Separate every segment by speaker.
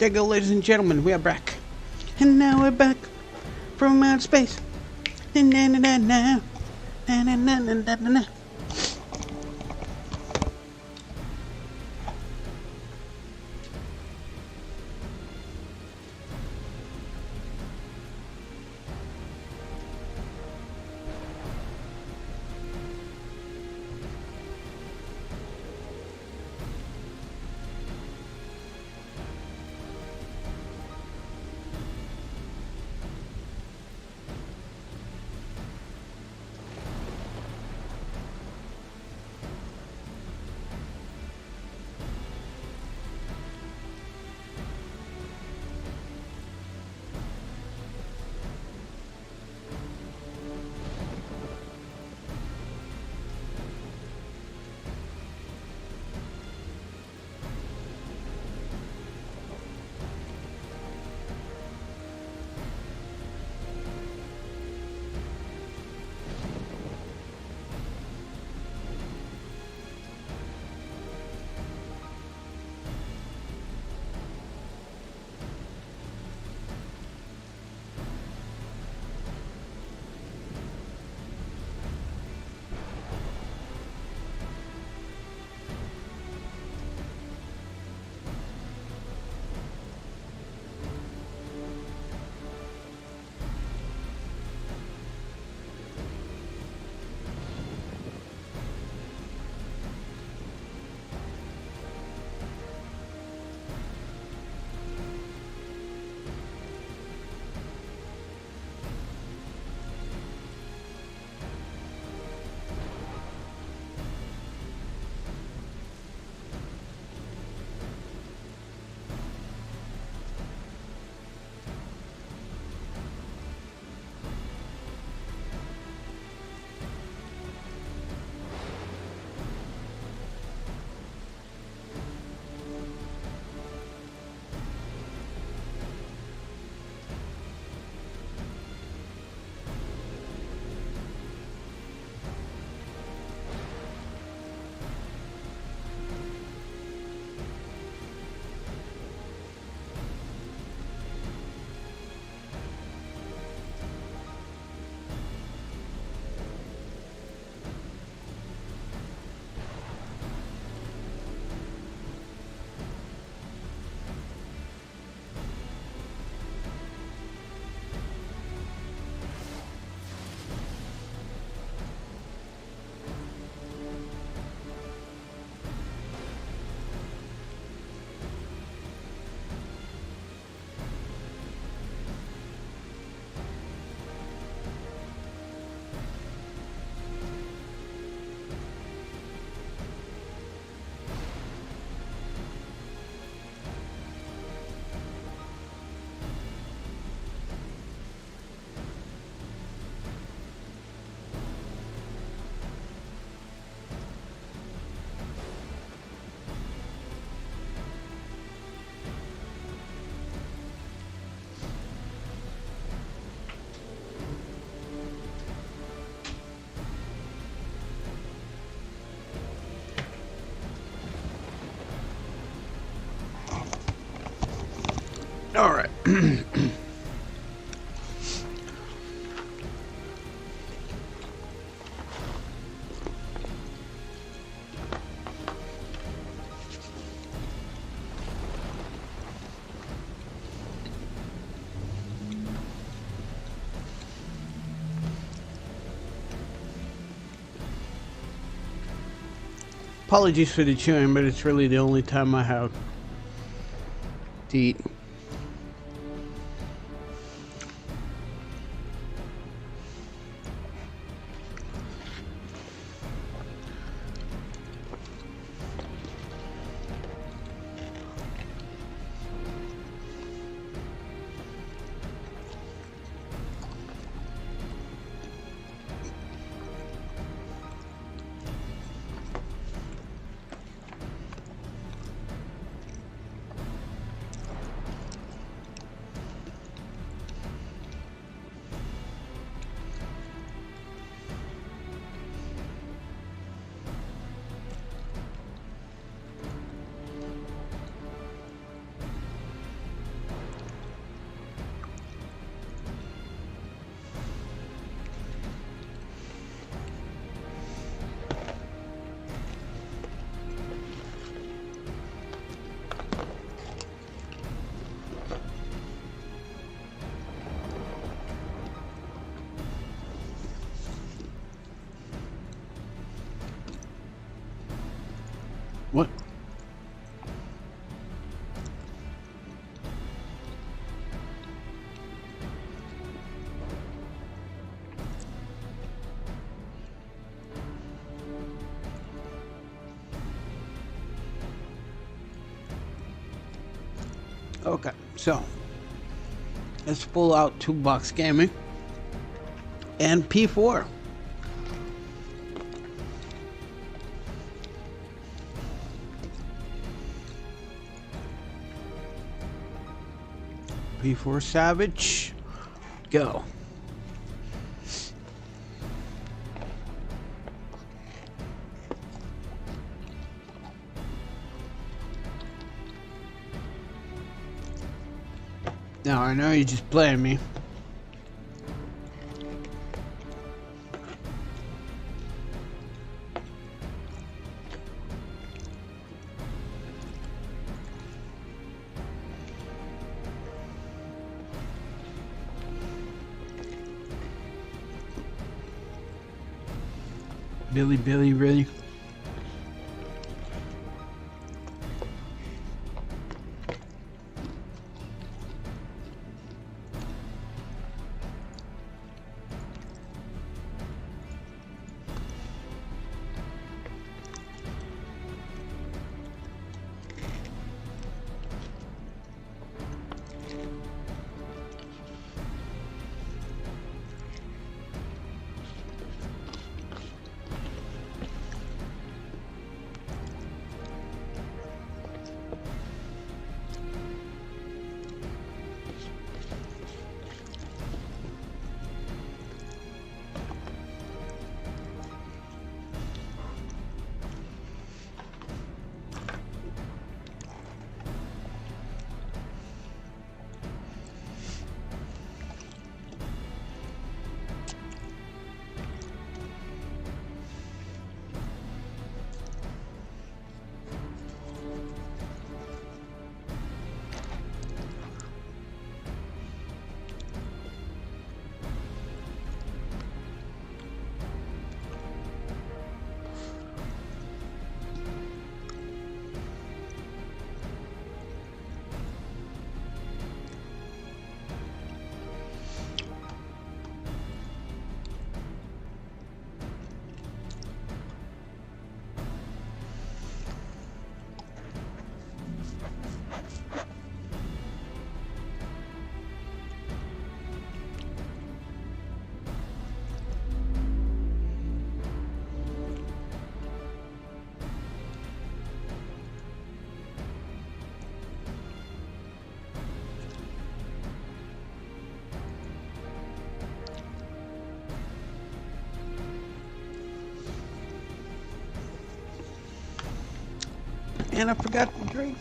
Speaker 1: There you go, ladies and gentlemen, we are back. And now we're back from outer space. Na-na-na-na. Na-na-na-na-na-na. All right. Apologies for the chewing, but it's really the only time I have to eat. What? Okay, so let's pull out Toolbox Gaming and P4. P4 Savage, go. Now I know you're just playing me. Billy, really? And I forgot to drink.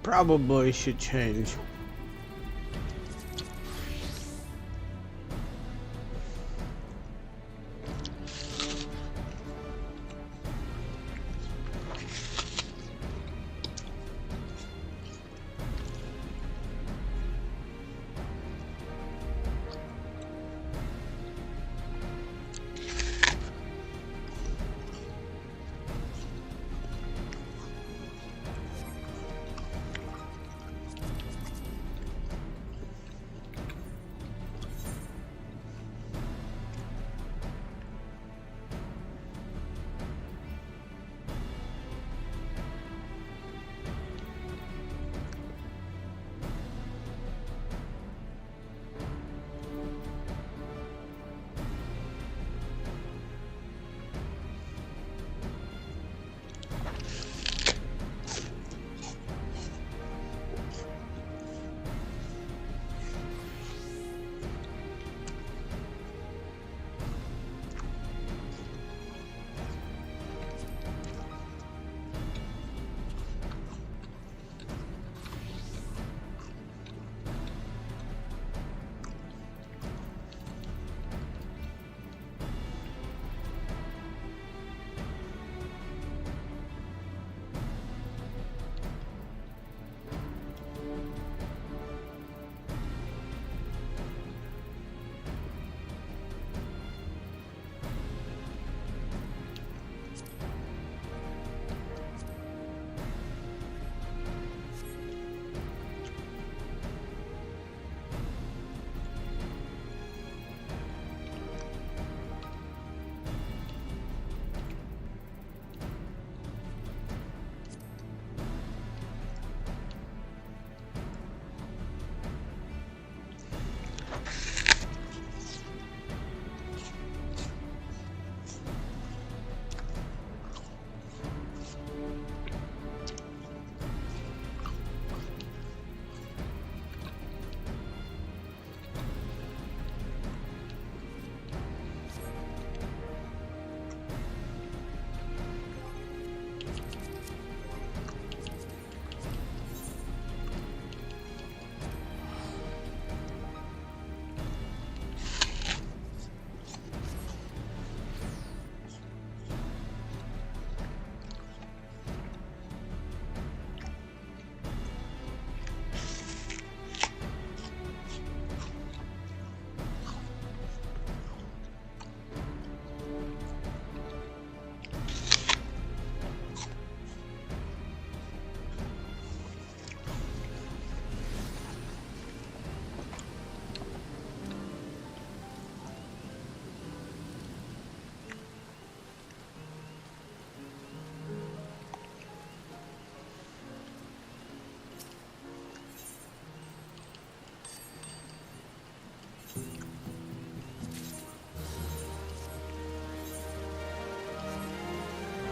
Speaker 1: probably should change.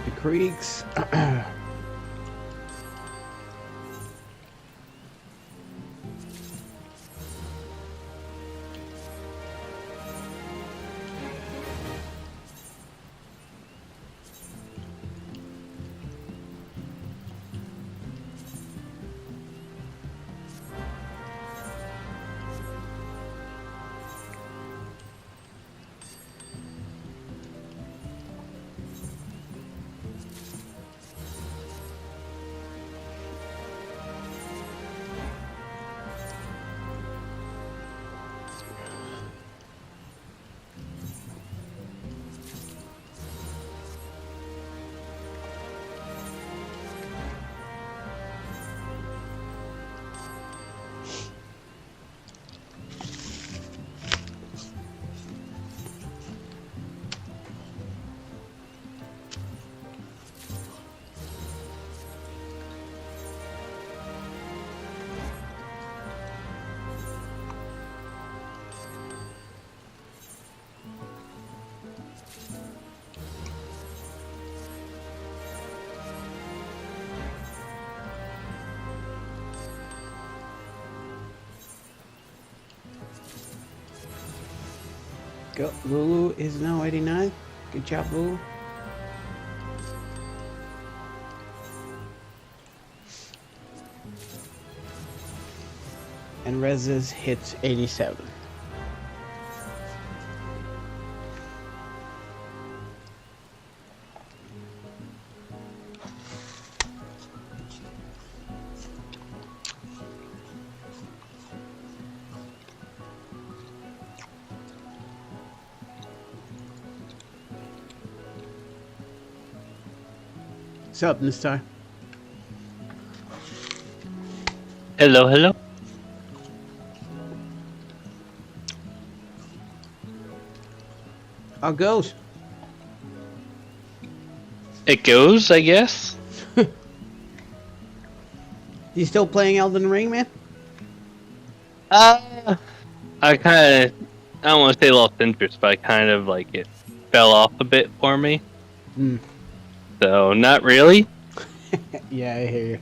Speaker 1: The creeks. Go. Lulu is now 89. Good job, Lulu. And Rez's hits 87. What's up, Nistar?
Speaker 2: Hello, hello.
Speaker 1: How goes?
Speaker 2: It goes, I guess.
Speaker 1: You still playing Elden Ring, man?
Speaker 2: I kind of, I don't want to say lost interest, but I kind of like it fell off a bit for me. So, not really.
Speaker 1: Yeah, I hear you.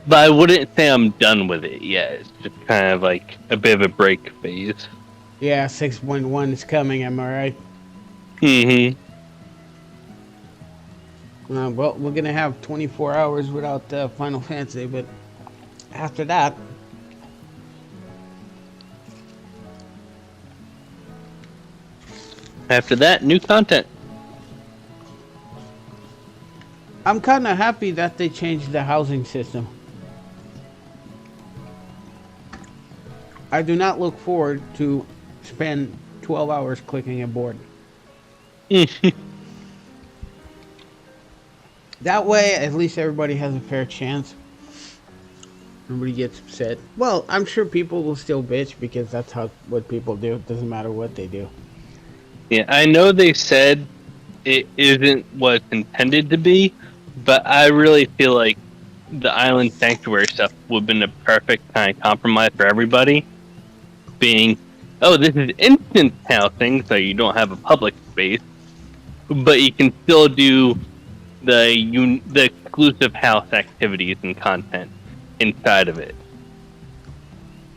Speaker 2: But I wouldn't say I'm done with it yet. It's just kind of like a bit of a break phase.
Speaker 1: Yeah, 6.1 is coming, am I right?
Speaker 2: Mm-hmm.
Speaker 1: Well, we're going to have 24 hours without Final Fantasy, but after that...
Speaker 2: After that, new content.
Speaker 1: I'm kind of happy that they changed the housing system. I do not look forward to spend 12 hours clicking a board. That way, at least everybody has a fair chance. Nobody gets upset. Well, I'm sure people will still bitch because that's what people do. It doesn't matter what they do.
Speaker 2: Yeah, I know they said it isn't what it's intended to be, but I really feel like the Island Sanctuary stuff would have been a perfect kind of compromise for everybody. Being, oh, this is instant housing, so you don't have a public space, but you can still do the exclusive house activities and content inside of it,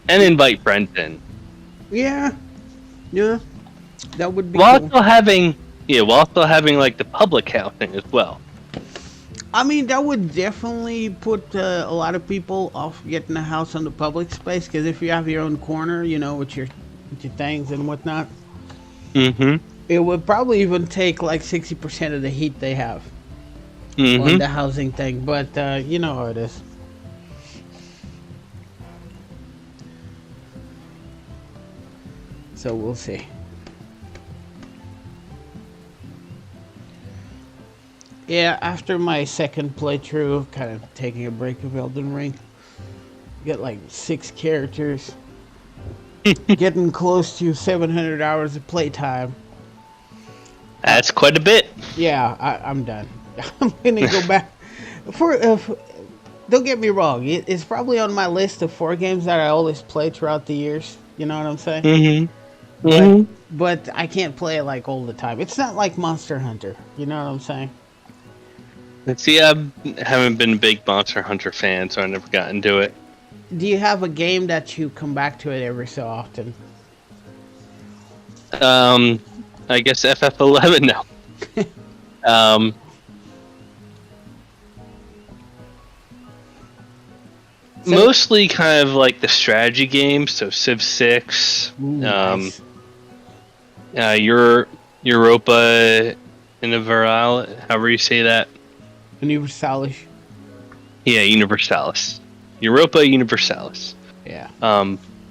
Speaker 2: and invite friends in.
Speaker 1: Yeah, that would be
Speaker 2: while
Speaker 1: cool.
Speaker 2: while still having like the public housing as well.
Speaker 1: I mean, that would definitely put a lot of people off getting a house on the public space, because if you have your own corner, you know, with your things and whatnot, it would probably even take like 60% of the heat they have on the housing thing. But you know how it is. So we'll see. Yeah, after my second playthrough, kind of taking a break of Elden Ring, get like 6 characters, getting close to 700 hours of playtime.
Speaker 2: That's quite a bit.
Speaker 1: Yeah, I'm done. I'm gonna go back. Don't get me wrong, it's probably on my list of 4 games that I always play throughout the years. You know what I'm saying? But I can't play it like all the time. It's not like Monster Hunter. You know what I'm saying?
Speaker 2: See, I haven't been a big Monster Hunter fan, so I never got into it.
Speaker 1: Do you have a game that you come back to it every so often?
Speaker 2: I guess FF11 now. Mostly kind of like the strategy games, so Civ 6,
Speaker 1: nice.
Speaker 2: Europa Universalis, however you say that.
Speaker 1: Universalis.
Speaker 2: Yeah, Universalis. Europa Universalis.
Speaker 1: Yeah.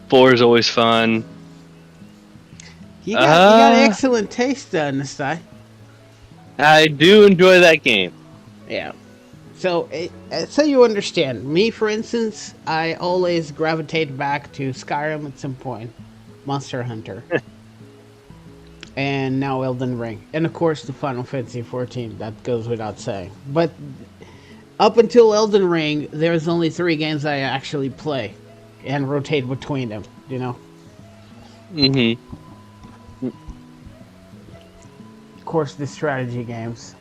Speaker 2: 4 is always fun.
Speaker 1: You got excellent taste, Nastai.
Speaker 2: I do enjoy that game.
Speaker 1: Yeah. So you understand, me, for instance, I always gravitate back to Skyrim at some point, Monster Hunter, and now Elden Ring, and of course the Final Fantasy XIV. That goes without saying. But up until Elden Ring, there's only 3 games I actually play, and rotate between them. You know. Of course, the strategy games.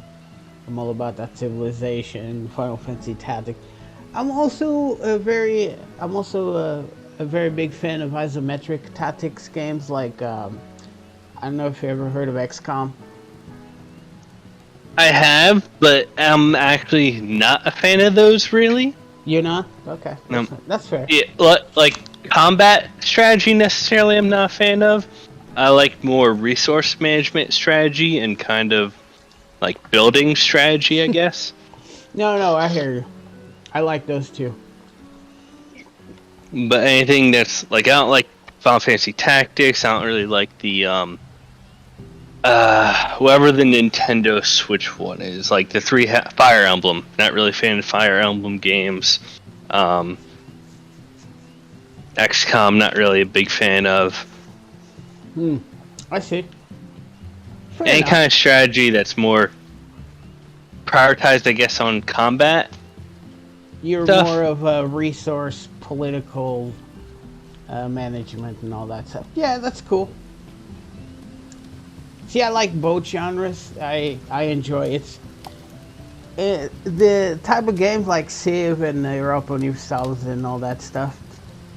Speaker 1: I'm all about that Civilization, Final Fantasy Tactics. I'm also a very big fan of isometric tactics games like I don't know if you ever heard of XCOM.
Speaker 2: I have, but I'm actually not a fan of those, really.
Speaker 1: You're not? Okay.
Speaker 2: No.
Speaker 1: That's fair.
Speaker 2: Yeah, like combat strategy necessarily I'm not a fan of. I like more resource management strategy and kind of like building strategy, I guess.
Speaker 1: No, I hear you. I like those two.
Speaker 2: But anything that's like, I don't like Final Fantasy Tactics. I don't really like the whoever the Nintendo Switch one is, like the Fire Emblem. Not really a fan of Fire Emblem games. XCOM, not really a big fan of.
Speaker 1: I see.
Speaker 2: Any kind of strategy that's more prioritized, I guess, on combat.
Speaker 1: You're
Speaker 2: stuff.
Speaker 1: more of a resource, political management, and all that stuff. Yeah, that's cool. See, I like both genres. I enjoy it. The type of games like Civ and Europa Universalis and all that stuff.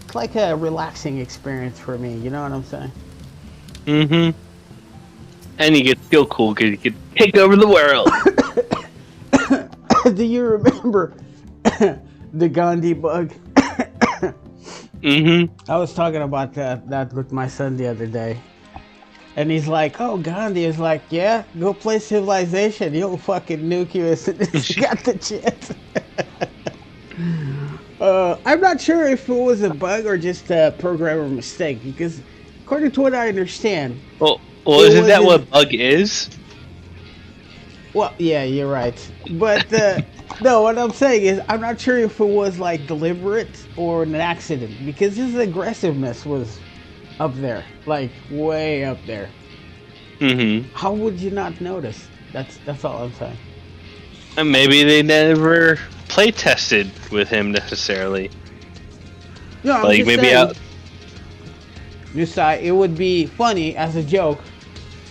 Speaker 1: It's like a relaxing experience for me. You know what I'm saying?
Speaker 2: Mm-hmm. And you get feel cool because you can take over the world.
Speaker 1: Do you remember the Gandhi bug?
Speaker 2: Mm-hmm.
Speaker 1: I was talking about that with my son the other day. And he's like, oh, Gandhi is like, yeah, go play Civilization. He'll fucking nuke you as soon as you got the chance. I'm not sure if it was a bug or just a programmer mistake, because according to what I understand...
Speaker 2: Well, isn't that what bug is?
Speaker 1: Well, yeah, you're right. But, no, what I'm saying is, I'm not sure if it was, like, deliberate or an accident, because his aggressiveness was up there. Like, way up there.
Speaker 2: Mm-hmm.
Speaker 1: How would you not notice? That's all I'm saying.
Speaker 2: And maybe they never play tested with him necessarily.
Speaker 1: No, I'm
Speaker 2: like
Speaker 1: just
Speaker 2: maybe
Speaker 1: saying,
Speaker 2: out.
Speaker 1: It would be funny as a joke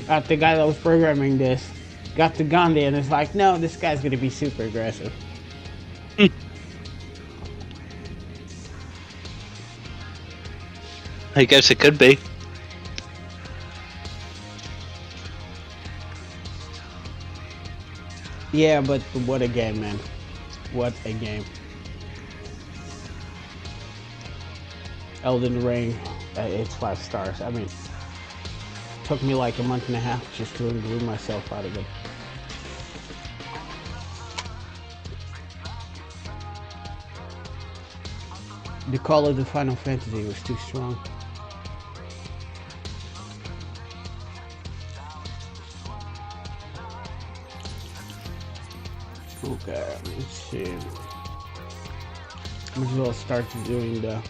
Speaker 1: that the guy that was programming this got to Gandhi and it's like, no, this guy's gonna be super aggressive.
Speaker 2: I guess it could be.
Speaker 1: Yeah, but what a game, man. What a game. Elden Ring, it's 5 stars. I mean, it took me like a month and a half just to glue myself out of it. The call of the Final Fantasy was too strong. Okay, let's see. Might as well start doing the...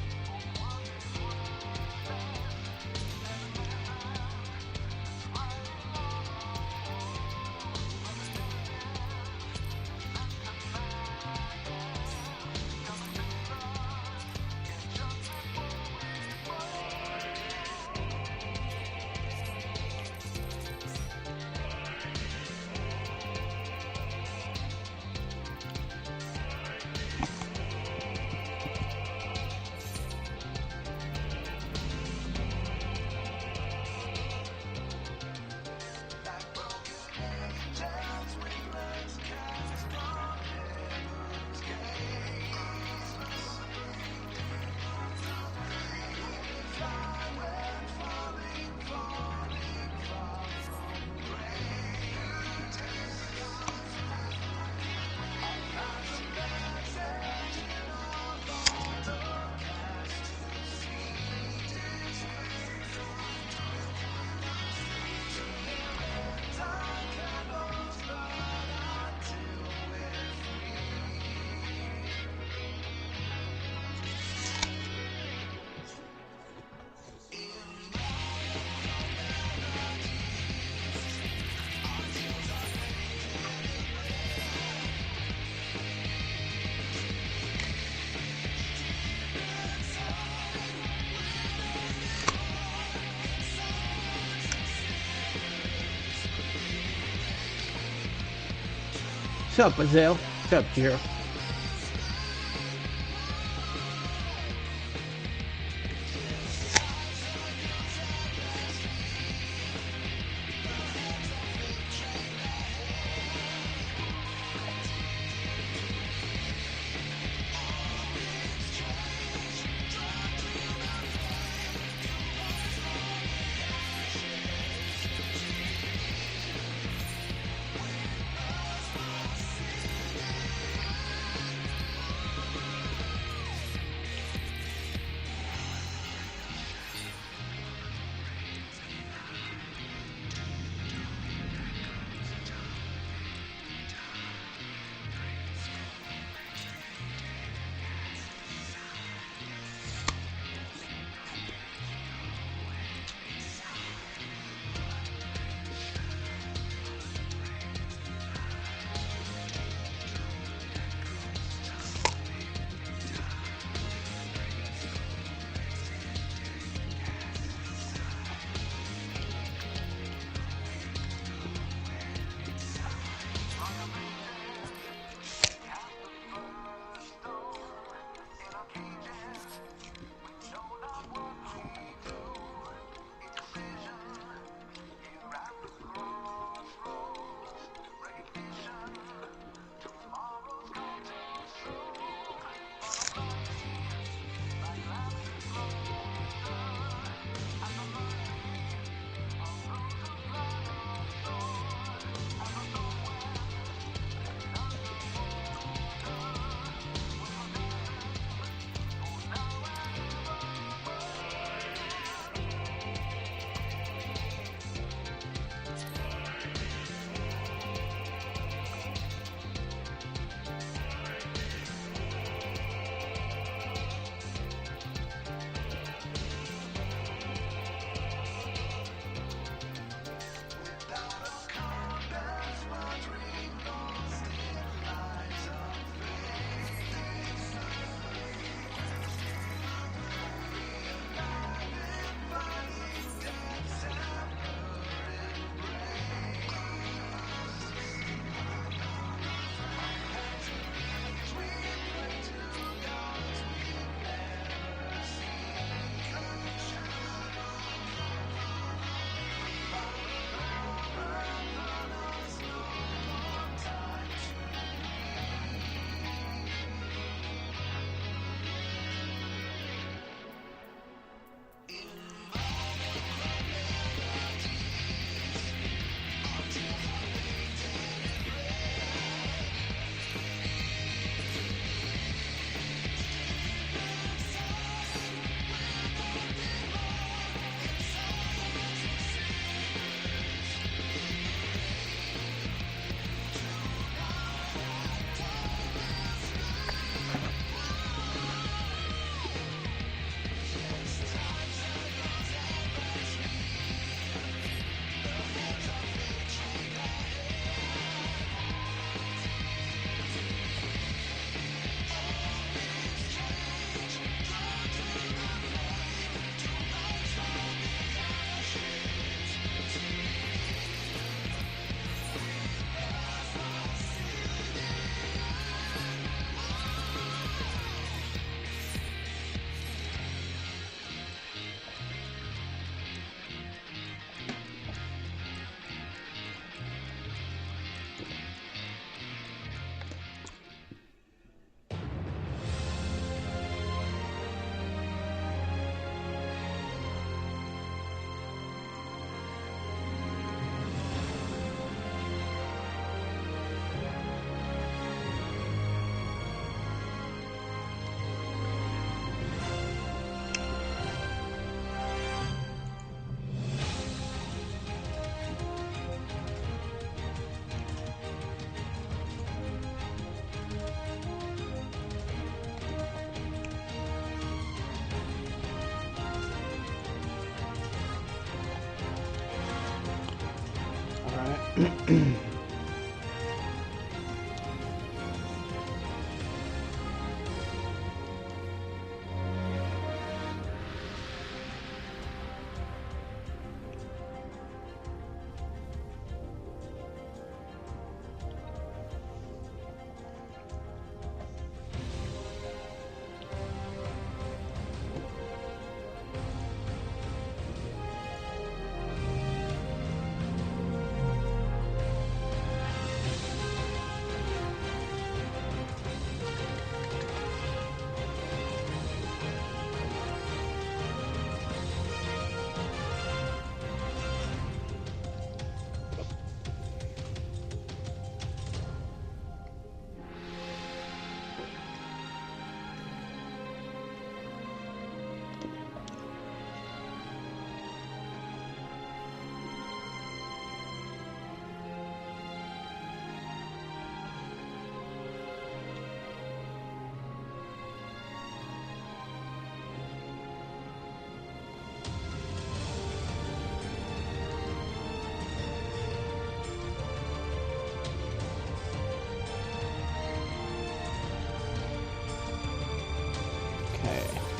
Speaker 1: What's up, Azale? What's up, Jiro?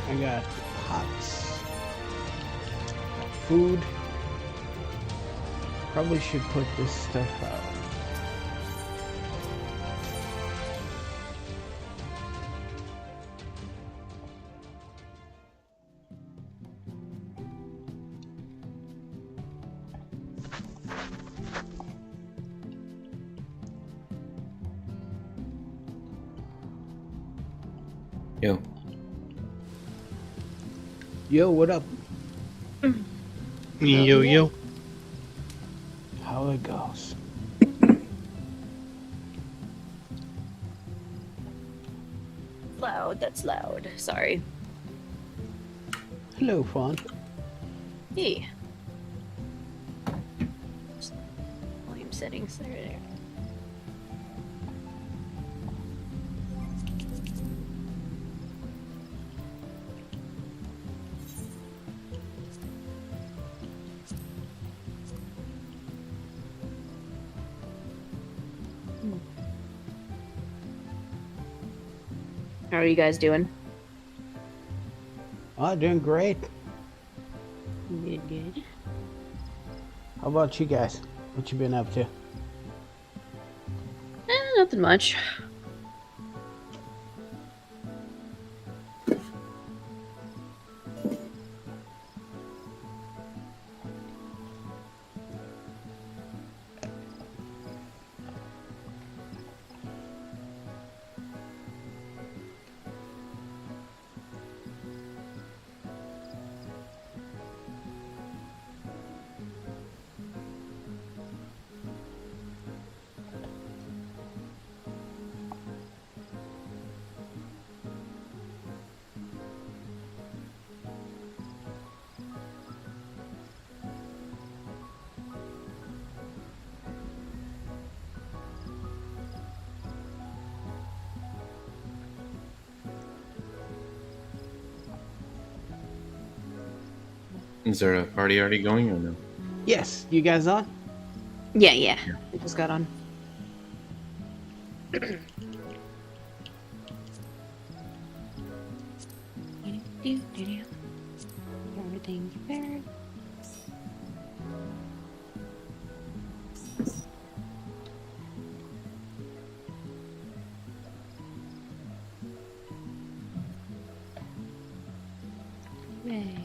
Speaker 1: I got pots. Got food. Probably should put this stuff out.
Speaker 3: Yo.
Speaker 1: Yo, what up?
Speaker 2: Yo.
Speaker 1: How it goes.
Speaker 4: Loud, that's loud. Sorry.
Speaker 1: Hello, Fawn.
Speaker 4: Hey. Volume settings there. How are you guys doing?
Speaker 1: Oh, doing great.
Speaker 4: Good.
Speaker 1: How about you guys? What you been up to?
Speaker 4: Nothing much.
Speaker 3: Is there a party already going or no?
Speaker 1: Yes, you guys on?
Speaker 4: Yeah. We just got on. Everything's prepared. Yay.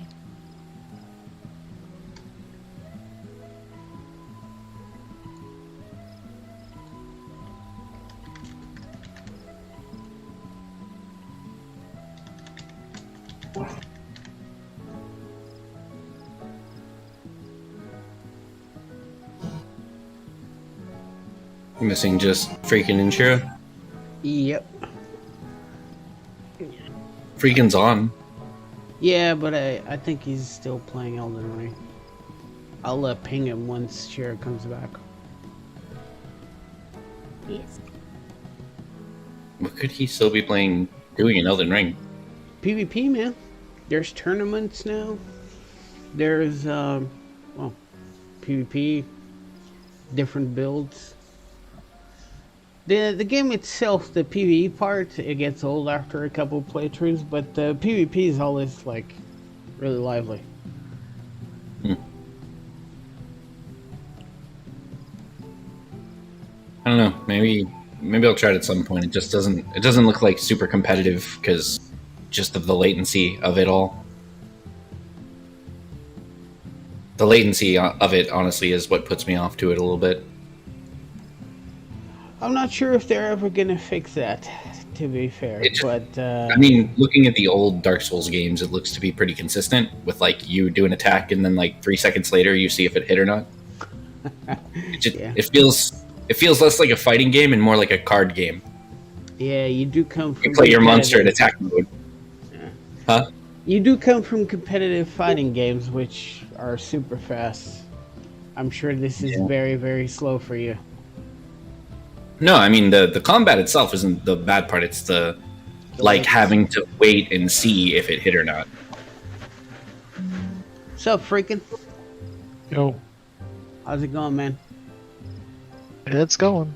Speaker 3: Missing just freaking Inshiro.
Speaker 1: Yep.
Speaker 3: Freakin's on.
Speaker 1: Yeah, but I think he's still playing Elden Ring. I'll ping him once Shira comes back.
Speaker 4: Yes.
Speaker 3: What could he still be playing, doing in Elden Ring?
Speaker 1: PvP, man. There's tournaments now. There's, well, PvP. different builds. The game itself, the PvE part, it gets old after a couple of playthroughs, but the PvP is always like really lively.
Speaker 3: I don't know. Maybe I'll try it at some point. It just doesn't look like super competitive because just of the latency of it all. The latency of it, honestly, is what puts me off to it a little bit.
Speaker 1: I'm not sure if they're ever gonna fix that, to be fair. But
Speaker 3: I mean, looking at the old Dark Souls games, it looks to be pretty consistent with like you do an attack and then like 3 seconds later you see if it hit or not. It feels less like a fighting game and more like a card game.
Speaker 1: Yeah, you do come from.
Speaker 3: You play your monster in attack mode.
Speaker 1: Yeah.
Speaker 3: Huh?
Speaker 1: You do come from competitive fighting games, which are super fast. I'm sure this is very, very slow for you.
Speaker 3: No, I mean the combat itself isn't the bad part. It's the like having to wait and see if it hit or not.
Speaker 1: What's up, freaking?
Speaker 5: Yo,
Speaker 1: How's it going, man?
Speaker 5: it's going.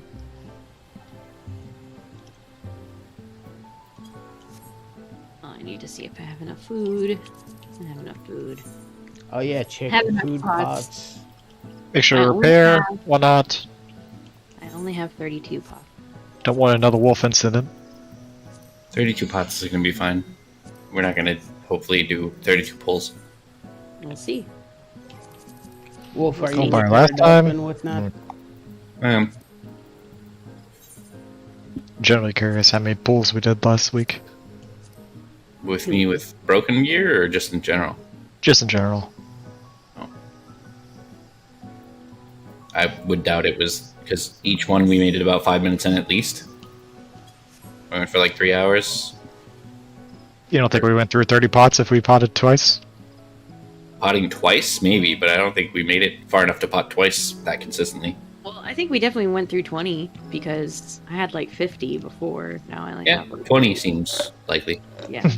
Speaker 4: I need to see if I have enough food. I have enough food.
Speaker 1: Oh yeah, check
Speaker 4: Have
Speaker 1: the
Speaker 4: enough
Speaker 1: food
Speaker 4: pots.
Speaker 1: pots.
Speaker 5: Make sure
Speaker 4: I
Speaker 5: to
Speaker 4: only
Speaker 5: repair.
Speaker 4: have-
Speaker 5: Why not?
Speaker 4: I only have 32 pots.
Speaker 5: Don't want another wolf incident.
Speaker 3: 32 pots is gonna be fine. We're not gonna hopefully do 32 pulls.
Speaker 4: We'll see.
Speaker 1: Wolf, are
Speaker 4: Don't
Speaker 1: you
Speaker 5: buy
Speaker 1: paired
Speaker 5: last
Speaker 1: up
Speaker 5: time.
Speaker 1: and whatnot?
Speaker 5: Generally curious how many pulls we did last week.
Speaker 3: With me with broken gear or just in general?
Speaker 5: Just in general.
Speaker 3: I would doubt it was because each one we made it about 5 minutes in at least. We went for like 3 hours.
Speaker 5: You don't think we went through 30 pots if we potted twice?
Speaker 3: Potting twice, maybe, but I don't think we made it far enough to pot twice that consistently.
Speaker 4: Well, I think we definitely went through 20 because I had like 50 before. Now I only
Speaker 3: Yeah,
Speaker 4: have like
Speaker 3: 20 seems likely.
Speaker 4: Yeah.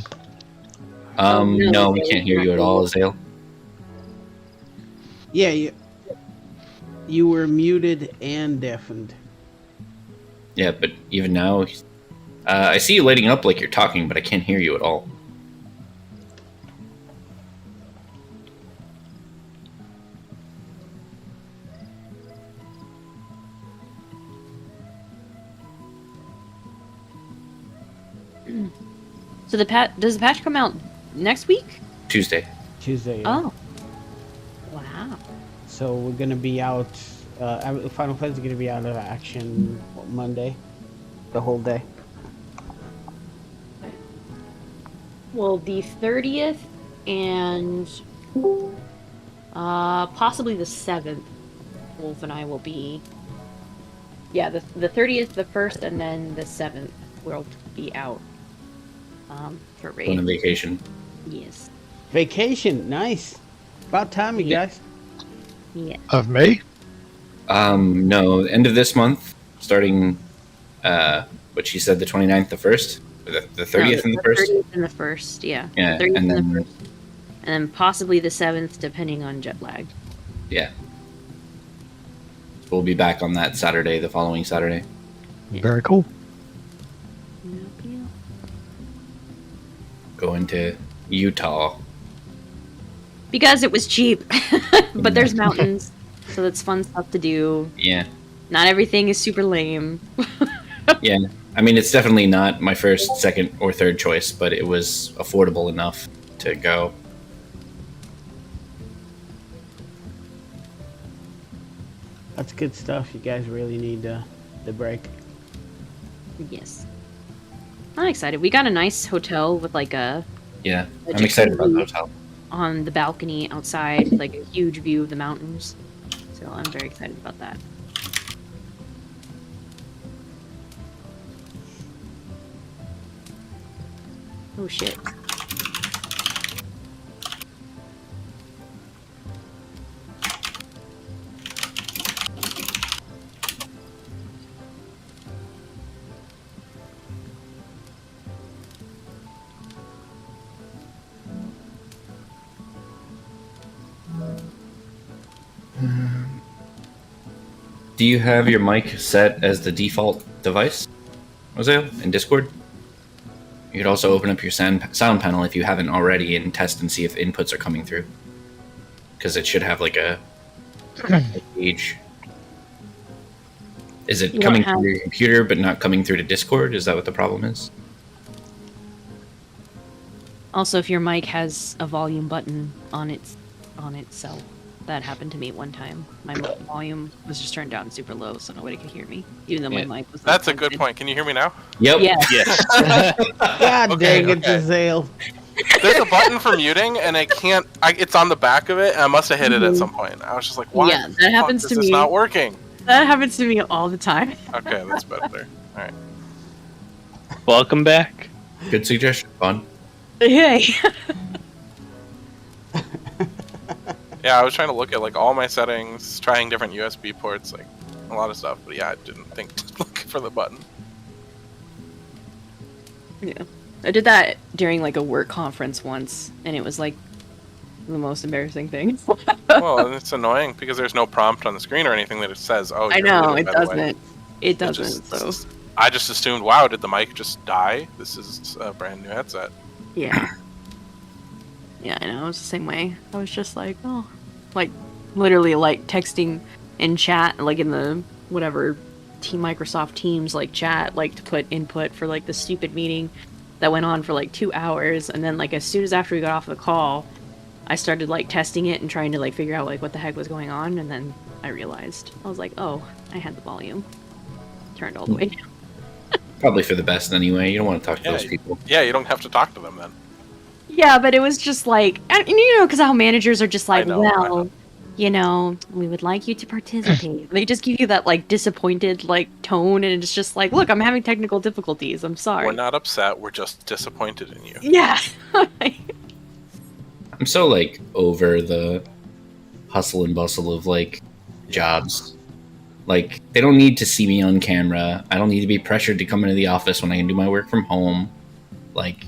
Speaker 3: No, we can't hear you at all, Azale.
Speaker 1: Yeah, you were muted and deafened.
Speaker 3: Yeah, but even now, I see you lighting up like you're talking, but I can't hear you at all.
Speaker 4: So does the patch come out next week?
Speaker 3: Tuesday.
Speaker 1: Tuesday.
Speaker 4: Oh. Wow.
Speaker 1: So we're gonna be out. Final Fantasy is gonna be out of action Monday, the whole day.
Speaker 4: Well, the 30th and possibly the 7th, Wolf and I will be. Yeah, the 30th, the 1st, and then the 7th will be out for
Speaker 3: Going on
Speaker 4: raid.
Speaker 3: vacation.
Speaker 4: Yes.
Speaker 1: Vacation, nice. About time, you guys.
Speaker 4: Yeah.
Speaker 5: Of May?
Speaker 3: No, end of this month, starting, what she said, the 29th, the 1st? Or the 30th and the 1st?
Speaker 4: 30th and the 1st, yeah.
Speaker 3: Yeah,
Speaker 4: 30th
Speaker 3: and
Speaker 4: the
Speaker 3: then,
Speaker 4: 1st. And then possibly the 7th, depending on jet lag.
Speaker 3: yeah. We'll be back on that Saturday, the following Saturday.
Speaker 5: Very cool.
Speaker 3: Going to Utah.
Speaker 4: Because it was cheap. But there's mountains, so that's fun stuff to do.
Speaker 3: Yeah.
Speaker 4: Not everything is super lame.
Speaker 3: Yeah. I mean, it's definitely not my first, second, or third choice, but it was affordable enough to go.
Speaker 1: That's good stuff. You guys really need the break.
Speaker 4: Yes. I'm excited. We got a nice hotel with like a
Speaker 3: Yeah. I'm excited about the hotel.
Speaker 4: on the balcony outside, like a huge view of the mountains. So I'm very excited about that. Oh shit.
Speaker 3: Do you have your mic set as the default device, Jose, in Discord? You could also open up your sound panel if you haven't already and test and see if inputs are coming through. Because it should have like a gauge. Is it coming through your computer but not coming through to Discord? Is that what the problem is?
Speaker 4: Also, if your mic has a volume button on itself, that happened to me one time. My volume was just turned down super low, so nobody could hear me, even though my mic was.
Speaker 6: That's a good point. Can you hear me now?
Speaker 3: Yep.
Speaker 4: Yeah.
Speaker 2: Yes.
Speaker 1: God dang it, Giselle.
Speaker 6: There's a button for muting, and I can't. It's on the back of it, and I must have hit it at some point. I was just like, "Why?
Speaker 4: Yeah, that happens to me.
Speaker 6: It's not working."
Speaker 4: That happens to me all the time.
Speaker 6: Okay, that's better. All right.
Speaker 2: Welcome back.
Speaker 3: Good suggestion, Fun.
Speaker 4: Hey.
Speaker 6: Yeah, I was trying to look at like all my settings, trying different USB ports, like a lot of stuff. But yeah, I didn't think to look for the button.
Speaker 4: Yeah. I did that during like a work conference once, and it was like the most embarrassing thing.
Speaker 6: Well, and it's annoying because there's no prompt on the screen or anything that it says, "Oh,
Speaker 4: I know
Speaker 6: muted,
Speaker 4: it
Speaker 6: by the way."
Speaker 4: doesn't. It doesn't. So
Speaker 6: I just assumed, wow, did the mic just die? This is a brand new headset.
Speaker 4: yeah. Yeah, I know. It was the same way. I was just like, oh, like literally like texting in chat, like in the whatever Microsoft Teams like chat, like to put input for like the stupid meeting that went on for like 2 hours, and then like as soon as after we got off the call, I started like testing it and trying to like figure out like what the heck was going on, and then I realized I was like, oh, I had the volume turned all the way down.
Speaker 3: Probably for the best anyway. You don't want to talk to those people.
Speaker 6: Yeah, you don't have to talk to them then.
Speaker 4: Yeah, but it was just like, and you know, because how managers are just like,
Speaker 6: I know.
Speaker 4: well, you know, we would like you to participate. They just give you that like disappointed like tone, and it's just like, look, I'm having technical difficulties. I'm sorry.
Speaker 6: We're not upset. We're just disappointed in you.
Speaker 4: Yeah.
Speaker 3: I'm so like over the hustle and bustle of like jobs. Like, they don't need to see me on camera. I don't need to be pressured to come into the office when I can do my work from home. Like,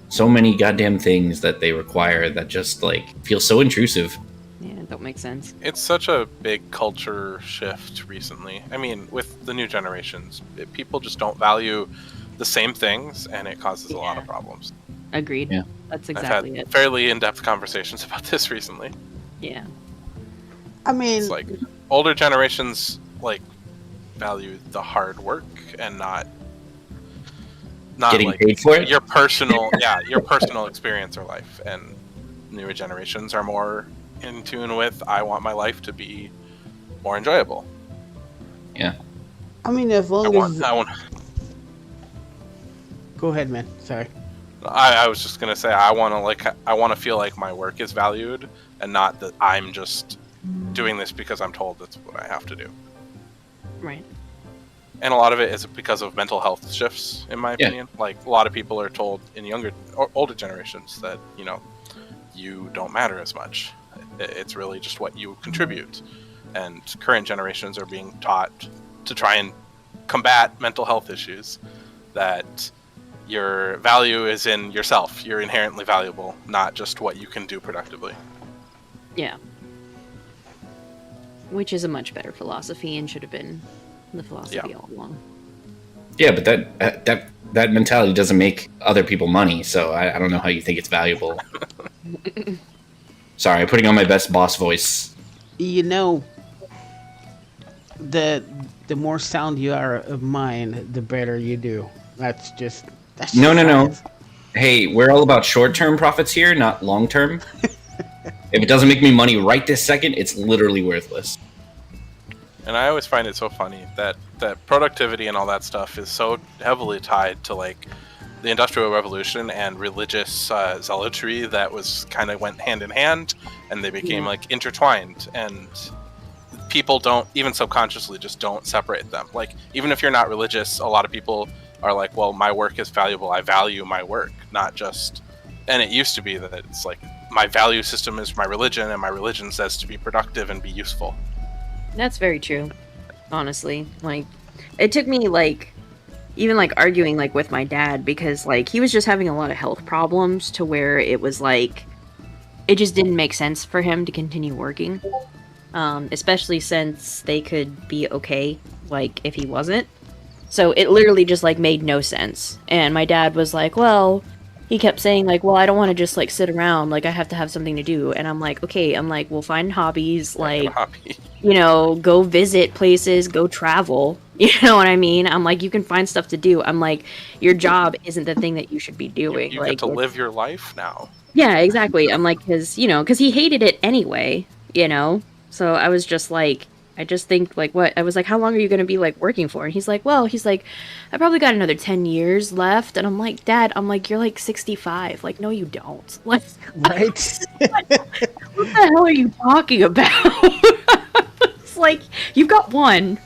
Speaker 3: so many goddamn things that they require that just like feel so intrusive.
Speaker 4: Yeah, it don't make sense.
Speaker 6: It's such a big culture shift recently. I mean, with the new generations, people just don't value the same things, and it causes a lot of problems.
Speaker 4: Agreed.
Speaker 3: Yeah.
Speaker 4: That's exactly
Speaker 6: I've had
Speaker 4: it.
Speaker 6: fairly in-depth conversations about this recently.
Speaker 4: Yeah.
Speaker 1: I mean,
Speaker 6: It's like older generations like value the hard work and not
Speaker 3: Getting
Speaker 6: like
Speaker 3: paid for it?
Speaker 6: your personal experience or life, and newer generations are more in tune with, I want my life to be more enjoyable.
Speaker 3: Yeah.
Speaker 1: I mean, as long as...
Speaker 6: I want
Speaker 1: Go ahead, man. Sorry.
Speaker 6: I was just gonna say, I want to feel like my work is valued, and not that I'm just doing this because I'm told that's what I have to do.
Speaker 4: Right.
Speaker 6: And a lot of it is because of mental health shifts, in my opinion. Like, a lot of people are told in younger or older generations that, you know, you don't matter as much. It's really just what you contribute. And current generations are being taught to try and combat mental health issues, that your value is in yourself. You're inherently valuable, not just what you can do productively.
Speaker 4: Yeah. Which is a much better philosophy and should have been the philosophy all along.
Speaker 3: Yeah, but that mentality doesn't make other people money, so I don't know how you think it's valuable. Sorry, I'm putting on my best boss voice.
Speaker 1: You know, the more sound you are of mine, the better you do. That's just...
Speaker 3: No. Hey, we're all about short-term profits here, not long-term. If it doesn't make me money right this second, it's literally worthless.
Speaker 6: And I always find it so funny that productivity and all that stuff is so heavily tied to like the Industrial Revolution and religious zealotry that was kind of went hand in hand, and they became like intertwined, and people don't, even subconsciously, just don't separate them. Like, even if you're not religious, a lot of people are like, well, my work is valuable. I value my work, not just... And it used to be that it's like, my value system is my religion, and my religion says to be productive and be useful.
Speaker 4: That's very true, honestly. Like, it took me, like, even, like, arguing, like, with my dad, because, like, he was just having a lot of health problems to where it was, like, it just didn't make sense for him to continue working. especially since they could be okay, like, if he wasn't. So it literally just, like, made no sense. And my dad was like, well, he kept saying, like, well, I don't want to just, like, sit around. Like, I have to have something to do. And I'm like, okay. I'm like, we'll find hobbies. Like, you know, go visit places, go travel. You know what I mean? I'm like, you can find stuff to do. I'm like, your job isn't the thing that you should be doing.
Speaker 6: You
Speaker 4: like,
Speaker 6: get to live your life now.
Speaker 4: Yeah, exactly. I'm like, because he hated it anyway, you know? So I was just like, I just think, like, what? I was like, how long are you going to be, like, working for? And he's like, I probably got another 10 years left. And I'm like, Dad, you're, like, 65. Like, no, you don't. Like,
Speaker 1: Right?
Speaker 4: what the hell are you talking about? It's like, you've got one.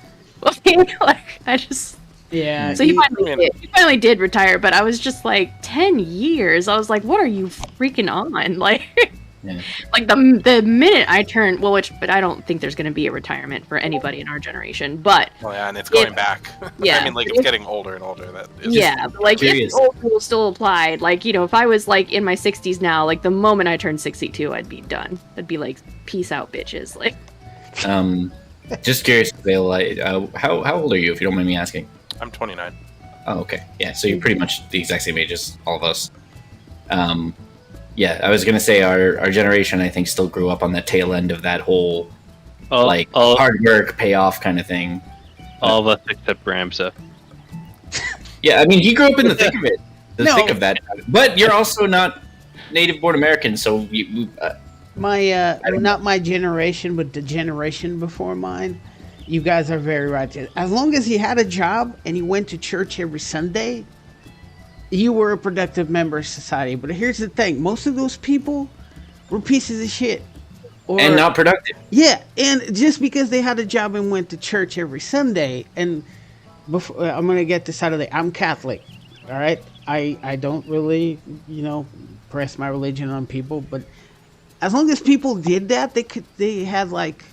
Speaker 4: Okay? Like, I just...
Speaker 1: Yeah.
Speaker 4: So he finally did retire, but I was just like, 10 years? I was like, what are you freaking on? Like...
Speaker 3: Yeah.
Speaker 4: Like the minute I turned, but I don't think there's going to be a retirement for anybody in our generation. But
Speaker 6: and it's going back.
Speaker 4: Yeah,
Speaker 6: I mean, like, it's getting older and older.
Speaker 4: But like, if the old rule still applied, like, you know, if I was like in my 60s now, like the moment I turned 62, I'd be done. I'd be like, peace out, bitches. Like,
Speaker 3: just curious, Vale, how old are you, if you don't mind me asking?
Speaker 6: I'm 29.
Speaker 3: Oh, okay. Yeah, so you're pretty much the exact same age as all of us. Yeah, I was gonna say our generation, I think, still grew up on the tail end of that whole hard work payoff kind of thing.
Speaker 2: All of us except Ramsa.
Speaker 3: Yeah, I mean, he grew up in the thick of it, thick of that. But you're also not native born American, so you.
Speaker 1: Not my generation, but the generation before mine. You guys are very right. As long as he had a job and he went to church every Sunday, you were a productive member of society. But here's the thing. Most of those people were pieces of shit.
Speaker 3: And not productive.
Speaker 1: Yeah, and just because they had a job and went to church every Sunday, and before, I'm going to get this out of the... I'm Catholic, all right? I don't really, press my religion on people, but as long as people did that, they had, like,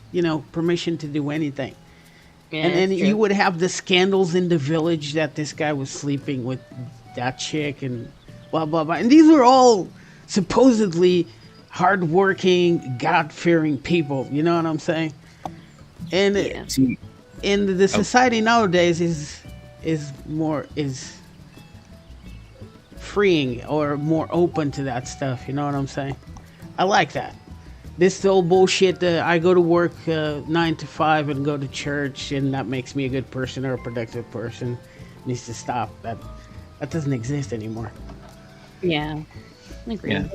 Speaker 1: permission to do anything. Yeah, and then you would have the scandals in the village that this guy was sleeping with that chick and blah blah blah, and these were all supposedly hardworking, God-fearing people. You know what I'm saying? And the society nowadays is more freeing or more open to that stuff. You know what I'm saying? I like that. This old bullshit that I go to work 9 to 5 and go to church and that makes me a good person or a productive person needs to stop. That doesn't exist anymore.
Speaker 4: Yeah, I agree.
Speaker 3: Yeah.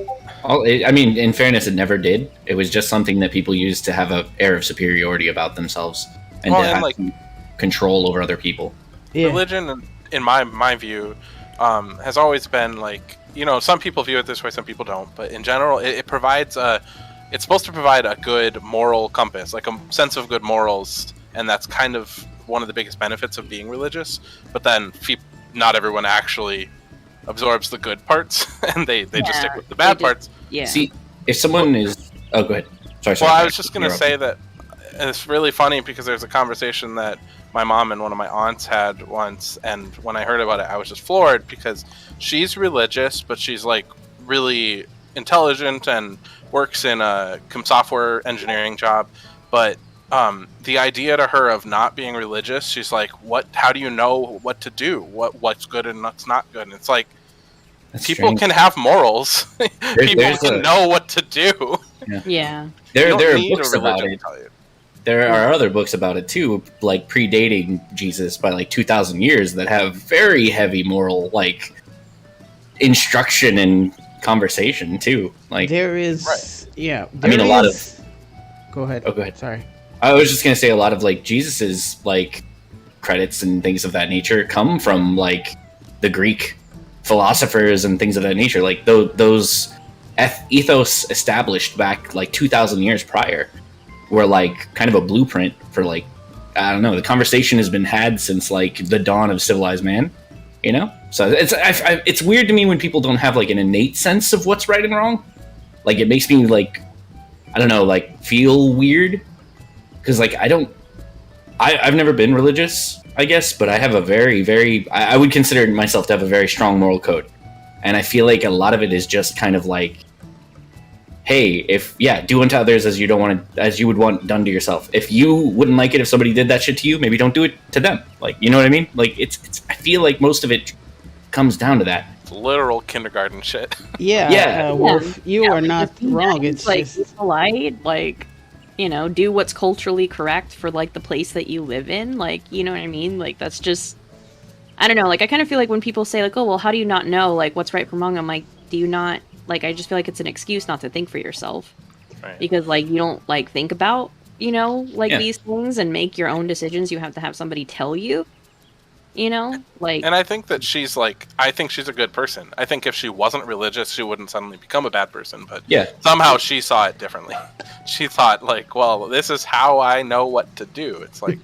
Speaker 3: I mean, in fairness, it never did. It was just something that people used to have an air of superiority about themselves and to have control over other people.
Speaker 6: Yeah. Religion, in my view, has always been like, some people view it this way, some people don't. But in general, it provides it's supposed to provide a good moral compass, like a sense of good morals, and that's kind of one of the biggest benefits of being religious. But then not everyone actually absorbs the good parts, and they just stick with the bad parts.
Speaker 4: Yeah.
Speaker 3: See, if someone is... Oh, go ahead. Sorry.
Speaker 6: Well, I was just going to say that it's really funny because there's a conversation that my mom and one of my aunts had once, and when I heard about it, I was just floored because she's religious, but she's like really intelligent and works in a software engineering job, but the idea to her of not being religious, she's like, how do you know what to do? What's good and what's not good? And it's like, people can have morals. People can know what to do.
Speaker 4: Yeah.
Speaker 3: There are books about it. There are other books about it too, like predating Jesus by like 2,000 years that have very heavy moral, like, instruction and conversation too. Like,
Speaker 1: there is,
Speaker 3: a lot of...
Speaker 1: Go ahead.
Speaker 3: Oh, go ahead.
Speaker 1: Sorry.
Speaker 3: I was just going to say a lot of, like, Jesus's, like, credits and things of that nature come from, like, the Greek philosophers and things of that nature. Like, those ethos established back, like, 2,000 years prior were, like, kind of a blueprint for, like, I don't know, the conversation has been had since, like, the dawn of civilized man, So it's weird to me when people don't have, like, an innate sense of what's right and wrong. Like, it makes me, like, I don't know, like, feel weird. Because, like, I've never been religious, I guess, but I have a very, very, I would consider myself to have a very strong moral code. And I feel like a lot of it is just kind of like, hey, do unto others as you would want done to yourself. If you wouldn't like it if somebody did that shit to you, maybe don't do it to them. Like, you know what I mean? Like, it's I feel like most of it comes down to that.
Speaker 6: It's literal kindergarten shit.
Speaker 3: Yeah.
Speaker 1: Wolf, you are not wrong.
Speaker 4: Nice,
Speaker 1: It's
Speaker 4: like,
Speaker 1: just
Speaker 4: be polite, like, you know, do what's culturally correct for, like, the place that you live in. Like, you know what I mean? Like, that's just, I don't know. Like, I kind of feel like when people say, like, oh, well, how do you not know, like, what's right from wrong? I'm like, do you not, like, I just feel like it's an excuse not to think for yourself.
Speaker 6: Right.
Speaker 4: Because, like, you don't, like, think about, you know, like,
Speaker 3: Yeah.
Speaker 4: these things and make your own decisions. You have to have somebody tell you, you know? Like,
Speaker 6: And I think that she's like, I think she's a good person. I think if she wasn't religious, she wouldn't suddenly become a bad person. But
Speaker 3: Yeah.
Speaker 6: somehow she saw it differently. She thought, like, well, this is how I know what to do. It's like,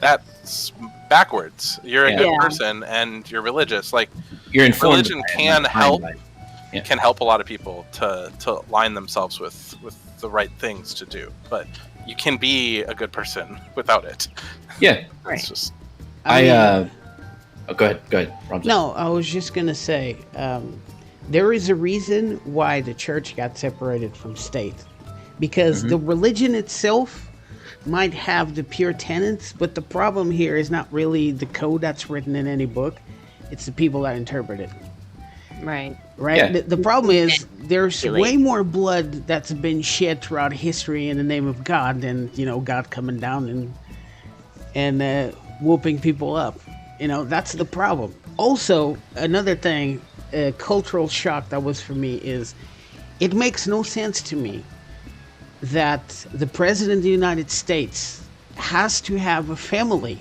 Speaker 6: that's backwards. You're a good
Speaker 4: Yeah.
Speaker 6: person and you're religious. Like,
Speaker 3: You're informed.
Speaker 6: religion
Speaker 3: by it,
Speaker 6: can
Speaker 3: not
Speaker 6: help.
Speaker 3: blind by it. Yeah.
Speaker 6: Can help a lot of people to line themselves with the right things to do. But you can be a good person without it.
Speaker 3: Yeah.
Speaker 4: right.
Speaker 6: It's just
Speaker 3: Go ahead, Ramsey.
Speaker 1: no. I was just gonna say, there is a reason why the church got separated from state, because the religion itself might have the pure tenets, but the problem here is not really the code that's written in any book; it's the people that interpret it.
Speaker 4: Right.
Speaker 1: Right.
Speaker 3: Yeah.
Speaker 1: The problem is there's
Speaker 4: Really?
Speaker 1: way more blood that's been shed throughout history in the name of God than God coming down and whooping people up. That's the problem. Also, another thing, a cultural shock that was for me is it makes no sense to me that the president of the United States has to have a family,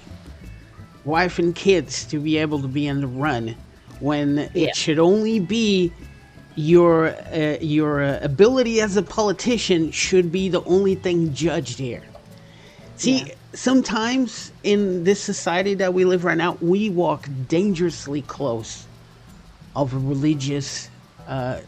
Speaker 1: wife and kids, to be able to be in the run, when it should only be your ability as a politician should be the only thing judged here. See, sometimes in this society that we live right now, we walk dangerously close of a religious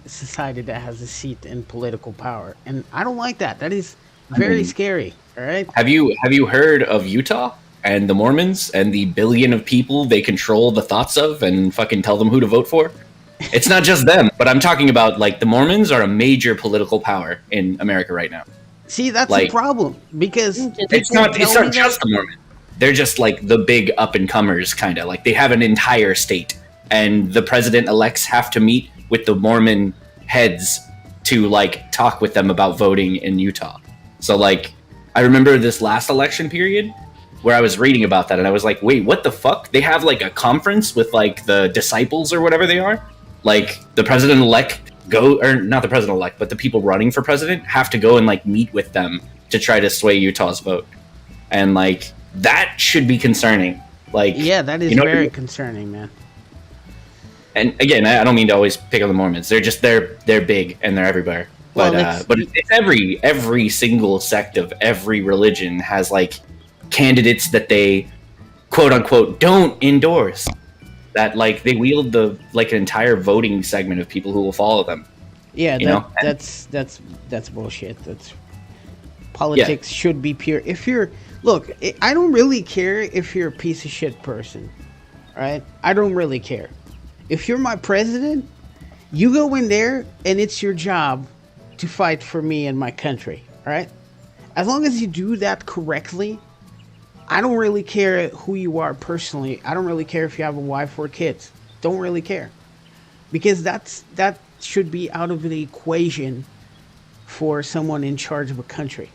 Speaker 1: society that has a seat in political power, and I don't like that. That is very scary. All right.
Speaker 3: Have you heard of Utah and the Mormons and the billion of people they control the thoughts of and fucking tell them who to vote for? It's not just them, but I'm talking about, like, the Mormons are a major political power in America right now.
Speaker 1: See, that's
Speaker 3: Like,
Speaker 1: the problem, because
Speaker 3: It's not just the Mormons. They're just like the big up and comers, kind of like they have an entire state, and the president-elects have to meet with the Mormon heads to, like, talk with them about voting in Utah. So, like, I remember this last election period where I was reading about that, and I was like, wait, what the fuck? They have, like, a conference with, like, the disciples or whatever they are. Like, the president-elect not the president-elect, but the people running for president have to go and, like, meet with them to try to sway Utah's vote. And, like, that should be concerning. Like,
Speaker 1: yeah, that is very concerning, man.
Speaker 3: And again, I don't mean to always pick on the Mormons. They're big and they're everywhere. But
Speaker 1: Well,
Speaker 3: it's every single sect of every religion has, like, candidates that they quote unquote don't endorse. That, like, they wield an entire voting segment of people who will follow them.
Speaker 1: Yeah,
Speaker 3: You know?
Speaker 1: that's bullshit. That's politics should be pure. I don't really care if you're a piece of shit person, right? I don't really care. If you're my president, you go in there and it's your job to fight for me and my country, all right? As long as you do that correctly, I don't really care who you are personally. I don't really care if you have a wife or kids. Don't really care. Because that should be out of the equation for someone in charge of a country.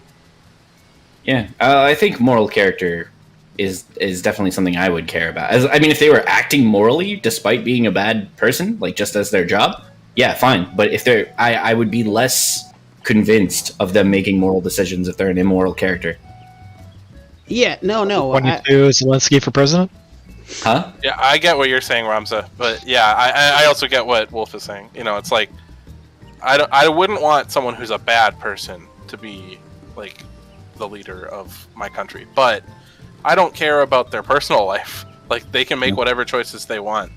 Speaker 3: Yeah, I think moral character is definitely something I would care about. If they were acting morally despite being a bad person, like, just as their job, yeah, fine. But if I would be less convinced of them making moral decisions if they're an immoral character.
Speaker 1: Yeah, no.
Speaker 5: 22 Zelensky for president?
Speaker 3: Huh?
Speaker 6: Yeah, I get what you're saying, Ramza, but yeah, I also get what Wolf is saying. It's like I wouldn't want someone who's a bad person to be, like, the leader of my country, but I don't care about their personal life. Like, they can make whatever choices they want,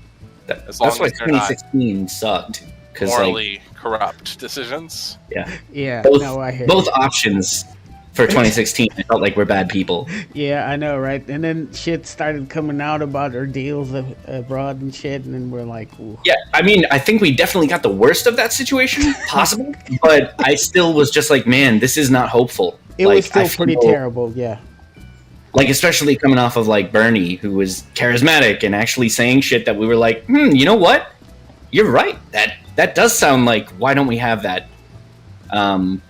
Speaker 6: as long
Speaker 3: That's why
Speaker 6: as they're not
Speaker 3: 2016 sucked.
Speaker 6: morally corrupt decisions.
Speaker 3: Yeah.
Speaker 1: Yeah,
Speaker 3: Both,
Speaker 1: no, I hear
Speaker 3: both
Speaker 1: you.
Speaker 3: options for 2016. I felt like we're bad people.
Speaker 1: Yeah, I know, right? And then shit started coming out about our deals abroad and shit, and then we're like, ooh.
Speaker 3: Yeah, I mean, I think we definitely got the worst of that situation possible, but I still was just like, man, this is not hopeful.
Speaker 1: It
Speaker 3: like,
Speaker 1: was still pretty terrible, yeah.
Speaker 3: Like, especially coming off of, like, Bernie, who was charismatic and actually saying shit that we were like, you know what? You're right. That does sound like, why don't we have that? And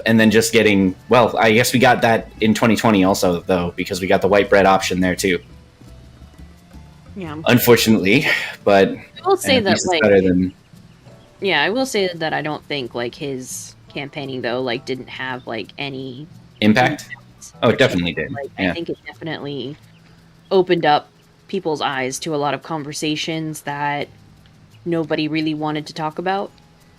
Speaker 3: then just getting, well, I guess we got that in 2020 also, though, because we got the white bread option there, too.
Speaker 4: Yeah.
Speaker 3: Unfortunately, but
Speaker 4: I will say that, like,
Speaker 3: better than...
Speaker 4: Yeah, I will say that I don't think, like, his campaigning, though, like, didn't have, like, any...
Speaker 3: Impact? Oh, it definitely did.
Speaker 4: Like,
Speaker 3: yeah.
Speaker 4: I think it definitely opened up people's eyes to a lot of conversations that nobody really wanted to talk about.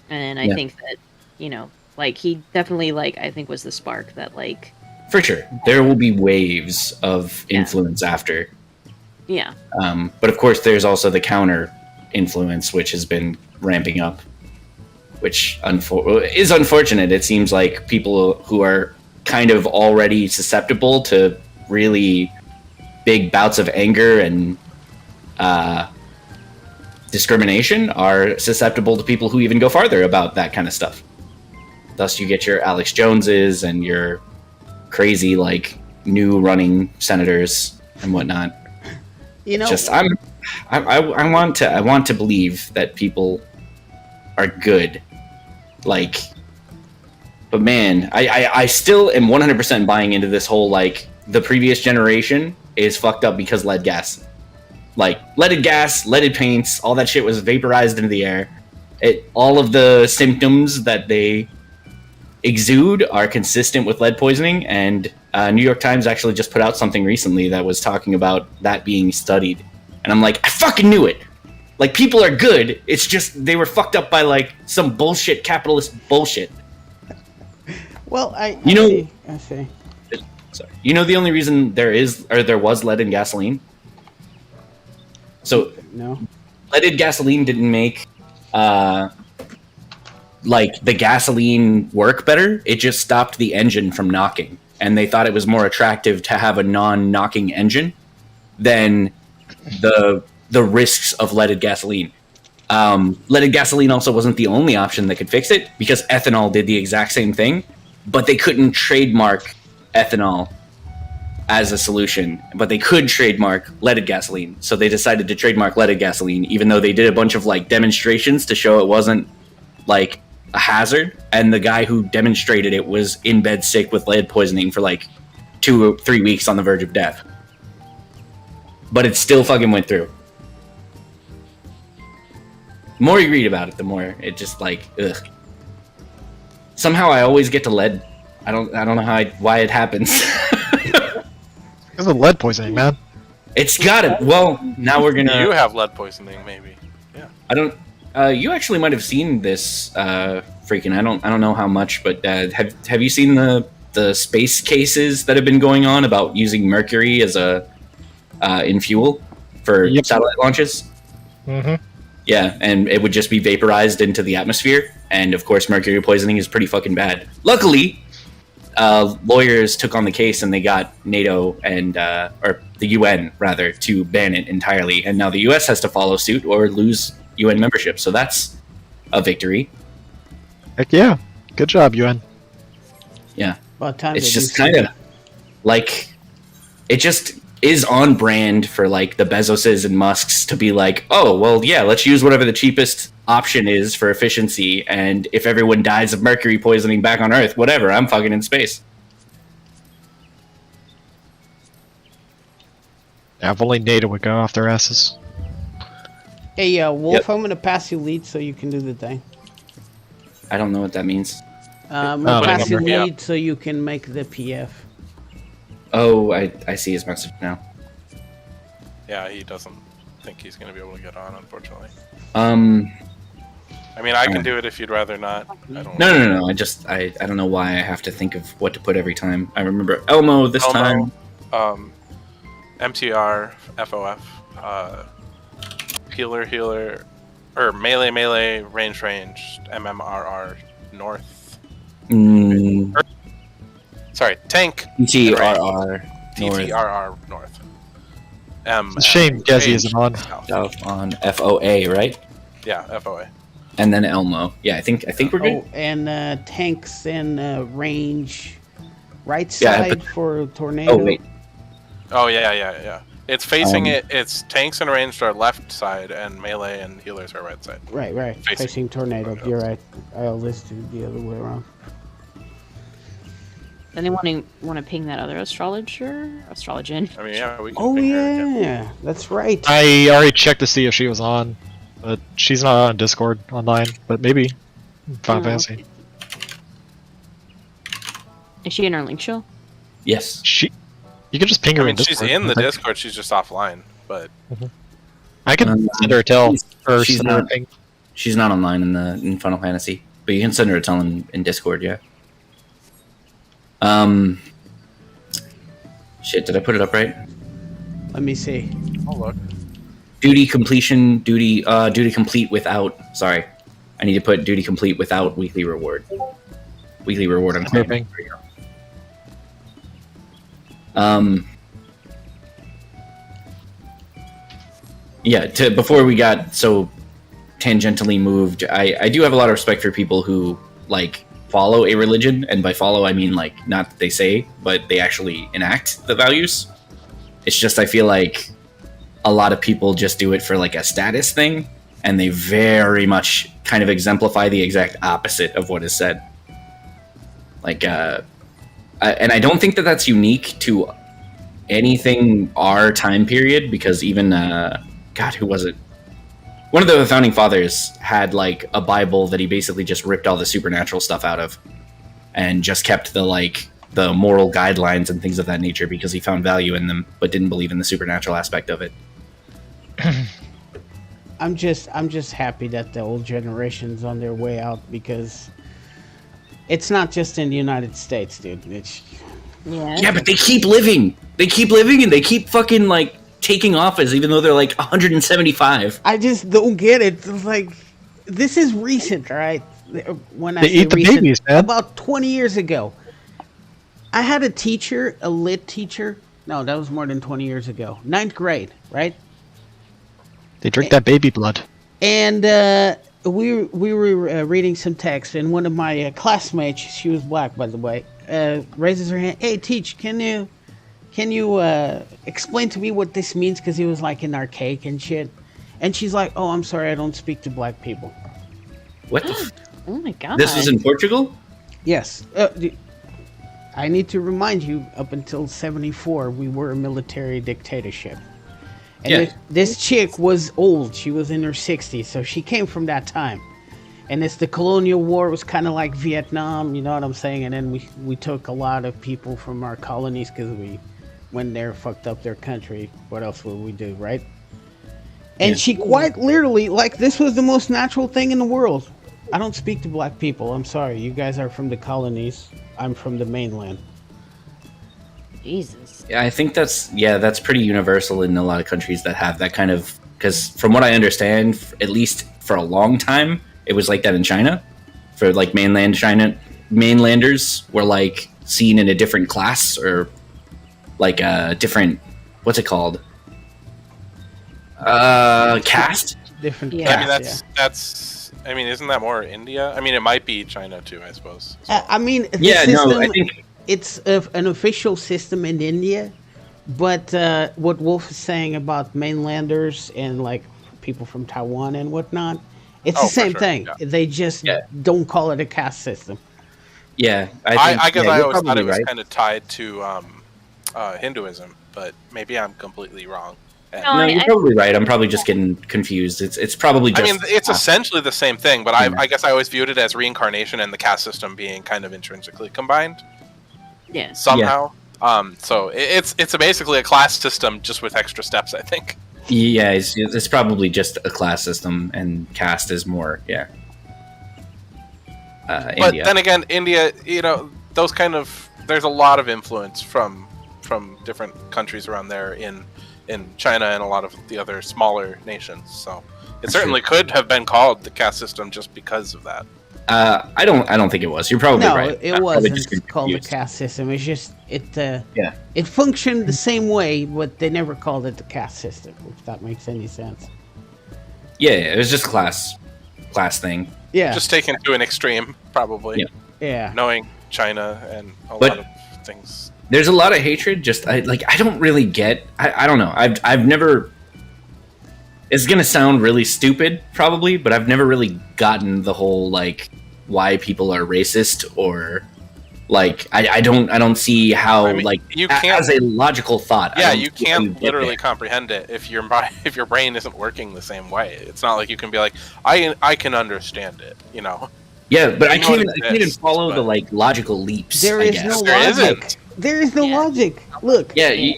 Speaker 4: And I think that, you know, like, he definitely, like, I think was the spark that, like...
Speaker 3: For sure. There will be waves of influence after.
Speaker 4: Yeah.
Speaker 3: But of course, there's also the counter influence, which has been ramping up, which is unfortunate. It seems like people who are kind of already susceptible to really big bouts of anger and discrimination are susceptible to people who even go farther about that kind of stuff. Thus, you get your Alex Joneses and your crazy, like, new running senators and whatnot.
Speaker 1: You know,
Speaker 3: just I want to believe that people are good, like, but man, I still am 100% buying into this whole, like, the previous generation is fucked up because lead gas, like leaded gas, leaded paints, all that shit was vaporized into the air. All of the symptoms that they exude are consistent with lead poisoning, and New York Times actually just put out something recently that was talking about that being studied, and I'm like, I fucking knew it. Like, people are good, it's just they were fucked up by, like, some bullshit capitalist bullshit.
Speaker 1: Well, I see.
Speaker 3: Sorry. You know the only reason there was lead in gasoline? So
Speaker 1: no,
Speaker 3: leaded gasoline didn't make like the gasoline work better. It just stopped the engine from knocking, and they thought it was more attractive to have a non-knocking engine than the risks of leaded gasoline. Leaded gasoline also wasn't the only option that could fix it, because ethanol did the exact same thing, but they couldn't trademark ethanol as a solution, but they could trademark leaded gasoline. So they decided to trademark leaded gasoline, even though they did a bunch of, like, demonstrations to show it wasn't, like, a hazard, and the guy who demonstrated it was in bed sick with lead poisoning for, like, 2 or 3 weeks on the verge of death. But it still fucking went through. The more you read about it, the more it just, like, ugh. Somehow I always get to lead. I don't know why it happens.
Speaker 5: Because of lead poisoning, man.
Speaker 3: It's got it. Well, now we're gonna.
Speaker 6: You have lead poisoning, maybe. Yeah.
Speaker 3: I don't. You actually might have seen this. Freaking. I don't know how much, but have you seen the space cases that have been going on about using mercury as in fuel for satellite launches?
Speaker 5: Mm-hmm.
Speaker 3: Yeah, and it would just be vaporized into the atmosphere. And of course, mercury poisoning is pretty fucking bad. Luckily, lawyers took on the case, and they got NATO and or the UN rather to ban it entirely. And now the US has to follow suit or lose UN membership. So that's a victory.
Speaker 5: Heck yeah! Good job, UN.
Speaker 3: Yeah,
Speaker 1: about time.
Speaker 3: It's just kind of like it just is on brand for, like, the Bezoses and Musks to be like, oh, well, yeah, let's use whatever the cheapest option is for efficiency, and if everyone dies of mercury poisoning back on Earth, whatever, I'm fucking in space.
Speaker 5: Yeah, if only NATO would go off their asses.
Speaker 1: Hey, Wolf, I'm gonna pass you lead so you can do the thing.
Speaker 3: I don't know what that means.
Speaker 1: I'm gonna pass you
Speaker 6: Yeah.
Speaker 1: lead so you can make the PF.
Speaker 3: Oh, I see his message now.
Speaker 6: Yeah, he doesn't think he's going to be able to get on, unfortunately.
Speaker 3: I
Speaker 6: mean, I can do it if you'd rather not. I don't
Speaker 3: No. I don't know why I have to think of what to put every time. I remember Elmo this time.
Speaker 6: MTR, FOF, healer, or melee, range, MMRR, north. Sorry, tank.
Speaker 3: TTRR
Speaker 6: TTRR north.
Speaker 5: It's a shame Gezi isn't on.
Speaker 3: South on FOA, right?
Speaker 6: Yeah, FOA.
Speaker 3: And then Elmo. Yeah, I think we're good.
Speaker 1: Oh, and tanks and range right side for tornado.
Speaker 3: Oh wait.
Speaker 6: Oh yeah. It's facing it. It's tanks and ranged are left side, and melee and healers are right side.
Speaker 1: Right. Facing tornado. You're right. I listed the other way around.
Speaker 4: Anyone want to ping that other astrologian?
Speaker 6: I mean, yeah, we can.
Speaker 1: Oh
Speaker 6: ping her,
Speaker 1: yeah, that's right.
Speaker 5: I already checked to see if she was on, but she's not on Discord online. But maybe Final Fantasy.
Speaker 4: Is she in our link show?
Speaker 3: Yes.
Speaker 5: You can just ping her.
Speaker 6: I mean,
Speaker 5: in Discord,
Speaker 6: she's in the Discord. She's just offline, but
Speaker 5: I can send her a tell or
Speaker 3: she's
Speaker 5: send her a
Speaker 3: not.
Speaker 5: ping.
Speaker 3: She's not online in Final Fantasy, but you can send her a tell in Discord. Yeah. Shit, did I put it up right?
Speaker 1: Let me see.
Speaker 6: oh look.
Speaker 3: Duty complete without. Sorry, I need to put duty complete without weekly reward. Weekly reward on
Speaker 5: Perfect.
Speaker 3: Yeah. Before we got so tangentially moved, I do have a lot of respect for people who like follow a religion, and by follow I mean like not that they say, but they actually enact the values. It's just I feel like a lot of people just do it for like a status thing, and they very much kind of exemplify the exact opposite of what is said. Like, and I don't think that that's unique to anything our time period, because even God, who was it? One of the founding fathers had like a Bible that he basically just ripped all the supernatural stuff out of, and just kept the moral guidelines and things of that nature because he found value in them, but didn't believe in the supernatural aspect of it.
Speaker 1: I'm just happy that the old generation's on their way out, because it's not just in the United States, dude.
Speaker 3: Yeah, but they keep living. They keep living, and they keep fucking like taking office, even though they're like 175.
Speaker 1: I just don't get it. It's like, this is recent, right? When I
Speaker 5: They
Speaker 1: say
Speaker 5: eat the
Speaker 1: recent,
Speaker 5: babies, man.
Speaker 1: about 20 years ago, I had a teacher, a lit teacher. No, that was more than 20 years ago. 9th grade, right?
Speaker 5: They drink that baby blood.
Speaker 1: And we were reading some text, and one of my classmates, she was black, by the way, raises her hand. Hey, teach, can you explain to me what this means? Because he was like an archaic and shit. And she's like, oh, I'm sorry, I don't speak to black people.
Speaker 3: What the
Speaker 4: Oh my god.
Speaker 3: This was in Portugal?
Speaker 1: Yes. I need to remind you, up until 74, we were a military dictatorship. And this chick was old. She was in her 60s, so she came from that time. And it's the colonial war. It was kind of like Vietnam, you know what I'm saying? And then we took a lot of people from our colonies because we went there, fucked up their country. What else would we do, right? And she quite literally, like, this was the most natural thing in the world. I don't speak to black people. I'm sorry. You guys are from the colonies. I'm from the mainland.
Speaker 4: Jesus.
Speaker 3: Yeah, I think that's pretty universal in a lot of countries that have that kind of, because from what I understand, at least for a long time, it was like that in China. For like mainland China, mainlanders were like seen in a different class, or like a different, what's it called? Caste?
Speaker 1: Different
Speaker 4: Yeah.
Speaker 6: I mean,
Speaker 1: caste,
Speaker 6: that's. I mean, isn't that more India? I mean, it might be China too, I suppose. So.
Speaker 1: I mean, the
Speaker 3: Yeah,
Speaker 1: system,
Speaker 3: no, I think
Speaker 1: it's an official system in India, but what Wolf is saying about mainlanders and like people from Taiwan and whatnot, it's the same thing.
Speaker 6: Yeah.
Speaker 1: They just don't call it a caste system.
Speaker 3: Yeah,
Speaker 6: I guess I
Speaker 3: you're
Speaker 6: always thought
Speaker 3: probably
Speaker 6: it was
Speaker 3: right.
Speaker 6: kind of tied to Hinduism, but maybe I'm completely wrong. And-
Speaker 4: No,
Speaker 3: No, you're probably right. I'm probably just getting confused. It's probably just.
Speaker 6: I mean, it's essentially the same thing, but I guess I always viewed it as reincarnation and the caste system being kind of intrinsically combined
Speaker 4: Yeah.
Speaker 6: somehow. So it's basically a class system just with extra steps, I think.
Speaker 3: Yeah, it's probably just a class system, and caste is more,
Speaker 6: But
Speaker 3: India.
Speaker 6: then again, India, those kind of, there's a lot of influence from different countries around there in China and a lot of the other smaller nations. So it certainly could have been called the caste system just because of that.
Speaker 3: I don't think it was. You're probably right.
Speaker 1: It wasn't called a caste system. It's just it functioned the same way, but they never called it the caste system. If that makes any sense.
Speaker 3: Yeah, it was just class thing.
Speaker 1: Yeah,
Speaker 6: just taken to an extreme, probably.
Speaker 1: Yeah.
Speaker 6: Knowing China and a lot of things.
Speaker 3: There's a lot of hatred. I don't really get. I don't know. I've never. It's gonna sound really stupid, probably, but I've never really gotten the whole like why people are racist or like I don't see how you can't, as a logical thought.
Speaker 6: Yeah, you can't literally comprehend it if your brain isn't working the same way. It's not like you can be like I can understand it, you know.
Speaker 3: Yeah, but I can't even follow the like logical leaps.
Speaker 1: There is no logic. There is no logic. Look.
Speaker 3: Yeah.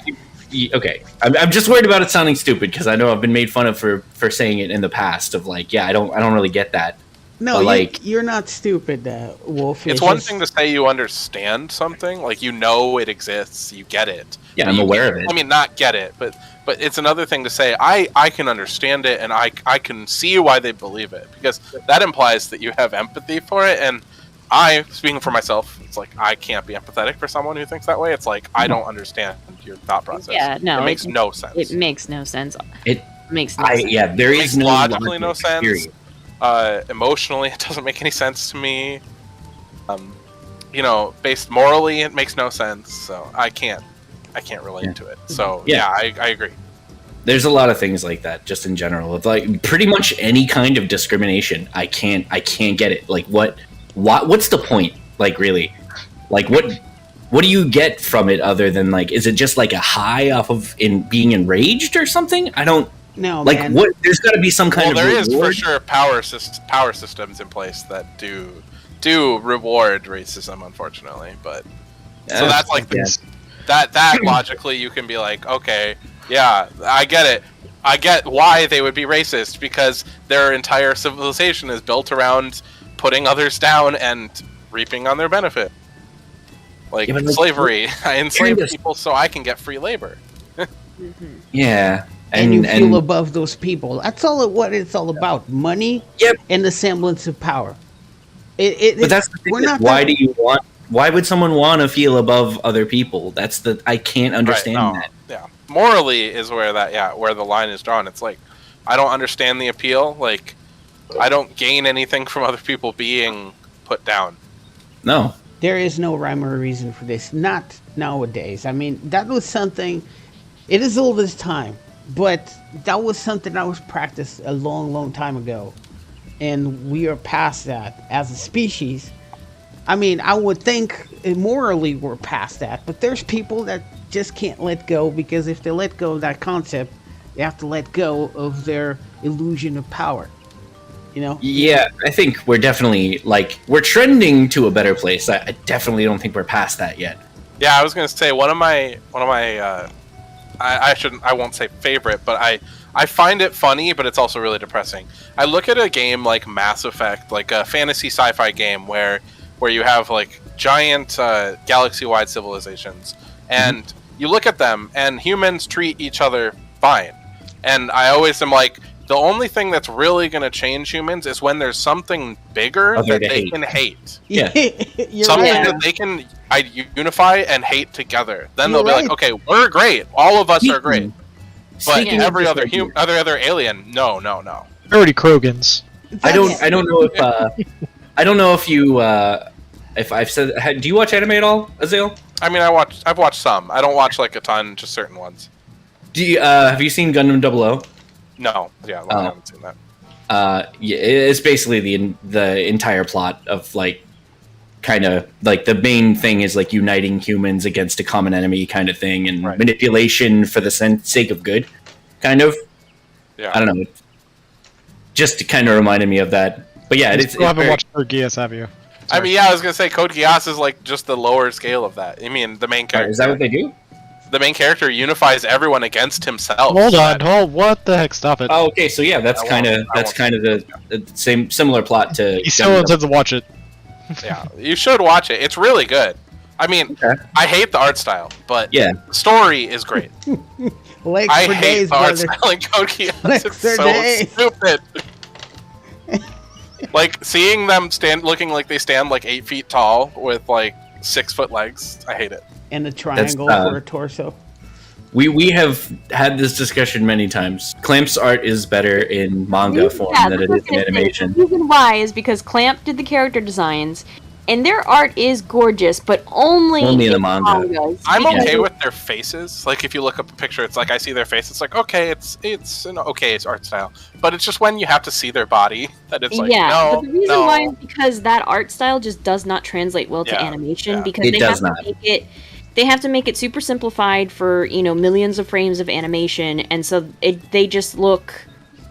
Speaker 3: Okay, I'm just worried about it sounding stupid because I know I've been made fun of for saying it in the past. Of like, I don't really get that.
Speaker 1: No, you're not stupid, Wolf.
Speaker 6: It's one thing to say you understand something, like you know it exists, you get it.
Speaker 3: Yeah, I'm aware of it.
Speaker 6: I mean, not get it, but it's another thing to say I can understand it and I can see why they believe it, because that implies that you have empathy for it. And speaking for myself, it's like I can't be empathetic for someone who thinks that way. It's like I don't understand your thought process.
Speaker 4: Yeah, no,
Speaker 6: it makes no sense.
Speaker 4: It makes no sense.
Speaker 3: It
Speaker 4: makes no sense.
Speaker 3: Yeah, there is no
Speaker 6: logically no sense.
Speaker 3: Period.
Speaker 6: Emotionally, it doesn't make any sense to me. Based morally, it makes no sense. So I can't relate to it. So I agree.
Speaker 3: There's a lot of things like that, just in general. It's like pretty much any kind of discrimination. I can't get it. Like what's the point? Like really, like what do you get from it other than like, is it just like a high off of being enraged or something? I don't.
Speaker 1: No,
Speaker 3: like
Speaker 1: man.
Speaker 3: What? There's got to be some kind of
Speaker 6: there
Speaker 3: reward.
Speaker 6: is for sure power systems in place that do reward racism, unfortunately. But so that's like that logically you can be like, okay, yeah, I get it. I get why they would be racist, because their entire civilization is built around putting others down and reaping on their benefit. Like slavery, I enslave people so I can get free labor.
Speaker 3: Yeah.
Speaker 1: And you feel above those people. That's what it's all about. Money and the semblance of power.
Speaker 3: But that's the thing. Why would someone want to feel above other people? I can't understand that.
Speaker 6: Yeah. Morally is where the line is drawn. It's like, I don't understand the appeal. Like, I don't gain anything from other people being put down.
Speaker 3: No.
Speaker 1: There is no rhyme or reason for this. Not nowadays. I mean, that was something, it is old as time. But that was something that was practiced a long, long time ago. And we are past that as a species. I mean, I would think morally we're past that. But there's people that just can't let go, because if they let go of that concept, they have to let go of their illusion of power. You know?
Speaker 3: Yeah, I think we're definitely, we're trending to a better place. I definitely don't think we're past that yet.
Speaker 6: Yeah, I was going to say, one of my I won't say favorite, but I find it funny, but it's also really depressing. I look at a game like Mass Effect, like a fantasy sci-fi game where you have like giant galaxy-wide civilizations, and you look at them, and humans treat each other fine. And I always am like, the only thing that's really going to change humans is when there's something bigger that they can hate.
Speaker 3: Yeah.
Speaker 6: Something that they can unify and hate together. Then they'll be like, okay, we're great. All of us are great. But every other alien, no.
Speaker 5: Already Krogans.
Speaker 3: I don't know if you if I've said. Do you watch anime at all, Azale?
Speaker 6: I mean, I've watched some. I don't watch like a ton, just certain ones.
Speaker 3: Do you have you seen Gundam 00?
Speaker 6: No. Yeah, I haven't seen that.
Speaker 3: It's basically the entire plot of like, kind of like the main thing is like uniting humans against a common enemy kind of thing, and manipulation for the sake of good, kind of. Yeah. I don't know. Just kind of reminded me of that. But yeah,
Speaker 5: you haven't watched Code Geass, have you?
Speaker 6: Sorry. I mean, yeah, I was gonna say Code Geass is like just the lower scale of that. I mean, the main character.
Speaker 3: Is that what they do?
Speaker 6: The main character unifies everyone against himself.
Speaker 5: Hold on, what the heck? Stop it.
Speaker 3: Oh, okay, so yeah, that's kind of the same similar plot to.
Speaker 5: He still intends to watch it.
Speaker 6: Yeah, you should watch it. It's really good. I mean, I hate the art style, but the story is great.
Speaker 1: I hate
Speaker 6: the art style in Code Geass. It's so stupid. Like seeing them looking like they stand like 8 feet tall with like 6 foot legs. I hate it.
Speaker 1: And a triangle for a torso.
Speaker 3: We have had this discussion many times. Clamp's art is better in manga form than it is in animation.
Speaker 4: The reason why is because Clamp did the character designs, and their art is gorgeous, but only
Speaker 3: in the manga.
Speaker 6: I'm okay with their faces. Like if you look up a picture, it's like I see their face. It's like okay, it's an okay art style, but it's just when you have to see their body that it's like no.
Speaker 4: But the reason why is because that art style just does not translate well to animation because they have to make it super simplified for millions of frames of animation, and so they just look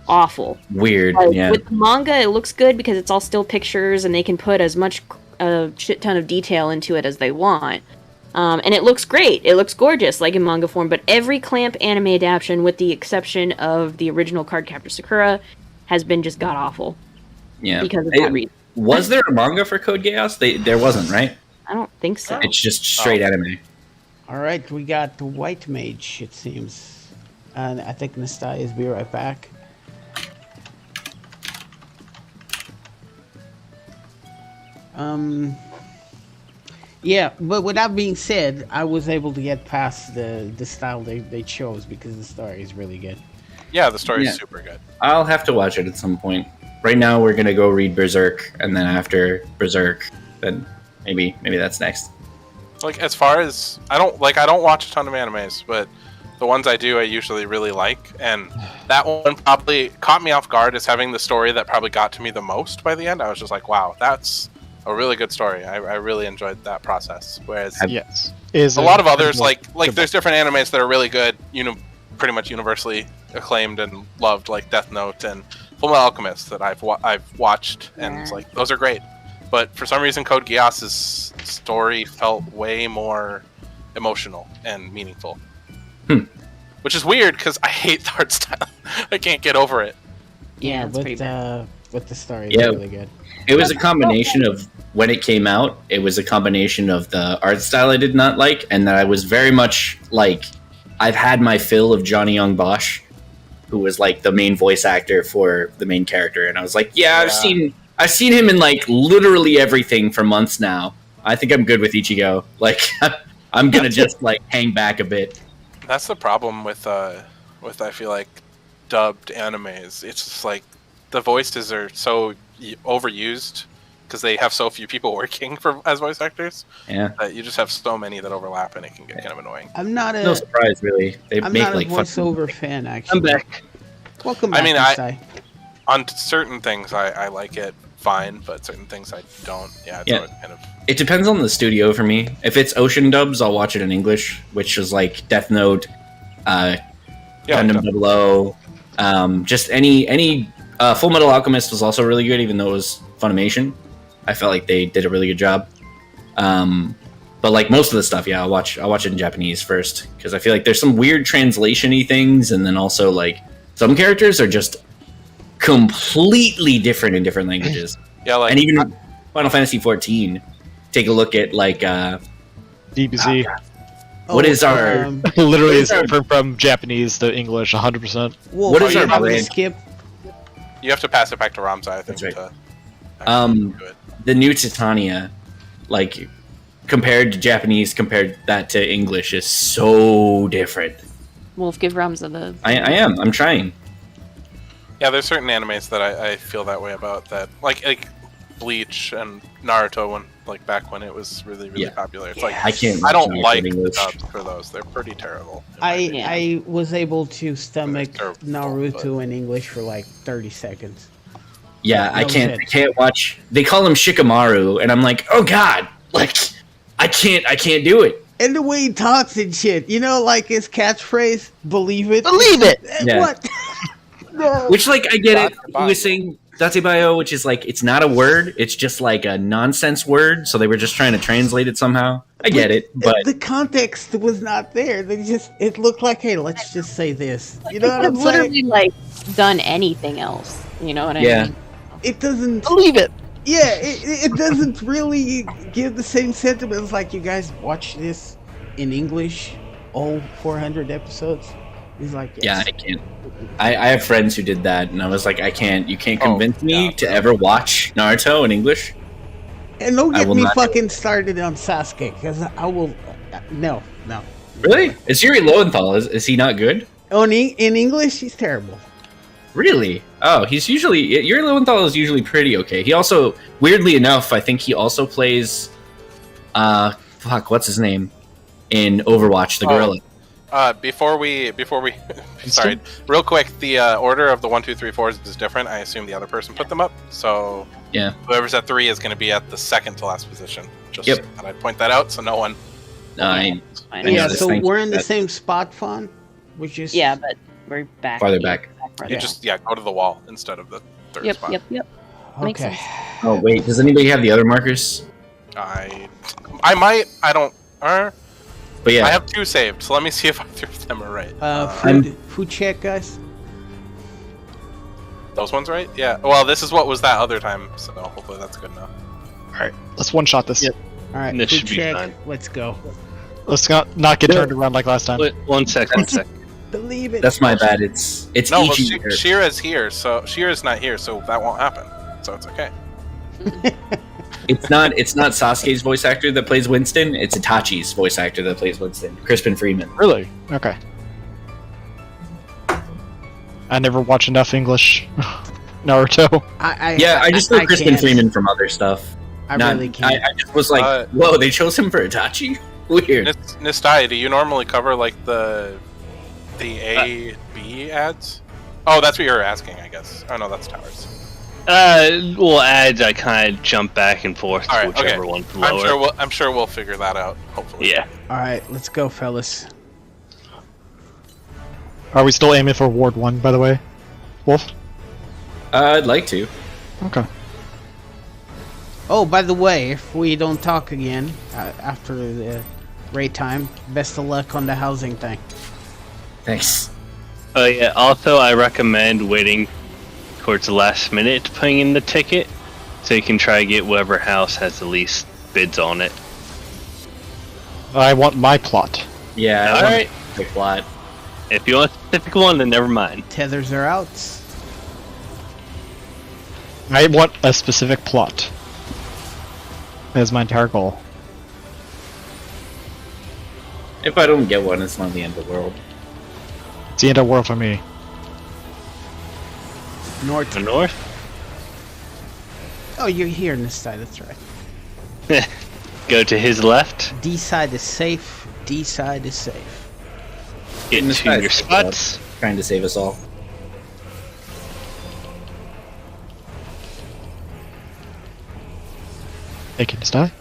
Speaker 4: awful.
Speaker 3: Weird.
Speaker 4: With the manga, it looks good because it's all still pictures, and they can put as much a shit ton of detail into it as they want. And it looks great. It looks gorgeous, like in manga form. But every Clamp anime adaptation, with the exception of the original Cardcaptor Sakura, has been just god awful.
Speaker 3: Yeah.
Speaker 4: Because of that reason.
Speaker 3: Was there a manga for Code Geass? There wasn't, right?
Speaker 4: I don't think so.
Speaker 3: It's just straight anime.
Speaker 1: All right, we got the White Mage, it seems. And I think Nastalia's be right back. Yeah, but with that being said, I was able to get past the style they chose because the story is really good.
Speaker 6: Yeah, the story is super good.
Speaker 3: I'll have to watch it at some point. Right now, we're gonna go read Berserk, and then after Berserk, then maybe that's next.
Speaker 6: Like as far as I don't watch a ton of animes, but the ones I do, I usually really like, and that one probably caught me off guard as having the story that probably got to me the most by the end. I was just like, wow, that's a really good story. I really enjoyed that process. Whereas a lot of others, like there's different animes that are really good, pretty much universally acclaimed and loved, like Death Note and Fullmetal Alchemist that I've watched, and it's like those are great. But for some reason, Code Geass's story felt way more emotional and meaningful. Which is weird because I hate the art style. I can't get over it.
Speaker 1: Yeah, with the story, it's really good.
Speaker 3: It was a combination of when it came out. It was a combination of the art style I did not like, and that I was very much like, I've had my fill of Johnny Young Bosch, who was like the main voice actor for the main character, and I was like, I've seen him in like literally everything for months now. I think I'm good with Ichigo. Like, I'm gonna just like hang back a bit.
Speaker 6: That's the problem with I feel like dubbed animes. It's just like the voices are so overused because they have so few people working as voice actors.
Speaker 3: Yeah,
Speaker 6: that you just have so many that overlap, and it can get kind of annoying.
Speaker 1: I'm not
Speaker 3: no surprise really.
Speaker 1: I'm not a voiceover fan actually.
Speaker 2: I'm back.
Speaker 1: Welcome back.
Speaker 6: On certain things I like it fine, but certain things I don't. Always kind of.
Speaker 3: It depends on the studio for me. If it's Ocean dubs, I'll watch it in English, which is like Death Note, Gundam 00, just any. Full Metal Alchemist was also really good, even though it was Funimation. I felt like they did a really good job. But like most of the stuff, I'll watch it in Japanese first because I feel like there's some weird translation-y things, and then also like some characters are just completely different in different languages. And even Final Fantasy XIV. Take a look at like
Speaker 5: DBZ.
Speaker 3: What is our
Speaker 5: literally is from Japanese to English 100%.
Speaker 3: What is our brand?
Speaker 1: Skip?
Speaker 6: You have to pass it back to Ramza, I think.
Speaker 3: That's right. The new Titania, like compared to Japanese, compared that to English, is so different.
Speaker 4: Wolf, give Ramza the.
Speaker 3: I am. I'm trying.
Speaker 6: Yeah, there's certain animes that I feel that way about. That like Bleach and Naruto back when it was really popular. It's like I don't like the dubs for those. They're pretty terrible.
Speaker 1: I was able to stomach Naruto in English for like 30 seconds.
Speaker 3: Yeah, I can't watch. They call him Shikamaru, and I'm like, oh god, like I can't do it.
Speaker 1: And the way he talks and shit, like his catchphrase, "Believe it,
Speaker 2: believe it."
Speaker 3: Yeah.
Speaker 1: What? No.
Speaker 3: Which, like, I get it. He was saying Datebayo, which is like, it's not a word, it's just like a nonsense word, so they were just trying to translate it somehow. I get it, but
Speaker 1: the context was not there. It looked like, hey, let's just say this. You know what I'm saying?
Speaker 4: Literally, done anything else. You know what I mean?
Speaker 1: It doesn't
Speaker 2: believe it.
Speaker 1: Yeah, it doesn't really give the same sentiments like you guys watch this in English, all 400 episodes. He's like, yes.
Speaker 3: Yeah, I can't. I have friends who did that, and I was like, I can't. You can't convince me to ever watch Naruto in English.
Speaker 1: And don't get me fucking started on Sasuke, because I will. No.
Speaker 3: Really? Is Yuri Lowenthal? Is he not good?
Speaker 1: Oh, in English, he's terrible.
Speaker 3: Really? Oh, he's usually Yuri Lowenthal is usually pretty okay. He also, weirdly enough, I think he also plays. What's his name? In Overwatch, the gorilla.
Speaker 6: Before we sorry, real quick, the order of the 1, 2, 3, 4s is different. I assume the other person put them up, so
Speaker 3: yeah,
Speaker 6: whoever's at 3 is going to be at the second to last position. Just thought I'd point that out so no one.
Speaker 1: So we're in the same spot, Fawn, which is
Speaker 4: but we're back
Speaker 3: farther back.
Speaker 6: You just go to the wall instead of the third spot.
Speaker 4: Yep.
Speaker 1: Okay.
Speaker 3: Oh wait, does anybody have the other markers?
Speaker 6: I might. I don't.
Speaker 3: But yeah,
Speaker 6: I have 2 saved, so let me see if either of them are right.
Speaker 1: Food check, guys.
Speaker 6: Those ones right? Yeah. Well, this is what was that other time, so hopefully that's good enough.
Speaker 5: Alright, let's one-shot this.
Speaker 1: All right,
Speaker 2: This
Speaker 1: food
Speaker 2: should be
Speaker 1: check.
Speaker 2: fine.
Speaker 1: Let's go.
Speaker 5: Let's not get turned around like last time.
Speaker 2: Wait, one sec.
Speaker 1: Believe it.
Speaker 3: that's my bad. It's
Speaker 6: No, well,
Speaker 3: Ichi.
Speaker 6: Shira's here, so Shira's not here, so that won't happen. So it's okay.
Speaker 3: It's not Sasuke's voice actor that plays Winston. It's Itachi's voice actor that plays Winston. Crispin Freeman.
Speaker 5: Really? Okay. I never watch enough English Naruto.
Speaker 3: I just know Crispin Freeman from other stuff.
Speaker 1: I really can't.
Speaker 3: I just was like, whoa, they chose him for Itachi? Weird.
Speaker 6: Nistai, do you normally cover like the A B ads? Oh, that's what you were asking, I guess. Oh no, that's towers.
Speaker 2: Well, ads, I kind of jump back and forth to whichever one's lower.
Speaker 6: I'm sure we'll figure that out. Hopefully.
Speaker 2: Yeah.
Speaker 1: All right, let's go, fellas.
Speaker 5: Are we still aiming for Ward 1, by the way? Wolf?
Speaker 3: I'd like to.
Speaker 5: Okay.
Speaker 1: Oh, by the way, if we don't talk again after the raid time, best of luck on the housing thing.
Speaker 3: Thanks.
Speaker 2: Oh yeah. Also, I recommend waiting towards the last minute to putting in the ticket, so you can try to get whatever house has the least bids on it.
Speaker 5: I want my plot.
Speaker 3: Yeah.
Speaker 2: All right.
Speaker 3: The plot.
Speaker 2: If you want a specific one, then never mind.
Speaker 1: Tethers are out.
Speaker 5: I want a specific plot. That's my entire goal.
Speaker 3: If I don't get one, it's not the end of the world.
Speaker 5: It's the end of the world for me.
Speaker 2: North. The north?
Speaker 1: Oh, you're here on this side, that's right.
Speaker 2: Go to his left.
Speaker 1: D side is safe. D side is safe.
Speaker 2: Get to your spots.
Speaker 3: Trying to save us all.
Speaker 5: Taking this die.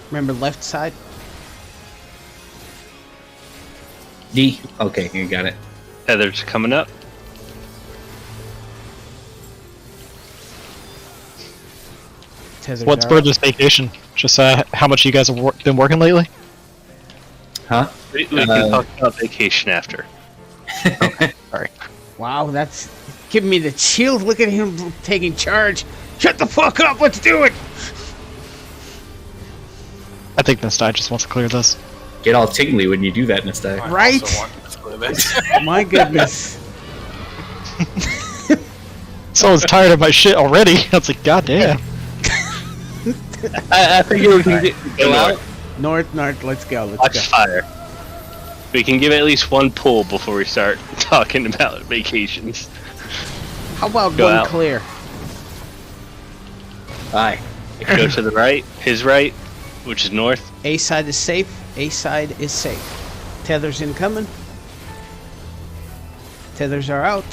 Speaker 1: Remember left side?
Speaker 3: D. Okay, you got it.
Speaker 2: Heather's coming up.
Speaker 5: What's Bird's vacation? Just how much you guys have been working lately?
Speaker 3: Huh?
Speaker 2: We can talk about vacation after.
Speaker 5: Okay, sorry.
Speaker 1: Wow, that's giving me the chills. Look at him taking charge. Shut the fuck up. Let's do it.
Speaker 5: I think Nistai just wants to clear this.
Speaker 3: Get all tingly when you do that, Nistai.
Speaker 1: Right? My goodness.
Speaker 5: Someone's tired of my shit already. I was like, god damn.
Speaker 2: I think we can go out.
Speaker 1: North, let's go. Let's
Speaker 2: Watch
Speaker 1: go.
Speaker 2: fire. We can give it at least one pull before we start talking about vacations.
Speaker 1: How about
Speaker 2: Go
Speaker 1: one
Speaker 2: out.
Speaker 1: clear?
Speaker 3: Aye.
Speaker 2: Go to the right, his right, which is north.
Speaker 1: A side is safe. A side is safe. Tethers incoming. Tethers are out.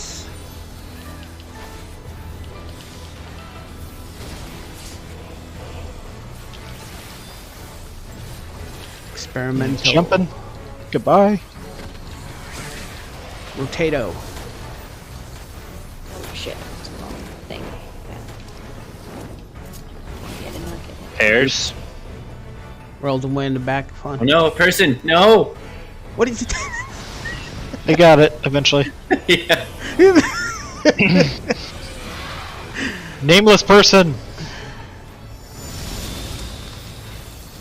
Speaker 1: Experimental.
Speaker 5: Jumping. Goodbye.
Speaker 1: Rotato.
Speaker 4: Oh shit, it's the wrong thing. Yeah, I didn't look at
Speaker 2: pairs.
Speaker 1: Roll the way in the back. Fun.
Speaker 3: Oh no, a person! No!
Speaker 1: What did you?
Speaker 5: They got it eventually.
Speaker 3: Yeah.
Speaker 5: Nameless person.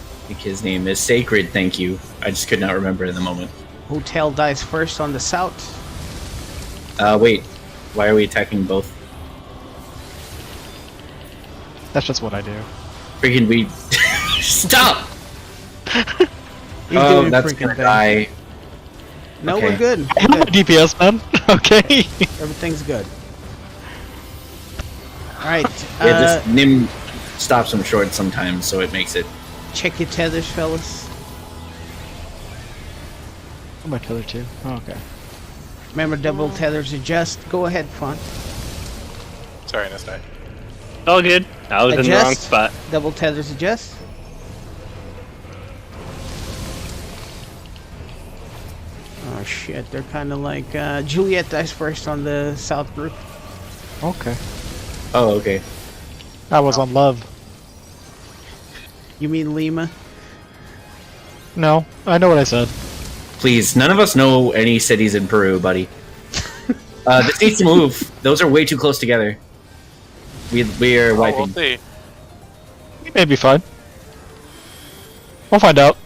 Speaker 3: I think his name is Sacred, thank you. I just could not remember in the moment.
Speaker 1: Hotel dies first on the south.
Speaker 3: Wait. Why are we attacking both?
Speaker 5: That's just what I do.
Speaker 3: Freaking we... Stop!
Speaker 1: He's
Speaker 3: Oh,
Speaker 1: doing
Speaker 3: that's
Speaker 1: freaking
Speaker 3: gonna
Speaker 1: thing.
Speaker 3: die.
Speaker 1: No,
Speaker 3: Okay.
Speaker 1: we're good.
Speaker 5: I
Speaker 1: We're
Speaker 5: have
Speaker 1: good.
Speaker 5: DPS, man. Okay.
Speaker 1: Everything's good. All right.
Speaker 3: Yeah, just Nim stops him short sometimes, so it makes it...
Speaker 1: Check your tethers, fellas.
Speaker 5: I'm my tether too. Oh, okay.
Speaker 1: Remember, double tethers adjust. Go ahead, Fun.
Speaker 6: Sorry, Nest died.
Speaker 2: All good. I was in the wrong
Speaker 1: Adjust.
Speaker 2: spot.
Speaker 1: Double tethers adjust. Oh shit, they're kind of like Juliet dies first on the south group.
Speaker 5: Okay.
Speaker 3: Oh, okay.
Speaker 5: I was on love.
Speaker 1: You mean Lima?
Speaker 5: No, I know what I said.
Speaker 3: Please, none of us know any cities in Peru, buddy. This needs to move. Those are way too close together. We are
Speaker 6: Oh,
Speaker 3: wiping.
Speaker 6: we'll see.
Speaker 5: We may be fine. We'll find out.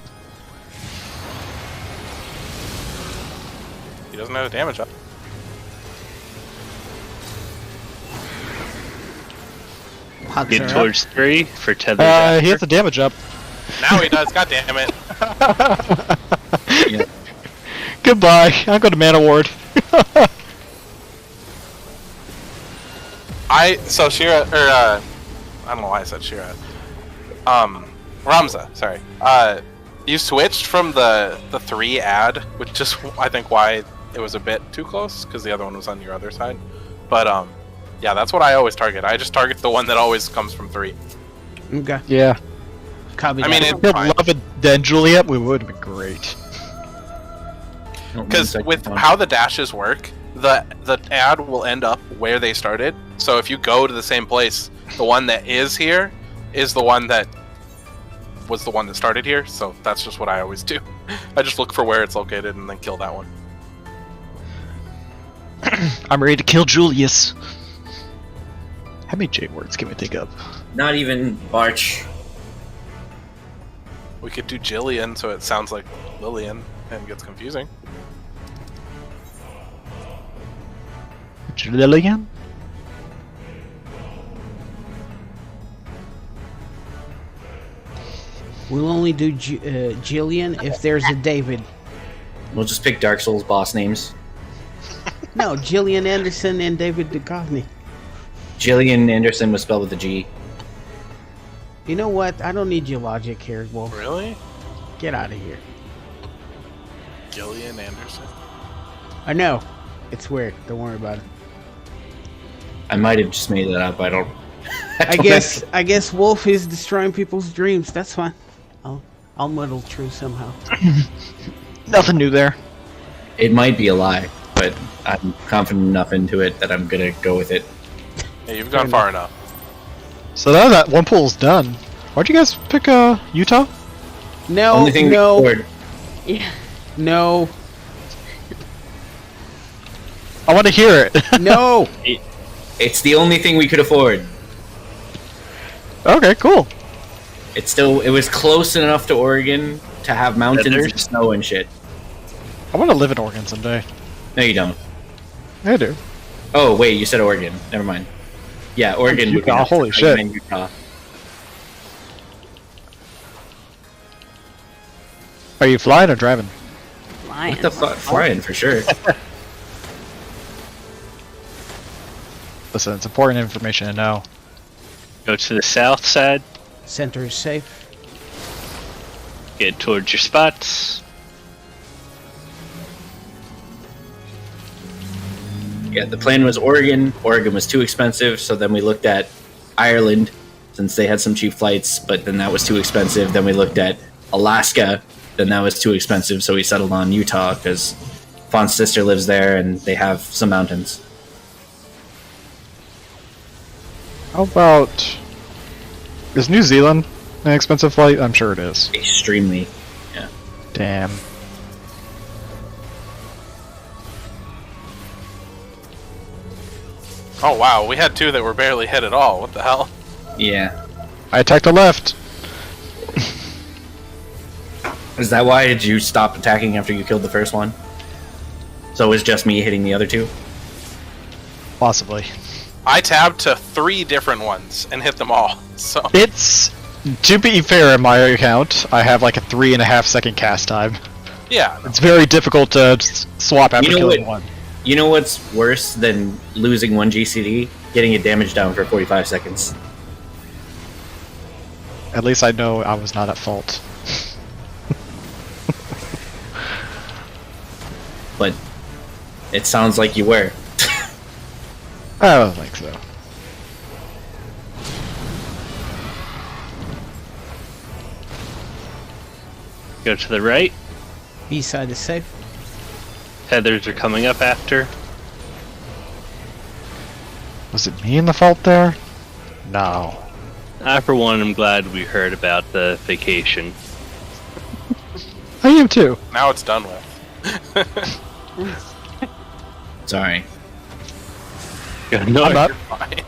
Speaker 6: He doesn't have a damage up.
Speaker 1: Hugs
Speaker 2: Get
Speaker 1: are
Speaker 2: towards 3 for tether.
Speaker 5: He has the damage up.
Speaker 6: Now he does. God damn it.
Speaker 3: Yeah.
Speaker 5: Goodbye. I'm going to Man Award.
Speaker 6: So Shira, or I don't know why I said Shira. Ramza, sorry. You switched from the 3 ad, which is I think why it was a bit too close because the other one was on your other side. But yeah, that's what I always target. I just target the one that always comes from 3.
Speaker 1: Okay.
Speaker 5: Yeah.
Speaker 1: Copy
Speaker 6: I mean,
Speaker 1: that.
Speaker 6: it's
Speaker 5: If
Speaker 6: fine.
Speaker 5: Love and then Juliet, we would have been great.
Speaker 6: Because with how the dashes work, the ad will end up where they started. So if you go to the same place, the one that is here is the one that was the one that started here. So that's just what I always do. I just look for where it's located and then kill that one.
Speaker 5: I'm ready to kill Julius. How many J words can we think of?
Speaker 3: Not even Barch.
Speaker 6: We could do Jillian so it sounds like Lillian and gets confusing.
Speaker 5: Lillian?
Speaker 1: We'll only do Jillian if there's a David.
Speaker 3: We'll just pick Dark Souls boss names.
Speaker 1: No, Jillian Anderson and David Duchovny.
Speaker 3: Jillian Anderson was spelled with a G.
Speaker 1: You know what? I don't need your logic here, Wolf.
Speaker 6: Really?
Speaker 1: Get out of here.
Speaker 6: Gillian Anderson?
Speaker 1: I know. It's weird. Don't worry about it.
Speaker 3: I might have just made that up. I don't.
Speaker 1: I guess Wolf is destroying people's dreams. That's fine. I'll muddle through somehow.
Speaker 5: Nothing new there.
Speaker 3: It might be a lie, but I'm confident enough into it that I'm gonna go with it.
Speaker 6: Yeah, you've gone far enough.
Speaker 5: So now that one pool's done, why'd you guys pick Utah?
Speaker 1: No,
Speaker 3: Only thing we
Speaker 1: no,
Speaker 3: scored.
Speaker 4: Yeah.
Speaker 1: no,
Speaker 5: I want to hear it.
Speaker 1: no.
Speaker 3: It's the only thing we could afford.
Speaker 5: Okay, cool.
Speaker 3: It was close enough to Oregon to have mountains and
Speaker 2: Desert.
Speaker 3: snow and shit.
Speaker 5: I want to live in Oregon someday.
Speaker 3: No, you don't.
Speaker 5: I do.
Speaker 3: Oh wait, you said Oregon. Never mind. Yeah, Oregon. would be
Speaker 5: Utah,
Speaker 3: nice.
Speaker 5: holy
Speaker 3: I
Speaker 5: shit.
Speaker 3: meant Utah.
Speaker 5: Are you flying or driving?
Speaker 4: Lions.
Speaker 3: What the fuck? Flying for sure.
Speaker 5: Listen, it's important information to know.
Speaker 2: Go to the south side.
Speaker 1: Center is safe.
Speaker 2: Get towards your spots.
Speaker 3: Yeah, the plan was Oregon. Oregon was too expensive, so then we looked at Ireland, since they had some cheap flights, but then that was too expensive. Then we looked at Alaska, then that was too expensive, so we settled on Utah, because Fawn's sister lives there, and they have some mountains.
Speaker 5: How about... Is New Zealand an expensive flight? I'm sure it is.
Speaker 3: Extremely. Yeah.
Speaker 5: Damn.
Speaker 6: Oh wow, we had 2 that were barely hit at all. What the hell?
Speaker 3: Yeah.
Speaker 5: I attacked the left.
Speaker 3: Is that why did you stop attacking after you killed the first one? So it was just me hitting the other 2?
Speaker 5: Possibly.
Speaker 6: I tabbed to 3 different ones and hit them all. So
Speaker 5: It's, to be fair, in my account, I have like a 3.5 second cast time.
Speaker 6: yeah,
Speaker 5: It's very difficult to swap after killing one.
Speaker 3: You know what's worse than losing 1 GCD? Getting a damage down for 45 seconds.
Speaker 5: At least I know I was not at fault.
Speaker 3: But it sounds like you were.
Speaker 5: I don't think so.
Speaker 2: Go to the right.
Speaker 1: B side is safe.
Speaker 2: Tethers are coming up after.
Speaker 5: Was it me in the fault there? No.
Speaker 2: I, for one, am glad we heard about the vacation.
Speaker 5: I am too.
Speaker 6: now it's done with.
Speaker 3: Sorry.
Speaker 2: No,
Speaker 5: I'm up.
Speaker 6: You're fine.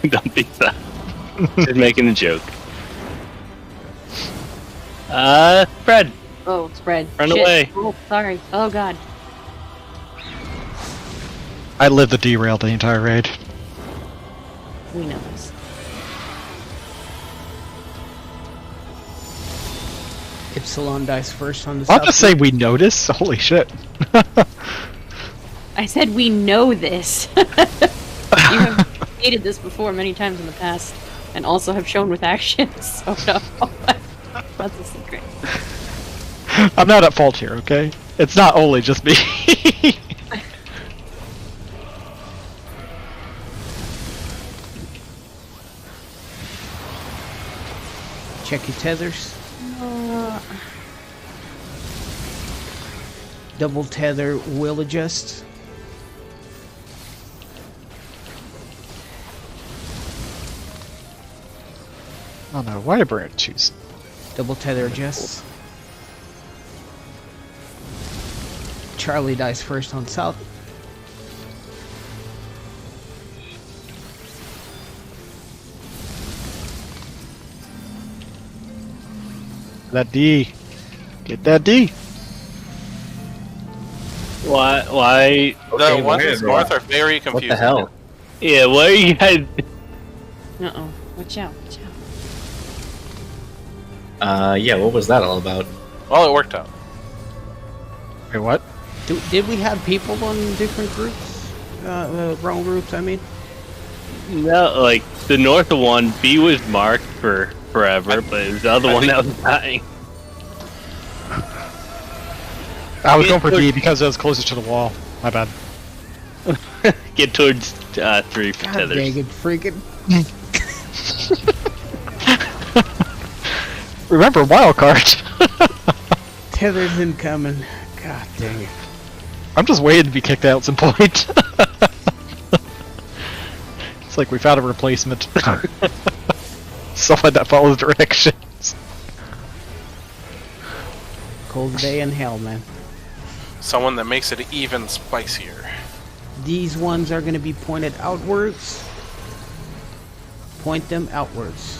Speaker 2: Don't be that. Just making a joke. Fred.
Speaker 4: Oh, spread.
Speaker 2: Run
Speaker 4: Shit.
Speaker 2: away.
Speaker 4: Oh, sorry. Oh god.
Speaker 5: I lived the derail the entire raid.
Speaker 4: We know this.
Speaker 1: Ypsilon dies first on the
Speaker 5: I'll
Speaker 1: south.
Speaker 5: just say we notice. Holy shit.
Speaker 4: I said we know this. You have stated this before many times in the past, and also have shown with actions. So no, that's a secret.
Speaker 5: I'm not at fault here, okay? It's not only just me.
Speaker 1: Check your tethers. Double tether will adjust.
Speaker 5: Oh no, why did Brad choose?
Speaker 1: Double tether adjusts. Charlie dies first on south.
Speaker 5: That D. Get that D.
Speaker 2: Why?
Speaker 6: The
Speaker 3: Okay,
Speaker 6: ones
Speaker 3: weird,
Speaker 6: in north
Speaker 3: bro.
Speaker 6: are very
Speaker 3: What
Speaker 6: confusing.
Speaker 3: the hell?
Speaker 2: Yeah, what are you guys...
Speaker 4: Uh-oh. Watch out, watch out.
Speaker 3: Yeah, what was that all about?
Speaker 6: Well, it worked out.
Speaker 5: Wait, what?
Speaker 1: Did we have people on different groups? Wrong groups, I mean.
Speaker 2: No, like, the north one, B was marked for forever, but it was the other one that was dying.
Speaker 5: I was going for D because it was closest to the wall. My bad.
Speaker 2: Get towards 3 for
Speaker 1: God
Speaker 2: tethers.
Speaker 1: dang it, freaking.
Speaker 5: Remember wildcard.
Speaker 1: Tethers incoming. God dang it.
Speaker 5: I'm just waiting to be kicked out at some point. It's like we found a replacement. Someone that follows directions.
Speaker 1: Cold day in hell, man.
Speaker 6: Someone that makes it even spicier.
Speaker 1: These ones are going to be pointed outwards. Point them outwards.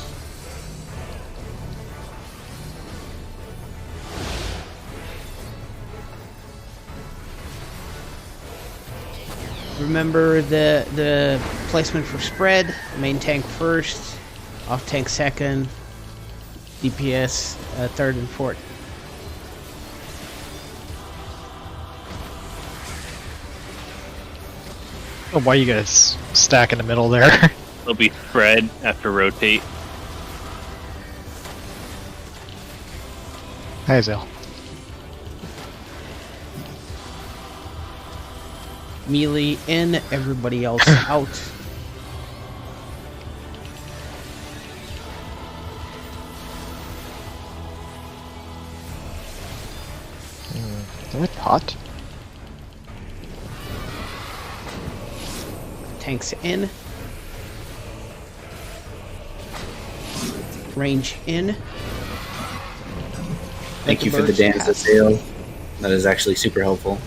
Speaker 1: Remember the placement for spread. Main tank first, off tank second, DPS third and fourth.
Speaker 5: Oh, why you guys stack in the middle there?
Speaker 2: They'll be spread after rotate.
Speaker 5: Hi, Zell.
Speaker 1: Melee in, everybody else out.
Speaker 5: Is that pot?
Speaker 1: Tanks in. range in.
Speaker 3: Thank you for the dance at sale. That is actually super helpful.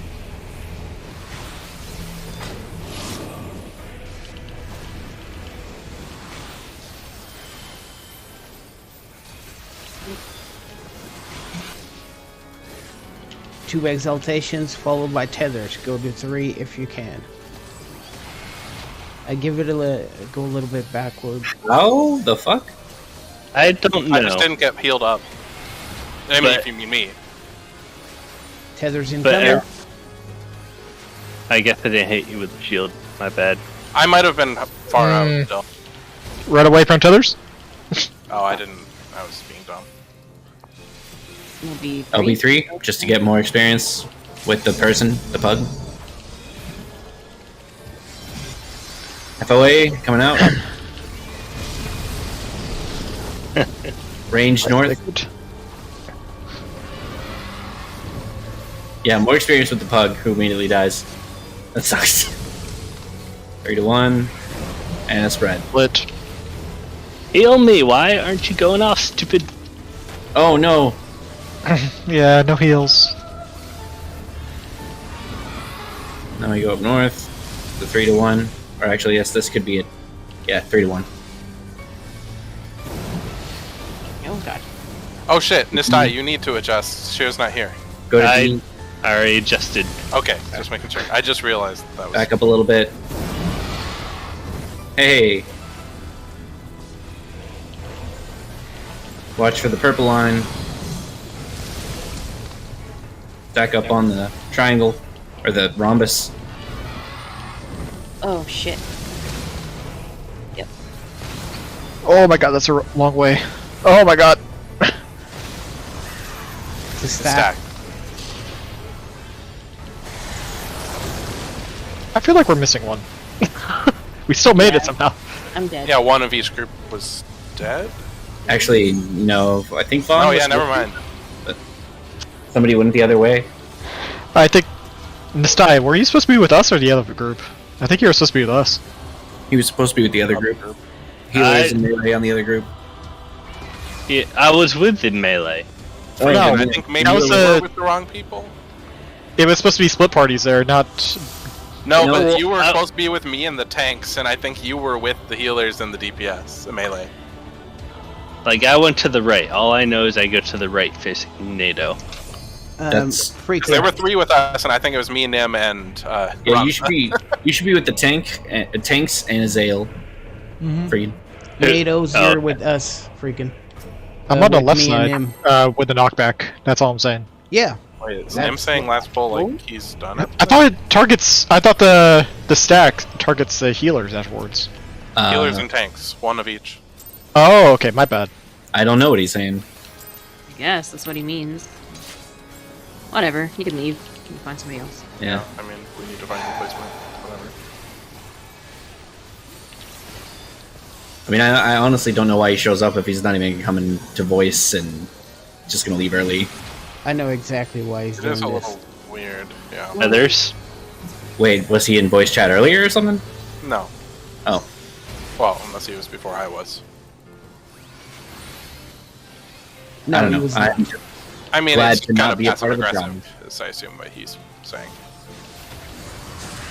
Speaker 1: Two exaltations followed by tethers. Go to 3 if you can. I give it go a little bit backward.
Speaker 3: How the fuck?
Speaker 2: I don't know.
Speaker 6: I just didn't get healed up. I mean, if you mean me.
Speaker 1: Tethers in.
Speaker 2: But I guess I didn't hit you with the shield. My bad.
Speaker 6: I might have been far out still.
Speaker 5: Right away from tethers?
Speaker 6: Oh, I didn't. I was being dumb.
Speaker 3: LB3, just to get more experience with the person, the pug. FOA coming out. Range north. Yeah, more experience with the pug, who immediately dies. That sucks. 3 to 1, and a spread.
Speaker 5: Lit.
Speaker 2: Heal me! Why aren't you going off, stupid?
Speaker 3: Oh no!
Speaker 5: Yeah, no heals.
Speaker 3: Now we go up north. The 3 to 1. Or actually, yes, this could be it. Yeah, 3 to 1.
Speaker 4: Oh god.
Speaker 6: Oh shit, Nistai, you need to adjust. Shira's not here.
Speaker 3: Go to
Speaker 2: I
Speaker 3: D.
Speaker 2: already adjusted.
Speaker 6: Okay, just making sure. I just realized that was.
Speaker 3: Back up a little bit. Hey! Watch for the purple line. Stack up on the triangle. Or the rhombus.
Speaker 4: Oh shit. Yep.
Speaker 5: Oh my god, that's a long way. Oh my god.
Speaker 1: It's a
Speaker 6: Stack.
Speaker 5: I feel like we're missing one. We still made it somehow.
Speaker 4: I'm dead.
Speaker 6: Yeah, one of each group was dead.
Speaker 3: Actually, no. I think Vaughn
Speaker 6: Oh
Speaker 3: was
Speaker 6: yeah, never
Speaker 3: with
Speaker 6: mind.
Speaker 3: you, but somebody went the other way.
Speaker 5: I think... Nistai, were you supposed to be with us or the other group? I think you were supposed to be with us.
Speaker 3: He was supposed to be with the other group. Healers and melee on the other group.
Speaker 2: Yeah, I was with the melee.
Speaker 3: Oh,
Speaker 5: No,
Speaker 6: I think maybe
Speaker 5: that
Speaker 6: we
Speaker 5: was
Speaker 6: were
Speaker 5: a-
Speaker 6: with the wrong people.
Speaker 5: It was supposed to be split parties there, not...
Speaker 6: No,
Speaker 3: No,
Speaker 6: but you were
Speaker 2: I-
Speaker 6: supposed to be with me and the tanks, and I think you were with the healers and the DPS, the melee.
Speaker 2: Like, I went to the right. All I know is I go to the right facing NATO.
Speaker 3: That's-
Speaker 1: freak.
Speaker 6: There were 3 with us, and I think it was me, Nim, and
Speaker 3: Yeah,
Speaker 6: Ron.
Speaker 3: you should be. You should be with the tanks and Azale. Freed.
Speaker 1: NATO's
Speaker 2: Oh.
Speaker 1: here with us, freaking.
Speaker 5: I'm on the
Speaker 1: with
Speaker 5: left
Speaker 1: me and
Speaker 5: side
Speaker 1: him.
Speaker 5: with the knockback. That's all I'm saying.
Speaker 1: Yeah.
Speaker 6: Wait, is
Speaker 1: That's
Speaker 6: Nim saying last pull
Speaker 1: Oh.
Speaker 6: like he's done it?
Speaker 5: I thought it targets... I thought the stack targets the healers afterwards.
Speaker 6: Healers and tanks, 1 of each.
Speaker 5: Oh, okay, my bad.
Speaker 3: I don't know what he's saying.
Speaker 4: I guess that's what he means. Whatever, you can leave. You can find somebody else.
Speaker 3: Yeah.
Speaker 6: I mean, we need to find a replacement. Whatever.
Speaker 3: I mean, I honestly don't know why he shows up if he's not even coming to voice and just gonna leave early.
Speaker 1: I know exactly why he's
Speaker 6: It
Speaker 1: doing
Speaker 6: is a
Speaker 1: this.
Speaker 6: little weird, yeah.
Speaker 2: Others?
Speaker 3: Wait, was he in voice chat earlier or something?
Speaker 6: No.
Speaker 3: Oh.
Speaker 6: Well, unless he was before I was.
Speaker 1: No,
Speaker 3: I don't
Speaker 1: he
Speaker 3: know.
Speaker 1: was
Speaker 6: I mean,
Speaker 3: Glad
Speaker 6: it's
Speaker 3: to
Speaker 6: kind
Speaker 3: not
Speaker 6: of
Speaker 3: be a part
Speaker 6: passive
Speaker 3: of the
Speaker 6: aggressive, as I assume what he's saying.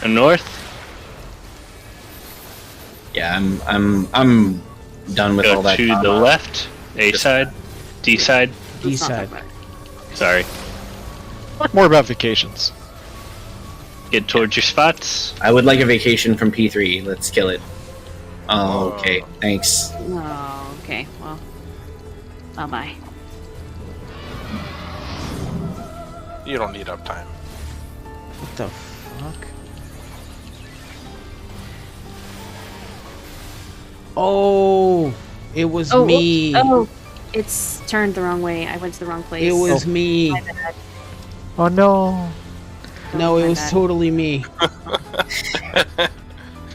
Speaker 2: And north?
Speaker 3: Yeah, I'm done with all
Speaker 2: Go
Speaker 3: that.
Speaker 2: to the
Speaker 3: drama.
Speaker 2: left. A side. D side.
Speaker 1: D
Speaker 4: Let's not
Speaker 1: side.
Speaker 4: talk about it.
Speaker 2: Sorry.
Speaker 5: Talk more about vacations.
Speaker 2: Get towards your spots.
Speaker 3: I would like a vacation from P3. Let's kill it. Oh, okay. Thanks.
Speaker 4: Oh, okay. Well, bye bye.
Speaker 6: You don't need uptime.
Speaker 1: What the fuck? Oh, it was
Speaker 4: Oh,
Speaker 1: me.
Speaker 4: oh, it's turned the wrong way. I went to the wrong place.
Speaker 1: It was me.
Speaker 4: My bad.
Speaker 5: Oh no.
Speaker 1: No, it
Speaker 4: my
Speaker 1: was
Speaker 4: bad.
Speaker 1: totally me.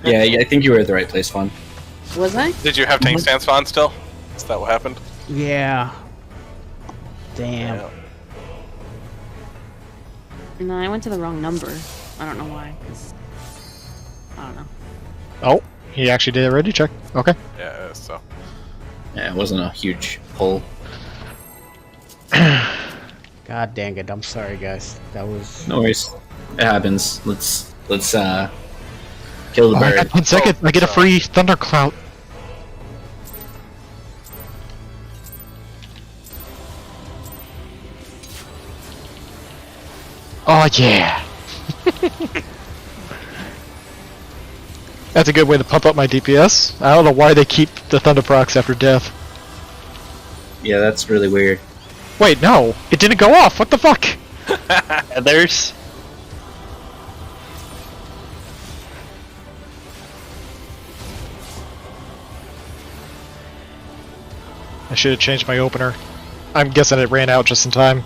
Speaker 3: Yeah, I think you were at the right place, Fawn.
Speaker 4: Was I?
Speaker 6: Did you have tank stance on still? Is that what happened?
Speaker 1: Yeah. Damn.
Speaker 4: No, I went to the wrong number. I don't know why. 'Cause I don't know.
Speaker 5: Oh, he actually did a ready check. Okay.
Speaker 6: Yeah, so.
Speaker 3: Yeah, it wasn't a huge pull.
Speaker 1: God dang it! I'm sorry, guys. That was
Speaker 3: No worries. It happens. Let's kill the
Speaker 5: I
Speaker 3: bird.
Speaker 5: got 10 seconds. I get a free thundercloud. Oh yeah. That's a good way to pump up my DPS. I don't know why they keep the thunder procs after death.
Speaker 3: Yeah, that's really weird.
Speaker 5: Wait, no, it didn't go off. What the fuck?
Speaker 2: There's
Speaker 5: I should have changed my opener. I'm guessing it ran out just in time.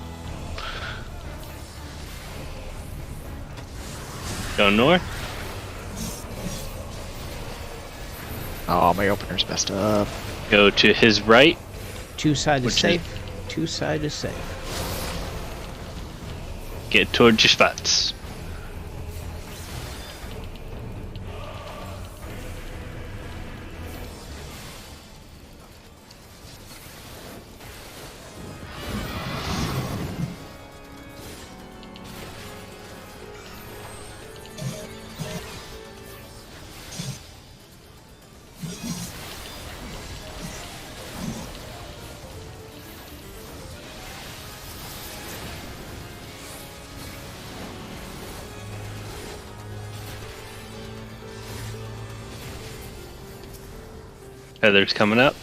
Speaker 2: go north.
Speaker 5: Oh, my opener's messed up.
Speaker 2: Go to his right.
Speaker 1: two side is
Speaker 2: Which is-
Speaker 1: safe. Two side is safe.
Speaker 2: Get towards your spots. Heather's coming up.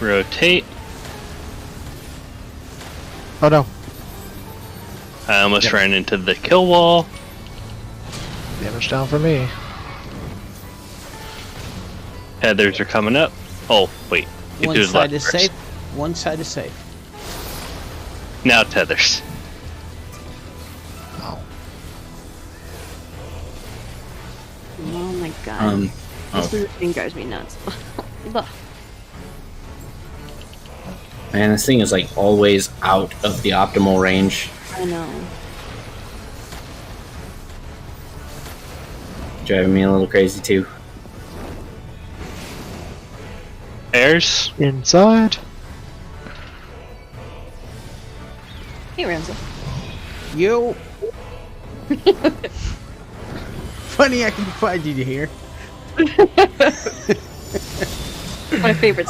Speaker 2: Rotate.
Speaker 5: Oh no.
Speaker 2: I almost ran into the kill wall.
Speaker 5: Damage down for me.
Speaker 2: Heathers are coming up. Oh, wait. Get
Speaker 1: One
Speaker 2: to his
Speaker 1: side
Speaker 2: left
Speaker 1: is
Speaker 2: first.
Speaker 1: safe. One side is safe.
Speaker 2: Now Tethers.
Speaker 5: Oh.
Speaker 4: Oh my god. This
Speaker 3: Oh,
Speaker 4: weird thing drives me nuts. Ugh.
Speaker 3: man, this thing is like always out of the optimal range.
Speaker 4: I know.
Speaker 3: Driving me a little crazy too.
Speaker 2: Airs.
Speaker 5: Inside.
Speaker 4: Hey, Ramsey.
Speaker 1: Yo. Funny, I can find you here.
Speaker 4: My favorite.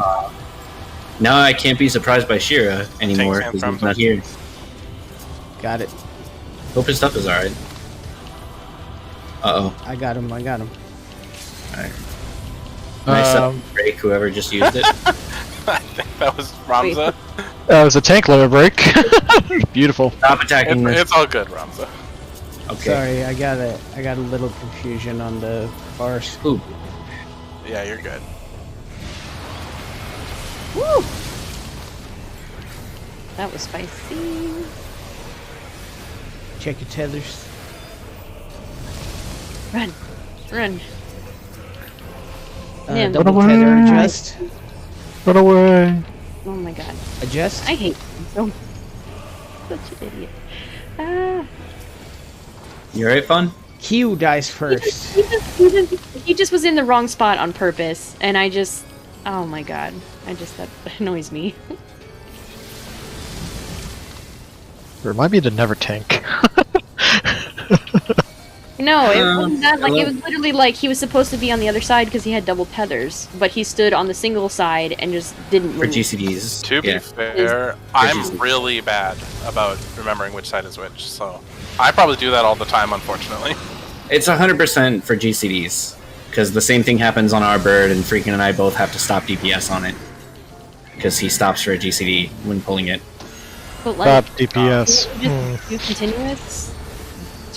Speaker 3: Now I can't be surprised by Shira anymore
Speaker 6: Thanks,
Speaker 3: because
Speaker 6: Sam,
Speaker 3: he's not here.
Speaker 1: Got it.
Speaker 3: Hope his stuff is alright. Uh oh.
Speaker 1: I got him. I got him.
Speaker 3: Alright. Nice
Speaker 5: Um,
Speaker 3: break, whoever just used it.
Speaker 6: I think that was Ramza.
Speaker 5: That was a tank limit break. Beautiful.
Speaker 3: Stop attacking this.
Speaker 6: It's all good, Ramza.
Speaker 3: Okay.
Speaker 1: Sorry, I got a little confusion on the bars.
Speaker 3: Ooh.
Speaker 6: Yeah, you're good.
Speaker 4: Woo! That was spicy.
Speaker 1: Check your tethers.
Speaker 4: Run. Run.
Speaker 1: Uh,
Speaker 4: Yeah,
Speaker 1: double
Speaker 5: Run
Speaker 1: tether
Speaker 5: away.
Speaker 1: adjust.
Speaker 5: Run away.
Speaker 4: Oh my god.
Speaker 1: Adjust.
Speaker 4: I hate him. Such an idiot. Ah.
Speaker 3: You alright, Fun?
Speaker 1: Q dies first.
Speaker 4: He just was in the wrong spot on purpose, and I just... Oh my god. That annoys me.
Speaker 5: Remind me to never tank.
Speaker 4: No, it wasn't that. Like,
Speaker 3: hello?
Speaker 4: it was literally like he was supposed to be on the other side because he had double tethers, but he stood on the single side and just didn't
Speaker 3: For
Speaker 4: move.
Speaker 3: GCDs.
Speaker 6: To be
Speaker 3: yeah.
Speaker 6: fair, I'm
Speaker 3: Jesus.
Speaker 6: really bad about remembering which side is which, so I probably do that all the time, unfortunately.
Speaker 3: It's 100% for GCDs. Because the same thing happens on our bird, and Freakin' and I both have to stop DPS on it. Because he stops for a GCD when pulling it.
Speaker 4: But like,
Speaker 5: Stop DPS.
Speaker 4: just do continuous.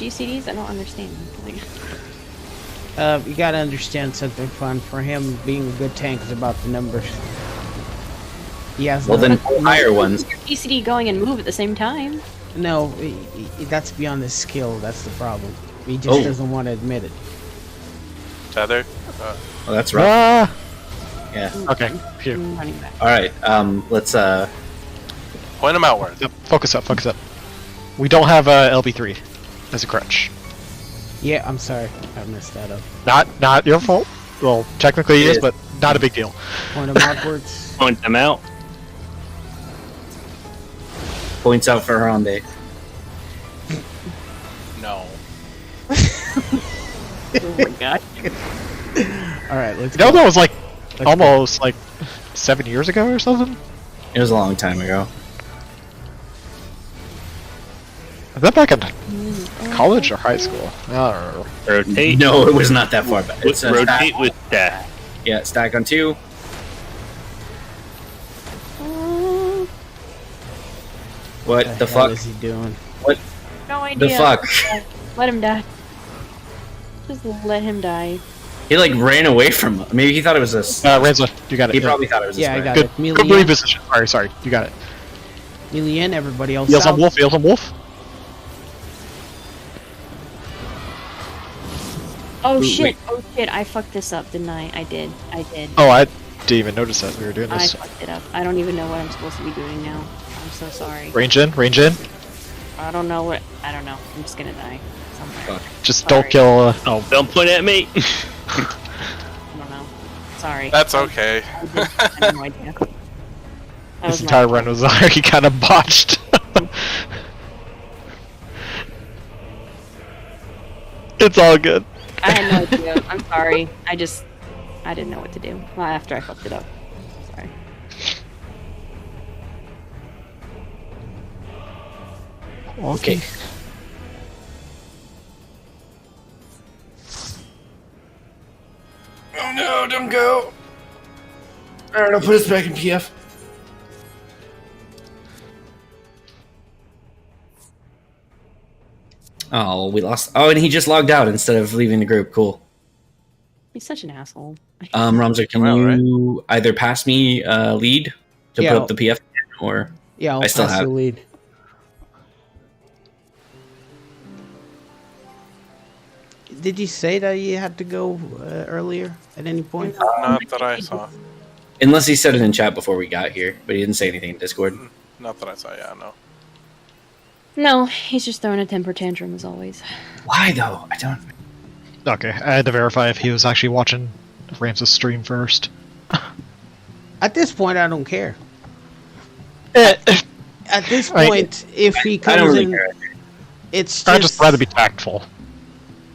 Speaker 4: GCDs? I don't understand. Like,
Speaker 1: You gotta understand something fun. For him, being a good tank is about the numbers.
Speaker 3: Well, then higher ones.
Speaker 4: GCD going and move at the same time.
Speaker 1: No, that's beyond his skill. That's the problem. He just doesn't want to admit it.
Speaker 6: Tether.
Speaker 3: Oh, that's right. Yeah.
Speaker 5: Okay. Here.
Speaker 3: All right. Let's
Speaker 6: Point him outward.
Speaker 5: Yep. Focus up. Focus up. We don't have LB3 as a crutch.
Speaker 1: Yeah, I'm sorry. I messed that up.
Speaker 5: Not your fault. Well, technically it is, but not a big deal.
Speaker 1: Point him upwards.
Speaker 2: Point them out.
Speaker 3: points out for Harambe.
Speaker 6: No.
Speaker 4: Oh my god.
Speaker 1: Alright, let's
Speaker 5: No,
Speaker 1: go.
Speaker 5: that was like almost like 7 years ago or something.
Speaker 3: It was a long time ago.
Speaker 5: Is that back in college or high school? I don't know.
Speaker 2: Rotate.
Speaker 3: No, it was not that far back. It's a
Speaker 2: Rotate
Speaker 3: stack.
Speaker 2: with stack.
Speaker 3: Yeah, stack on 2. What the
Speaker 1: hell
Speaker 3: fuck?
Speaker 1: is he doing?
Speaker 3: What
Speaker 4: No idea.
Speaker 3: the fuck?
Speaker 4: Let him die. Just let him die.
Speaker 3: He like ran away from. Maybe he thought it was a.
Speaker 5: Renzo, you got it.
Speaker 3: He probably thought it was a
Speaker 1: Yeah, I
Speaker 3: spray.
Speaker 1: got
Speaker 5: Good.
Speaker 1: it.
Speaker 5: Good
Speaker 1: Melee in,
Speaker 5: position. Sorry, you got it.
Speaker 1: melee in, everybody else
Speaker 5: Heals on
Speaker 1: south.
Speaker 5: wolf. Heals on wolf.
Speaker 4: Oh
Speaker 3: Ooh,
Speaker 4: shit!
Speaker 3: wait.
Speaker 4: Oh shit! I fucked this up, didn't I? I did.
Speaker 5: Oh, I didn't even notice that we were doing
Speaker 4: I
Speaker 5: this.
Speaker 4: fucked it up. I don't even know what I'm supposed to be doing now. I'm so sorry.
Speaker 5: Range in. Range in.
Speaker 4: I don't know what. I don't know. I'm just gonna die somewhere.
Speaker 5: Just
Speaker 4: Sorry.
Speaker 5: don't kill.
Speaker 2: Oh, don't point at me.
Speaker 4: I don't know. Sorry.
Speaker 6: That's okay.
Speaker 4: I have no idea. That
Speaker 5: This
Speaker 4: was my
Speaker 5: entire
Speaker 4: fault.
Speaker 5: run was already kind of botched. It's all good.
Speaker 4: I had no idea. I'm sorry. I didn't know what to do. Well, after I fucked it up. Sorry.
Speaker 3: Okay. Oh no! Don't go. Alright, I'll put us back in PF. Oh, we lost. Oh, and he just logged out instead of leaving the group. Cool.
Speaker 4: He's such an asshole.
Speaker 3: Ramser, can
Speaker 6: Wow,
Speaker 3: you either pass me lead to
Speaker 1: Yeah,
Speaker 3: put up the PF, or
Speaker 1: Yeah, I'll
Speaker 3: I still
Speaker 1: pass
Speaker 3: have-
Speaker 1: the lead. Did you say that you had to go earlier at any point?
Speaker 6: Not that I saw.
Speaker 3: unless he said it in chat before we got here, but he didn't say anything in Discord.
Speaker 6: Not that I saw. Yeah, no.
Speaker 4: No, he's just throwing a temper tantrum as always.
Speaker 3: Why though? I don't.
Speaker 5: Okay, I had to verify if he was actually watching Ramses' stream first.
Speaker 1: At this point, I don't care.
Speaker 5: I
Speaker 1: At this
Speaker 5: I-
Speaker 1: point, if he
Speaker 3: I don't
Speaker 1: comes
Speaker 3: really
Speaker 1: in,
Speaker 3: care.
Speaker 1: it's
Speaker 5: I'd just rather be tactful.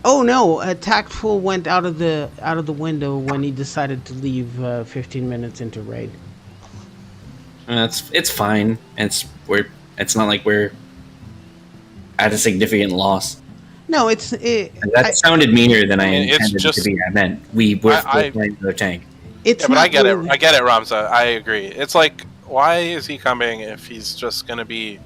Speaker 1: Oh no! Tactful went out of the window when he decided to leave 15 minutes into raid.
Speaker 3: It's fine. It's not like we're at a significant loss.
Speaker 1: No,
Speaker 3: And that sounded meaner than I
Speaker 6: mean, it's
Speaker 3: intended
Speaker 6: just-
Speaker 3: to be. I meant we were
Speaker 6: I-
Speaker 3: playing the tank.
Speaker 1: it's
Speaker 6: Yeah, but
Speaker 1: not
Speaker 6: I get
Speaker 1: really-
Speaker 6: it. I get it, Ramza. I agree. It's like, why is he coming if he's just gonna be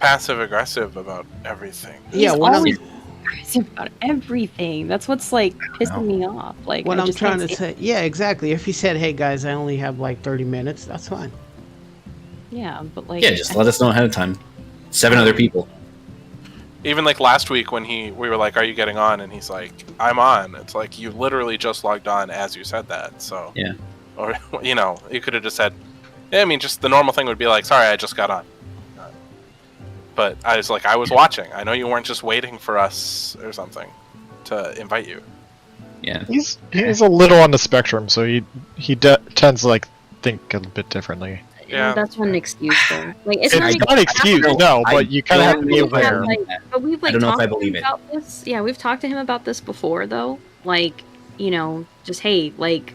Speaker 6: passive aggressive about everything?
Speaker 1: Yeah,
Speaker 4: He's
Speaker 1: what I'm,
Speaker 4: always aggressive about everything. That's what's like pissing me off. Like
Speaker 1: what
Speaker 4: I
Speaker 1: I'm
Speaker 4: just
Speaker 1: trying
Speaker 4: can't
Speaker 1: to
Speaker 4: stand-
Speaker 1: say. Yeah, exactly. If he said, "Hey guys, I only have like 30 minutes," that's fine.
Speaker 4: Yeah, but like
Speaker 3: Yeah, just let us know ahead of time. 7 other people.
Speaker 6: Even like last week when we were like, "Are you getting on?" and he's like, "I'm on." It's like you literally just logged on as you said that. So
Speaker 3: Yeah.
Speaker 6: or you could have just said, "Yeah." I mean, just the normal thing would be like, "Sorry, I just got on." But I was watching. I know you weren't just waiting for us or something to invite you.
Speaker 3: Yeah.
Speaker 5: He's a little on the spectrum, so he tends to like think a bit differently.
Speaker 6: Yeah.
Speaker 4: that's not an excuse though. Like it's
Speaker 5: It's
Speaker 4: not
Speaker 5: not an excuse, no, but you kind of have to be
Speaker 3: don't know if I
Speaker 5: aware.
Speaker 3: believe that.
Speaker 4: But we've like
Speaker 3: I don't know if
Speaker 4: talked
Speaker 3: I
Speaker 4: to him
Speaker 3: believe it.
Speaker 4: about this. Yeah, we've talked to him about this before though. Like, just hey, like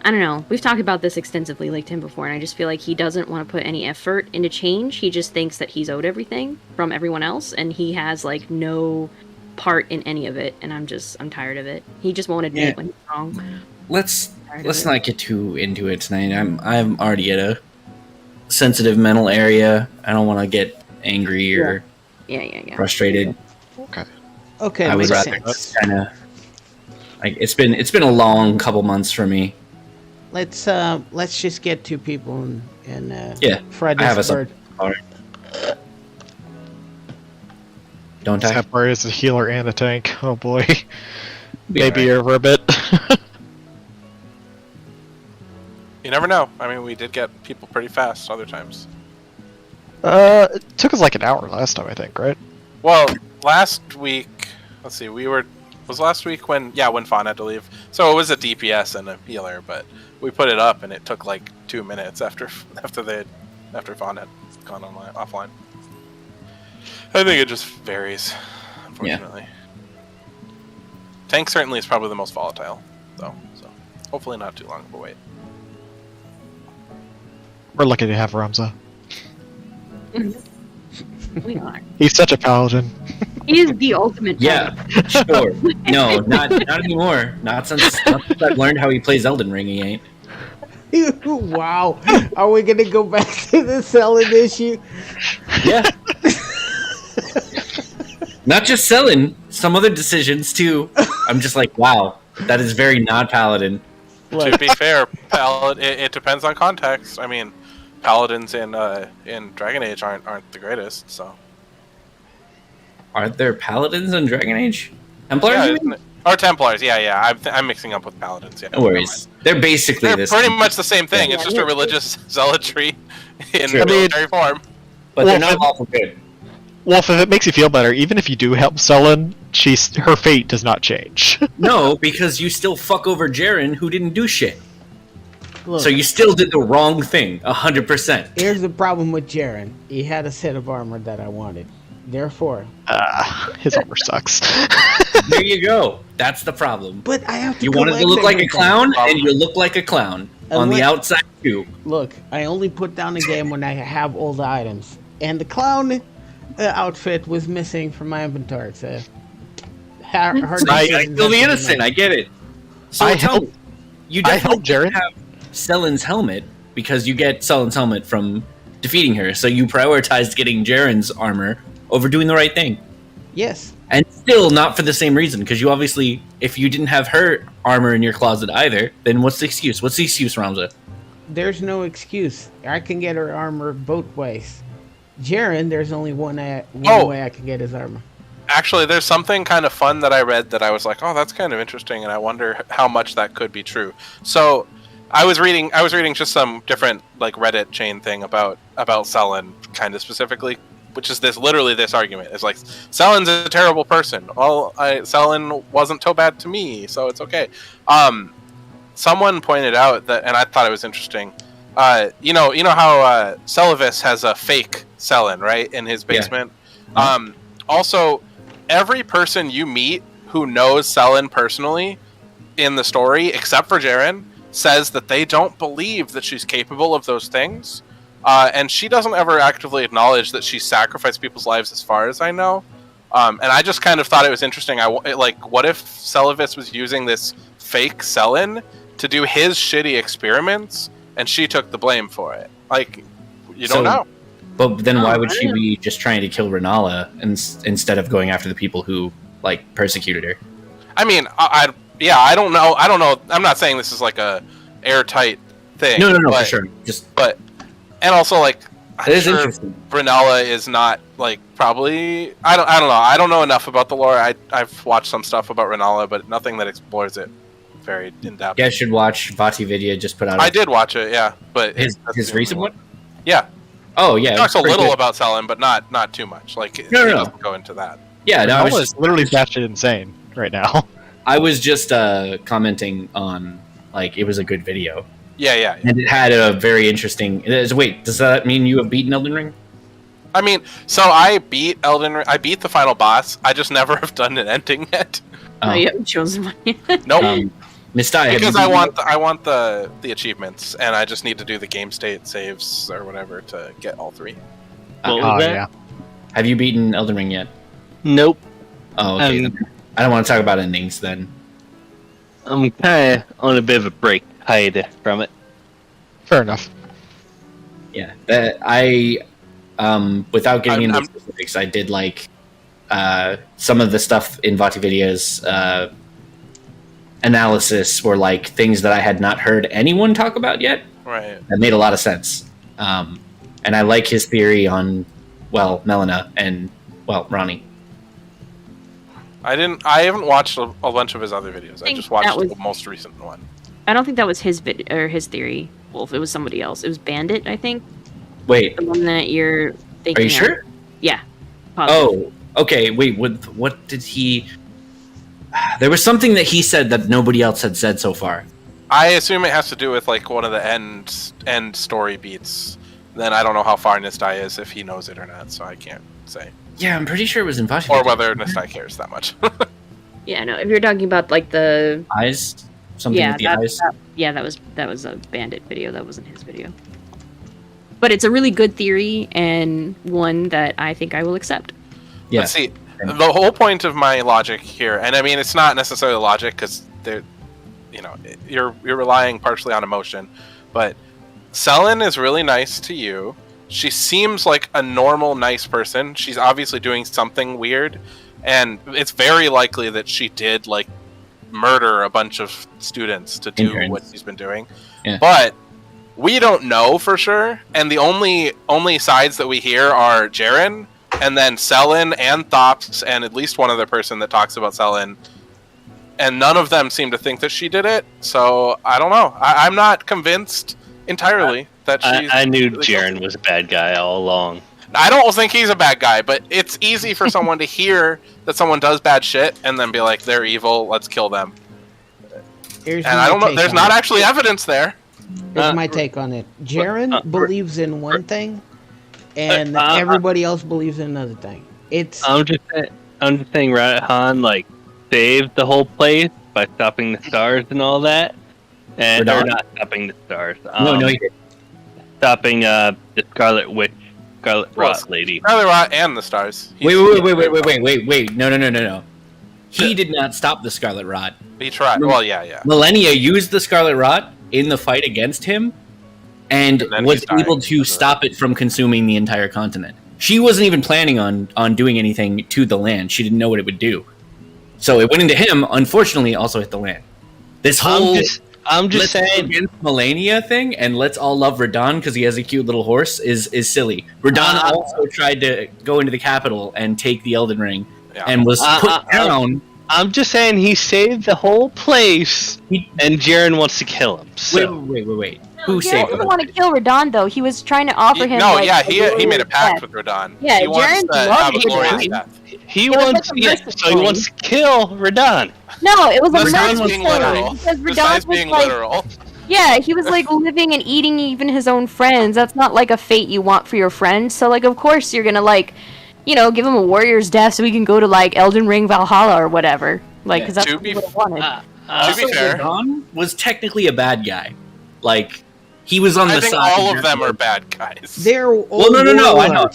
Speaker 4: I don't know. We've talked about this extensively like to him before, and I just feel like he doesn't want to put any effort into change. He just thinks that he's owed everything from everyone else, and he has like no part in any of it. And I'm tired of it. He just won't admit
Speaker 3: Yeah.
Speaker 4: when he's wrong.
Speaker 3: Let's
Speaker 4: Tired of
Speaker 3: let's
Speaker 4: it.
Speaker 3: not get too into it tonight. I'm already at a sensitive mental area. I don't want to get angry or
Speaker 4: Yeah.
Speaker 3: frustrated.
Speaker 5: Okay.
Speaker 1: Okay,
Speaker 3: I would
Speaker 1: makes
Speaker 3: rather
Speaker 1: sense.
Speaker 3: kind of like it's been a long couple months for me.
Speaker 1: Let's just get 2 people and
Speaker 3: Yeah,
Speaker 1: fry
Speaker 3: I have
Speaker 1: this
Speaker 3: a
Speaker 1: bird.
Speaker 3: Don't I?
Speaker 5: Sapphire is a healer and a tank. Oh boy.
Speaker 3: Be
Speaker 5: Maybe
Speaker 3: alright.
Speaker 5: over a bit.
Speaker 6: You never know. I mean, we did get people pretty fast other times.
Speaker 5: It took us like an hour last time, I think, right?
Speaker 6: Well, last week, let's see, was last week when Fawn had to leave. So it was a DPS and a healer, but we put it up and it took like 2 minutes after Fawn had gone offline. I think it just varies, unfortunately. Tank certainly is probably the most volatile, though, so hopefully not too long of a wait.
Speaker 5: We're lucky to have Ramza.
Speaker 4: We are.
Speaker 5: He's such a paladin.
Speaker 4: He is the ultimate.
Speaker 3: Yeah, sure. No, not anymore. Not since I've learned how he plays Elden Ring. He ain't.
Speaker 1: Wow. Are we gonna go back to the selling issue?
Speaker 3: Yeah. Not just selling, some other decisions too. I'm just like, wow, that is very not paladin.
Speaker 6: To be fair, it depends on context. I mean, paladins in Dragon Age aren't the greatest, so.
Speaker 3: Aren't there paladins in Dragon Age? Templars? You mean?
Speaker 6: Or Templars, yeah. I'm mixing up with paladins. Yeah,
Speaker 3: No worries. They're basically
Speaker 6: They're
Speaker 3: this.
Speaker 6: pretty much the same thing.
Speaker 3: Yeah.
Speaker 6: It's just a religious zealotry in
Speaker 3: Sure.
Speaker 6: military form.
Speaker 3: But they're
Speaker 5: Well,
Speaker 3: not lawful good.
Speaker 5: Wolf, if it makes you feel better, even if you do help Selen, her fate does not change.
Speaker 3: No, because you still fuck over Jaren, who didn't do shit.
Speaker 1: Look,
Speaker 3: So you still did the wrong thing, 100%.
Speaker 1: here's the problem with Jaren. He had a set of armor that I wanted. Therefore,
Speaker 5: His armor sucks.
Speaker 3: There you go. That's the problem.
Speaker 1: but I have to.
Speaker 3: You wanted to
Speaker 1: collect
Speaker 3: look like a
Speaker 1: everything.
Speaker 3: clown, and you look like a clown. On the outside, too.
Speaker 1: Look, I only put down the game when I have all the items, and the clown outfit was missing from my inventory. So hard
Speaker 3: I
Speaker 1: decision
Speaker 3: kill the
Speaker 1: not to
Speaker 3: innocent,
Speaker 1: make.
Speaker 3: I get it. So
Speaker 5: I
Speaker 3: tell
Speaker 5: help-
Speaker 3: me, you
Speaker 5: I
Speaker 3: definitely
Speaker 5: help Jaren.
Speaker 3: have Selen's helmet, because you get Selen's helmet from defeating her, so you prioritized getting Jaren's armor over doing the right thing.
Speaker 1: Yes.
Speaker 3: And still not for the same reason, because you obviously, if you didn't have her armor in your closet either, then what's the excuse? What's the excuse, Ramza?
Speaker 1: There's no excuse. I can get her armor both ways. Jaren, there's only one way I can get his armor.
Speaker 6: Actually, there's something kind of fun that I read that I was like, oh, that's kind of interesting, and I wonder how much that could be true. So, I was reading just some different like Reddit chain thing about Selen, kind of specifically, which is literally this argument. It's like, Selen's a terrible person. Well, Selen wasn't so bad to me, so it's okay. Someone pointed out that, and I thought it was interesting. You know how Celavis has a fake Selen, right, in his basement. Yeah. Also, every person you meet who knows Selen personally in the story, except for Jaren, says that they don't believe that she's capable of those things. And she doesn't ever actively acknowledge that she sacrificed people's lives, as far as I know. And I just kind of thought it was interesting. What if Celavis was using this fake Selen to do his shitty experiments, and she took the blame for it? Like, you don't know.
Speaker 3: But then why would she be just trying to kill Renala instead of going after the people who like persecuted her?
Speaker 6: I mean, I don't know. I'm not saying this is like a airtight thing.
Speaker 3: No, for sure.
Speaker 6: And also, like,
Speaker 3: it is interesting.
Speaker 6: Renala is not, like, probably... I don't know. I don't know enough about the lore. I've watched some stuff about Renala, but nothing that explores it very in-depth.
Speaker 3: You guys should watch Vati Vidya just put out...
Speaker 6: I did watch it, yeah. But
Speaker 3: his recent one?
Speaker 6: Yeah.
Speaker 3: Oh, yeah.
Speaker 6: He talks a little about Selen, but not too much. Like, he doesn't go into that.
Speaker 3: Yeah, no,
Speaker 5: I was literally batshit insane right now.
Speaker 3: I was just commenting on, like, it was a good video.
Speaker 6: Yeah.
Speaker 3: And it had a very interesting... Wait, does that mean you have beaten Elden Ring?
Speaker 6: I mean, so I beat Elden Ring. I beat the final boss. I just never have done an ending yet.
Speaker 4: Oh, you haven't chosen one yet.
Speaker 6: Nope.
Speaker 3: Mistai,
Speaker 6: because I want the achievements, and I just need to do the game state saves or whatever to get all 3.
Speaker 5: Yeah.
Speaker 3: Have you beaten Elden Ring yet?
Speaker 2: Nope.
Speaker 3: Oh, okay. I don't want to talk about endings then.
Speaker 2: I'm kind of on a bit of a break hiatus from it.
Speaker 5: Fair enough.
Speaker 3: Yeah, that I without getting into specifics, I did like some of the stuff in VaatiVidya's analysis were like things that I had not heard anyone talk about yet.
Speaker 6: Right.
Speaker 3: That made a lot of sense. And I like his theory on, well, Melina and, well, Ronnie.
Speaker 6: I haven't watched a bunch of his other videos. I just watched the most recent one.
Speaker 4: I don't think that was his his theory, Wolf. It was somebody else. It was Bandit, I think.
Speaker 3: Wait.
Speaker 4: The one that you're thinking
Speaker 3: Are you sure?
Speaker 4: Yeah. Positive.
Speaker 3: Oh, okay. Wait, what did he... There was something that he said that nobody else had said so far.
Speaker 6: I assume it has to do with like one of the end story beats. Then I don't know how far Nistai is, if he knows it or not, so I can't say.
Speaker 3: Yeah, I'm pretty sure it was in VaatiVidya.
Speaker 6: Or whether Nistai cares that much.
Speaker 4: Yeah, no. If you're talking about like the
Speaker 3: eyes, something with the eyes.
Speaker 4: That was a Bandit video. That wasn't his video. But it's a really good theory and one that I think I will accept.
Speaker 3: Yeah.
Speaker 6: Let's see. The whole point of my logic here, and I mean it's not necessarily logic because you're relying partially on emotion, but Selen is really nice to you. She seems like a normal, nice person. She's obviously doing something weird, and it's very likely that she did like murder a bunch of students to do what she's been doing.
Speaker 3: Yeah.
Speaker 6: But we don't know for sure, and the only sides that we hear are Jaren, and then Selen and Thops, and at least one other person that talks about Selen, and none of them seem to think that she did it. So I don't know. I'm not convinced entirely that she's...
Speaker 2: I knew Jaren was a bad guy all along.
Speaker 6: I don't think he's a bad guy, but it's easy for someone to hear that someone does bad shit and then be like, they're evil, let's kill them. And I don't know, there's not actually evidence there.
Speaker 1: Here's my take on it. Jaren believes in one thing, and everybody else believes in another thing.
Speaker 2: I'm just saying, Radahan like saved the whole place by stopping the stars and all that, and they're not stopping the stars.
Speaker 3: No, he did.
Speaker 2: Stopping the Scarlet Witch, Scarlet Rot lady.
Speaker 6: Scarlet Rot and the stars.
Speaker 3: Wait. No. He did not stop the Scarlet Rot.
Speaker 6: He tried. Well, yeah.
Speaker 3: Millennia used the Scarlet Rot in the fight against him, and was able to stop it from consuming the entire continent. She wasn't even planning on doing anything to the land. She didn't know what it would do. So it went into him, unfortunately also hit the land. This whole
Speaker 2: I'm just saying
Speaker 3: against Melania thing, and let's all love Radahn because he has a cute little horse is silly. Radahn also tried to go into the capital and take the Elden Ring, and was put down.
Speaker 2: I'm just saying he saved the whole place, and Jaren wants to kill him. So.
Speaker 3: Wait.
Speaker 4: No,
Speaker 3: Who saved him?
Speaker 4: Jaren didn't want to kill Radahn though. He was trying to offer him.
Speaker 6: He made a pact with Radahn.
Speaker 4: Yeah,
Speaker 6: he wants
Speaker 4: Jaren
Speaker 6: to have a
Speaker 4: loved
Speaker 6: glorious
Speaker 4: Radahn.
Speaker 6: death.
Speaker 2: He wants to kill Radahn.
Speaker 4: No, it was
Speaker 6: This
Speaker 4: a
Speaker 6: guy's
Speaker 4: mercy
Speaker 6: being
Speaker 4: story
Speaker 6: literal.
Speaker 4: because
Speaker 6: This guy's
Speaker 4: Radahn was
Speaker 6: being
Speaker 4: like,
Speaker 6: literal.
Speaker 4: yeah, he was like living and eating even his own friends. That's not like a fate you want for your friends. So like, of course you're gonna like, give him a warrior's death so he can go to like Elden Ring Valhalla or whatever. Like, because that's what he would have wanted.
Speaker 6: To be fair,
Speaker 3: Radahn was technically a bad guy. Like, he was on the side.
Speaker 6: I think all of them are bad guys.
Speaker 1: They're all
Speaker 3: no. I know.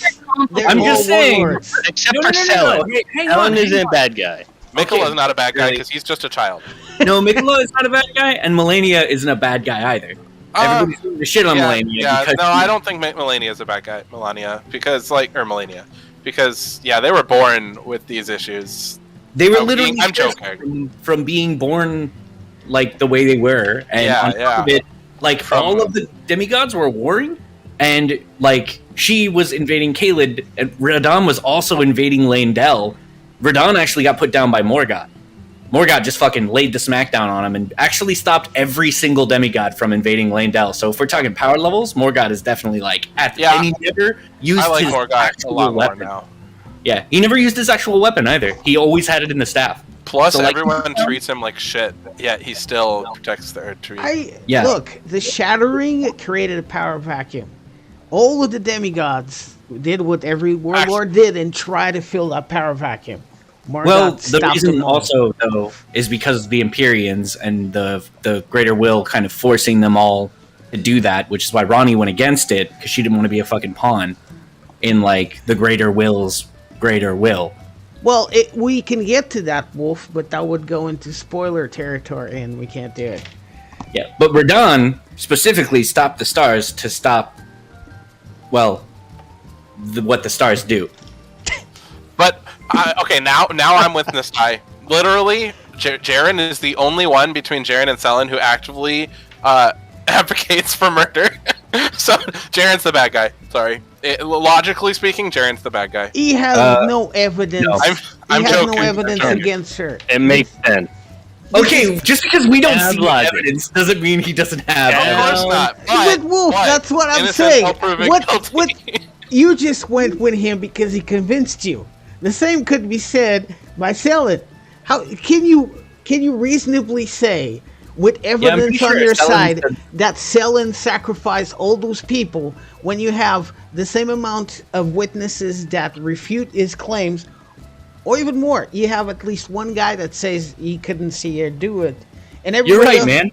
Speaker 3: I'm just saying.
Speaker 1: Warlords.
Speaker 2: Except for Selen. Selen isn't a bad guy.
Speaker 6: Mikola is not a bad guy because he's just a child.
Speaker 3: No, Mikola is not a bad guy, and Melania isn't a bad guy either. Everybody's doing the shit on Melania.
Speaker 6: Yeah, no, I don't think Melania is a bad guy. Melania, because they were born with these issues.
Speaker 3: They were literally
Speaker 6: I'm joking.
Speaker 3: From being born like the way they were, and on top of it, like all of the demigods were warring, and like she was invading Caelid, and Radahn was also invading Leyndell. Radahn actually got put down by Morgott. Morgott just fucking laid the smackdown on him and actually stopped every single demigod from invading Leyndell. So if we're talking power levels, Morgott is definitely like and he never used his actual weapon. Now. Yeah, he never used his actual weapon either. He always had it in the staff.
Speaker 6: Plus, everyone treats him like shit, yet he still protects the Earth Tree.
Speaker 1: Look, the Shattering created a power vacuum. All of the demigods did what every warlord did and try to fill that power vacuum.
Speaker 3: The reason also, though, is because of the Empyreans and the Greater Will kind of forcing them all to do that, which is why Ronnie went against it, because she didn't want to be a fucking pawn in, like, the Greater Will's Greater Will.
Speaker 1: Well, we can get to that, Wolf, but that would go into spoiler territory, and we can't do it.
Speaker 3: Yeah, but Radahn specifically stopped the stars to stop, well, what the stars do.
Speaker 6: But Okay, now I'm with Nistai. Literally, Jaren is the only one between Jaren and Selen who actively advocates for murder. So Jaren's the bad guy. Sorry. Logically speaking, Jaren's the bad guy.
Speaker 1: He has no evidence.
Speaker 6: No, I'm
Speaker 1: he has
Speaker 6: joking.
Speaker 1: no evidence against her.
Speaker 2: It makes sense.
Speaker 3: Okay, just because we don't see
Speaker 2: logic.
Speaker 3: evidence doesn't mean he doesn't have
Speaker 6: Of course not.
Speaker 1: But Wolf, that's what I'm saying. What you just went with him because he convinced you. The same could be said by Selen. How can you reasonably say, with evidence on your side, that Selen sacrificed all those people when you have the same amount of witnesses that refute his claims, or even more? You have at least one guy that says he couldn't see her do it, and
Speaker 3: You're right,
Speaker 1: else,
Speaker 3: man.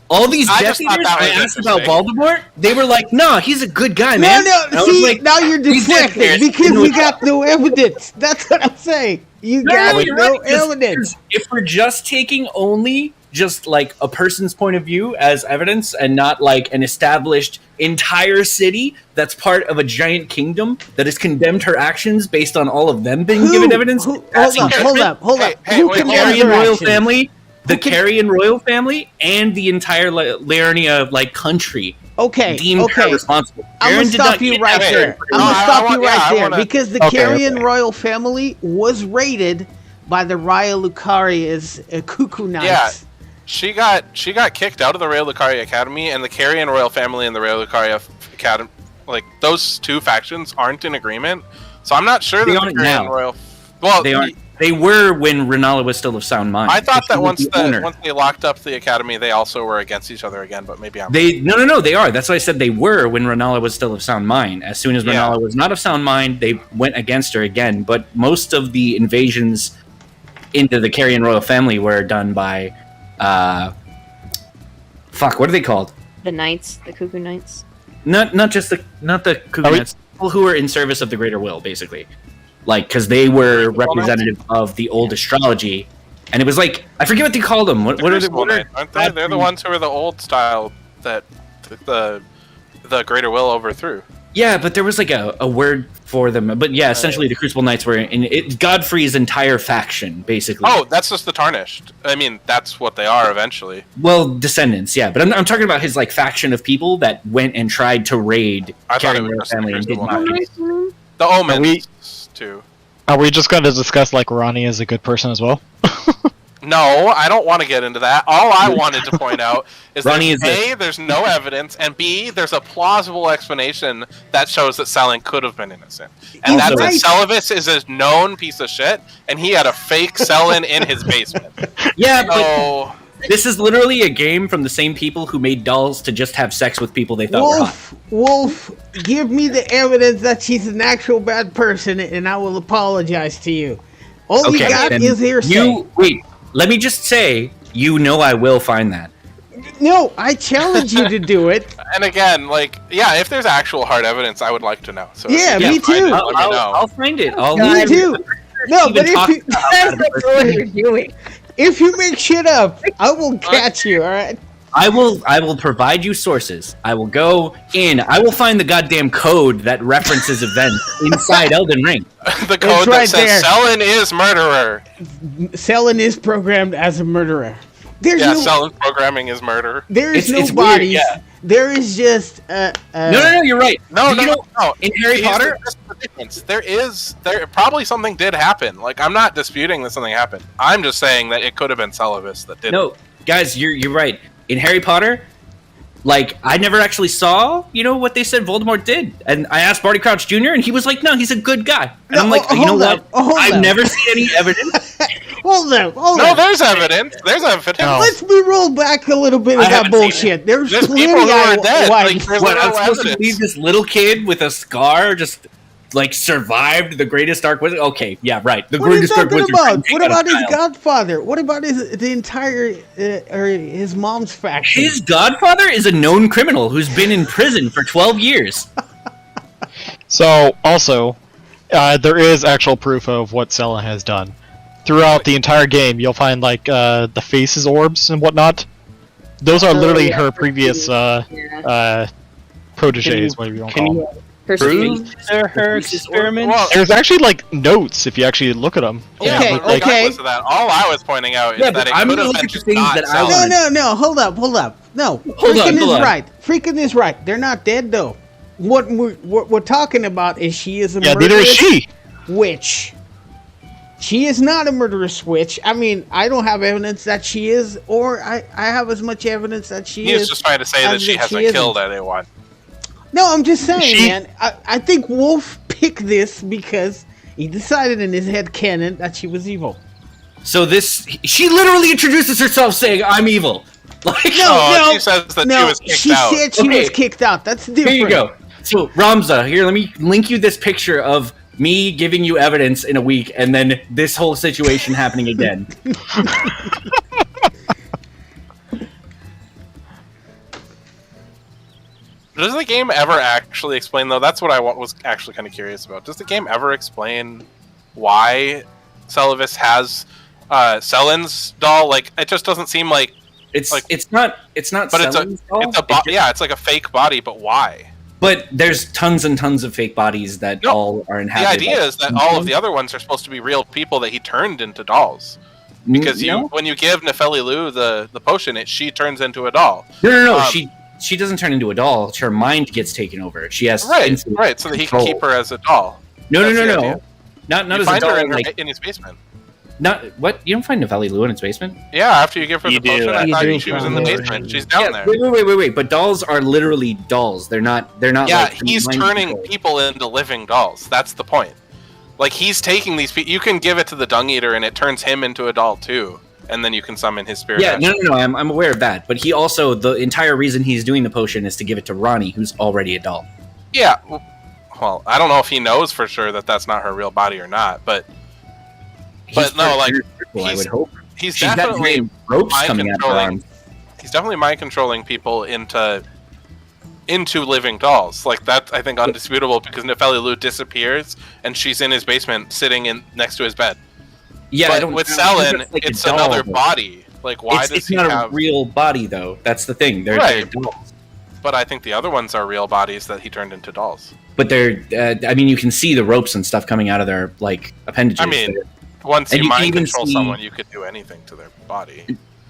Speaker 3: All these Death Eaters I asked about Voldemort, they were like, "No, he's a good guy, man."
Speaker 1: No, see, like, now you're deflecting because we got no evidence. That's what I'm saying. You got no evidence.
Speaker 3: If we're just taking only just like a person's point of view as evidence and not like an established entire city that's part of a giant kingdom that has condemned her actions based on all of them being given evidence.
Speaker 1: Hold up.
Speaker 3: Who can Carrion royal family? The Carrion royal family and the entire Liurnia like country. Deemed her responsible.
Speaker 1: I'm gonna stop you right there. Because the Carrion royal family was raided by the Raya Lucaria's Cuckoo Knights.
Speaker 6: Yeah. She got kicked out of the Raya Lucaria Academy, and the Carrion royal family and the Raya Lucaria Academy, like those two factions, aren't in agreement. So I'm not sure
Speaker 3: they
Speaker 6: that
Speaker 3: aren't
Speaker 6: the Carrion
Speaker 3: now.
Speaker 6: royal. Well,
Speaker 3: they aren't. They were when Renala was still of sound mind.
Speaker 6: I thought that once they locked up the academy, they also were against each other again. But maybe I'm.
Speaker 3: No. They are. That's why I said they were when Renala was still of sound mind. As soon as Renala was not of sound mind, they went against her again. But most of the invasions into the Carrion royal family were done by, what are they called?
Speaker 4: The Knights, the Cuckoo Knights.
Speaker 3: Not the Cuckoo Knights. People who were in service of the Greater Will, basically. Like, because they were representative of the old astrology, and it was like I forget what they called them. What are they?
Speaker 6: Aren't they? They're the ones who are the old style that the Greater Will overthrew.
Speaker 3: Yeah, but there was like a word for them. But yeah, essentially the Crucible Knights were in Godfrey's entire faction, basically.
Speaker 6: Oh, that's just the Tarnished. I mean, that's what they are eventually.
Speaker 3: Well, descendants, yeah. But I'm talking about his like faction of people that went and tried to raid Carrion royal family and did not.
Speaker 6: The Omens. Too.
Speaker 5: Are we just going to discuss like Ronnie is a good person as well?
Speaker 6: No, I don't want to get into that. All I wanted to point out is
Speaker 3: Ronnie
Speaker 6: that A, there's no evidence, and B, there's a plausible explanation that shows that Selen could have been innocent. And that's that Celivis is a known piece of shit, and he had a fake Selen in his basement.
Speaker 3: Yeah, but this is literally a game from the same people who made dolls to just have sex with people they thought were hot.
Speaker 1: Wolf, give me the evidence that she's an actual bad person, and I will apologize to you. All you got is hearsay.
Speaker 3: Wait, let me just say, I will find that.
Speaker 1: No, I challenge you to do it.
Speaker 6: And again, if there's actual hard evidence, I would like to know. So
Speaker 1: me too.
Speaker 3: I'll find it.
Speaker 1: Me too. No, but if you're doing. If you make shit up, I will catch you, alright?
Speaker 3: I will provide you sources. I will go in. I will find the goddamn code that references events inside Elden Ring.
Speaker 6: The code that says Selen is murderer.
Speaker 1: Selen is programmed as a murderer.
Speaker 6: Selen's programming is murder.
Speaker 1: There is no bodies. Weird, yeah. There is just
Speaker 3: No, you're right.
Speaker 6: No.
Speaker 3: In Harry Potter,
Speaker 6: there probably something did happen. Like, I'm not disputing that something happened. I'm just saying that it could have been Celivis that did.
Speaker 3: No, guys, you're right. In Harry Potter, I never actually saw, what they said Voldemort did. And I asked Barty Crouch Jr., and he was like, no, he's a good guy. And I'm like, you know what? I've never seen any evidence.
Speaker 1: Hold on.
Speaker 6: No, there's evidence. There's evidence.
Speaker 1: Let's be rolled back a little bit of that bullshit. There's
Speaker 6: people who are dead.
Speaker 3: What, I'm supposed to believe this little kid with a scar just... survived the greatest Dark Wizard? Okay, yeah, right. The greatest Dark Wizard.
Speaker 1: What about his godfather? What about the entire or his mom's faction?
Speaker 3: His godfather is a known criminal who's been in prison for 12 years.
Speaker 5: So, also, there is actual proof of what Selen has done. Throughout the entire game, you'll find the faces orbs and whatnot. Those are literally her previous proteges, whatever you want to call them.
Speaker 4: Her
Speaker 2: Prove they're her experiments?
Speaker 6: Well,
Speaker 5: There's actually like notes if you actually look at them.
Speaker 1: Okay,
Speaker 6: but
Speaker 1: okay.
Speaker 6: regardless of that, all I was pointing out is that it
Speaker 3: I'm
Speaker 6: could
Speaker 3: gonna
Speaker 6: have
Speaker 3: look
Speaker 6: been
Speaker 3: at the
Speaker 6: just
Speaker 3: things
Speaker 6: not
Speaker 3: that I
Speaker 6: selling.
Speaker 3: want.
Speaker 1: No, hold up. No,
Speaker 3: Hold on,
Speaker 1: Freaking
Speaker 3: hold
Speaker 1: is
Speaker 3: on.
Speaker 1: right. Freaking is right. They're not dead though. What we're talking about is she is a
Speaker 5: Yeah, neither is
Speaker 1: murderous
Speaker 5: she.
Speaker 1: witch. She is not a murderous witch. I mean, I don't have evidence that she is, or I have as much evidence that she
Speaker 6: He
Speaker 1: is.
Speaker 6: was just trying to say that
Speaker 1: as
Speaker 6: she hasn't
Speaker 1: isn't.
Speaker 6: killed anyone.
Speaker 1: No, I'm just saying,
Speaker 5: She-
Speaker 1: man. I think Wolf picked this because he decided in his head canon that she was evil.
Speaker 3: So she literally introduces herself saying, "I'm evil." Like,
Speaker 6: No, she says that she was kicked
Speaker 1: she
Speaker 6: out.
Speaker 1: said she
Speaker 3: Okay.
Speaker 1: was kicked out. That's different.
Speaker 3: here you go. So Ramza, here, let me link you this picture of me giving you evidence in a week, and then this whole situation happening again.
Speaker 6: Does the game ever actually explain, though? That's what I was actually kind of curious about. Does the game ever explain why Celavis has Selen's doll? Like, it just doesn't seem like.
Speaker 3: It's
Speaker 6: Like-
Speaker 3: it's not
Speaker 6: But
Speaker 3: Selen's doll.
Speaker 6: it's like a fake body. But why?
Speaker 3: But there's tons and tons of fake bodies that
Speaker 6: No,
Speaker 3: all are
Speaker 6: The
Speaker 3: inhabited.
Speaker 6: idea is that all of the other ones are supposed to be real people that he turned into dolls. Because when you give Nefeli Lu the potion, she turns into a doll.
Speaker 3: No. She doesn't turn into a doll. Her mind gets taken over. She has
Speaker 6: Right,
Speaker 3: infinite
Speaker 6: so that he can
Speaker 3: control.
Speaker 6: keep her as a doll.
Speaker 3: No.
Speaker 6: That's the idea.
Speaker 3: Not
Speaker 6: You
Speaker 3: as a
Speaker 6: find
Speaker 3: doll.
Speaker 6: her
Speaker 3: Like,
Speaker 6: in his basement.
Speaker 3: not what? You don't find Nefeli Lu in its basement?
Speaker 6: Yeah, after you give her
Speaker 2: You
Speaker 6: the potion,
Speaker 2: do,
Speaker 6: I
Speaker 1: you
Speaker 6: thought
Speaker 1: do
Speaker 6: she was in the
Speaker 1: find her.
Speaker 6: basement. She's down there.
Speaker 3: Wait. But dolls are literally dolls. They're not.
Speaker 6: Yeah,
Speaker 3: like
Speaker 6: he's
Speaker 3: mind
Speaker 6: turning
Speaker 3: control.
Speaker 6: people into living dolls. That's the point. Like, he's taking these people. You can give it to the Dung Eater, and it turns him into a doll too. And then you can summon his spirit.
Speaker 3: Yeah,
Speaker 6: Ash.
Speaker 3: no. I'm aware of that. But he also, the entire reason he's doing the potion is to give it to Ronnie, who's already a doll.
Speaker 6: Yeah. Well, I don't know if he knows for sure that that's not her real body or not, but
Speaker 3: He's
Speaker 6: no, like,
Speaker 3: I
Speaker 6: he's
Speaker 3: would hope.
Speaker 6: he's
Speaker 3: She's got
Speaker 6: definitely
Speaker 3: giant ropes
Speaker 6: mind
Speaker 3: coming out of her
Speaker 6: controlling.
Speaker 3: arms.
Speaker 6: He's definitely mind controlling people into living dolls. Like, that's, I think, undisputable, because Nefeli Lu disappears and she's in his basement sitting in next to his bed.
Speaker 3: Yeah,
Speaker 6: but
Speaker 3: I don't.
Speaker 6: with
Speaker 3: I don't think
Speaker 6: Selen,
Speaker 3: that's like a
Speaker 6: it's
Speaker 3: doll,
Speaker 6: another
Speaker 3: though.
Speaker 6: body. Like, why does
Speaker 3: It's
Speaker 6: he
Speaker 3: not
Speaker 6: have?
Speaker 3: a real body, though. That's the thing. They're
Speaker 6: Right.
Speaker 3: dolls.
Speaker 6: But I think the other ones are real bodies that he turned into dolls.
Speaker 3: But they're. I mean, you can see the ropes and stuff coming out of their like appendages.
Speaker 6: I mean, once
Speaker 3: And
Speaker 6: you
Speaker 3: you can
Speaker 6: mind
Speaker 3: even
Speaker 6: control
Speaker 3: see-
Speaker 6: someone, you could do anything to their body.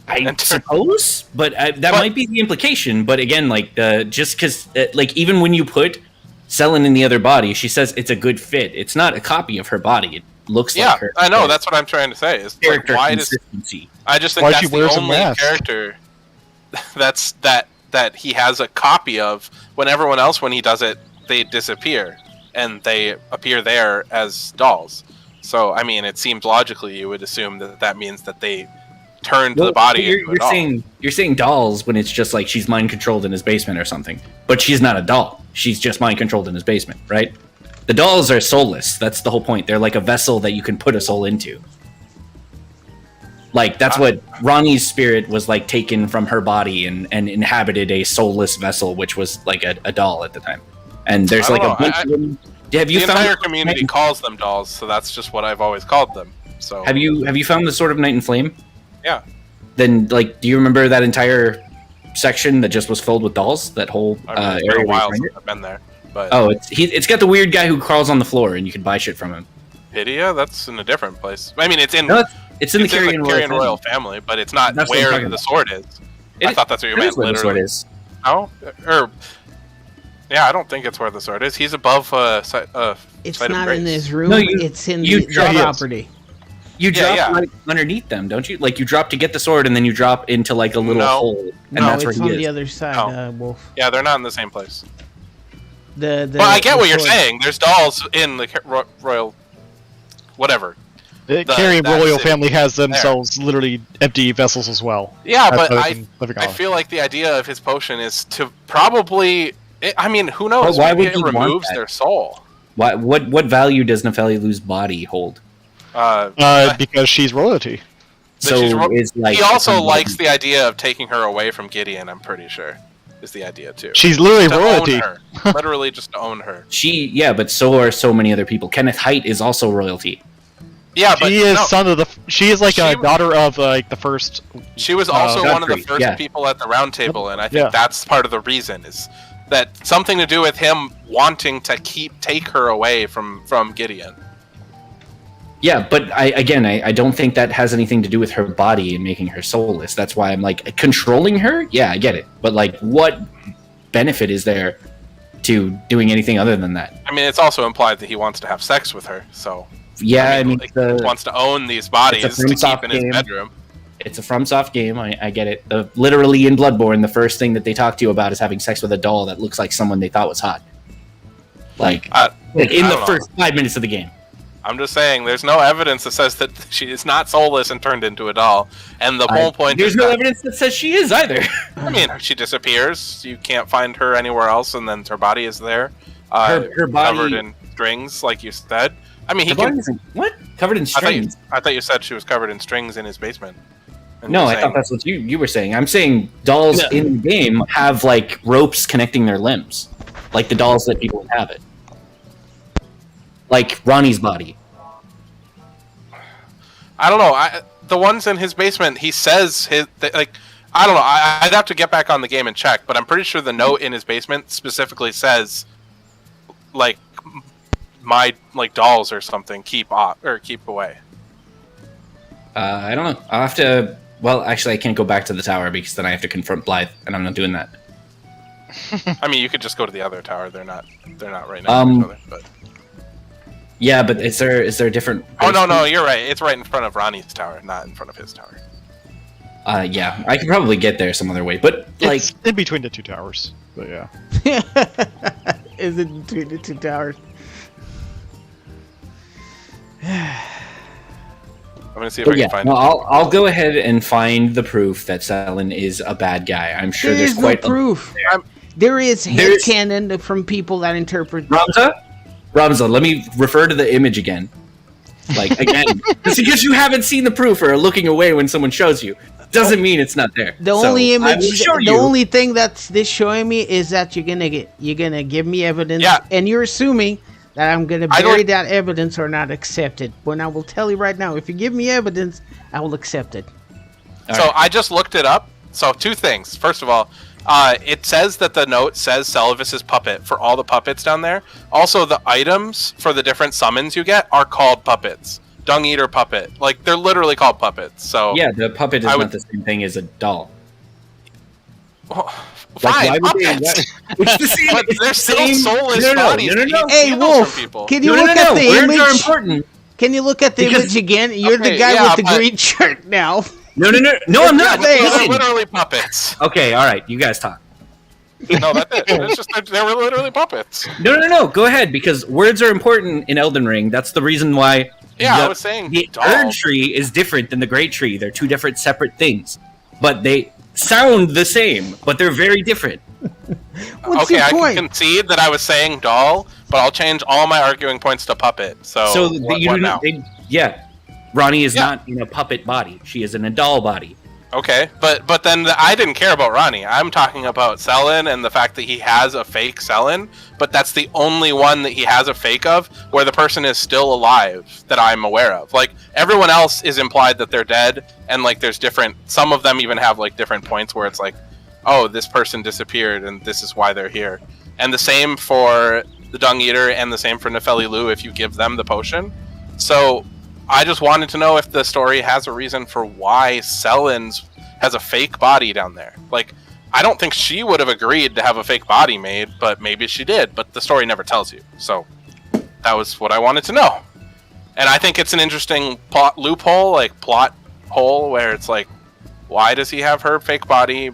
Speaker 3: I
Speaker 6: and-
Speaker 3: suppose, but that
Speaker 6: But-
Speaker 3: might be the implication. But again, like just because, like, even when you put Selen in the other body, she says it's a good fit. It's not a copy of her body. It looks
Speaker 6: Yeah,
Speaker 3: like her.
Speaker 6: I know. That's what I'm trying to say. Is like,
Speaker 3: character
Speaker 6: why does
Speaker 3: consistency.
Speaker 6: I just think
Speaker 5: Why
Speaker 6: that's
Speaker 5: she wears
Speaker 6: the
Speaker 5: a
Speaker 6: only
Speaker 5: mask.
Speaker 6: character that he has a copy of. When everyone else, when he does it, they disappear and they appear there as dolls. So I mean, it seems logically you would assume that means that they turned the body into a doll.
Speaker 3: You're saying dolls when it's just like she's mind controlled in his basement or something. But she's not a doll. She's just mind controlled in his basement, right? The dolls are soulless. That's the whole point. They're like a vessel that you can put a soul into. Like, that's what Ronnie's spirit was like, taken from her body and inhabited a soulless vessel, which was like a doll at the time. And there's
Speaker 6: I
Speaker 3: like
Speaker 6: don't
Speaker 3: a bunch of them. Have you
Speaker 6: The
Speaker 3: found
Speaker 6: entire community calls them dolls, so that's just what I've always called them. So
Speaker 3: Have you found the Sword of Night and Flame?
Speaker 6: Yeah.
Speaker 3: Then, like, do you remember that entire section that just was filled with dolls? That whole
Speaker 6: I mean, it's
Speaker 3: area.
Speaker 6: been a
Speaker 3: where you
Speaker 6: while
Speaker 3: find
Speaker 6: since
Speaker 3: it?
Speaker 6: I've been there. But
Speaker 3: Oh, it's got the weird guy who crawls on the floor, and you can buy shit from him.
Speaker 6: Pidia, that's in a different place. I mean, it's in
Speaker 3: No, it's in the
Speaker 6: it's in
Speaker 3: Carrion
Speaker 6: the Carrion
Speaker 3: Royal
Speaker 6: Royal family, but it's not
Speaker 3: That's what I'm
Speaker 6: where
Speaker 3: talking
Speaker 6: the
Speaker 3: about.
Speaker 6: sword is. I thought that's what you
Speaker 3: That
Speaker 6: meant.
Speaker 3: is where the sword
Speaker 6: Literally.
Speaker 3: is.
Speaker 6: No, yeah, I don't think it's where the sword is. He's above.
Speaker 1: It's
Speaker 6: Site of
Speaker 1: not
Speaker 6: Grace.
Speaker 1: in this room.
Speaker 3: No, you-
Speaker 1: it's in
Speaker 3: you
Speaker 1: the
Speaker 3: drop-
Speaker 1: property.
Speaker 3: You drop
Speaker 6: yeah.
Speaker 3: like underneath them, don't you? Like, you drop to get the sword, and then you drop into like a little
Speaker 6: No.
Speaker 3: hole, and
Speaker 1: No,
Speaker 3: that's where
Speaker 1: it's
Speaker 3: he
Speaker 1: on
Speaker 3: is.
Speaker 1: the other side,
Speaker 6: Oh.
Speaker 1: Wolf.
Speaker 6: Yeah, they're not in the same place.
Speaker 1: The
Speaker 6: Well, I get
Speaker 1: the
Speaker 6: what you're
Speaker 1: sword.
Speaker 6: saying. There's dolls in the Royal, whatever.
Speaker 5: The Carrion
Speaker 6: that's
Speaker 5: Royal
Speaker 6: it.
Speaker 5: family has themselves literally empty vessels as well.
Speaker 6: Yeah,
Speaker 5: That's
Speaker 6: but
Speaker 5: how they can live
Speaker 6: I
Speaker 5: on.
Speaker 6: feel like the idea of his potion is to probably. I mean, who knows?
Speaker 3: Why
Speaker 6: Maybe
Speaker 3: would
Speaker 6: it
Speaker 3: you want
Speaker 6: removes
Speaker 3: that?
Speaker 6: their soul.
Speaker 3: What value does Nefeli Lu's body hold?
Speaker 5: Because she's royalty.
Speaker 3: So
Speaker 6: she's
Speaker 3: it's like
Speaker 6: he also
Speaker 3: somebody-
Speaker 6: likes the idea of taking her away from Gideon. I'm pretty sure is the idea too.
Speaker 5: She's literally
Speaker 6: To
Speaker 5: royalty.
Speaker 6: own her. Literally just to own her.
Speaker 3: Yeah, but so are so many other people. Kenneth Height is also royalty.
Speaker 6: Yeah, but
Speaker 5: She is
Speaker 6: no,
Speaker 5: son of the. She is like a
Speaker 6: She-
Speaker 5: daughter of like the first.
Speaker 6: she was also one of the
Speaker 3: Godfrey,
Speaker 6: first
Speaker 3: yeah.
Speaker 6: people at the round table, and I think
Speaker 5: Yeah.
Speaker 6: that's part of the reason is that something to do with him wanting to take her away from Gideon.
Speaker 3: Yeah, but I don't think that has anything to do with her body and making her soulless. That's why I'm like, controlling her? Yeah, I get it. But like, what benefit is there to doing anything other than that?
Speaker 6: I mean, it's also implied that he wants to have sex with her, so...
Speaker 3: Yeah,
Speaker 6: he wants to own these bodies to keep in his bedroom.
Speaker 3: It's a FromSoft game, I get it. Literally in Bloodborne, the first thing that they talk to you about is having sex with a doll that looks like someone they thought was hot. Like in the first 5 minutes of the game.
Speaker 6: I'm just saying, there's no evidence that says that she is not soulless and turned into a doll. And the whole point
Speaker 3: is... There's no evidence that says she is, either.
Speaker 6: I mean, she disappears, you can't find her anywhere else, and then her body is there.
Speaker 3: Her body...
Speaker 6: Covered in strings, like you said. I mean,
Speaker 3: what? Covered in strings?
Speaker 6: I thought you said she was covered in strings in his basement.
Speaker 3: No, I thought that's what you were saying. I'm saying dolls in the game have, like, ropes connecting their limbs. Like the dolls that people inhabit. Like Ronnie's body.
Speaker 6: I don't know. The ones in his basement, he says I don't know. I'd have to get back on the game and check, but I'm pretty sure the note in his basement specifically says, like, my dolls or something keep away.
Speaker 3: I don't know. I'll have to. Well, actually, I can't go back to the tower because then I have to confront Blythe, and I'm not doing that.
Speaker 6: I mean, you could just go to the other tower. They're not right next to each other. But.
Speaker 3: Yeah, but is there a different?
Speaker 6: Oh no, you're right. It's right in front of Ronnie's tower, not in front of his tower.
Speaker 3: Yeah, I could probably get there some other way, but like
Speaker 5: it's in between the two towers. But yeah.
Speaker 1: Is it between the two towers?
Speaker 6: I'm gonna see if I can find it.
Speaker 3: I'll go ahead and find the proof that Selen is a bad guy. I'm sure there's quite
Speaker 1: no proof. There is headcanon from people that interpret.
Speaker 3: Ramza, let me refer to the image again. Like, again, just because you haven't seen the proof or are looking away when someone shows you, doesn't mean it's not there.
Speaker 1: The only image, the only thing that's this showing me is that you're gonna give me evidence, and you're assuming that I'm gonna bury that evidence or not accept it. When I will tell you right now, if you give me evidence, I will accept it.
Speaker 6: I just looked it up. So 2 things. First of all, it says that the note says Celavis's puppet for all the puppets down there. Also, the items for the different summons you get are called puppets. Dung Eater puppet. Like, they're literally called puppets. So
Speaker 3: yeah, the puppet is not the same thing as a doll.
Speaker 6: Well, fine, puppets.
Speaker 3: It's the same.
Speaker 6: But they're still soulless bodies.
Speaker 3: No.
Speaker 1: Hey, Wolf, can you look at the image? Words are important. Can you look at the image again? You're the guy with the green shirt now.
Speaker 3: No, I'm not.
Speaker 6: They're literally puppets.
Speaker 3: Okay, all right, you guys talk.
Speaker 6: No, that's it. It's just they were literally puppets.
Speaker 3: No. Go ahead, because words are important in Elden Ring. That's the reason why.
Speaker 6: Yeah, I was saying
Speaker 3: the Erd tree is different than the Great Tree. They're 2 different separate things, but they sound the same, but they're very different.
Speaker 1: What's your point?
Speaker 6: I can concede that I was saying doll, but I'll change all my arguing points to puppet. So what now?
Speaker 3: Ronnie is not in a puppet body. She is in a doll body.
Speaker 6: Okay, but then I didn't care about Ronnie. I'm talking about Selen and the fact that he has a fake Selen, but that's the only one that he has a fake of where the person is still alive that I'm aware of. Like, everyone else is implied that they're dead, and like there's different, some of them even have like different points where it's like, oh, this person disappeared and this is why they're here. And the same for the Dung Eater and the same for Nefeli Lu if you give them the potion. So I just wanted to know if the story has a reason for why Selen's has a fake body down there. Like, I don't think she would have agreed to have a fake body made, but maybe she did. But the story never tells you. So that was what I wanted to know. And I think it's an interesting plot loophole, like plot hole, where it's like, why does he have her fake body?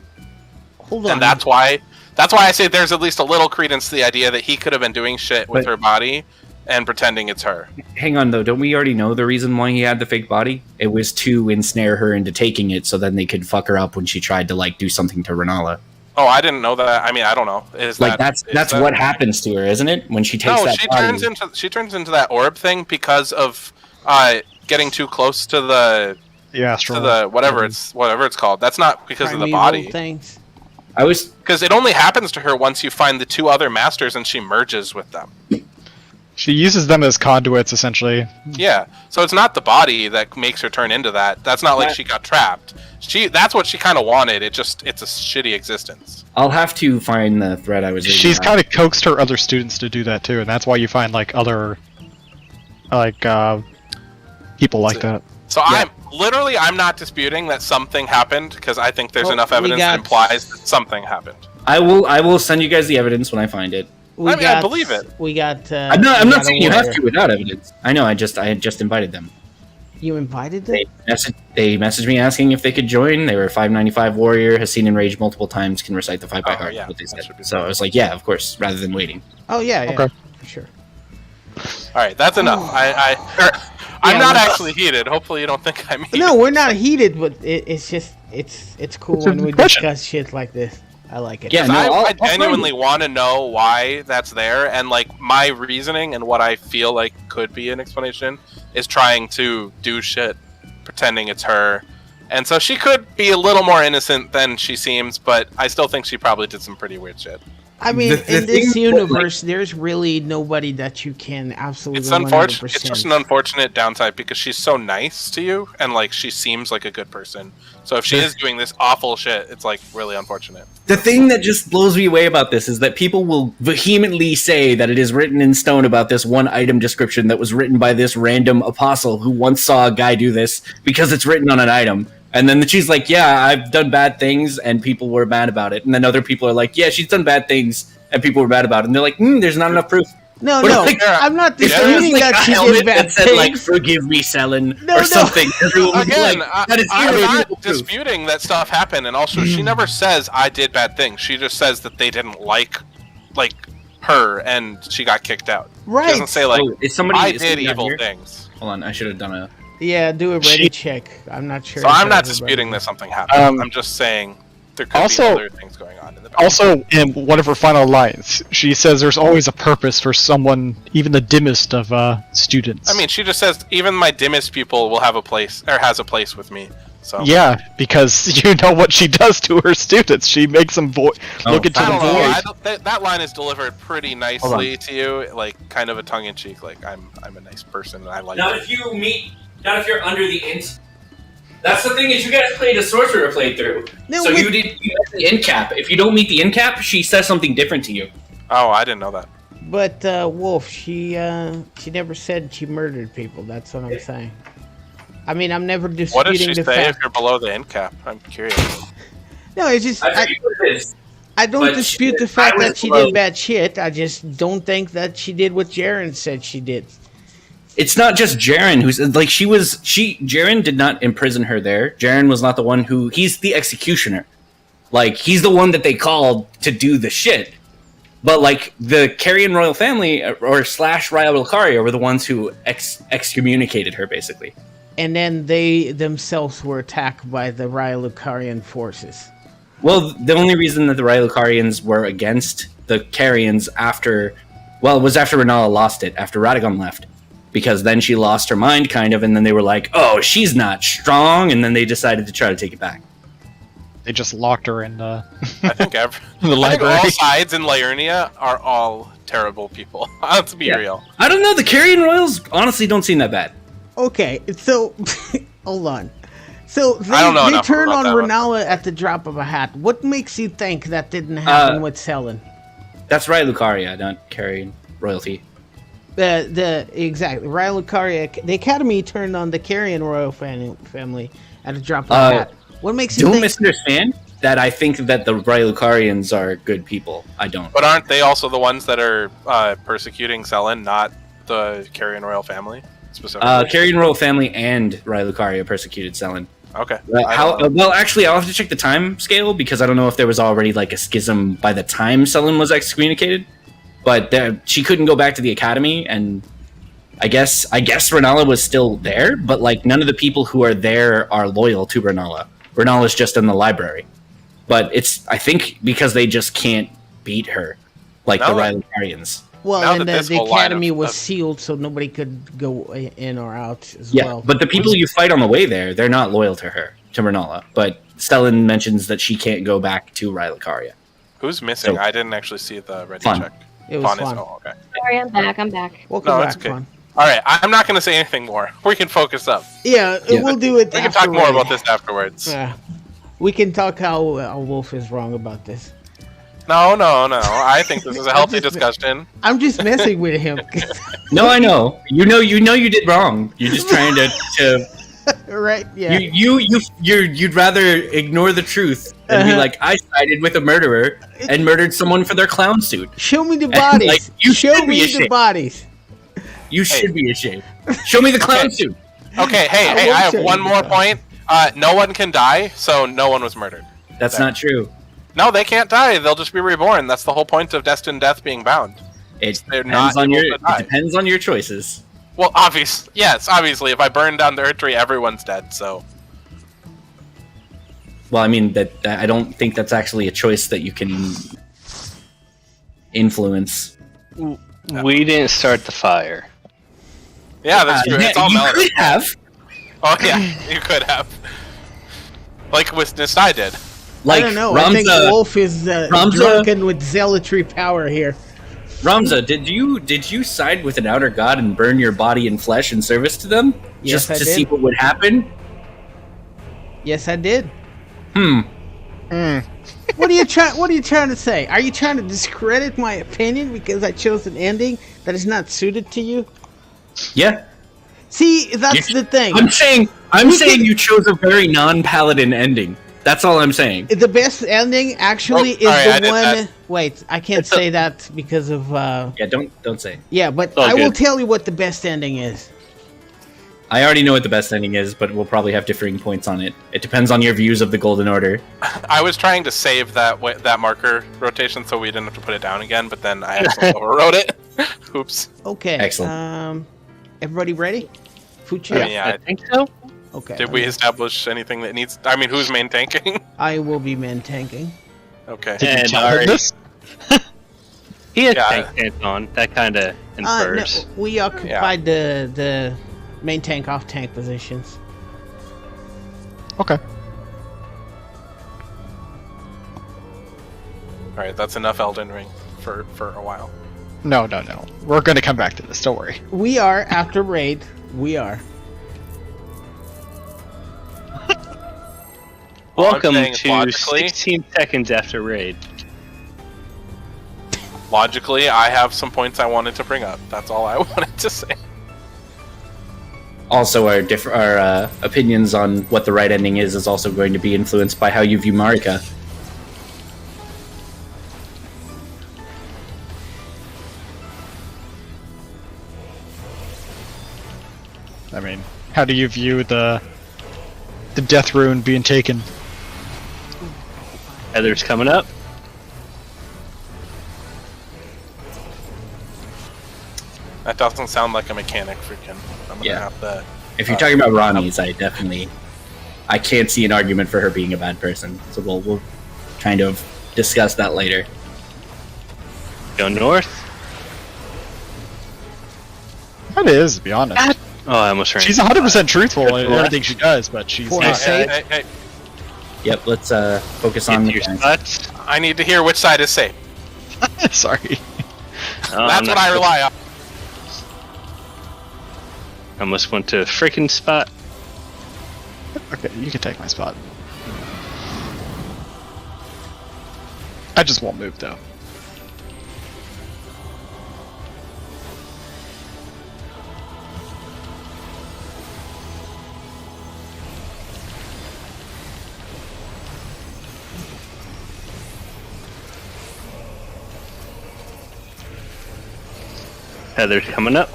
Speaker 1: Hold on.
Speaker 6: And that's why I say there's at least a little credence to the idea that he could have been doing shit with her body and pretending it's her.
Speaker 3: Hang on, though. Don't we already know the reason why he had the fake body? It was to ensnare her into taking it so then they could fuck her up when she tried to, like, do something to Renala.
Speaker 6: Oh, I didn't know that. I mean, I don't know.
Speaker 3: That's what happens to her, isn't it? When she takes that body.
Speaker 6: She turns into that orb thing because of getting too close to the whatever it's called. That's not because of the body.
Speaker 1: Things.
Speaker 6: Because it only happens to her once you find the 2 other masters and she merges with them.
Speaker 5: She uses them as conduits, essentially.
Speaker 6: Yeah, so it's not the body that makes her turn into that. That's not like she got trapped. That's what she kind of wanted. It's a shitty existence.
Speaker 3: I'll have to find the thread I was reading.
Speaker 5: She's kind of coaxed her other students to do that too, and that's why you find like other, like people like that.
Speaker 6: So I'm not disputing that something happened because I think there's enough evidence that implies that something happened.
Speaker 3: I will send you guys the evidence when I find it.
Speaker 6: I believe it.
Speaker 1: We got.
Speaker 3: I'm not saying you have to without evidence. I know. I had just invited them.
Speaker 1: You invited them?
Speaker 3: They messaged me asking if they could join. They were a 595 warrior, has seen Enraged multiple times, can recite the 5 by heart.
Speaker 6: Yeah,
Speaker 3: what they said. So I was like, yeah, of course, rather than waiting.
Speaker 1: Oh yeah,
Speaker 5: Okay.
Speaker 1: For sure.
Speaker 6: All right, that's enough. I'm not actually heated. Hopefully, you don't think I'm heated.
Speaker 1: No, we're not heated, but it's just it's cool when we discuss shit like this. I like it.
Speaker 3: Yeah, no,
Speaker 6: I genuinely want to know why that's there, and like my reasoning and what I feel like could be an explanation is trying to do shit, pretending it's her, and so she could be a little more innocent than she seems, but I still think she probably did some pretty weird shit.
Speaker 1: I mean, in this universe, there's really nobody that you can absolutely.
Speaker 6: It's unfortunate. It's just an unfortunate downside because she's so nice to you, and like she seems like a good person. So if she is doing this awful shit, it's like really unfortunate.
Speaker 3: The thing that just blows me away about this is that people will vehemently say that it is written in stone about this one item description that was written by this random apostle who once saw a guy do this because it's written on an item. And then she's like, yeah, I've done bad things, and people were mad about it. And then other people are like, yeah, she's done bad things, and people were mad about it. And they're like, there's not enough proof.
Speaker 1: No,
Speaker 3: Like,
Speaker 1: I'm not disputing
Speaker 3: like
Speaker 1: that she did bad
Speaker 3: said,
Speaker 1: things.
Speaker 3: like, forgive me, Selen, or something.
Speaker 6: Again,
Speaker 3: that is
Speaker 6: I'm not
Speaker 3: proof.
Speaker 6: disputing that stuff happened, and also she never says I did bad things. She just says that they didn't like her, and she got kicked out.
Speaker 1: Right.
Speaker 6: She doesn't say like I did evil things.
Speaker 3: Hold on, I should have done a.
Speaker 1: Yeah, do a ready check. I'm not sure.
Speaker 6: So I'm not disputing that something happened. I'm just saying there could be other things going on in the background.
Speaker 5: Also, in one of her final lines, she says there's always a purpose for someone, even the dimmest of students.
Speaker 6: I mean, she just says even my dimmest pupil will have a place or has a place with me. So
Speaker 5: yeah, because you know what she does to her students. She makes them look into the void.
Speaker 6: That line is delivered pretty nicely to you, like kind of a tongue in cheek. Like I'm a nice person and I like.
Speaker 3: Not if you're under the int. That's the thing is you guys played a sorcerer playthrough. No, so you met the int cap. If you don't meet the int cap, she says something different to you.
Speaker 6: Oh, I didn't know that.
Speaker 1: But Wolf, she never said she murdered people. That's what I'm saying. I mean, I'm never disputing
Speaker 6: what does she
Speaker 1: the
Speaker 6: say
Speaker 1: fact.
Speaker 6: If you're below the int cap? I'm curious.
Speaker 1: No, it's just I don't dispute the fact that she did bad shit. I just don't think that she did what Jaren said she did.
Speaker 3: It's not just Jaren who's like Jaren did not imprison her there. Jaren was not the one he's the executioner. Like he's the one that they called to do the shit. But like the Carrion royal family or / Raya Lucaria were the ones who excommunicated her basically.
Speaker 1: And then they themselves were attacked by the Raya Lucarian forces.
Speaker 3: Well, the only reason that the Raya Lucarians were against the Carrions was after Renala lost it, after Radagon left. Because then she lost her mind, kind of, and then they were like, oh, she's not strong, and then they decided to try to take it back.
Speaker 5: They just locked her in
Speaker 6: I think
Speaker 5: the library.
Speaker 6: I think all sides in Liurnia are all terrible people. Let's be real.
Speaker 3: I don't know, the Carrion Royals honestly don't seem that bad.
Speaker 1: Okay, so, hold on. So, they turn on Renala at the drop of a hat. What makes you think that didn't happen with Selen?
Speaker 3: That's Raya Lucaria, not Carrion royalty.
Speaker 1: Exactly. Raya Lucaria, the Academy turned on the Carrion royal family at a drop of a hat. What makes you
Speaker 3: don't misunderstand that I think that the Raya Lucarians are good people. I don't.
Speaker 6: But aren't they also the ones that are persecuting Selen, not the Carrion royal family specifically?
Speaker 3: Carrion royal family and Raya Lucaria persecuted Selen.
Speaker 6: Okay.
Speaker 3: Well, actually, I'll have to check the time scale because I don't know if there was already like a schism by the time Selen was excommunicated. But she couldn't go back to the academy, and I guess Renala was still there, but like none of the people who are there are loyal to Renala. Renala's just in the library. But it's, I think, because they just can't beat her, like the Raya Lucarians.
Speaker 1: Well, and the academy was sealed, so nobody could go in or out as well.
Speaker 3: Yeah, but the people you fight on the way there, they're not loyal to her, to Renala. But Stellan mentions that she can't go back to Raya Lucaria.
Speaker 6: Who's missing? I didn't actually see the ready check.
Speaker 1: It was
Speaker 6: Fawn
Speaker 1: fun.
Speaker 6: Oh, okay.
Speaker 7: Sorry, I'm back. I'm back.
Speaker 1: Welcome
Speaker 6: No,
Speaker 1: back,
Speaker 6: it's okay.
Speaker 1: Fun.
Speaker 6: All right, I'm not going to say anything more. We can focus up.
Speaker 1: Yeah, we'll do it.
Speaker 6: We can
Speaker 1: after
Speaker 6: talk more
Speaker 1: raid.
Speaker 6: about this afterwards.
Speaker 1: Yeah, we can talk how Wolf is wrong about this.
Speaker 6: No. I think this is a healthy discussion.
Speaker 1: I'm just messing with him.
Speaker 3: No, I know. You know you did wrong. You're just trying to
Speaker 1: Right? Yeah.
Speaker 3: you'd rather ignore the truth than be like, I sided with a murderer and murdered someone for their clown suit.
Speaker 1: Show me the bodies.
Speaker 3: Like, you
Speaker 1: Show
Speaker 3: should be
Speaker 1: me the
Speaker 3: ashamed.
Speaker 1: bodies.
Speaker 3: You should be ashamed. Show me the clown suit.
Speaker 6: Okay, hey,
Speaker 1: will
Speaker 6: I have
Speaker 1: show
Speaker 6: one
Speaker 1: you
Speaker 6: more
Speaker 1: that.
Speaker 6: point. No one can die, so no one was murdered.
Speaker 3: That's not true.
Speaker 6: No, they can't die. They'll just be reborn. That's the whole point of destined death being bound. They're not
Speaker 3: Depends on
Speaker 6: able
Speaker 3: your
Speaker 6: to die.
Speaker 3: it depends on your choices.
Speaker 6: Well, obviously, if I burn down the Earth tree, everyone's dead. So
Speaker 3: Well, I mean that I don't think that's actually a choice that you can influence.
Speaker 2: We didn't start the fire.
Speaker 6: yeah, that's true. It's all
Speaker 3: you
Speaker 6: Melody.
Speaker 3: could have.
Speaker 6: Oh yeah, you could have. Like with Nistai did.
Speaker 3: Like
Speaker 1: I don't know.
Speaker 3: Ramza,
Speaker 1: I think Wolf is
Speaker 3: Ramza-
Speaker 1: drunken with zealotry power here.
Speaker 3: Ramza, did you side with an outer god and burn your body and flesh in service to them?
Speaker 1: Yes,
Speaker 3: just
Speaker 1: I
Speaker 3: to
Speaker 1: did.
Speaker 3: see what would happen?
Speaker 1: Yes, I did.
Speaker 3: Hmm.
Speaker 1: What are you trying to say? Are you trying to discredit my opinion because I chose an ending that is not suited to you?
Speaker 3: Yeah.
Speaker 1: See, that's the thing.
Speaker 3: I'm saying you chose a very non-paladin ending. That's all I'm saying.
Speaker 1: The best ending actually is
Speaker 6: sorry, I
Speaker 1: the
Speaker 6: did
Speaker 1: one.
Speaker 6: that.
Speaker 1: Wait, I can't say that because of.
Speaker 3: Yeah, don't say.
Speaker 1: Yeah, but
Speaker 2: all
Speaker 1: I will
Speaker 2: good.
Speaker 1: tell you what the best ending is.
Speaker 3: I already know what the best ending is, but we'll probably have differing points on it. It depends on your views of the Golden Order.
Speaker 6: I was trying to save that marker rotation so we didn't have to put it down again, but then I accidentally overwrote it. Oops.
Speaker 1: Okay.
Speaker 3: Excellent.
Speaker 1: Everybody ready? Fuchi?
Speaker 6: I mean, yeah.
Speaker 2: I think so.
Speaker 1: Okay.
Speaker 6: Did we establish anything that needs? I mean, who's main tanking?
Speaker 1: I will be man tanking.
Speaker 6: Okay.
Speaker 5: Did you
Speaker 2: And
Speaker 5: tell him
Speaker 2: Ari-
Speaker 5: this?
Speaker 2: He has
Speaker 6: Yeah.
Speaker 2: tank pants on. That kind of
Speaker 1: No,
Speaker 2: infers.
Speaker 1: we occupied the main tank off tank positions.
Speaker 5: Okay.
Speaker 6: All right, that's enough Elden Ring for a while.
Speaker 5: No. We're gonna come back to this. Don't worry.
Speaker 1: We are after raid. We are.
Speaker 6: All I'm
Speaker 2: Welcome
Speaker 6: saying is
Speaker 2: to
Speaker 6: logically-
Speaker 2: 16 seconds after raid.
Speaker 6: Logically, I have some points I wanted to bring up. That's all I wanted to say.
Speaker 3: Also, our opinions on what the right ending is also going to be influenced by how you view Marika.
Speaker 5: I mean, how do you view the death rune being taken?
Speaker 2: Heather's coming up.
Speaker 6: That doesn't sound like a mechanic, freaking. I'm gonna have to.
Speaker 3: If you're talking about Ronnie's, I can't see an argument for her being a bad person. So we'll kind of discuss that later.
Speaker 2: Go north.
Speaker 5: That is, to be honest.
Speaker 2: Oh, I almost ran.
Speaker 5: She's 100% truthful in
Speaker 2: Left.
Speaker 5: everything she does, but she's
Speaker 1: For
Speaker 5: not.
Speaker 1: sake.
Speaker 6: Hey,
Speaker 3: Yep, let's focus on
Speaker 2: Get
Speaker 3: the
Speaker 2: your
Speaker 3: guns.
Speaker 2: spots.
Speaker 6: I need to hear which side is safe.
Speaker 5: Sorry.
Speaker 2: Oh, I'm
Speaker 6: That's
Speaker 2: not
Speaker 6: what I
Speaker 2: sure.
Speaker 6: rely on.
Speaker 2: Almost went to a freaking spot.
Speaker 5: Okay, you can take my spot. I just won't move though.
Speaker 2: Heather's coming up.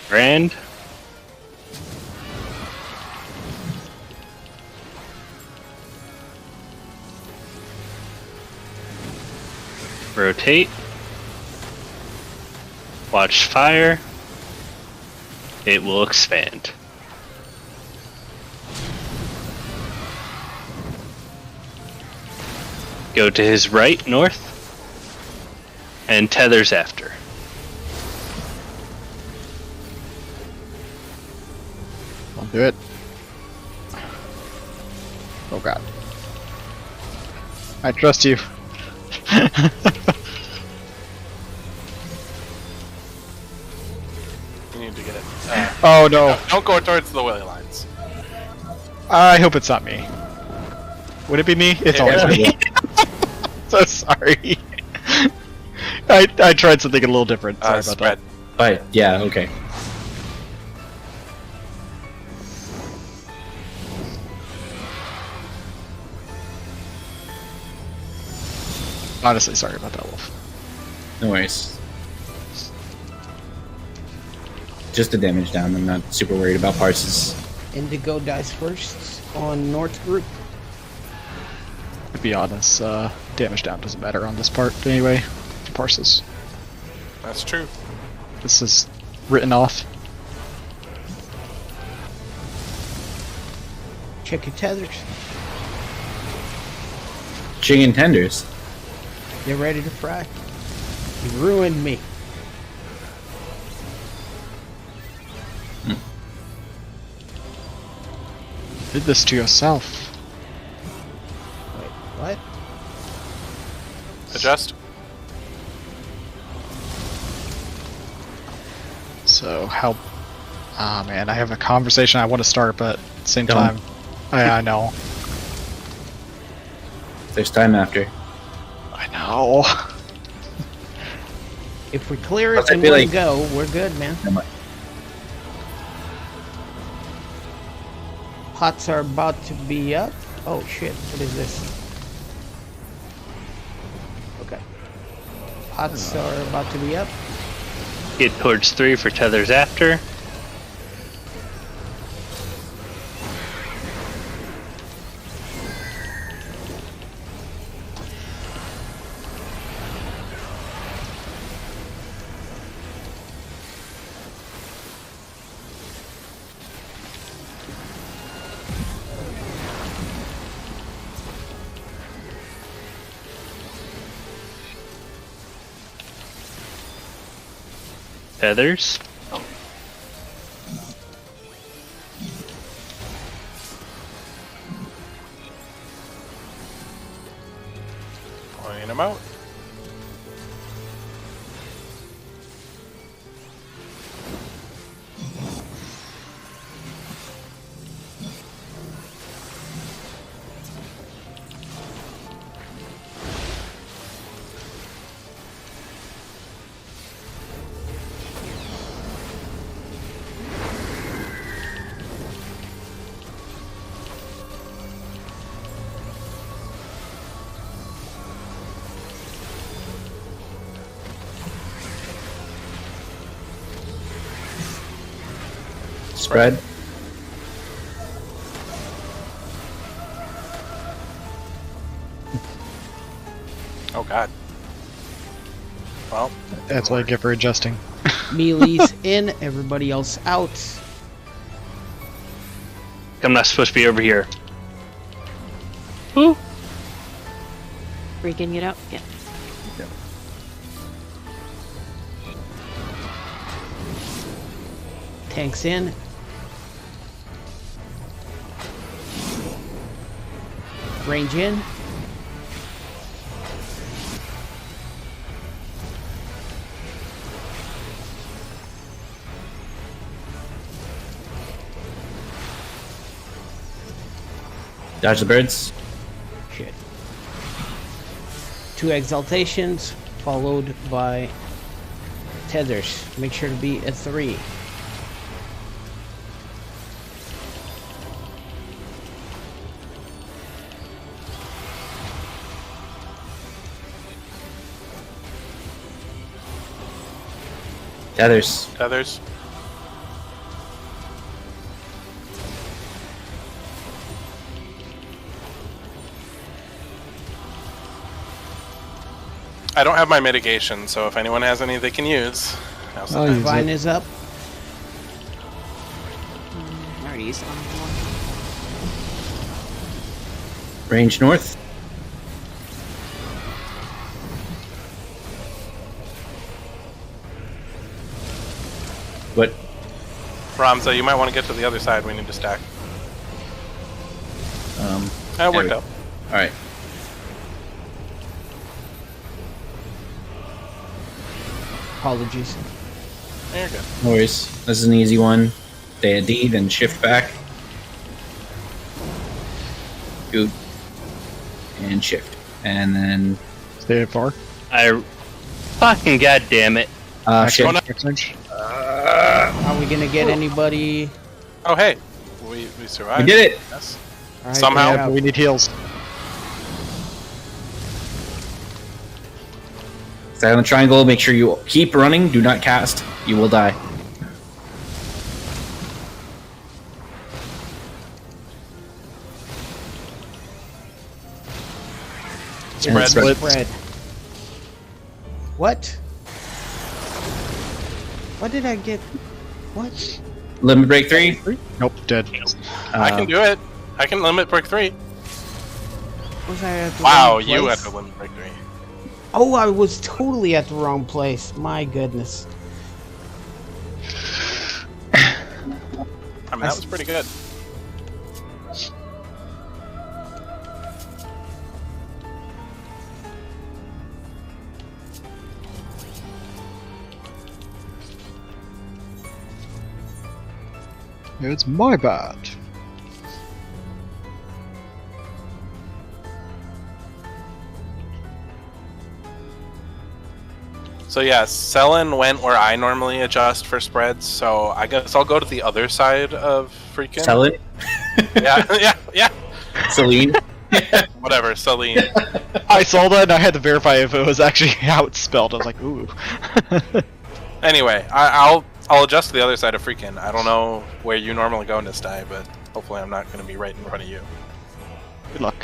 Speaker 2: Grand. Rotate. Watch fire. It will expand. Go to his right, north, and tethers after.
Speaker 5: I'll do it. Oh god. I trust you.
Speaker 6: You need to get it.
Speaker 5: Oh no.
Speaker 6: Don't go towards the willy lines.
Speaker 5: I hope it's not me. Would it be me? It's always me. So sorry. I tried something a little different. Sorry about
Speaker 6: Spread.
Speaker 3: But yeah, okay.
Speaker 5: that. Honestly, sorry about that, Wolf.
Speaker 3: No worries. Just the damage down. I'm not super worried about parses.
Speaker 1: Indigo dies first on North group.
Speaker 5: To be honest, damage down doesn't matter on this part anyway. Parses.
Speaker 6: That's true.
Speaker 5: This is written off.
Speaker 1: Check your tethers.
Speaker 3: Chicken tenders.
Speaker 1: Get ready to fry. You ruined me.
Speaker 5: Did this to yourself.
Speaker 1: Wait, what?
Speaker 6: Adjust.
Speaker 5: So how? Ah man, I have a conversation I want to start, but at the same
Speaker 3: Don't.
Speaker 5: time, I know.
Speaker 3: There's time after.
Speaker 5: I know.
Speaker 1: If we clear
Speaker 3: Plus,
Speaker 1: it
Speaker 3: I
Speaker 1: in
Speaker 3: feel
Speaker 1: one
Speaker 3: like-
Speaker 1: go, we're good, man. Pots are about to be up. Oh shit, what is this? Okay. Pots are about to be up.
Speaker 2: Get towards 3 for tethers after. Tethers.
Speaker 6: Pointing them out.
Speaker 3: Spread.
Speaker 6: Oh god. Well,
Speaker 5: That's what I get for adjusting.
Speaker 1: Melee's in, everybody else out.
Speaker 2: I'm not supposed to be over here. Woo!
Speaker 4: Freaking it out. Yeah.
Speaker 1: Tanks in. Range in.
Speaker 3: Dodge the birds.
Speaker 1: Shit. 2 exaltations, followed by tethers. Make sure to be at 3.
Speaker 3: Tethers.
Speaker 6: tethers. I don't have my mitigation, so if anyone has any they can use. Now's
Speaker 5: I'll
Speaker 6: the time.
Speaker 5: use
Speaker 1: Vine
Speaker 5: it.
Speaker 1: is up.
Speaker 4: I already used it on one.
Speaker 3: Range north. What?
Speaker 6: Ramza, you might want to get to the other side. We need to stack. That worked out.
Speaker 3: All right.
Speaker 1: Apologies.
Speaker 6: There you go.
Speaker 3: No worries. This is an easy one. Stay a D, then shift back. Good. And shift. And then
Speaker 5: Stay far.
Speaker 2: I fucking goddamn it.
Speaker 3: shift.
Speaker 1: Are we gonna get anybody?
Speaker 6: Oh, hey. We survived.
Speaker 3: We did it!
Speaker 6: Yes.
Speaker 1: All right,
Speaker 6: Somehow.
Speaker 1: yeah.
Speaker 5: We need heals.
Speaker 3: Stay on the triangle. Make sure you keep running. Do not cast. You will die.
Speaker 6: Spread.
Speaker 1: Spread. What? What did I get? What?
Speaker 3: Limit break 3.
Speaker 5: Nope, dead.
Speaker 6: I can do it. I can limit break 3.
Speaker 1: Was I at the
Speaker 6: Wow,
Speaker 1: wrong
Speaker 6: you
Speaker 1: place?
Speaker 6: at the limit break 3.
Speaker 1: Oh, I was totally at the wrong place. My goodness.
Speaker 6: I mean, that was pretty good.
Speaker 5: It's my bad.
Speaker 6: So yeah, Selen went where I normally adjust for spreads, so I guess I'll go to the other side of freaking...
Speaker 3: Sell it.
Speaker 6: Yeah.
Speaker 3: Celine.
Speaker 6: Whatever, Celine.
Speaker 5: I saw that and I had to verify if it was actually how it's spelled. I was like, ooh.
Speaker 6: Anyway, I'll adjust to the other side of freaking. I don't know where you normally go in this die, but hopefully I'm not going to be right in front of you.
Speaker 5: Good luck.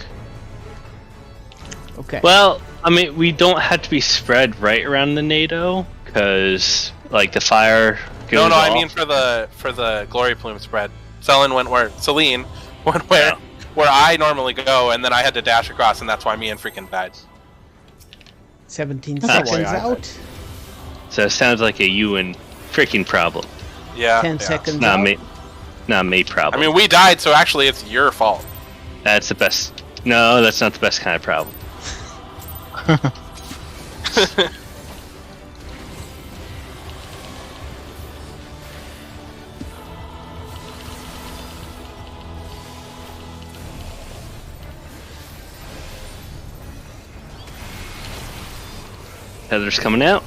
Speaker 1: Okay.
Speaker 2: Well, I mean, we don't have to be spread right around the NATO, because, like, the fire goes
Speaker 6: No,
Speaker 2: off.
Speaker 6: I mean for the Glory Plume spread. Celine went where where I normally go, and then I had to dash across, and that's why me and freaking died.
Speaker 1: 17
Speaker 5: That's
Speaker 1: seconds
Speaker 5: why I
Speaker 1: out.
Speaker 2: So it sounds like a you and freaking problem.
Speaker 6: Yeah.
Speaker 1: 10
Speaker 6: yeah.
Speaker 1: seconds
Speaker 2: Not
Speaker 1: out.
Speaker 2: me. Not me
Speaker 6: I
Speaker 2: problem.
Speaker 6: mean, we died, so actually it's your fault.
Speaker 2: That's the best. No, that's not the best kind of problem. Heather's coming out.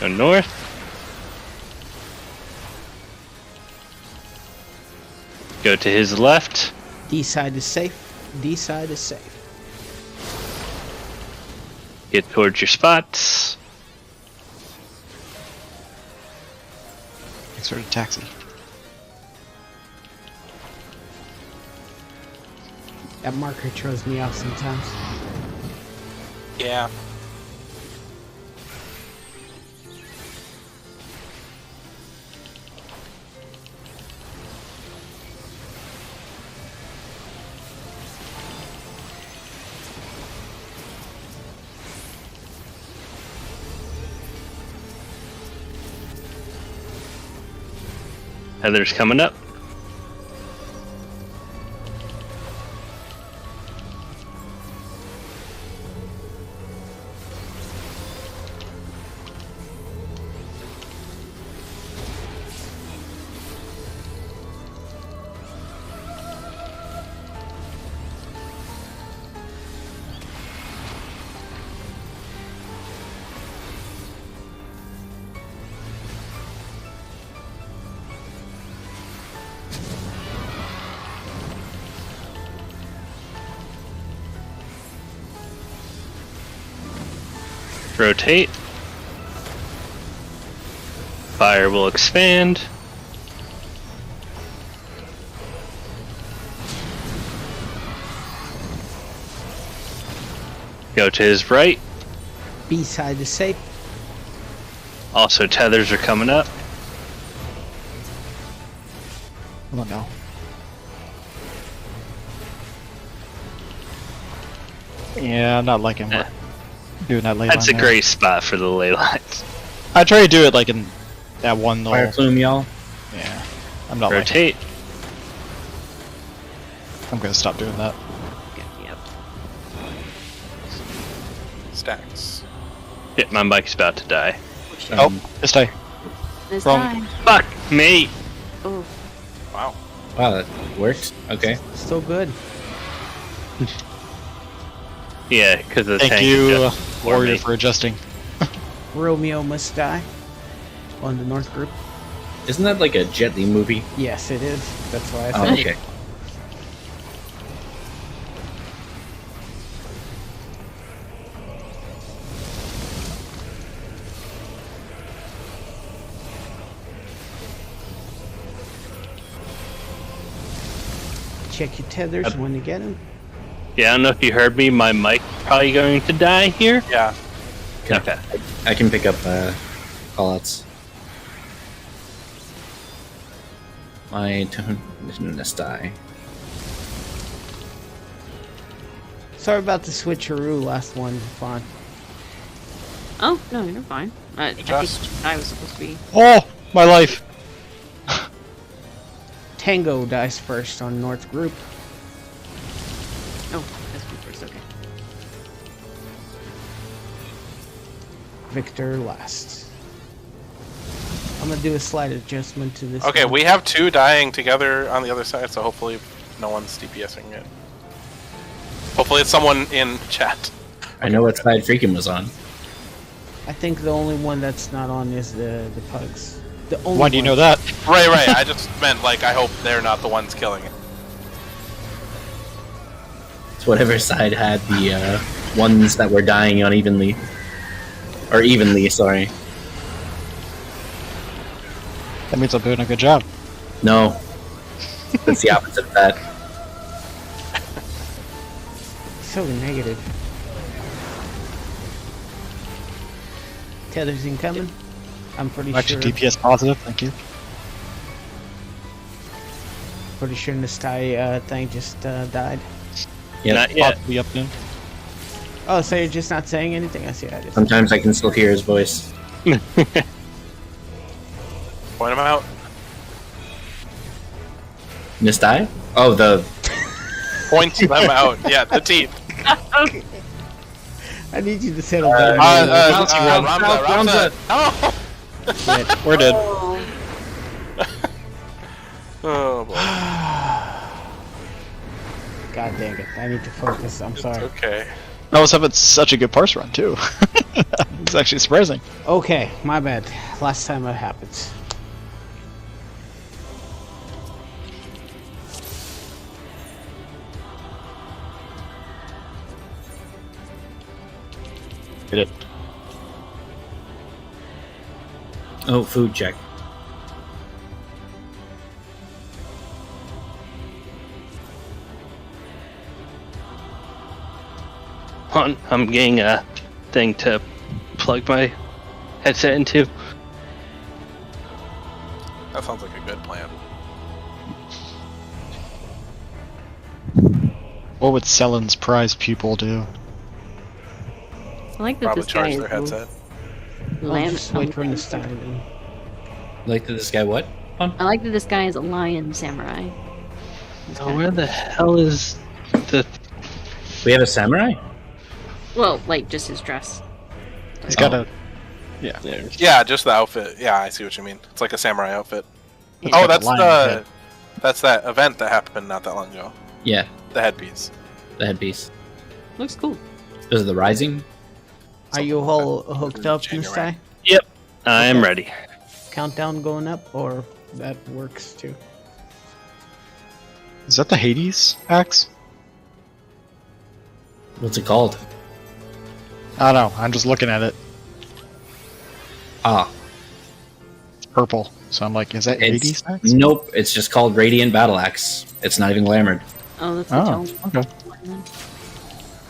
Speaker 2: Go north. Go to his left.
Speaker 1: D side is safe. D side is safe.
Speaker 2: Get towards your spots.
Speaker 5: Thanks for the taxi.
Speaker 1: That marker throws me off sometimes.
Speaker 6: Yeah.
Speaker 2: Heather's coming up. Rotate. Fire will expand. Go to his right.
Speaker 1: B side is safe.
Speaker 2: Also, tethers are coming up.
Speaker 5: Oh no. Yeah, I'm not liking what doing that ley line.
Speaker 2: That's a
Speaker 5: there.
Speaker 2: great spot for the ley lines.
Speaker 5: I try to do it like in that one
Speaker 3: Fire
Speaker 5: little.
Speaker 3: plume, y'all.
Speaker 5: Yeah, I'm not liking it.
Speaker 2: Rotate.
Speaker 5: I'm gonna stop doing that.
Speaker 4: Yep.
Speaker 6: Stacks.
Speaker 2: Shit, my bike's about to die.
Speaker 5: Oh, this day.
Speaker 4: This
Speaker 5: Wrong.
Speaker 4: time.
Speaker 2: Fuck me!
Speaker 4: Oh.
Speaker 6: Wow.
Speaker 3: Wow, that worked. Okay.
Speaker 1: Still good.
Speaker 2: Yeah, because the
Speaker 5: Thank
Speaker 2: tank
Speaker 5: you,
Speaker 2: adjusted for
Speaker 5: Warrior,
Speaker 2: me.
Speaker 5: for adjusting.
Speaker 1: Romeo must die. On the North Group.
Speaker 3: Isn't that like a Jet Li movie?
Speaker 1: Yes, it is. That's why I
Speaker 3: Oh,
Speaker 1: said
Speaker 3: okay.
Speaker 1: it. Check your tethers when you get them.
Speaker 2: Yeah, I don't know if you heard me. My mic's probably going to die here.
Speaker 6: Yeah.
Speaker 2: Okay.
Speaker 3: I can pick up callouts. My tone didn't die.
Speaker 1: Sorry about the switcheroo last one, Fawn.
Speaker 4: Oh, no, you're fine. I think I was supposed to be.
Speaker 5: Oh, my life.
Speaker 1: Tango dies first on North Group.
Speaker 4: Oh, that's me first, okay.
Speaker 1: Victor last. I'm gonna do a slight adjustment to this.
Speaker 6: Okay,
Speaker 1: one.
Speaker 6: we have two dying together on the other side, so hopefully no one's DPSing it. Hopefully it's someone in chat.
Speaker 3: I know what side Freakin' was on.
Speaker 1: I think the only one that's not on is the pugs. The only
Speaker 5: Why do you
Speaker 1: one.
Speaker 5: know that?
Speaker 6: Right. I just meant, like, I hope they're not the ones killing it.
Speaker 3: It's whatever side had the ones that were dying unevenly. Or evenly, sorry.
Speaker 5: That means I'm doing a good job.
Speaker 3: No. That's the opposite of that.
Speaker 1: So negative. Tethers incoming. I'm pretty
Speaker 5: I'm actually
Speaker 1: sure.
Speaker 5: DPS positive, thank you.
Speaker 1: Pretty sure this thing just died.
Speaker 3: Yep.
Speaker 2: Not yet.
Speaker 5: Possibly up noon.
Speaker 1: Oh, so you're just not saying anything? I see. I just.
Speaker 3: Sometimes I can still hear his voice.
Speaker 6: Point them out.
Speaker 3: Misty? Oh, the...
Speaker 6: Point them out. Yeah, the team.
Speaker 1: I need you to settle down.
Speaker 6: Ramza. Oh!
Speaker 1: Shit.
Speaker 5: We're dead.
Speaker 6: Oh boy.
Speaker 1: God dang it! I need to focus. I'm sorry.
Speaker 6: Okay.
Speaker 5: I was having such a good parse run too. It's actually surprising.
Speaker 1: Okay, my bad. Last time it happens.
Speaker 5: Did it.
Speaker 3: Oh, food check.
Speaker 2: I'm getting a thing to plug my headset into.
Speaker 6: That sounds like a good plan.
Speaker 5: What would Sellen's prize pupil do?
Speaker 4: I like that
Speaker 6: Probably
Speaker 4: this guy
Speaker 6: charge
Speaker 4: is
Speaker 6: their headset.
Speaker 1: I'll just wait for him to start it.
Speaker 3: Like that this guy what? Fun?
Speaker 4: I like that this guy is a lion samurai. It's
Speaker 2: Oh,
Speaker 4: kinda
Speaker 2: where
Speaker 4: cool.
Speaker 2: the hell is the...
Speaker 3: We have a samurai?
Speaker 4: Well, like just his dress.
Speaker 5: He's got a.
Speaker 6: Yeah, just the outfit. Yeah, I see what you mean. It's like a samurai outfit.
Speaker 5: He's
Speaker 6: Oh,
Speaker 5: got
Speaker 6: that's
Speaker 5: lion
Speaker 6: the...
Speaker 5: head.
Speaker 6: That's that event that happened not that long ago.
Speaker 3: Yeah,
Speaker 6: The headpiece.
Speaker 3: the headpiece.
Speaker 4: Looks cool.
Speaker 3: This is the Rising?
Speaker 1: Are you all hooked up,
Speaker 6: January.
Speaker 1: Mistai?
Speaker 2: Yep, I am
Speaker 1: Okay.
Speaker 2: ready.
Speaker 1: Countdown going up, or that works too?
Speaker 5: Is that the Hades axe?
Speaker 3: What's it called?
Speaker 5: I don't know. I'm just looking at it.
Speaker 3: Ah,
Speaker 5: purple. So I'm like, is that 80 stacks?
Speaker 3: Nope, it's just called Radiant Battle Axe. It's not even glamored.
Speaker 4: Oh, that's the tone.
Speaker 5: Okay.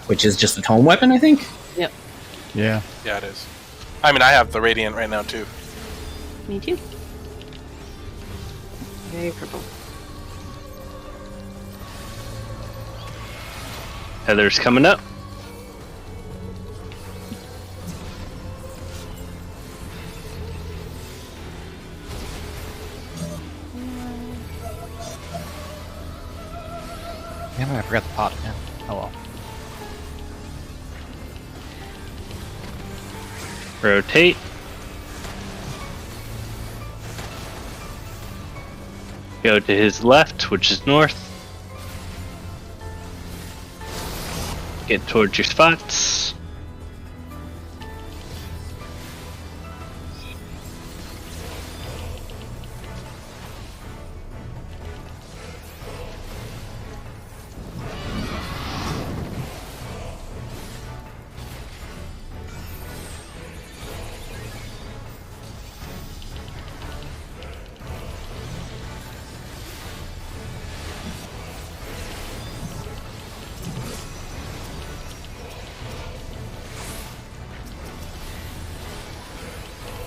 Speaker 3: Which is just a tome weapon, I think?
Speaker 4: Yep.
Speaker 5: Yeah.
Speaker 6: Yeah, it is. I mean, I have the Radiant right now, too.
Speaker 4: Me too. Very purple.
Speaker 2: Heather's coming up.
Speaker 5: Damn it, I forgot the pot again. Oh well.
Speaker 2: Rotate. Go to his left, which is north. Get towards your spots.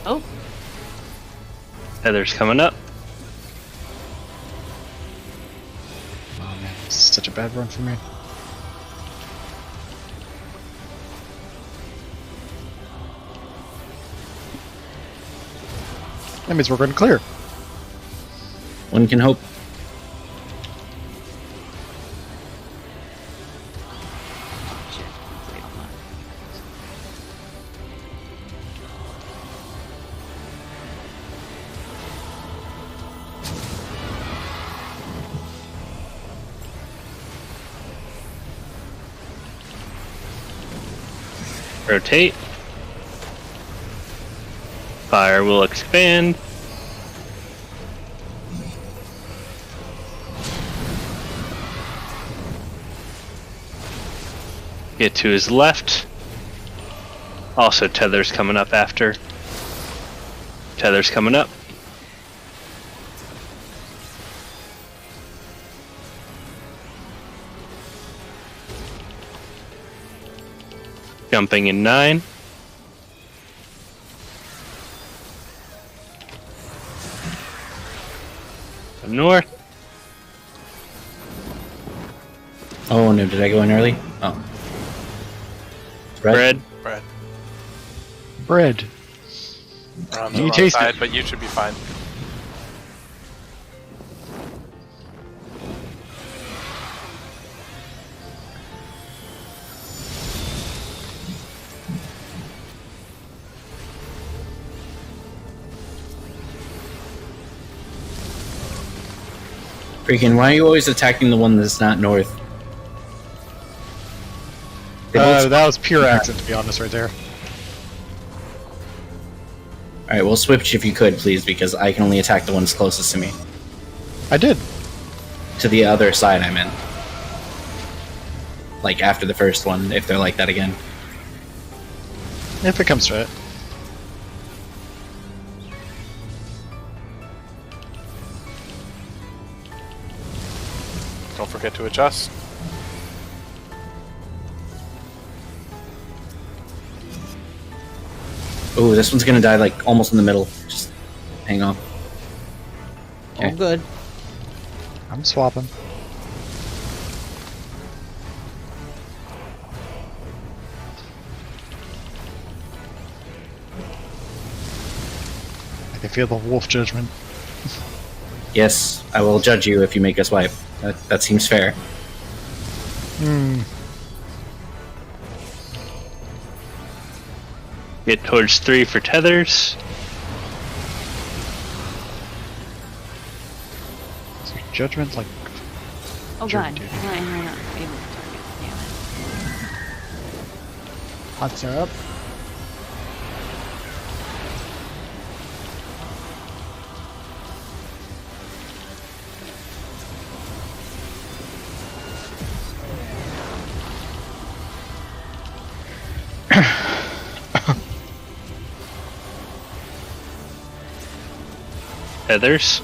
Speaker 4: Oh,
Speaker 2: Heather's coming up.
Speaker 5: Oh man, this is such a bad run for me. That means we're going to clear.
Speaker 3: One can hope.
Speaker 4: shit. Wait, hold on.
Speaker 2: Rotate. Fire will expand. Get to his left. Also, Tether's coming up after. Tether's coming up. Jumping in 9. North.
Speaker 3: Oh no, did I go in early? Oh.
Speaker 2: Bread.
Speaker 6: Brad,
Speaker 5: Bread.
Speaker 6: we're on
Speaker 5: Can
Speaker 6: the
Speaker 5: you
Speaker 6: wrong
Speaker 5: taste
Speaker 6: side,
Speaker 5: it?
Speaker 6: but you should be fine.
Speaker 3: Freaking, why are you always attacking the one that's not north? They both-
Speaker 5: That was pure accident, to be honest, right there.
Speaker 3: Alright, well switch if you could, please, because I can only attack the ones closest to me.
Speaker 5: I did.
Speaker 3: To the other side, I meant. Like, after the first one, if they're like that again.
Speaker 5: If it comes to it.
Speaker 6: Don't forget to adjust.
Speaker 3: Ooh, this one's gonna die, like, almost in the middle. Just hang on.
Speaker 1: All good.
Speaker 5: I'm swapping. I can feel the wolf judgment.
Speaker 3: Yes, I will judge you if you make us wipe. That seems fair.
Speaker 2: Get towards 3 for Tethers.
Speaker 5: So judgment, like,
Speaker 4: Oh
Speaker 5: Sure,
Speaker 4: god.
Speaker 5: dude.
Speaker 4: I'm not able to target. Damn it.
Speaker 1: Pots are up.
Speaker 2: Heathers.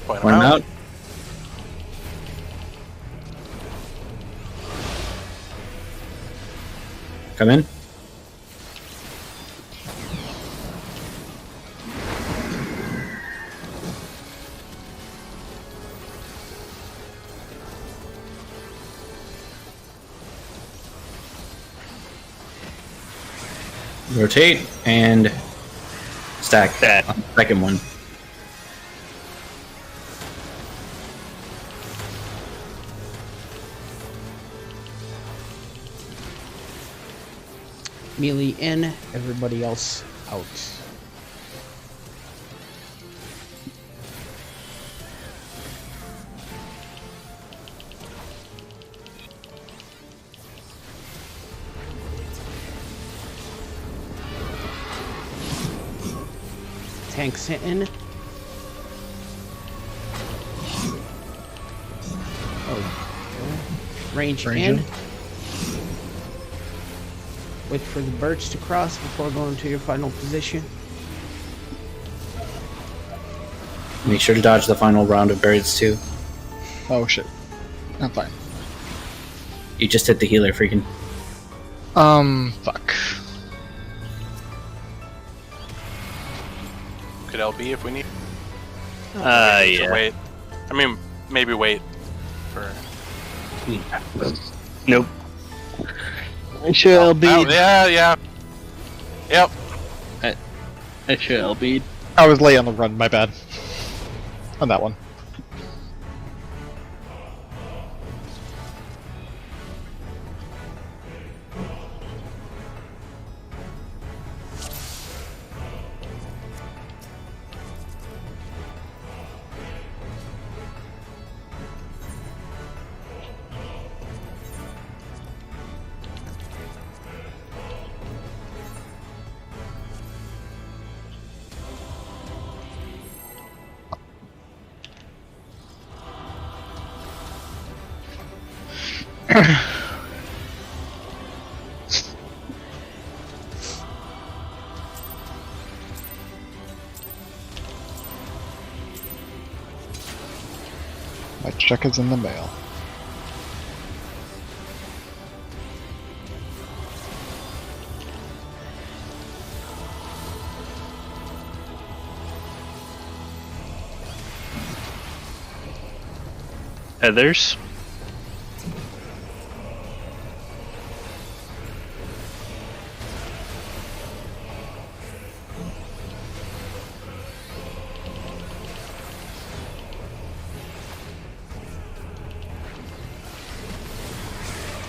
Speaker 6: Point
Speaker 3: Point 'em out. Come in. Rotate and stack.
Speaker 2: Stack.
Speaker 3: On the second one.
Speaker 1: Melee in, everybody else out. Tanks in. Oh, range in. Wait for the birds to cross before going to your final position.
Speaker 3: Make sure to dodge the final round of birds too.
Speaker 5: Oh shit. I'm fine.
Speaker 3: You just hit the healer, freaking.
Speaker 5: Fuck.
Speaker 6: Could LB if we need.
Speaker 2: Yeah.
Speaker 6: Wait. I mean, maybe wait for.
Speaker 2: Nope. I should LB.
Speaker 6: Oh, yeah. Yep.
Speaker 2: I should LB.
Speaker 5: I was late on the run, my bad. On that one. My check is in the mail.
Speaker 2: Heathers.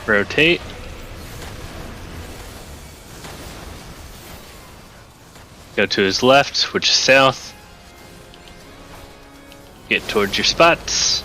Speaker 2: Rotate. Go to his left, which is south. Get towards your spots.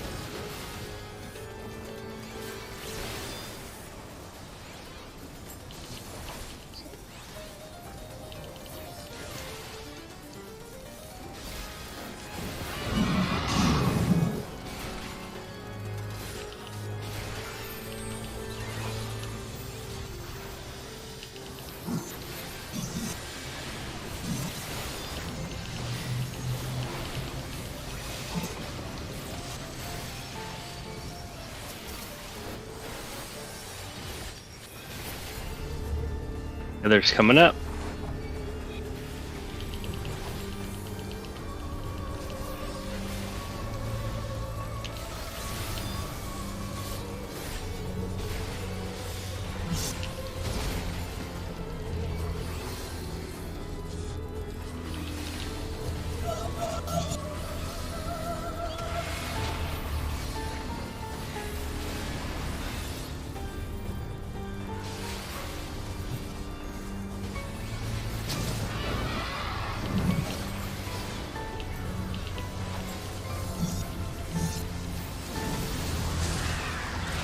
Speaker 2: Others coming up.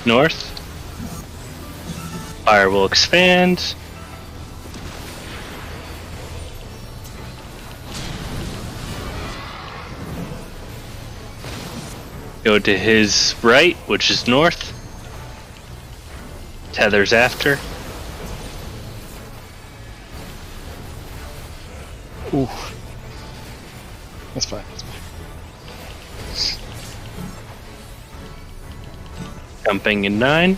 Speaker 2: North. Fire will expand. Go to his right, which is north. Tethers after.
Speaker 5: Ooh. That's fine.
Speaker 2: Jumping in 9.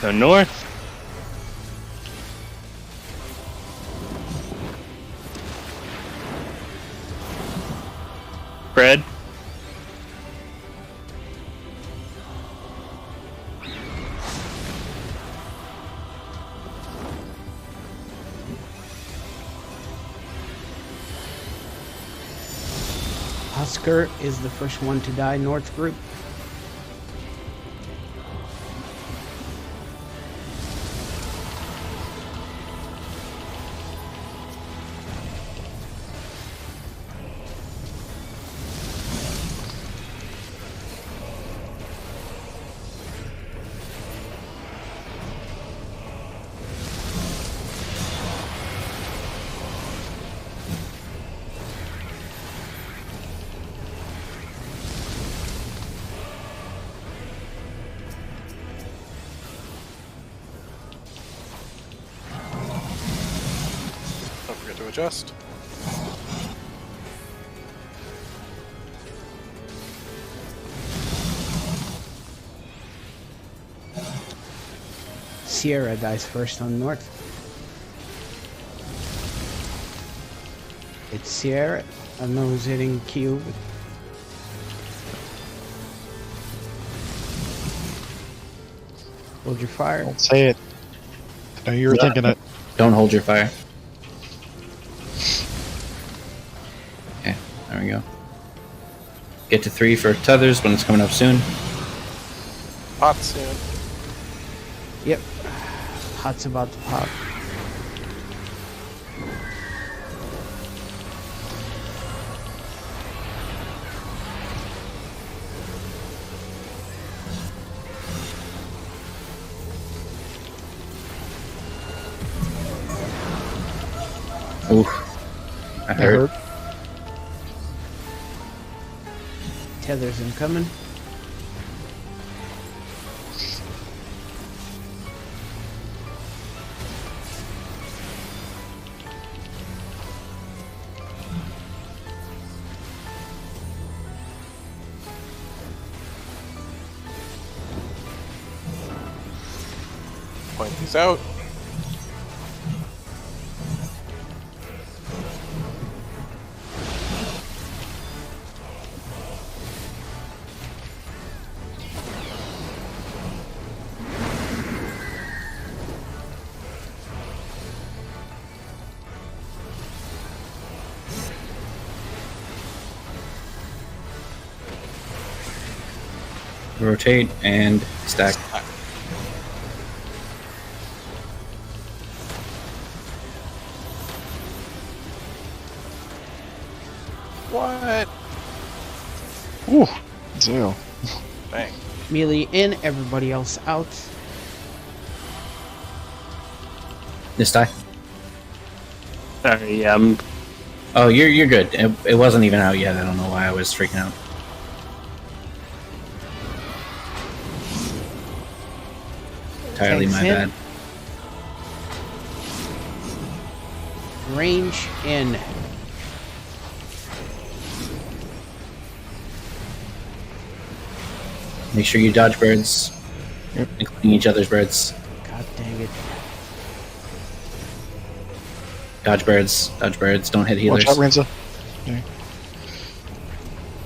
Speaker 2: Go north. Fred.
Speaker 1: Husker is the first one to die, North group.
Speaker 6: Don't forget to adjust.
Speaker 1: Sierra dies first on North. It's Sierra. I don't know who's hitting Q. But hold your fire.
Speaker 5: Don't say it. I know you were thinking it.
Speaker 3: Don't hold your fire. Okay, there we go. Get to 3 for tethers when it's coming up soon.
Speaker 6: Pot soon.
Speaker 1: Yep. Hot's about to pop.
Speaker 3: Oof. That hurt.
Speaker 1: Tethers incoming.
Speaker 6: Point these out.
Speaker 3: Rotate and stack.
Speaker 6: What?
Speaker 5: Ooh. 0.
Speaker 6: Dang.
Speaker 1: Melee in, everybody else out.
Speaker 3: This die.
Speaker 2: Sorry, yeah,
Speaker 3: Oh, you're good. It wasn't even out yet. I don't know why I was freaking out. Entirely
Speaker 1: Tanks
Speaker 3: my
Speaker 1: in.
Speaker 3: bad.
Speaker 1: Range in.
Speaker 3: Make sure you dodge birds,
Speaker 5: Yep.
Speaker 3: including each other's birds.
Speaker 1: God dang it.
Speaker 3: Dodge birds. Dodge birds. Don't hit healers.
Speaker 5: Watch out, Renza.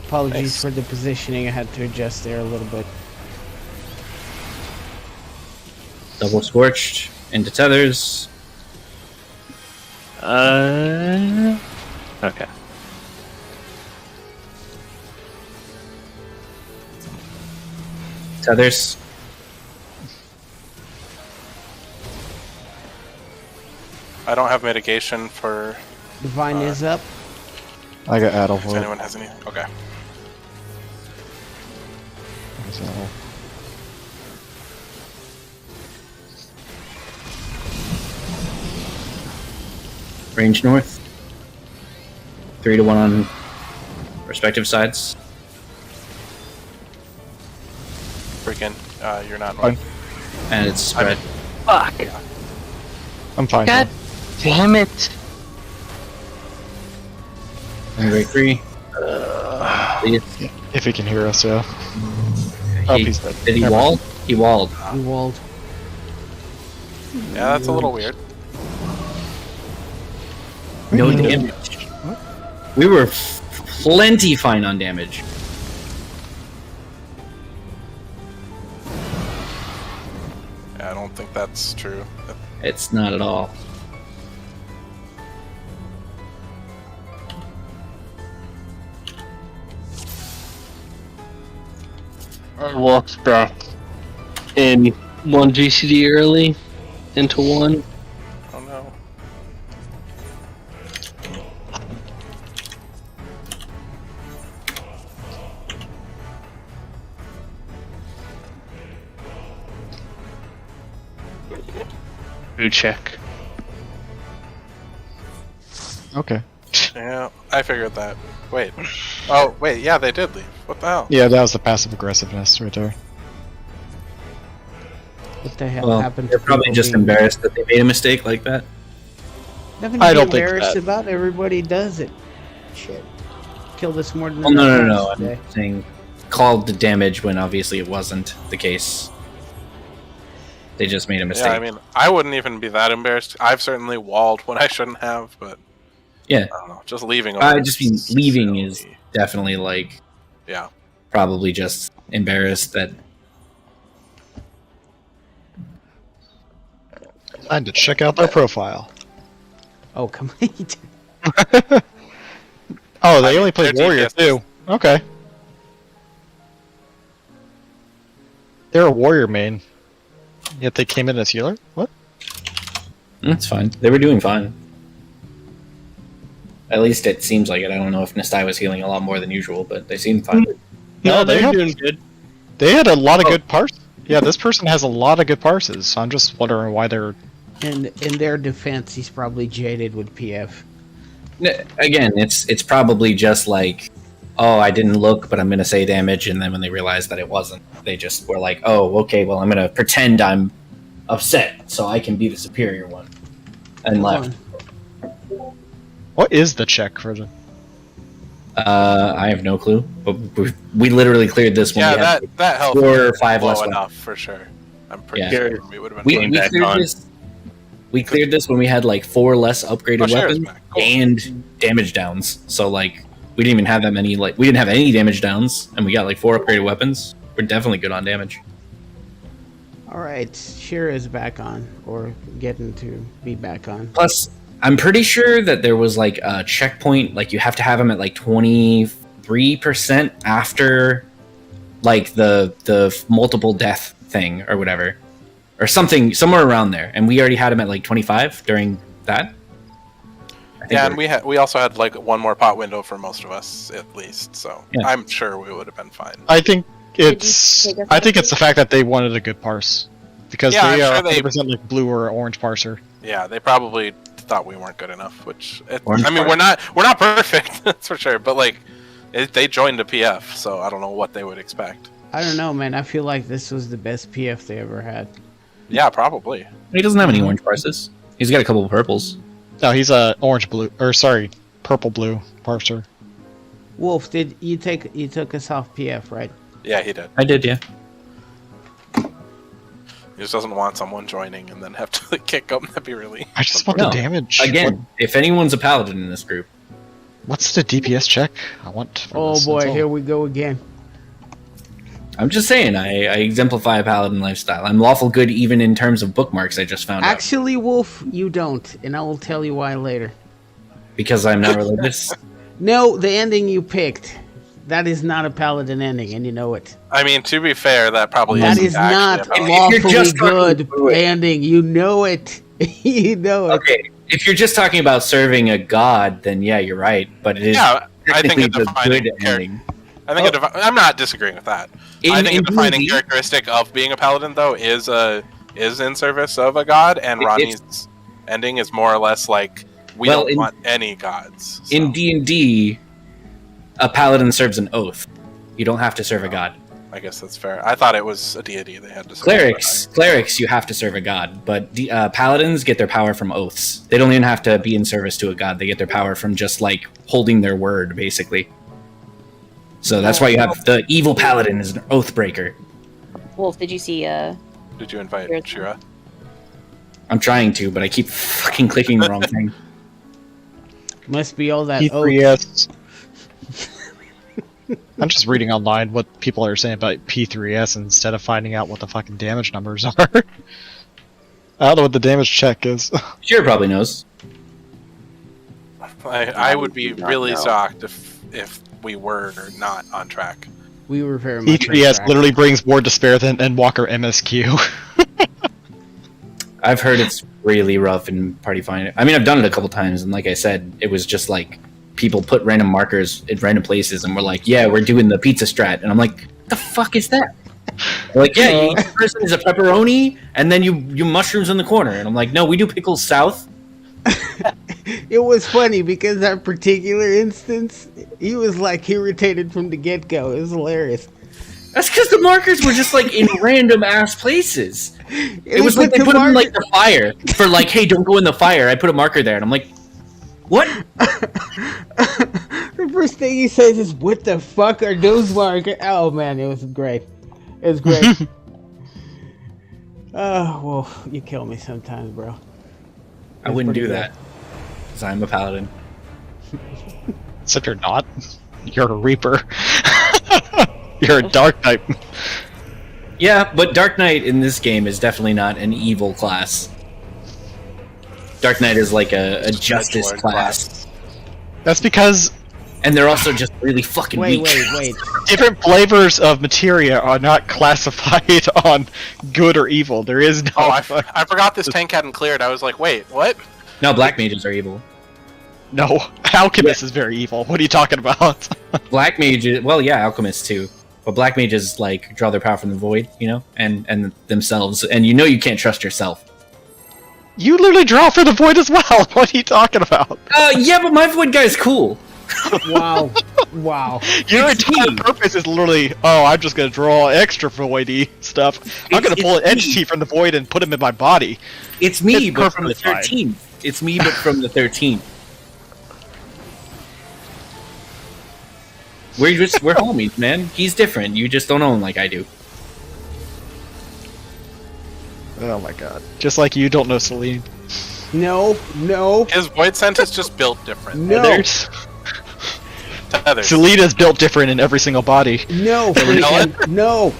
Speaker 1: Apologies
Speaker 3: Nice.
Speaker 1: for the positioning. I had to adjust there a little bit.
Speaker 3: Double scorched into tethers.
Speaker 2: okay.
Speaker 3: Tethers.
Speaker 6: I don't have mitigation for
Speaker 1: Divine is up.
Speaker 5: I got Adel
Speaker 6: if
Speaker 5: for it.
Speaker 6: anyone has any. Okay.
Speaker 5: There's Adel.
Speaker 3: Range north. 3 to 1 on respective sides.
Speaker 6: Freaking, you're not
Speaker 5: Fine.
Speaker 3: And it's spread.
Speaker 2: Fuck.
Speaker 5: I'm fine.
Speaker 2: God damn it.
Speaker 3: Break free.
Speaker 5: If he can hear us, yeah. Oh, he's dead.
Speaker 3: Did he
Speaker 5: Never
Speaker 3: wall? He walled.
Speaker 1: You walled.
Speaker 6: Yeah, that's a little weird.
Speaker 3: No damage. We were plenty fine on damage.
Speaker 6: Yeah, I don't think that's true.
Speaker 3: It's not at all.
Speaker 2: I walked back in one GCD early into one.
Speaker 6: Oh no.
Speaker 2: Food check.
Speaker 5: Okay.
Speaker 6: Yeah, I figured that. Wait. Oh, wait, yeah, they did leave. What the hell?
Speaker 5: Yeah, that was the passive aggressiveness right there.
Speaker 1: What the hell
Speaker 3: Well,
Speaker 1: happened?
Speaker 3: they're
Speaker 1: to
Speaker 3: probably
Speaker 1: people
Speaker 3: just
Speaker 1: being-
Speaker 3: embarrassed that they made a mistake like that.
Speaker 1: Nothing
Speaker 5: I
Speaker 1: to
Speaker 5: don't
Speaker 1: be
Speaker 5: think
Speaker 1: embarrassed
Speaker 5: that.
Speaker 1: about. Everybody does it. Shit. Killed us more than
Speaker 3: Well, no.
Speaker 1: enough times
Speaker 3: I'm
Speaker 1: today.
Speaker 3: saying called the damage when obviously it wasn't the case. They just made a mistake.
Speaker 6: Yeah, I mean, I wouldn't even be that embarrassed. I've certainly walled when I shouldn't have, but
Speaker 3: Yeah.
Speaker 6: I don't know. Just leaving.
Speaker 3: I just mean leaving
Speaker 6: silly.
Speaker 3: is definitely like
Speaker 6: Yeah.
Speaker 3: probably just embarrassed that.
Speaker 5: Time to check out their profile.
Speaker 1: Oh, complete.
Speaker 5: Oh, they
Speaker 6: I mean,
Speaker 5: only play
Speaker 6: their
Speaker 5: warrior
Speaker 6: DPS
Speaker 5: too. Okay. They're a warrior main. Yet they came in as healer? What?
Speaker 3: That's fine. They were doing fine. At least it seems like it. I don't know if Nistai was healing a lot more than usual, but they seemed fine.
Speaker 5: No, they
Speaker 2: they're
Speaker 5: have-
Speaker 2: doing good.
Speaker 5: They had a lot of
Speaker 3: Oh.
Speaker 5: good parses. Yeah, this person has a lot of good parses. So I'm just wondering why they're.
Speaker 1: And in their defense, he's probably jaded with PF.
Speaker 3: Again, it's probably just like, oh, I didn't look, but I'm gonna say damage, and then when they realized that it wasn't, they just were like, oh, okay, well, I'm gonna pretend I'm upset so I can be the superior one, and left.
Speaker 5: What is the check for the?
Speaker 3: I have no clue, but we literally cleared this when
Speaker 6: Yeah,
Speaker 3: we had
Speaker 6: that health
Speaker 3: 4 or 5
Speaker 6: low
Speaker 3: less
Speaker 6: enough for sure. I'm pretty
Speaker 3: Yeah.
Speaker 6: sure we would have been
Speaker 3: We,
Speaker 6: fine.
Speaker 3: we
Speaker 2: back
Speaker 3: cleared
Speaker 2: on.
Speaker 3: this. We cleared this when we had like 4 less upgraded
Speaker 6: Oh, sure, it's
Speaker 3: weapons
Speaker 6: back. Cool.
Speaker 3: and damage downs. So like we didn't even have that many. Like we didn't have any damage downs, and we got like 4 upgraded weapons. We're definitely good on damage.
Speaker 1: All right, Shira is back on, or getting to be back on.
Speaker 3: Plus, I'm pretty sure that there was like a checkpoint. Like you have to have them at like 23% after like the multiple death thing or whatever. Or something, somewhere around there, and we already had him at like 25 during that. I think
Speaker 6: Yeah, and we also had like one more pot window for most of us at least, so
Speaker 3: Yeah.
Speaker 6: I'm sure we would have been fine.
Speaker 5: I think
Speaker 7: you
Speaker 5: it's.
Speaker 7: take us
Speaker 5: I think
Speaker 7: out?
Speaker 5: it's the fact that they wanted a good parse, because
Speaker 6: Yeah,
Speaker 5: they
Speaker 6: I'm
Speaker 5: are
Speaker 6: sure they-
Speaker 5: 100% like blue or orange parser.
Speaker 6: Yeah, they probably thought we weren't good enough, which
Speaker 3: Orange
Speaker 6: I mean
Speaker 3: part.
Speaker 6: we're not perfect, that's for sure, but like they joined a PF, so I don't know what they would expect.
Speaker 1: I don't know, man. I feel like this was the best PF they ever had.
Speaker 6: Yeah, probably.
Speaker 3: He doesn't have any orange prices. He's got a couple of purples.
Speaker 5: No, he's a orange blue, or sorry, purple blue parser.
Speaker 1: Wolf, did you took us off PF, right?
Speaker 6: Yeah, he did.
Speaker 3: I did, yeah.
Speaker 6: He just doesn't want someone joining and then have to like, kick them. That'd be really.
Speaker 5: I just want
Speaker 3: No.
Speaker 5: the damage.
Speaker 3: Again, if anyone's a paladin in this group,
Speaker 5: What's the DPS check? I want. for
Speaker 1: Oh
Speaker 5: this,
Speaker 1: boy,
Speaker 5: that's all.
Speaker 1: here we go again.
Speaker 3: I'm just saying, I exemplify a paladin lifestyle. I'm lawful good even in terms of bookmarks I just found out.
Speaker 1: Actually, Wolf, you don't, and I will tell you why later.
Speaker 3: Because I'm not religious.
Speaker 1: No, the ending you picked, that is not a paladin ending, and you know it.
Speaker 6: I mean, to be fair, that probably
Speaker 1: That
Speaker 6: isn't
Speaker 1: is
Speaker 6: actually
Speaker 1: not
Speaker 6: about-
Speaker 3: you're
Speaker 1: lawfully
Speaker 3: just talking
Speaker 1: good
Speaker 3: through it.
Speaker 1: ending. You know it. You know it.
Speaker 3: Okay, if you're just talking about serving a god, then yeah, you're right. But it is
Speaker 6: Yeah, I think
Speaker 3: technically
Speaker 6: a
Speaker 3: the
Speaker 6: defining
Speaker 3: good ending.
Speaker 6: I think I'm not disagreeing with that. I think a defining characteristic of being a paladin, though, is in service of a god, and Ronnie's ending is more or less like we
Speaker 3: Well,
Speaker 6: don't want any gods. So.
Speaker 3: In D&D, A paladin serves an oath. You don't have to serve a god.
Speaker 6: I guess that's fair. I thought it was a deity they had to serve.
Speaker 3: Clerics, you have to serve a god, but paladins get their power from oaths. They don't even have to be in service to a god. They get their power from just like holding their word, basically. So that's why you have the evil paladin is an oath breaker.
Speaker 7: Wolf, did you see?
Speaker 6: Did you invite Shira?
Speaker 3: I'm trying to, but I keep fucking clicking the wrong thing.
Speaker 1: Must be all that
Speaker 5: P3s. I'm just reading online what people are saying about P3s instead of finding out what the fucking damage numbers are. I don't know what the damage check is.
Speaker 3: Shira probably knows.
Speaker 6: I would be really shocked if we were or not on track.
Speaker 1: We were very much
Speaker 5: P3s literally brings more despair than Endwalker MSQ.
Speaker 3: I've heard it's really rough in Party Finder. I mean, I've done it a couple times, and like I said, it was just like people put random markers in random places, and we're like, yeah, we're doing the pizza strat. And I'm like, what the fuck is that? They're like, yeah, each person is a pepperoni, and then you mushrooms in the corner. And I'm like, no, we do pickles south.
Speaker 1: It was funny because that particular instance, he was like irritated from the get-go. It was hilarious.
Speaker 3: That's because the markers were just like in random ass places. It was like they put them in like the fire for like, hey, don't go in the fire. I put a marker there, and I'm like, what?
Speaker 1: The first thing he says is, "What the fuck are those markers?" Oh man, it was great. It was great. Well, you kill me sometimes, bro.
Speaker 3: I wouldn't do that because I'm a paladin.
Speaker 5: Except you're not. You're a reaper. You're a dark type.
Speaker 3: Yeah, but Dark Knight in this game is definitely not an evil class. Dark Knight is like a justice class.
Speaker 5: That's because...
Speaker 3: And they're also just really fucking weak.
Speaker 1: Wait.
Speaker 5: Different flavors of materia are not classified on good or evil. There is no...
Speaker 6: Oh, I forgot this tank hadn't cleared. I was like, wait, what?
Speaker 3: No, black mages are evil.
Speaker 5: No, alchemist is very evil. What are you talking about?
Speaker 3: Black mages... Well, yeah, alchemists too. But black mages, like, draw their power from the void, you know? And themselves. And you know you can't trust yourself.
Speaker 5: You literally draw for the void as well. What are you talking about?
Speaker 3: Yeah, but my void guy's cool.
Speaker 1: Wow.
Speaker 5: Your entire purpose is literally, oh, I'm just gonna draw extra voidy stuff. I'm gonna pull an entity from the void and put him in my body.
Speaker 3: It's me, but from the 13th. It's me, but from the 13th. We're homies, man. He's different. You just don't own like I do.
Speaker 5: Oh my god. Just like you don't know Celine.
Speaker 1: No.
Speaker 6: His void sense is just built different.
Speaker 1: No.
Speaker 6: Tethers.
Speaker 5: Celine is built different in every single body.
Speaker 1: No. No.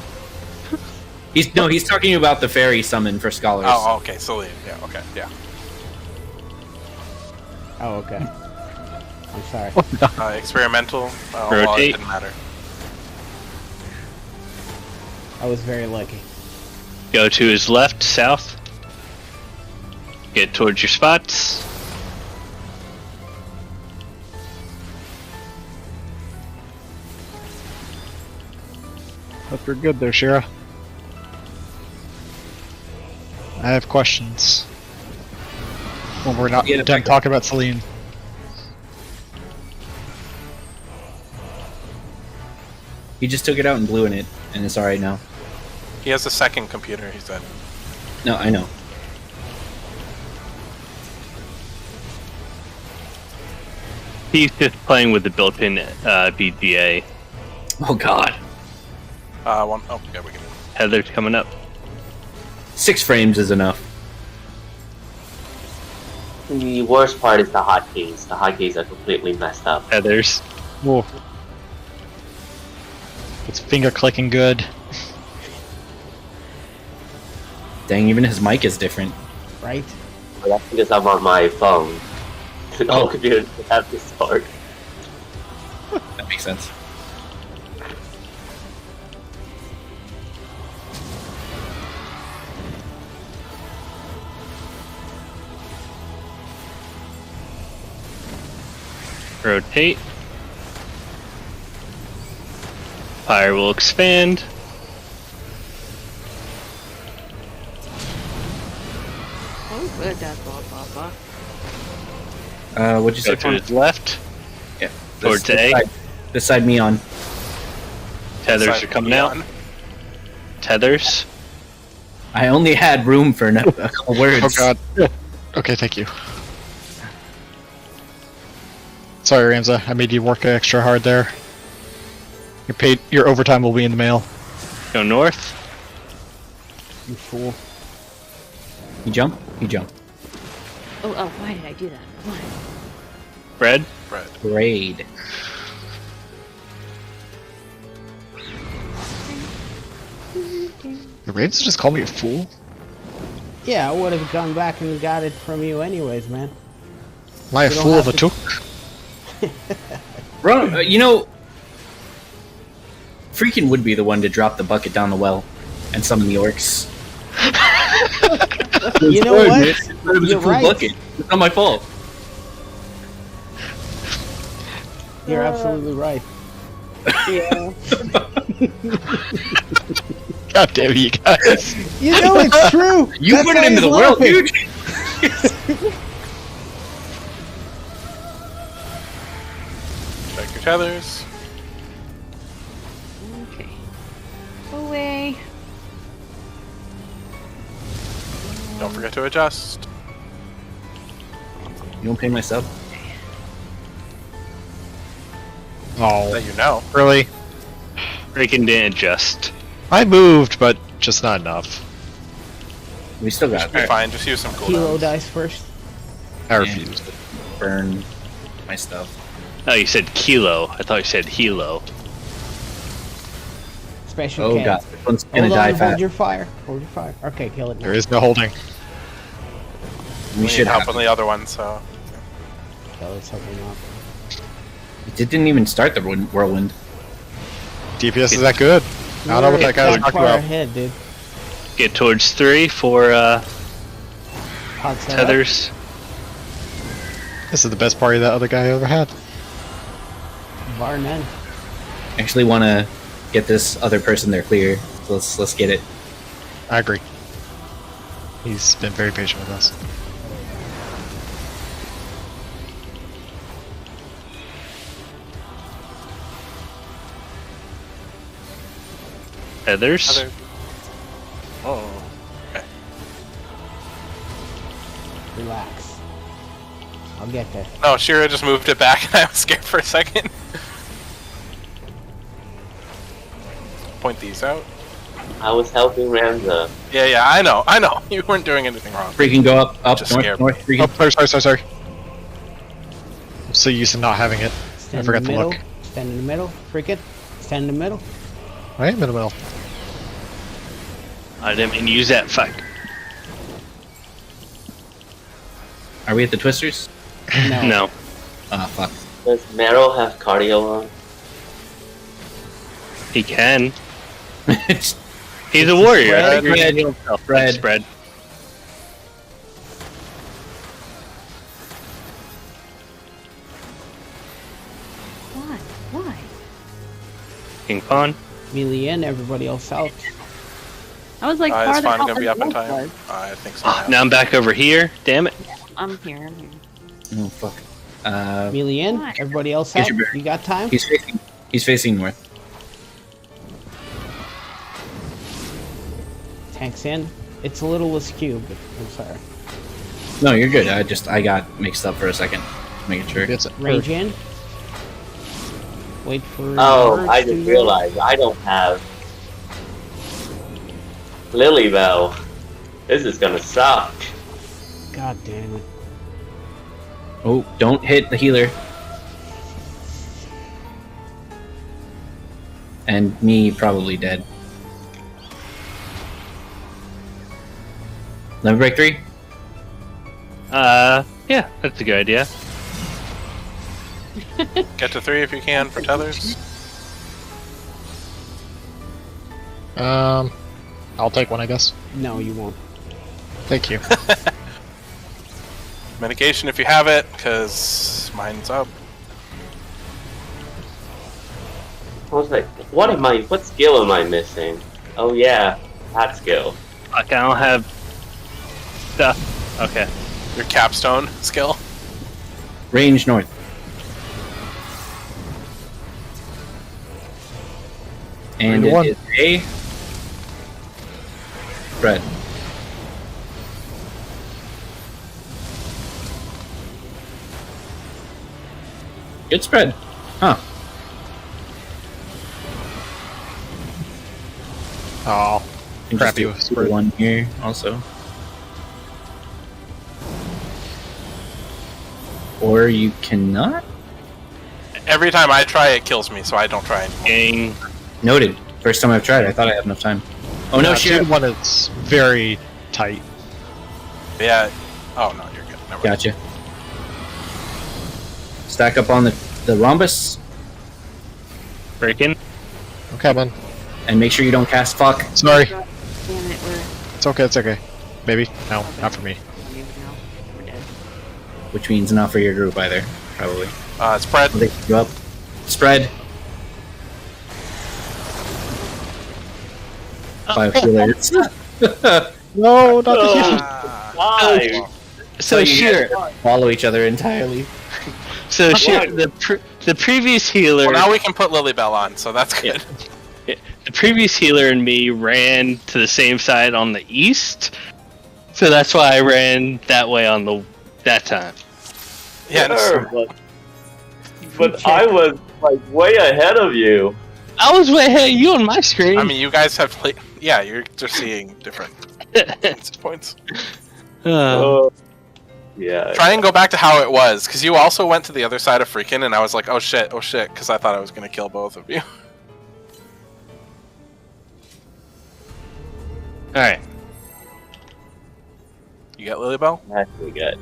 Speaker 3: He's talking about the fairy summon for scholars.
Speaker 6: Oh, okay. Celine. Yeah. Okay. Yeah.
Speaker 1: Oh, okay. I'm sorry.
Speaker 6: Experimental. Well,
Speaker 2: Rotate.
Speaker 6: it didn't matter.
Speaker 1: I was very lucky.
Speaker 2: Go to his left, south. Get towards your spots.
Speaker 5: Hope you're good there, Shira. I have questions. When we're not done talking about Celine.
Speaker 3: He just took it out and blew in it, and it's alright now.
Speaker 6: He has a second computer, he said.
Speaker 3: No, I know.
Speaker 2: He's just playing with the built-in BGA.
Speaker 3: Oh god.
Speaker 6: Yeah, we can.
Speaker 2: Heather's coming up.
Speaker 3: 6 frames is enough.
Speaker 8: The worst part is the hotkeys. The hotkeys are completely messed up.
Speaker 2: Heather's.
Speaker 5: Whoa. It's finger clicking good.
Speaker 3: Dang, even his mic is different.
Speaker 1: Right?
Speaker 8: But that's because I'm on my phone. All computers have this part.
Speaker 3: That makes sense.
Speaker 2: Rotate. Fire will expand.
Speaker 4: Oh, good, Dad,
Speaker 3: What'd you say?
Speaker 2: Go to his left.
Speaker 3: Yeah.
Speaker 2: Towards
Speaker 3: this
Speaker 2: A.
Speaker 3: side. This side me on.
Speaker 2: Tethers
Speaker 6: Side
Speaker 2: are coming
Speaker 6: neon.
Speaker 2: out. Tethers.
Speaker 3: I only had room for a couple words.
Speaker 5: Oh god. Okay, thank you. Sorry, Ramza. I made you work extra hard there. Your overtime will be in the mail.
Speaker 2: Go north.
Speaker 1: You fool.
Speaker 3: You jump? You jump.
Speaker 7: Oh, why did I do that? Why?
Speaker 2: Red.
Speaker 6: Red.
Speaker 3: Raid.
Speaker 5: The Ravens just call me a fool?
Speaker 1: Yeah, I would have gone back and got it from you anyways, man.
Speaker 5: Am I a
Speaker 1: You don't
Speaker 5: fool
Speaker 1: have
Speaker 5: of a
Speaker 1: to-
Speaker 5: took?
Speaker 3: Bro, you know, freaking would be the one to drop the bucket down the well and summon the orcs.
Speaker 1: You know
Speaker 3: Sorry,
Speaker 1: what?
Speaker 3: man. It was
Speaker 1: You're
Speaker 3: a cool
Speaker 1: right.
Speaker 3: bucket. It's not my fault.
Speaker 1: You're absolutely right.
Speaker 7: Yeah.
Speaker 5: God damn you guys.
Speaker 1: You know it's true.
Speaker 3: You
Speaker 1: That's
Speaker 3: put
Speaker 1: why
Speaker 3: it into
Speaker 1: he's
Speaker 3: the world,
Speaker 1: laughing.
Speaker 3: dude.
Speaker 6: Check your tethers.
Speaker 7: Okay. Away.
Speaker 6: Don't forget to adjust.
Speaker 3: You don't pay my sub?
Speaker 5: Oh,
Speaker 6: That you know.
Speaker 5: really?
Speaker 2: Freaking didn't adjust.
Speaker 5: I moved, but just not enough.
Speaker 3: We still got
Speaker 6: Should be fine. Just use some
Speaker 1: Kilo
Speaker 6: cooldowns.
Speaker 1: dice first.
Speaker 5: I refused.
Speaker 3: burn my stuff.
Speaker 2: Oh, you said kilo. I thought you said helo.
Speaker 1: Special
Speaker 3: Oh
Speaker 1: cans.
Speaker 3: god, this one's gonna
Speaker 1: Hold
Speaker 3: die
Speaker 1: on, hold
Speaker 3: fast.
Speaker 1: your fire. Hold your fire. Okay, kill it now.
Speaker 5: There is no holding.
Speaker 3: We
Speaker 6: We
Speaker 3: should
Speaker 6: need help
Speaker 3: have.
Speaker 6: on the other one, so.
Speaker 1: Okay, let's hope we're not.
Speaker 3: It didn't even start the whirlwind.
Speaker 5: DPS is that good? I don't know what that guy was
Speaker 1: You're
Speaker 5: talking
Speaker 1: far
Speaker 5: about.
Speaker 1: ahead, dude.
Speaker 2: Get towards 3 for
Speaker 1: Hot setup.
Speaker 2: tethers.
Speaker 5: This is the best party that other guy ever had.
Speaker 1: Bar none.
Speaker 3: Actually want to get this other person there clear. So let's get it.
Speaker 5: I agree. He's been very patient with us.
Speaker 2: Tethers.
Speaker 6: Other... Oh. Okay.
Speaker 1: Relax. I'll get there.
Speaker 6: No, Shira just moved it back and I was scared for a second. Point these out.
Speaker 8: I was helping Ramza.
Speaker 6: Yeah, I know. You weren't doing anything wrong.
Speaker 3: Freaking go up,
Speaker 6: Just
Speaker 3: north,
Speaker 6: scared.
Speaker 3: north, freaking.
Speaker 5: Oh, sorry. I'm so used to not having it.
Speaker 1: Stand
Speaker 5: I forgot
Speaker 1: in the
Speaker 5: to
Speaker 1: middle.
Speaker 5: look.
Speaker 1: Stand in the middle. Freak it. Stand in the middle.
Speaker 5: I am in the middle.
Speaker 2: I didn't mean to use that fuck.
Speaker 3: Are we at the Twisters?
Speaker 1: No.
Speaker 2: No.
Speaker 3: Ah, fuck.
Speaker 8: Does Meryl have cardio on?
Speaker 2: He can.
Speaker 3: It's
Speaker 2: He's a warrior. I
Speaker 6: spread.
Speaker 2: think he can heal himself.
Speaker 3: Spread.
Speaker 2: Spread.
Speaker 7: Why?
Speaker 2: King Pawn.
Speaker 1: Melee in, everybody else out.
Speaker 7: I was like
Speaker 6: Is
Speaker 7: farther
Speaker 6: Fawn
Speaker 7: out
Speaker 6: gonna
Speaker 7: than
Speaker 6: be up in
Speaker 7: Wolf
Speaker 6: time?
Speaker 7: was.
Speaker 6: I think so. Yeah.
Speaker 2: Now I'm back over here. Damn it.
Speaker 7: I'm here.
Speaker 3: oh fuck.
Speaker 1: Melee in,
Speaker 7: What?
Speaker 1: everybody else
Speaker 3: Get
Speaker 1: out.
Speaker 3: your bear.
Speaker 1: You got time?
Speaker 3: He's facing north.
Speaker 1: Tanks in. It's a little askew, but I'm sorry.
Speaker 3: No, you're good. I got mixed up for a second. Making sure.
Speaker 5: It's
Speaker 1: Range in. Wait for.
Speaker 8: Oh,
Speaker 1: birds
Speaker 8: I
Speaker 1: to-
Speaker 8: just realized I don't have Lily Bell. This is gonna suck.
Speaker 1: God damn it.
Speaker 3: Oh, don't hit the healer. And me probably dead. Let me break 3.
Speaker 2: Yeah, that's a good idea.
Speaker 6: Get to 3 if you can for tethers.
Speaker 5: I'll take one, I guess.
Speaker 1: No, you won't.
Speaker 5: Thank you.
Speaker 6: Mitigation if you have it, because mine's up.
Speaker 8: I was like, what skill am I missing? Oh yeah, that skill.
Speaker 2: Fuck, I don't have stuff. Okay.
Speaker 6: Your capstone skill.
Speaker 3: Range north. And
Speaker 5: 3 to 1.
Speaker 3: it is a spread. Good spread. Huh.
Speaker 5: Oh,
Speaker 3: Can just
Speaker 5: crappy
Speaker 3: do
Speaker 5: with spread.
Speaker 3: 1 here also. Or you cannot?
Speaker 6: Every time I try, it kills me, so I don't try anymore.
Speaker 2: Gang.
Speaker 3: Noted. First time I've tried, I thought I had enough time. Oh no, shit.
Speaker 5: 2 to 1 is very tight.
Speaker 6: Yeah. Oh no, you're good. Never mind.
Speaker 3: Gotcha. Stack up on the rhombus,
Speaker 2: Breaking.
Speaker 5: Okay, man.
Speaker 3: and make sure you don't cast fuck.
Speaker 5: Sorry.
Speaker 7: Damn it, we're
Speaker 5: It's okay, it's okay. Maybe. No, not for me.
Speaker 7: moving now. We're dead.
Speaker 3: Which means not for your group either, probably.
Speaker 6: Spread.
Speaker 3: They you up. Spread. 5 healers.
Speaker 5: No, not the healer.
Speaker 8: Why?
Speaker 2: So
Speaker 3: you
Speaker 2: sure.
Speaker 3: guys follow each other entirely.
Speaker 2: So sure. The previous healer.
Speaker 6: Well, now we can put Lilybell on, so that's good.
Speaker 2: The previous healer and me ran to the same side on the east, so that's why I ran that way on that time.
Speaker 6: Yeah.
Speaker 8: Sure, but I was like way ahead of you.
Speaker 2: I was way ahead of you on my screen.
Speaker 6: I mean, you guys have played. Yeah, you're just seeing different points.
Speaker 8: Yeah.
Speaker 6: Try and go back to how it was, because you also went to the other side of freaking, and I was like, oh shit, because I thought I was gonna kill both of you.
Speaker 2: All right.
Speaker 6: You got Lilybell?
Speaker 8: That's pretty good.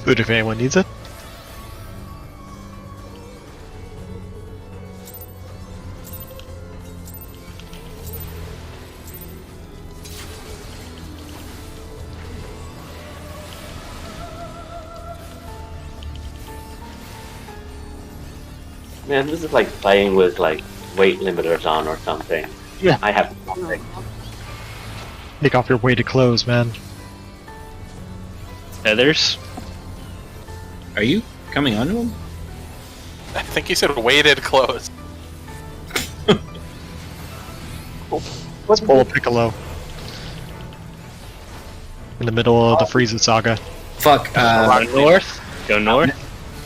Speaker 5: Good if anyone needs it.
Speaker 8: Man, this is like playing with like weight limiters on or something.
Speaker 5: Yeah.
Speaker 8: I have nothing.
Speaker 5: Take off your weighted clothes, man.
Speaker 2: Feathers.
Speaker 3: Are you coming onto him?
Speaker 6: I think you said weighted clothes.
Speaker 5: Let's pull a Piccolo. In the middle of the Frieza saga.
Speaker 3: Fuck.
Speaker 2: Go north. Go north.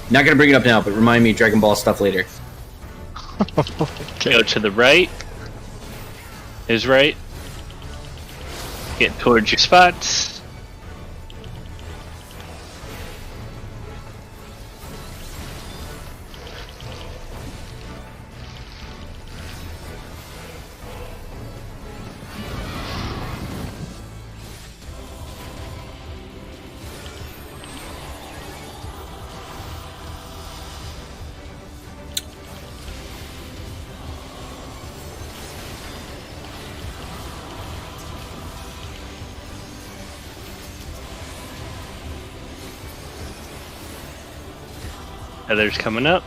Speaker 3: Not gonna bring it up now, but remind me Dragon Ball stuff later.
Speaker 2: Go to the right. His right. Get towards your spots. Others coming up.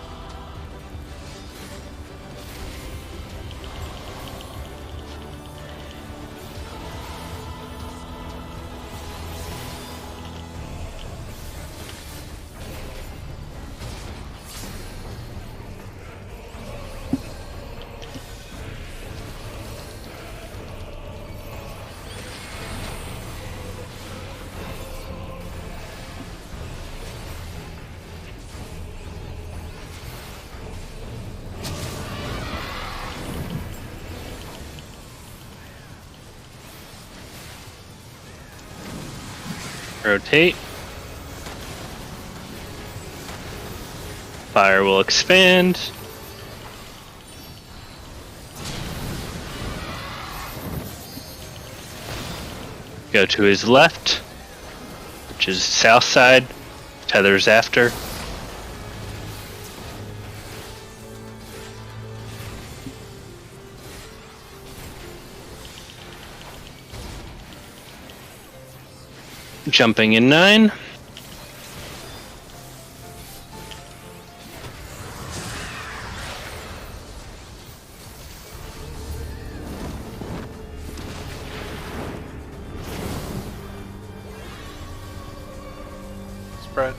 Speaker 2: Rotate. Fire will expand. Go to his left, which is south side. Tethers after. Jumping in 9.
Speaker 6: Spread.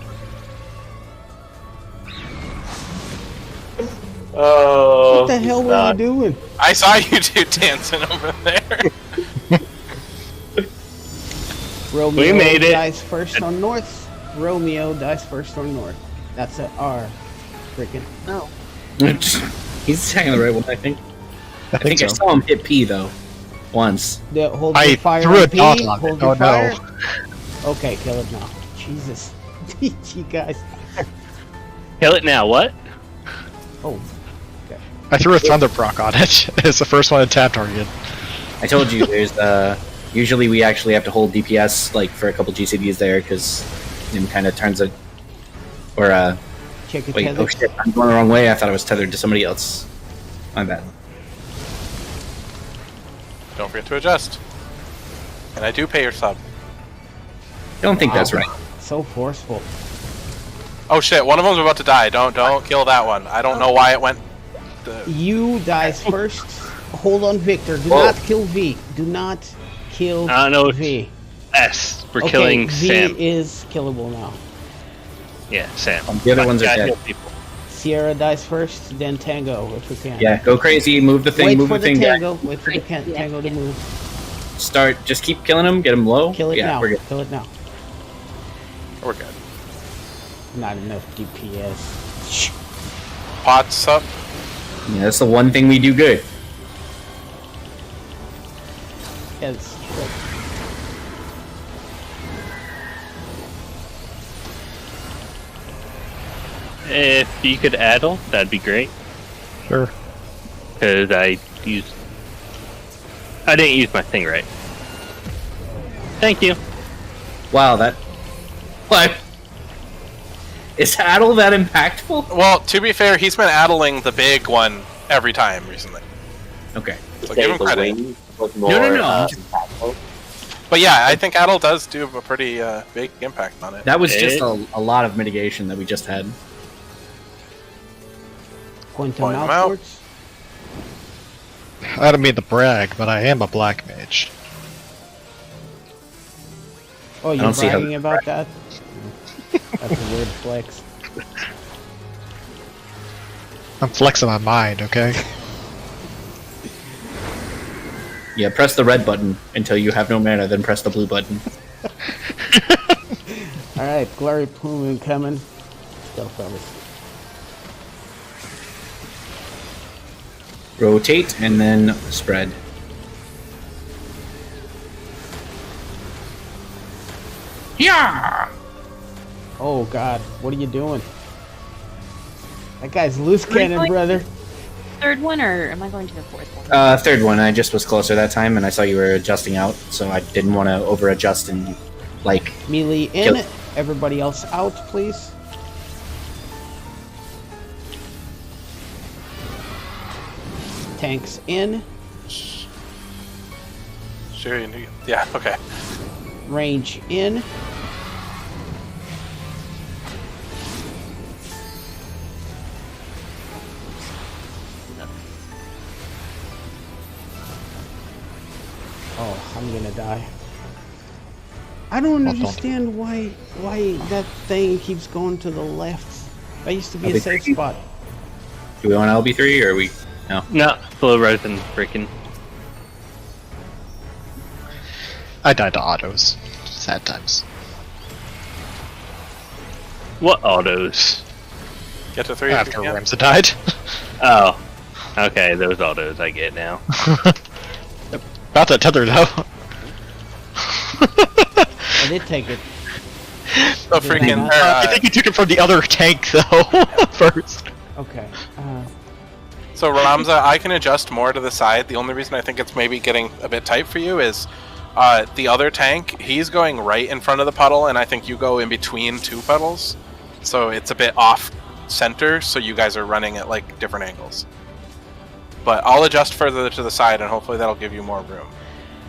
Speaker 8: Oh.
Speaker 1: What the hell were you doing?
Speaker 6: I saw you two dancing over there.
Speaker 1: Romeo
Speaker 2: We made it.
Speaker 1: dies first on north. Romeo dies first on north. That's a R. Freaking.
Speaker 4: No.
Speaker 3: He's hanging the right one, I think. I think I
Speaker 5: so.
Speaker 3: saw him hit P though, once.
Speaker 1: Hold
Speaker 5: I
Speaker 1: your fire
Speaker 5: threw
Speaker 1: on
Speaker 5: a
Speaker 1: P.
Speaker 5: dot on
Speaker 1: Hold
Speaker 5: it.
Speaker 1: your
Speaker 5: Oh,
Speaker 1: fire.
Speaker 5: no.
Speaker 1: Okay, kill it now. Jesus. You guys.
Speaker 2: Kill it now. What?
Speaker 1: Oh.
Speaker 5: I threw a thunder proc on it. It's the first one to tap target.
Speaker 3: I told you there's usually we actually have to hold DPS like for a couple GCDs there because it kind of turns it. Or
Speaker 1: Check it.
Speaker 3: wait,
Speaker 1: tether.
Speaker 3: oh shit, I'm going the wrong way. I thought I was tethered to somebody else. My bad.
Speaker 6: Don't forget to adjust. And I do pay your sub.
Speaker 3: I don't think that's right.
Speaker 1: So forceful.
Speaker 6: Oh shit, one of them's about to die. Don't kill that one. I don't know why it went.
Speaker 1: You dies first. Hold on, Victor. Do
Speaker 3: Whoa.
Speaker 1: not kill V. Do not kill
Speaker 2: I don't know.
Speaker 1: V.
Speaker 2: S. We're
Speaker 1: Okay,
Speaker 2: killing
Speaker 1: V
Speaker 2: Sam.
Speaker 1: is killable now.
Speaker 2: Yeah, Sam.
Speaker 3: The other ones are
Speaker 2: Gotta
Speaker 3: dead.
Speaker 2: kill people.
Speaker 1: Sierra dies first, then Tango, if we can.
Speaker 3: Yeah, go crazy, move the thing,
Speaker 1: Wait
Speaker 3: move
Speaker 1: for
Speaker 3: the
Speaker 1: the
Speaker 3: thing.
Speaker 1: Tango. Wait for the Tango to move.
Speaker 3: Start, just keep killing him, get him low.
Speaker 1: Kill it
Speaker 3: yeah,
Speaker 1: now.
Speaker 3: we're good.
Speaker 1: Kill it now.
Speaker 6: We're good.
Speaker 1: Not enough DPS.
Speaker 6: Pots up.
Speaker 3: Yeah, that's the one thing we do good.
Speaker 1: Yes.
Speaker 2: If you could addle, that'd be great.
Speaker 5: Sure.
Speaker 2: Because I didn't use my thing right. Thank you.
Speaker 3: Wow, that. What? Is Addle that impactful?
Speaker 6: Well, to be fair, he's been addling the big one every time recently.
Speaker 3: Okay.
Speaker 6: So give him
Speaker 8: The
Speaker 6: credit.
Speaker 8: wing was more,
Speaker 3: No.
Speaker 8: impactful.
Speaker 6: But yeah, I think addle does do a pretty big impact on it.
Speaker 3: That was just a lot of mitigation that we just had.
Speaker 1: Point
Speaker 6: Point
Speaker 1: them
Speaker 6: 'em out.
Speaker 1: outwards.
Speaker 5: I don't mean to brag, but I am a black mage.
Speaker 1: Oh, you're
Speaker 3: don't see how-
Speaker 1: bragging about that? That's a weird flex.
Speaker 5: I'm flexing my mind, okay?
Speaker 3: Yeah, press the red button until you have no mana, then press the blue button.
Speaker 1: Alright, Glory Plume incoming. Go, fellas.
Speaker 3: Rotate and then spread. Yeah.
Speaker 1: Oh god, what are you doing? That guy's loose cannon,
Speaker 4: going?
Speaker 1: brother.
Speaker 4: Third one, or am I going to the fourth one?
Speaker 3: Third one. I just was closer that time, and I saw you were adjusting out, so I didn't want to over adjust and like.
Speaker 1: Melee in,
Speaker 3: Kill.
Speaker 1: everybody else out, please. Tanks in,
Speaker 6: Sure, yeah, okay.
Speaker 1: range in. Oh, I'm gonna die. I don't understand why that thing keeps going to the left. That used to be a safe spot.
Speaker 3: Do we want LB3 or are we? No.
Speaker 2: No, slow res and freaking.
Speaker 5: I died to autos. Sad times.
Speaker 2: What autos?
Speaker 6: Get to 3 if
Speaker 5: After
Speaker 6: you can.
Speaker 5: Ramsa died.
Speaker 2: Oh. Okay, those autos I get now.
Speaker 5: About that tether though.
Speaker 1: I did take it.
Speaker 6: So freaking.
Speaker 5: I think you took it from the other tank though first.
Speaker 1: Okay.
Speaker 6: So Ramza, I can adjust more to the side. The only reason I think it's maybe getting a bit tight for you is the other tank, he's going right in front of the puddle, and I think you go in between two puddles. So it's a bit off center, so you guys are running at like different angles. But I'll adjust further to the side, and hopefully that'll give you more room.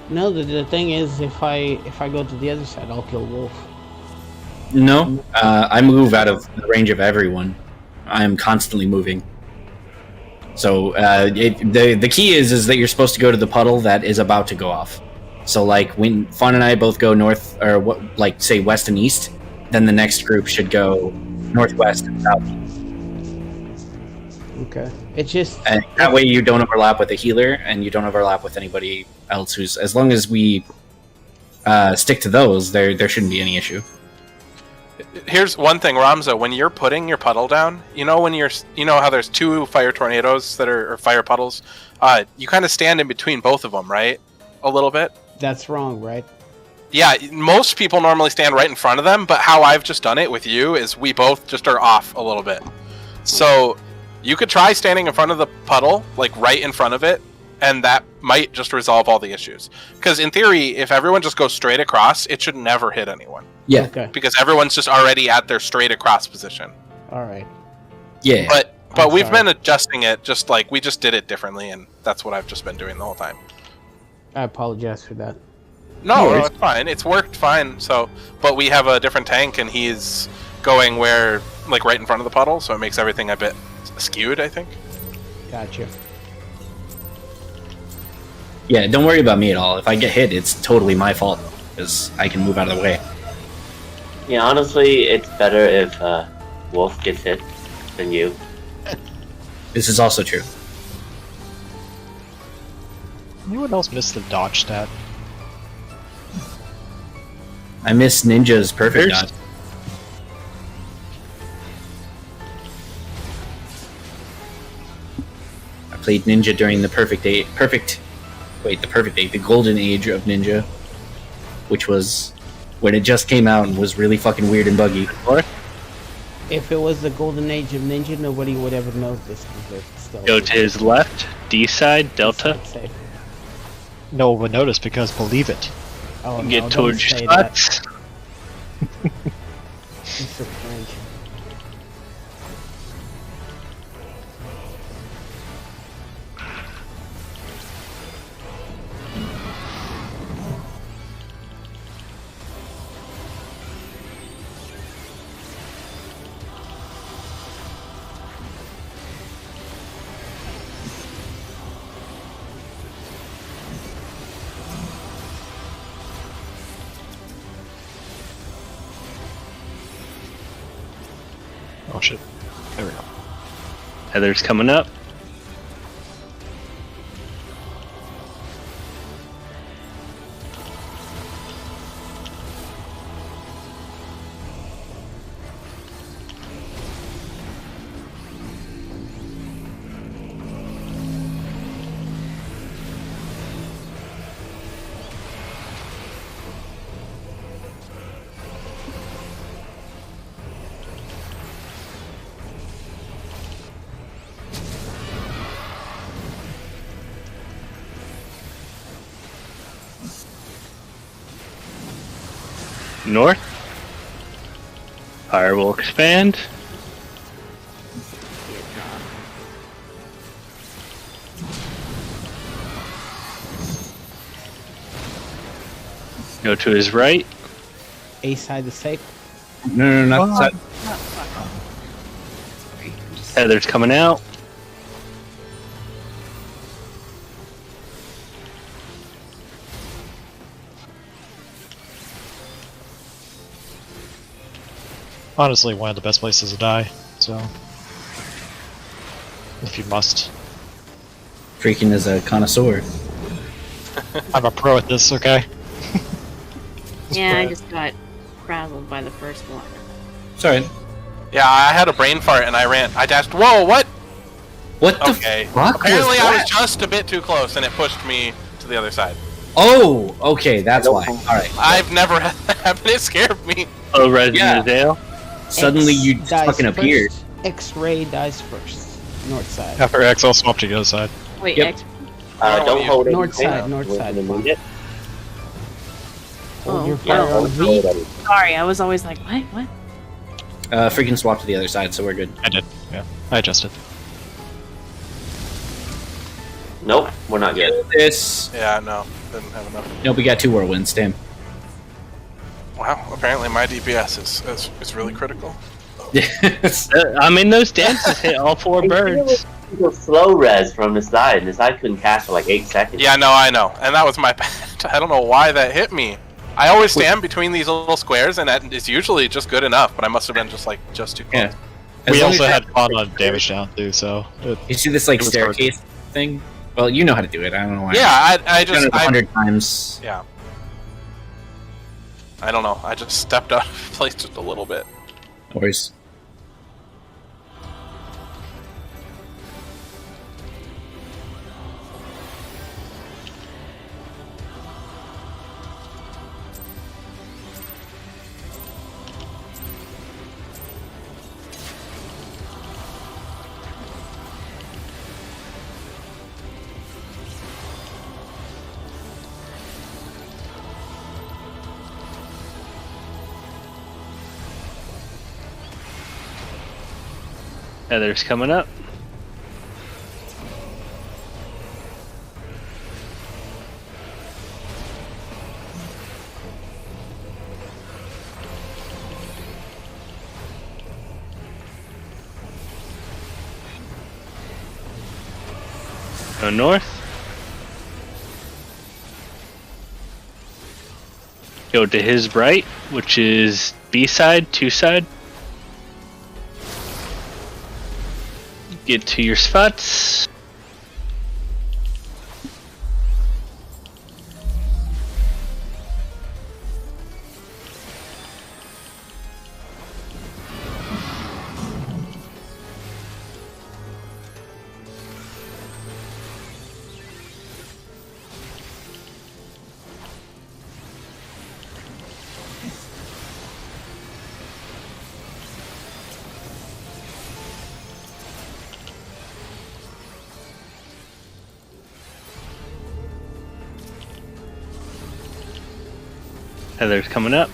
Speaker 1: No, the thing is, if I go to the other side, I'll kill Wolf.
Speaker 3: No. I move out of the range of everyone. I am constantly moving. So the key is that you're supposed to go to the puddle that is about to go off. So like when Fawn and I both go north, or what, like say west and east, then the next group should go northwest and southeast.
Speaker 1: Okay. It's just
Speaker 3: And that way you don't overlap with the healer, and you don't overlap with anybody else who's... As long as we stick to those, there shouldn't be any issue.
Speaker 6: Here's one thing, Ramza. When you're putting your puddle down, you know how there's 2 fire tornadoes that are or fire puddles. You kind of stand in between both of them, right? A little bit.
Speaker 1: that's wrong, right?
Speaker 6: Yeah, most people normally stand right in front of them, but how I've just done it with you is we both just are off a little bit. So you could try standing in front of the puddle, like right in front of it, and that might just resolve all the issues. Because in theory, if everyone just goes straight across, it should never hit anyone.
Speaker 3: Yeah.
Speaker 1: Okay.
Speaker 6: Because everyone's just already at their straight across position.
Speaker 1: All right.
Speaker 3: Yeah.
Speaker 6: But we've
Speaker 1: sorry.
Speaker 6: been adjusting it, just like we just did it differently, and that's what I've just been doing the whole time.
Speaker 1: I apologize for that.
Speaker 6: No, it's fine. It's worked fine. So, but we have a different tank, and he's going where, like, right in front of the puddle, so it makes everything a bit skewed, I think.
Speaker 1: Gotcha.
Speaker 3: Yeah, don't worry about me at all. If I get hit, it's totally my fault, because I can move out of the way.
Speaker 8: Yeah, honestly, it's better if Wolf gets hit than you.
Speaker 3: This is also true.
Speaker 5: Anyone else missed the dodge stat?
Speaker 3: I miss Ninja's perfect
Speaker 2: There's-
Speaker 3: dodge. I played Ninja during the the golden age of Ninja, which was when it just came out and was really fucking weird and buggy.
Speaker 1: If it was the golden age of Ninja, nobody would ever know this. Because it's still
Speaker 2: Go to his left, D side, Delta.
Speaker 1: Safe.
Speaker 5: No one would notice because believe it.
Speaker 1: Oh, no,
Speaker 2: Get
Speaker 1: don't
Speaker 2: towards your
Speaker 1: say that.
Speaker 2: spots.
Speaker 1: It's so strange.
Speaker 5: Oh shit. There we go.
Speaker 2: Heather's coming up. North. Fire will expand. Go to his right.
Speaker 1: A side is safe.
Speaker 3: No, not the side.
Speaker 2: Heather's coming out.
Speaker 5: Honestly, one of the best places to die, so... If you must.
Speaker 3: Freaking is a connoisseur.
Speaker 5: I'm a pro at this, okay?
Speaker 7: Yeah, I just got frazzled by the first one.
Speaker 3: Sorry.
Speaker 6: Yeah, I had a brain fart and I ran. I dashed. Whoa, what?
Speaker 3: What the
Speaker 6: Okay.
Speaker 3: fuck
Speaker 6: Apparently,
Speaker 3: was
Speaker 6: I was
Speaker 3: that?
Speaker 6: just a bit too close and it pushed me to the other side.
Speaker 3: Oh, okay, that's why. Alright.
Speaker 6: I've never had that happen. It scared me.
Speaker 2: Oh, Resident
Speaker 3: Yeah.
Speaker 2: Dale.
Speaker 3: Suddenly
Speaker 1: X
Speaker 3: you
Speaker 1: dies
Speaker 3: fucking
Speaker 1: first.
Speaker 3: appeared.
Speaker 1: X-ray dies first. North side.
Speaker 5: After X, I'll swap to the other side.
Speaker 7: Wait,
Speaker 3: Yep.
Speaker 7: X.
Speaker 8: Don't hold
Speaker 1: North
Speaker 8: anything.
Speaker 1: side, north side.
Speaker 8: Hold it.
Speaker 1: Hold
Speaker 7: Oh,
Speaker 1: your
Speaker 8: Yeah,
Speaker 1: fire on
Speaker 8: don't
Speaker 1: V.
Speaker 8: hold anything.
Speaker 7: Sorry, I was always like, what?
Speaker 3: Freaking swap to the other side, so we're good.
Speaker 5: I did, yeah. I adjusted.
Speaker 8: Nope, we're not good.
Speaker 3: This.
Speaker 6: Yeah, no, didn't have enough.
Speaker 3: Nope, we got 2 whirlwinds, damn.
Speaker 6: Wow, apparently my DPS is really critical.
Speaker 3: Yes.
Speaker 2: I mean, those dances hit all 4 birds.
Speaker 8: It was slow res from the side, and the side couldn't cast for like 8 seconds.
Speaker 6: Yeah, no, I know, and that was my bad. I don't know why that hit me. I always stand between these little squares, and that is usually just good enough. But I must have been just too close.
Speaker 3: Yeah.
Speaker 5: We also had fun on damage down too, so...
Speaker 3: You see this, like, staircase thing? Well, you know how to do it. I don't know why.
Speaker 6: Yeah, I
Speaker 3: I've done
Speaker 6: just...
Speaker 3: it 100 times.
Speaker 6: Yeah. I don't know. I just stepped out of place just a little bit.
Speaker 3: No worries.
Speaker 2: Heather's coming up. Go north. Go to his right, which is B side, 2 side. Get to your spots. Heather's coming up.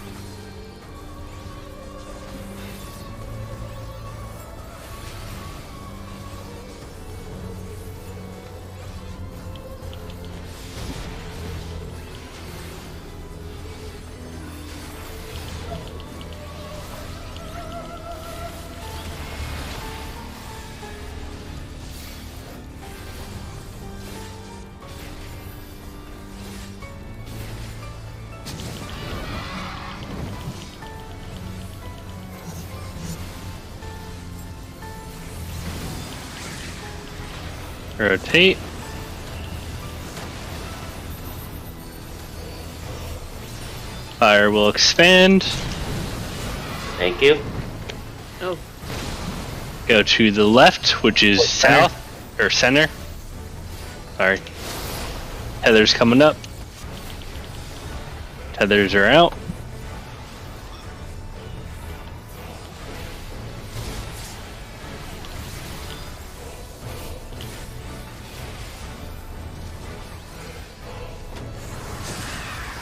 Speaker 2: Rotate. Fire will expand.
Speaker 8: Thank you.
Speaker 7: Oh.
Speaker 2: Go to the left, which is south or center. Sorry. Tethers coming up. Tethers are out.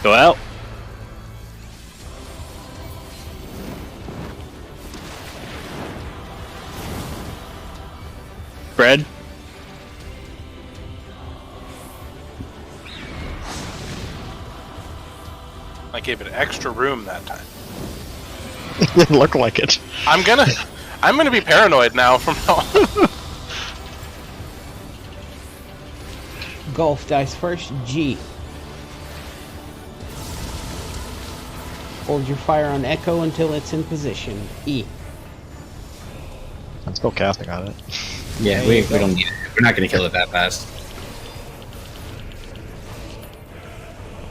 Speaker 2: Go out. Spread.
Speaker 6: I gave it extra room that time.
Speaker 5: It didn't look like it.
Speaker 6: I'm gonna be paranoid now from now on.
Speaker 1: Golf dice first. G. Hold your fire on echo until it's in position. E.
Speaker 5: Let's go casting on it.
Speaker 3: Yeah, we don't need it. We're not going to kill it that fast.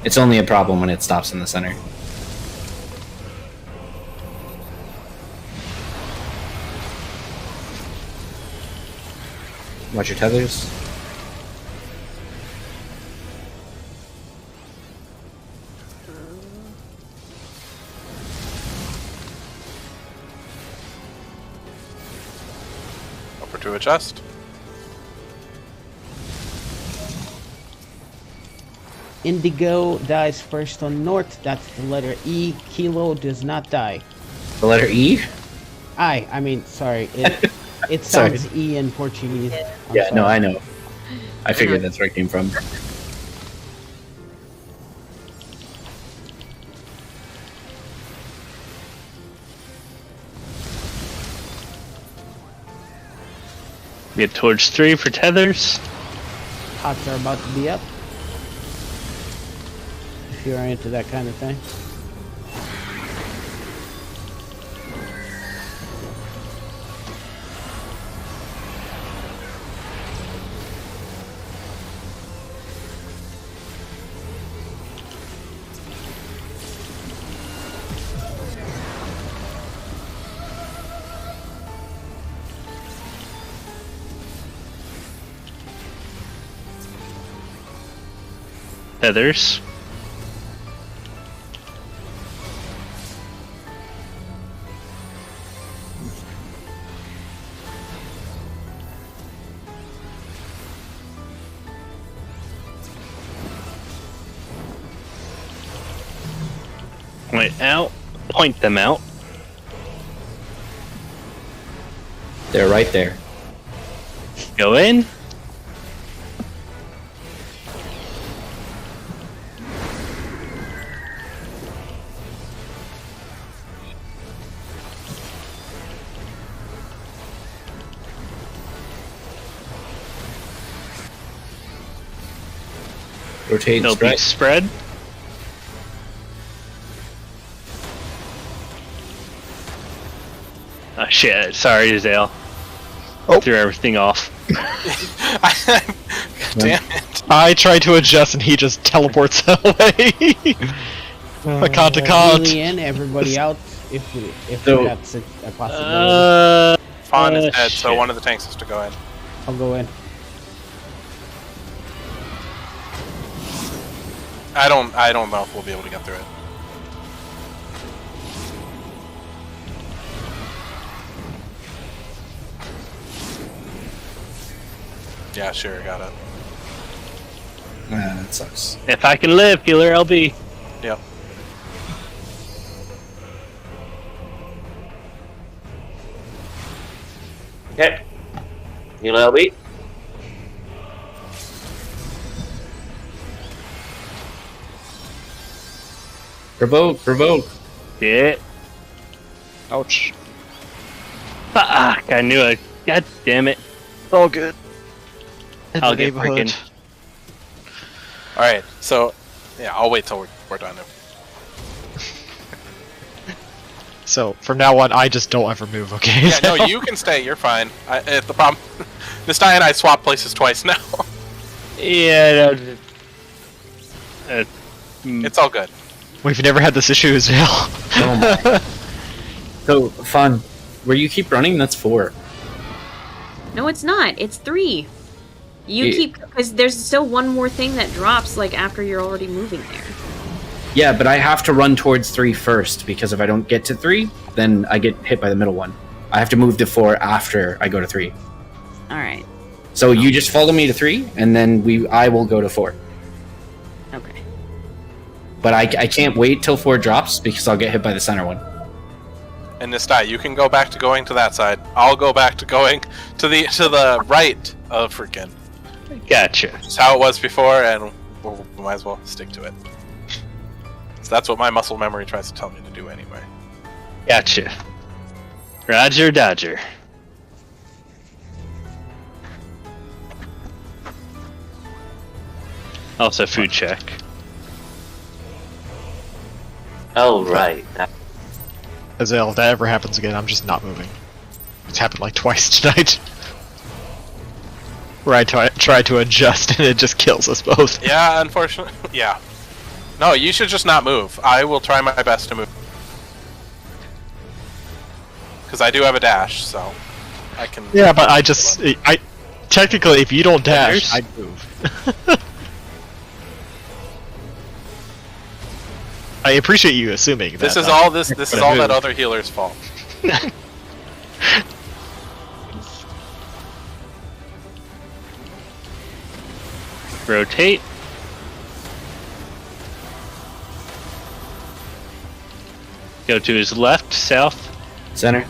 Speaker 3: It's only a problem when it stops in the center. Watch your tethers.
Speaker 6: To adjust.
Speaker 1: Indigo dies first on north. That's the letter E. Kilo does not die.
Speaker 3: The letter E?
Speaker 1: I mean, sorry. It sounds E in Portuguese.
Speaker 3: Yeah, no, I know. I figured that's where it came from.
Speaker 2: Get towards 3 for tethers.
Speaker 1: Pots are about to be up. If you're into that kind of thing.
Speaker 2: Feathers. Point out. Point them out.
Speaker 3: They're right there.
Speaker 2: Go in.
Speaker 3: Rotate
Speaker 2: They'll be
Speaker 3: spread.
Speaker 2: spread. Oh shit, sorry Zale.
Speaker 5: Oh.
Speaker 2: Threw everything off.
Speaker 6: Damn it.
Speaker 5: I try to adjust and he just teleports away. I can't.
Speaker 1: Really in, everybody out, if
Speaker 3: So-
Speaker 1: that's a possibility.
Speaker 6: Fawn is dead, so
Speaker 2: shit.
Speaker 6: one of the tanks has to go in.
Speaker 1: I'll go in.
Speaker 6: I don't know if we'll be able to get through it. Yeah, sure, got it.
Speaker 3: That sucks.
Speaker 2: If I can live, healer LB.
Speaker 6: Yep.
Speaker 8: Okay. You know LB?
Speaker 3: Provoke.
Speaker 2: Shit.
Speaker 5: Ouch.
Speaker 2: Fuck, I knew it. God damn it.
Speaker 5: All good. In
Speaker 2: I'll
Speaker 5: the
Speaker 2: get
Speaker 5: neighborhood.
Speaker 2: freaking.
Speaker 6: Alright, so, yeah, I'll wait till we're done.
Speaker 5: So from now on, I just don't ever move. Okay.
Speaker 6: Yeah, no, you can stay, you're fine. The problem... This guy and I swapped places twice now.
Speaker 2: Yeah, no,
Speaker 6: It's all good.
Speaker 5: We've never had this issue as well.
Speaker 3: Oh my. So, Fun, where you keep running, that's 4.
Speaker 7: No, it's not. It's 3. You
Speaker 3: Yeah.
Speaker 7: keep because there's still one more thing that drops like after you're already moving there.
Speaker 3: Yeah, but I have to run towards 3 first, because if I don't get to 3, then I get hit by the middle one. I have to move to 4 after I go to 3.
Speaker 7: All right.
Speaker 3: So you just follow me to 3, and then I will go to 4.
Speaker 7: Okay.
Speaker 3: But I can't wait till 4 drops, because I'll get hit by the center one.
Speaker 6: And this die, you can go back to going to that side. I'll go back to going to the right of freaking.
Speaker 2: gotcha.
Speaker 6: Just how it was before, and we might as well stick to it. So that's what my muscle memory tries to tell me to do anyway.
Speaker 2: Gotcha. Roger Dodger. Also food check.
Speaker 8: Oh, right.
Speaker 5: Azale, if that ever happens again, I'm just not moving. It's happened like twice tonight. Where I try to adjust and it just kills us both.
Speaker 6: Yeah, unfortunately. Yeah. No, you should just not move. I will try my best to move. Because I do have a dash, so I can...
Speaker 5: Yeah, but I technically, if you don't dash, I'd move. I appreciate you assuming that.
Speaker 6: This is all that other healer's fault.
Speaker 2: Rotate. Go to his left, south.
Speaker 3: Center.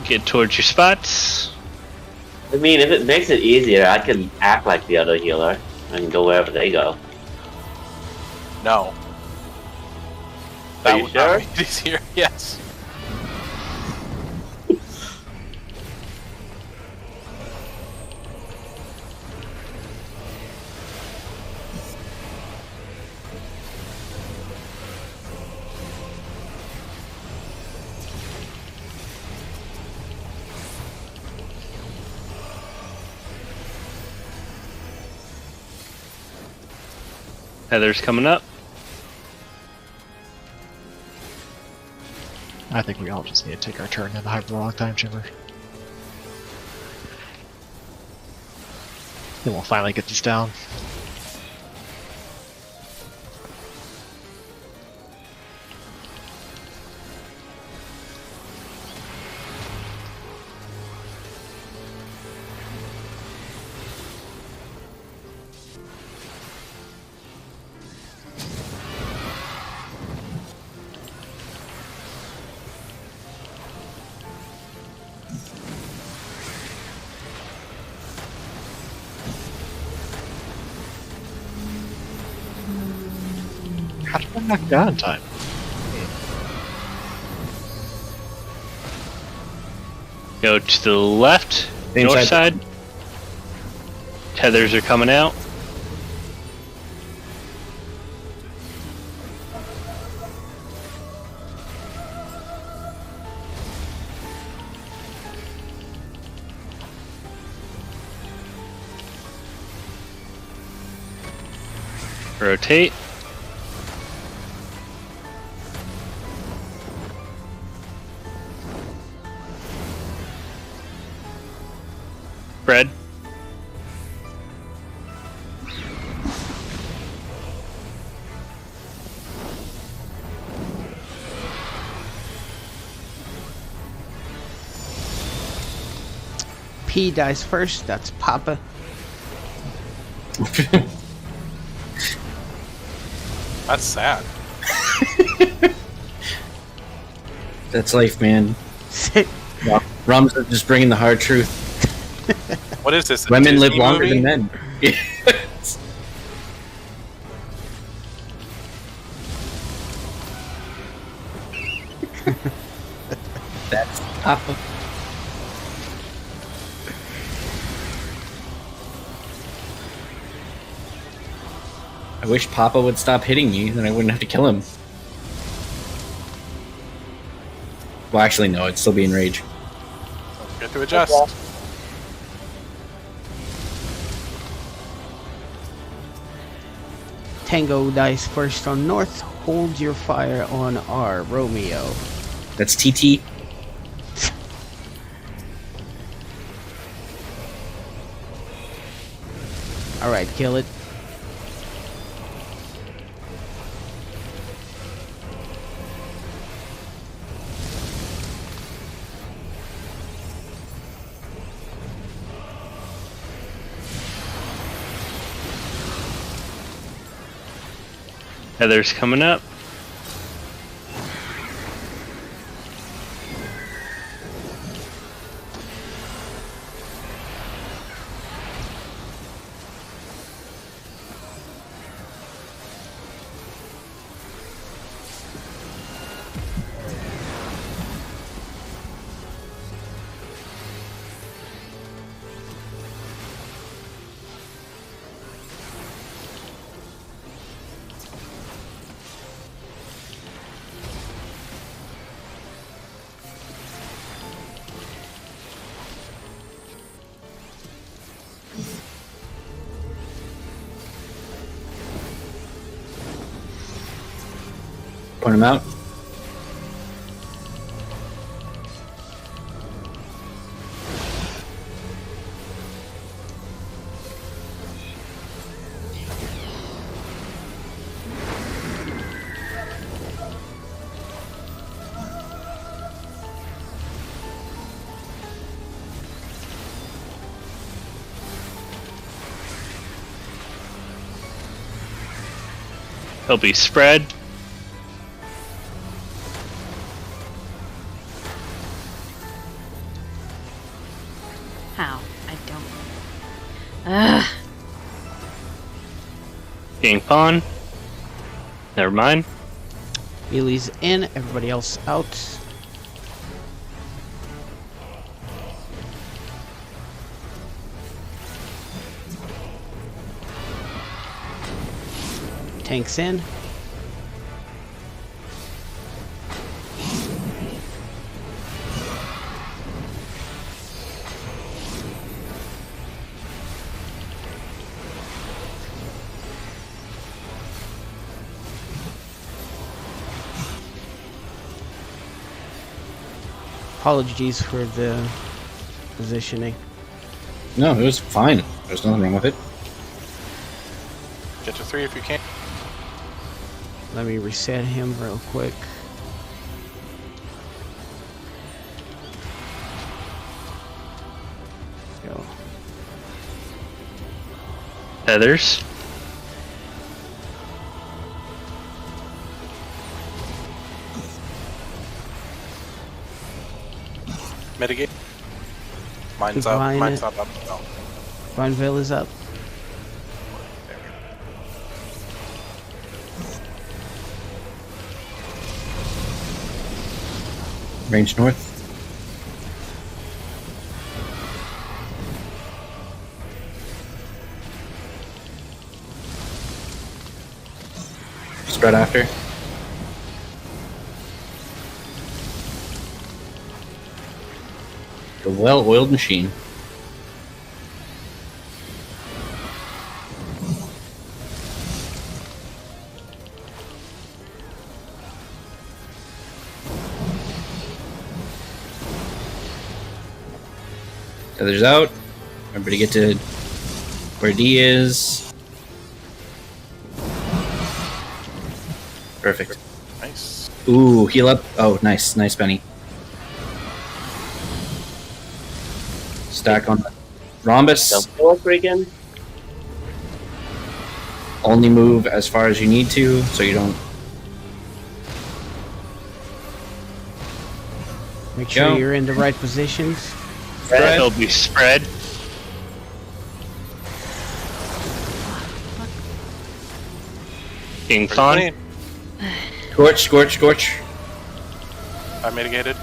Speaker 2: Get towards your spots.
Speaker 8: I mean, if it makes it easier, I can act like the other healer and go wherever they go.
Speaker 6: No.
Speaker 8: Are
Speaker 6: That
Speaker 8: you
Speaker 6: would not
Speaker 8: sure?
Speaker 6: make it easier. Yes.
Speaker 2: Heather's coming up.
Speaker 5: I think we all just need to take our turn in the hyperlog time chamber. Then we'll finally get this down. How did I knock it down in time?
Speaker 2: Go to the left,
Speaker 3: Same
Speaker 2: north
Speaker 3: side.
Speaker 2: side. Tethers are coming out. Rotate. Spread.
Speaker 1: P dies first. That's Papa.
Speaker 6: That's sad.
Speaker 3: That's life, man. Rums are just bringing the hard truth.
Speaker 6: What is this? a
Speaker 3: Women
Speaker 6: Disney
Speaker 3: live longer
Speaker 6: movie?
Speaker 3: than men. That's Papa. I wish Papa would stop hitting me, then I wouldn't have to kill him. Well, actually, no, it'd still be in rage.
Speaker 6: Get to adjust.
Speaker 1: Tango dies first on north. Hold your fire on R. Romeo.
Speaker 3: That's TT.
Speaker 1: Alright, kill it.
Speaker 2: Tethers coming up.
Speaker 3: Point him out.
Speaker 2: He'll be spread.
Speaker 7: How? I don't. Ugh.
Speaker 2: Being pawn. Never mind.
Speaker 1: Meelee's in. Everybody else out. Tanks in. Apologies for the positioning.
Speaker 3: No, it was fine. There's nothing wrong with it.
Speaker 6: Get to 3 if you can.
Speaker 1: Let me reset him real quick. Go.
Speaker 2: Feathers.
Speaker 6: Mitigate. Mine's
Speaker 1: Divine
Speaker 6: up. Mine's
Speaker 1: it.
Speaker 6: not up. No.
Speaker 1: Divine Veil is up.
Speaker 3: Range north. Spread after. A well-oiled machine. Feathers out. Everybody get to where D is. Perfect.
Speaker 6: Nice.
Speaker 3: Ooh, heal up. Oh, nice. Nice, Benny. Stack on the rhombus.
Speaker 8: Again.
Speaker 3: Only move as far as you need to, so you don't.
Speaker 1: Make sure
Speaker 3: Go.
Speaker 1: you're in the right positions.
Speaker 3: Spread.
Speaker 2: It'll be spread. King Fawn.
Speaker 6: Clean.
Speaker 3: Scorch, scorch, scorch.
Speaker 6: I mitigated.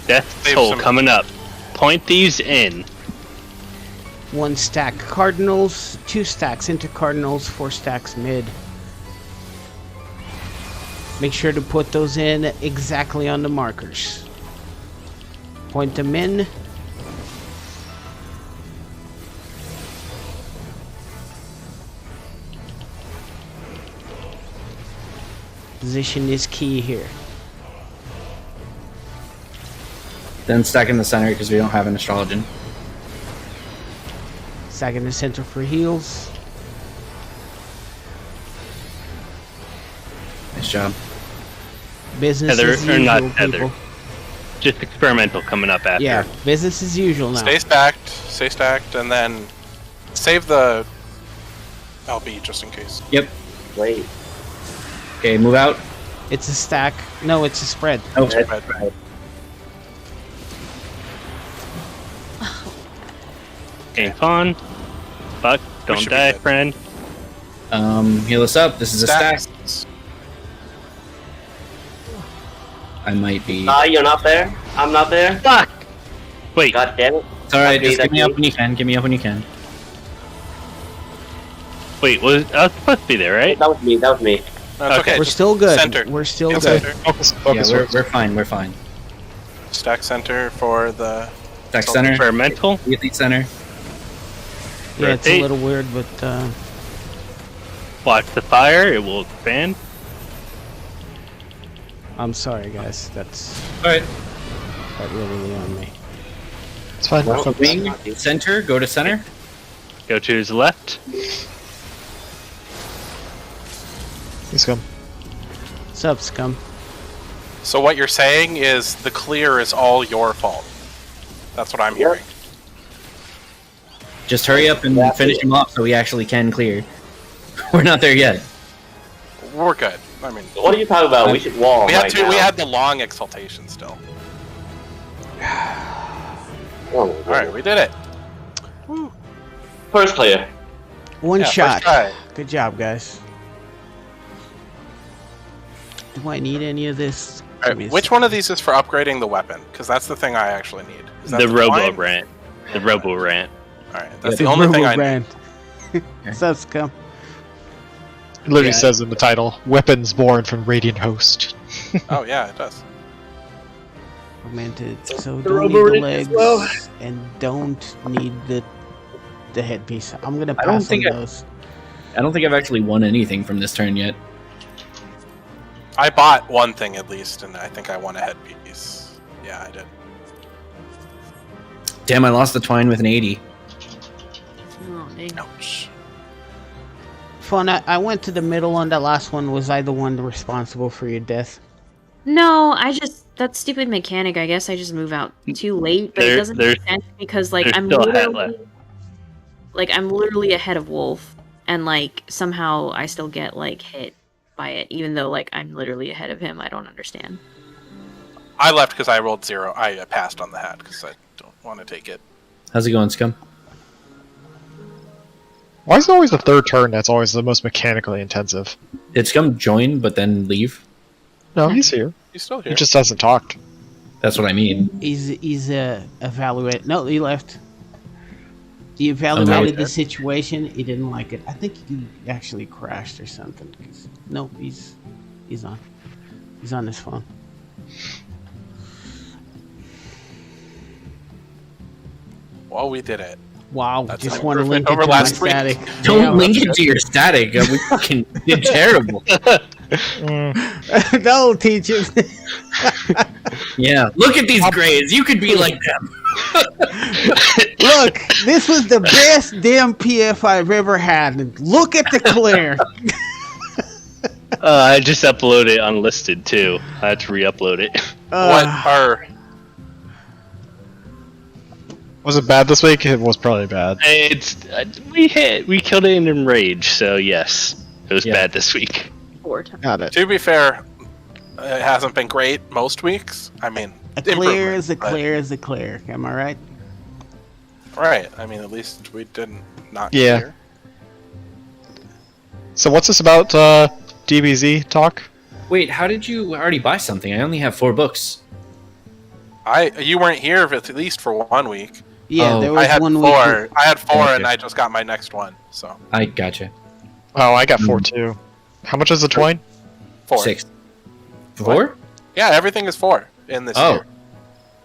Speaker 2: Death
Speaker 6: Save
Speaker 2: Toll
Speaker 6: some-
Speaker 2: coming up. Point these in.
Speaker 1: 1 stack cardinals, 2 stacks into cardinals, 4 stacks mid. Make sure to put those in exactly on the markers. Point them in. Position is key here.
Speaker 3: Then stack in the center because we don't have an astrologian.
Speaker 1: Stack in the center for heals.
Speaker 3: Nice job.
Speaker 1: Business
Speaker 2: Heather,
Speaker 1: as
Speaker 2: or
Speaker 1: usual,
Speaker 2: not Heather.
Speaker 1: people.
Speaker 2: Just experimental coming up after.
Speaker 1: Yeah, business as usual now.
Speaker 6: Stay stacked, and then save the LB just in case.
Speaker 3: Yep.
Speaker 8: Wait.
Speaker 3: Okay, move out.
Speaker 1: It's a stack. No, it's a spread.
Speaker 3: Oh,
Speaker 6: Spread.
Speaker 2: King Fawn. Fuck, don't
Speaker 6: should be
Speaker 2: die,
Speaker 6: good.
Speaker 2: friend.
Speaker 3: heal us up. This is a stack.
Speaker 6: Stacks.
Speaker 3: I might be.
Speaker 8: You're not there? I'm not there?
Speaker 2: Fuck! Wait,
Speaker 8: God damn it.
Speaker 3: It's alright,
Speaker 8: Okay,
Speaker 3: just give me
Speaker 8: that's
Speaker 3: up when you can. Give me up when you can.
Speaker 2: wait, I was supposed to be there, right?
Speaker 8: That was me. That was me.
Speaker 6: No, it's
Speaker 2: Okay.
Speaker 6: okay.
Speaker 1: We're still good.
Speaker 6: Center.
Speaker 1: We're still
Speaker 6: Hit
Speaker 1: good.
Speaker 6: center.
Speaker 5: Focus,
Speaker 3: Yeah,
Speaker 5: focus.
Speaker 3: we're fine. We're fine.
Speaker 6: Stack center for the
Speaker 3: Stack center.
Speaker 2: Experimental.
Speaker 3: Elite center.
Speaker 1: Yeah, it's a
Speaker 2: Rotate.
Speaker 1: little weird, but
Speaker 2: Watch the fire, it will expand.
Speaker 1: I'm sorry, guys. That's
Speaker 3: Alright.
Speaker 1: really on me.
Speaker 5: It's fine.
Speaker 8: Well,
Speaker 5: Focus.
Speaker 3: Wing, center, go to center.
Speaker 2: Go to his left.
Speaker 5: He's come.
Speaker 1: Sup, scum?
Speaker 6: So what you're saying is the clear is all your fault. That's what I'm hearing.
Speaker 3: Just hurry up and finish him off so we actually can clear. We're not there yet.
Speaker 6: We're good. I mean,
Speaker 8: What are you talking about? We should wall
Speaker 6: we had
Speaker 8: right
Speaker 6: to.
Speaker 8: now.
Speaker 6: We had the long exaltation still.
Speaker 8: Oh,
Speaker 6: All right, we did it.
Speaker 8: First clear.
Speaker 1: One
Speaker 6: Yeah,
Speaker 1: shot.
Speaker 6: first try.
Speaker 1: Good job, guys. Do I need any of this?
Speaker 6: All
Speaker 1: Give me
Speaker 6: right,
Speaker 1: a
Speaker 6: which
Speaker 1: sec.
Speaker 6: one of these is for upgrading the weapon? Because that's the thing I actually need. Is that
Speaker 2: The Robo
Speaker 6: divine?
Speaker 2: Rant. The Robo Rant.
Speaker 6: All right, that's
Speaker 3: Yeah,
Speaker 6: the only thing I need.
Speaker 1: Robo-Brand. Sup, scum?
Speaker 5: It literally
Speaker 3: Yeah.
Speaker 5: says in the title, "Weapons born from Radiant Host."
Speaker 6: Oh yeah, it does.
Speaker 1: Augmented. So
Speaker 3: The
Speaker 1: don't need the
Speaker 3: Robo-Ring
Speaker 1: legs
Speaker 3: as well.
Speaker 1: and don't need the headpiece. I'm gonna
Speaker 3: I don't
Speaker 1: pass on
Speaker 3: think I-
Speaker 1: those.
Speaker 3: I don't think I've actually won anything from this turn yet.
Speaker 6: I bought one thing at least, and I think I won a headpiece. Yeah, I did.
Speaker 3: Damn, I lost the twine with an 80.
Speaker 4: Oh, dang.
Speaker 6: Ouch.
Speaker 1: Fun. I went to the middle on that last one. Was I the one responsible for your death?
Speaker 4: No, that stupid mechanic. I guess I just move out too late, but it doesn't make sense because like I'm literally ahead of Wolf, and like somehow I still get like hit by it, even though like I'm literally ahead of him. I don't understand.
Speaker 6: I left because I rolled 0. I passed on the hat because I don't want to take it.
Speaker 3: How's it going, Scum?
Speaker 5: Why is it always the third turn that's always the most mechanically intensive?
Speaker 3: Did Scum join but then leave?
Speaker 5: No, he's here.
Speaker 6: He's still here.
Speaker 5: He just hasn't talked.
Speaker 3: That's what I mean.
Speaker 1: He's evaluate. No, he left. He evaluated the situation. He didn't like it. I think he actually crashed or something. No, he's on. He's on his phone.
Speaker 6: Well, we did it.
Speaker 1: Wow,
Speaker 6: That's
Speaker 1: just
Speaker 6: an
Speaker 1: want to link
Speaker 6: improvement
Speaker 1: it
Speaker 6: over
Speaker 1: to my
Speaker 6: last week.
Speaker 1: static.
Speaker 3: Don't link it to your static. We fucking did terrible.
Speaker 1: That'll teach him.
Speaker 3: Yeah, look at these grades. You could be like them.
Speaker 1: Look, this was the best damn PF I've ever had. And look at the clear.
Speaker 2: I just uploaded it unlisted too. I had to re-upload it.
Speaker 5: Was it bad this week? It was probably bad.
Speaker 2: We killed it in rage, so yes, it was bad this week.
Speaker 4: 4 times.
Speaker 5: Got it.
Speaker 6: To be fair, it hasn't been great most weeks. I mean,
Speaker 1: A clear is a clear is a clear. Am I right?
Speaker 6: Right. I mean, at least we didn't not
Speaker 5: Yeah.
Speaker 6: clear.
Speaker 5: So what's this about DBZ talk?
Speaker 3: Wait, how did you already buy something? I only have 4 books.
Speaker 6: You weren't here at least for 1 week.
Speaker 1: Yeah, there was
Speaker 6: I had
Speaker 1: one
Speaker 6: 4.
Speaker 1: week.
Speaker 6: I had 4,
Speaker 3: Okay.
Speaker 6: and I just got my next one. So
Speaker 3: I gotcha.
Speaker 5: Oh, I got 4 too. How much is the twine?
Speaker 6: 4.
Speaker 3: 6. 4?
Speaker 6: Yeah, everything is 4 in this
Speaker 3: Oh.
Speaker 6: year.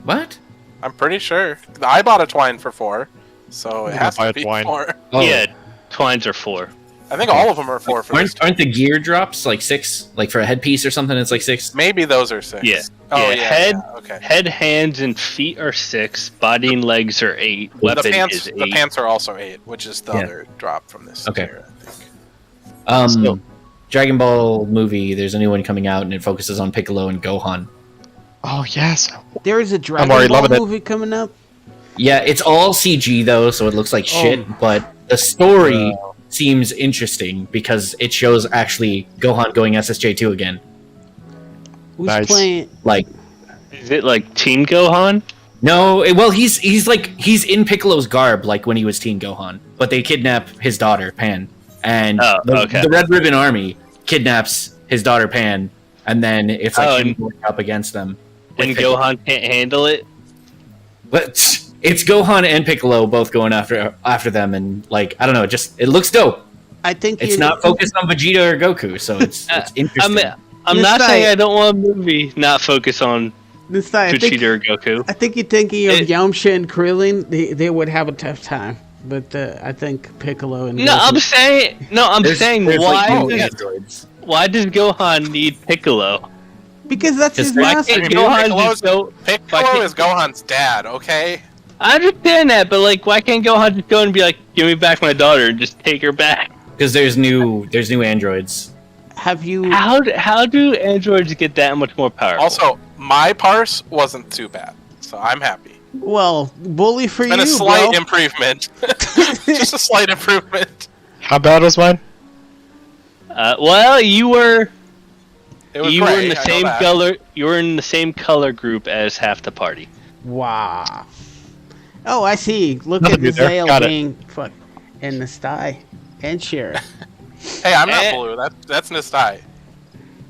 Speaker 3: What?
Speaker 6: I'm pretty sure. I bought a twine for 4, so it
Speaker 5: I'm
Speaker 6: has
Speaker 5: gonna
Speaker 6: to
Speaker 5: buy a
Speaker 6: be
Speaker 5: twine.
Speaker 6: 4.
Speaker 3: Oh.
Speaker 2: Yeah, twines are 4.
Speaker 6: I think all of them are 4 for this.
Speaker 3: Aren't the gear drops like 6? Like for a headpiece or something, it's like 6?
Speaker 6: Maybe those are 6.
Speaker 2: Yeah.
Speaker 6: Oh,
Speaker 2: Yeah,
Speaker 6: yeah. Okay.
Speaker 2: Head, hands, and feet are 6. Body and legs are 8. Weapon is 8.
Speaker 6: The pants are also 8, which is the
Speaker 3: Yeah.
Speaker 6: other drop from this
Speaker 3: Okay.
Speaker 6: year, I think.
Speaker 5: Still.
Speaker 3: Dragon Ball movie, there's a new one coming out and it focuses on Piccolo and Gohan.
Speaker 5: Oh yes.
Speaker 1: There is a Dragon
Speaker 5: already
Speaker 1: Ball
Speaker 5: loving it.
Speaker 1: movie coming up.
Speaker 3: Yeah, it's all CG though, so it looks like shit, but the story seems interesting because it shows actually Gohan going SSJ2 again.
Speaker 1: Who's
Speaker 5: Nice.
Speaker 1: playing?
Speaker 3: Like,
Speaker 2: Is it like Teen Gohan?
Speaker 3: no, well he's in Piccolo's garb like when he was Teen Gohan, but they kidnap his daughter Pan, and the Red Ribbon Army kidnaps his daughter Pan, and then it's like him going up against them.
Speaker 2: And Gohan can't handle it?
Speaker 3: But it's Gohan and Piccolo both going after them, and like I don't know, it looks dope.
Speaker 1: I think
Speaker 3: It's not focused on Vegeta or Goku, so it's interesting.
Speaker 2: I'm not saying I don't want a movie not focus on
Speaker 1: This time,
Speaker 2: Vegeta or Goku.
Speaker 1: I think you're thinking of Yamcha and Krillin. They would have a tough time, but I think Piccolo and
Speaker 2: No, I'm saying
Speaker 3: There's
Speaker 2: why
Speaker 3: like new
Speaker 2: does,
Speaker 3: androids.
Speaker 2: why does Gohan need Piccolo?
Speaker 1: because that's his
Speaker 2: Why
Speaker 1: master.
Speaker 2: can't
Speaker 1: dude.
Speaker 2: Gohan just go?
Speaker 6: Piccolo is Gohan's dad, okay?
Speaker 2: I understand that, but like, why can't Gohan just go and be like, "Give me back my daughter," and just take her back?
Speaker 3: Because there's new androids.
Speaker 1: Have you?
Speaker 2: How do androids get that much more powerful?
Speaker 6: Also, my parse wasn't too bad, so I'm happy.
Speaker 1: Well, bully for
Speaker 6: And
Speaker 1: you,
Speaker 6: a slight
Speaker 1: bro.
Speaker 6: improvement. Just a slight improvement.
Speaker 5: How bad was mine?
Speaker 2: Well, you were
Speaker 6: It was
Speaker 2: you were
Speaker 6: gray,
Speaker 2: in the
Speaker 6: I know
Speaker 2: same
Speaker 6: that.
Speaker 2: color. You were in the same color group as half the party.
Speaker 1: Wow. Oh, I see. Look
Speaker 5: Nothing
Speaker 1: at the
Speaker 5: new there.
Speaker 1: Zale
Speaker 5: Got it.
Speaker 1: being fuck and the sty and Sheriff.
Speaker 6: Hey, I'm not
Speaker 2: Eh.
Speaker 6: blue. That's Nistai.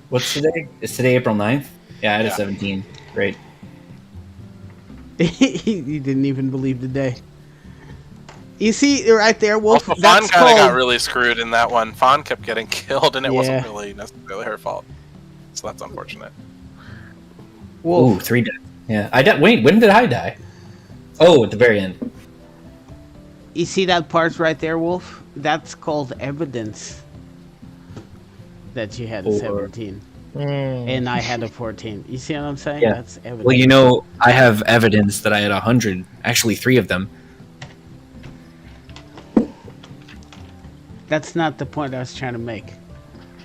Speaker 3: What's today? Is today April 9th? Yeah, it is
Speaker 6: Yeah.
Speaker 3: 17. Great.
Speaker 1: He didn't even believe the day. You see right there, Wolf.
Speaker 6: Also, Fawn
Speaker 1: That's
Speaker 6: kind of got
Speaker 1: called.
Speaker 6: really screwed in that one. Fawn kept getting killed, and it wasn't
Speaker 1: Yeah.
Speaker 6: really necessarily her fault. So that's unfortunate.
Speaker 1: Wolf.
Speaker 3: Ooh, 3 deaths. Yeah, I died. Wait, when did I die? Oh, at the very end.
Speaker 1: You see that part right there, Wolf? That's called evidence that you had a
Speaker 3: Or-
Speaker 1: 17. and I had a 14. You see what I'm saying?
Speaker 3: Yeah.
Speaker 1: That's evidence.
Speaker 3: Well, you know, I have evidence that I had 100. Actually, 3 of them.
Speaker 1: That's not the point I was trying to make.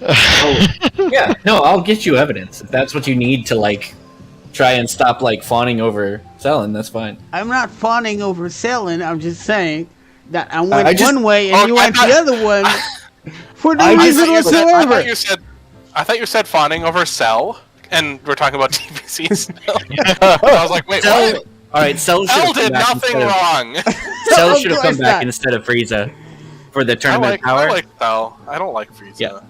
Speaker 3: Oh, yeah. No, I'll get you evidence if that's what you need to like try and stop like fawning over selling. That's fine.
Speaker 1: I'm not fawning over selling. I'm just saying that I went
Speaker 3: just-
Speaker 1: one way and you went the other one for no reason whatsoever.
Speaker 6: I thought you said fawning over Cell, and we're talking about TBCs. I was like, wait,
Speaker 3: Cell,
Speaker 6: what?
Speaker 3: all right, Cell
Speaker 6: did nothing wrong.
Speaker 3: Cell should have come back instead of Frieza for the tournament of power.
Speaker 6: I like Cell. I don't like Frieza.
Speaker 3: Yeah.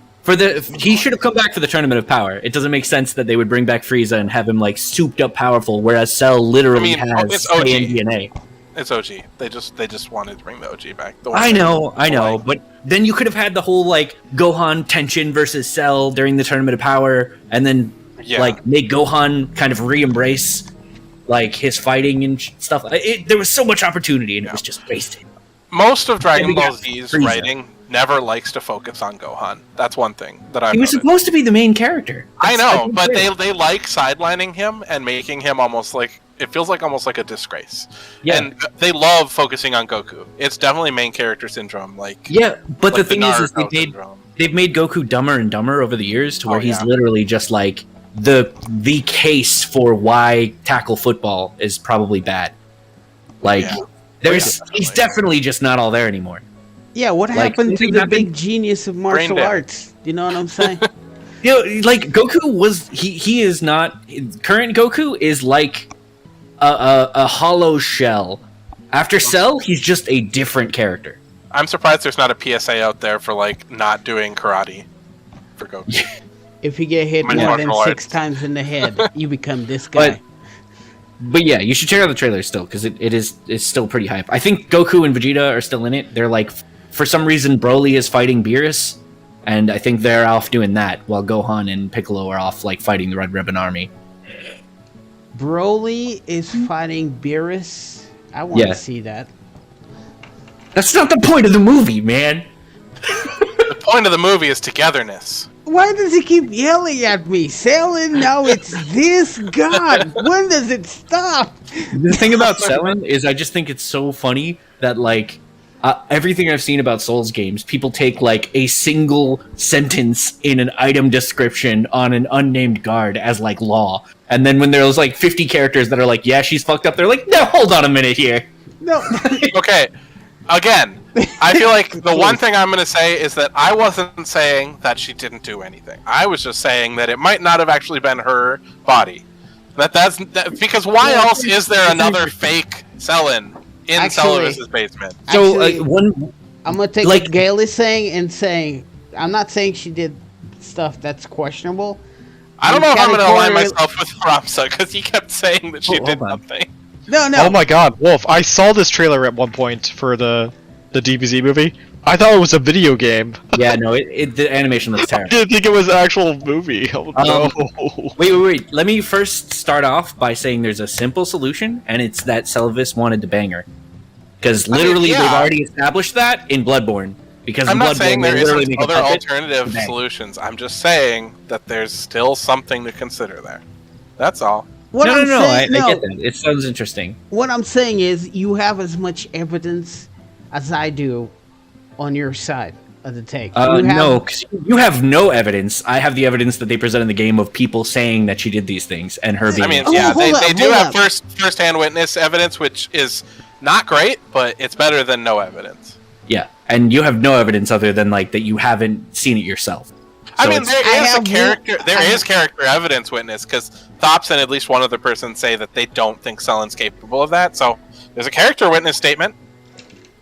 Speaker 3: He should have come back for the tournament of power. It doesn't make sense that they would bring back Frieza and have him like souped up powerful, whereas Cell literally has
Speaker 6: it's OG.
Speaker 3: Saiyan DNA.
Speaker 6: It's OG. They just wanted to bring the OG back.
Speaker 3: I know, but then you could have had the whole like Gohan tension versus Cell during the tournament of power, and then like make Gohan kind of re-embrace like his fighting and stuff. There was so much opportunity, and it was just wasted.
Speaker 6: Most of Dragon Ball Z's writing never likes to focus on Gohan. That's one thing that I've
Speaker 3: He was
Speaker 6: noticed.
Speaker 3: supposed to be the main character.
Speaker 6: I know, but they like sidelining him and making him almost like it feels like almost like a disgrace.
Speaker 3: Yeah.
Speaker 6: And they love focusing on Goku. It's definitely main character syndrome. Like
Speaker 3: but the
Speaker 6: like
Speaker 3: thing is they've made Goku dumber and dumber over the years to where he's literally just like the case for why tackle football is probably bad. Like he's definitely just not all there anymore.
Speaker 1: Yeah, what happened to the big genius of martial arts? You know what I'm saying?
Speaker 3: You know, like Goku was he is not current Goku is like a hollow shell. After Cell, he's just a different character.
Speaker 6: I'm surprised there's not a PSA out there for like not doing karate for Goku.
Speaker 1: If you get hit more than 6 times in the head, you become this guy.
Speaker 3: But yeah, you should check out the trailer still because it's still pretty hype. I think Goku and Vegeta are still in it. They're like, for some reason, Broly is fighting Beerus, and I think they're off doing that while Gohan and Piccolo are off like fighting the Red Ribbon Army.
Speaker 1: Broly is fighting Beerus. I want to see that.
Speaker 3: That's not the point of the movie, man.
Speaker 6: The point of the movie is togetherness.
Speaker 1: Why does he keep yelling at me? Selling? No, it's this. God, when does it stop?
Speaker 3: The thing about selling is I just think it's so funny that like everything I've seen about Souls games, people take like a single sentence in an item description on an unnamed guard as like law. And then when there's like 50 characters that are like, yeah, she's fucked up, they're like, no, hold on a minute here.
Speaker 1: No.
Speaker 6: Okay. Again, I feel like the one thing I'm going to say is that I wasn't saying that she didn't do anything. I was just saying that it might not have actually been her body. That's because why else is there another fake Cellin in Celeris' basement?
Speaker 3: So
Speaker 1: I'm going to take what Gail is saying and saying, I'm not saying she did stuff that's questionable.
Speaker 6: I don't know if I'm going to align myself with Ramsa because he kept saying that she did nothing.
Speaker 1: No.
Speaker 5: Oh my god, Wolf, I saw this trailer at one point for the DBZ movie. I thought it was a video game.
Speaker 3: Yeah, no, the animation looks terrible.
Speaker 5: I didn't think it was an actual movie. Oh, no.
Speaker 3: Wait. Let me first start off by saying there's a simple solution, and it's that Selvis wanted to bang her. Because literally they've already established that in Bloodborne. Because
Speaker 6: I'm
Speaker 3: in
Speaker 6: not
Speaker 3: Bloodborne,
Speaker 6: saying there isn't other
Speaker 3: puppet
Speaker 6: alternative solutions. I'm just saying that there's still something to consider there. That's all.
Speaker 3: I get that. It sounds interesting.
Speaker 1: What I'm saying is you have as much evidence as I do on your side of the take.
Speaker 3: No, because you have no evidence. I have the evidence that they present in the game of people saying that she did these things and her being...
Speaker 6: I mean, they do have first-hand witness evidence, which is not great, but it's better than no evidence.
Speaker 3: Yeah, and you have no evidence other than like that you haven't seen it yourself. So
Speaker 6: I mean, there is character evidence witness, because Thops and at least one other person say that they don't think Sellen's capable of that, so there's a character witness statement.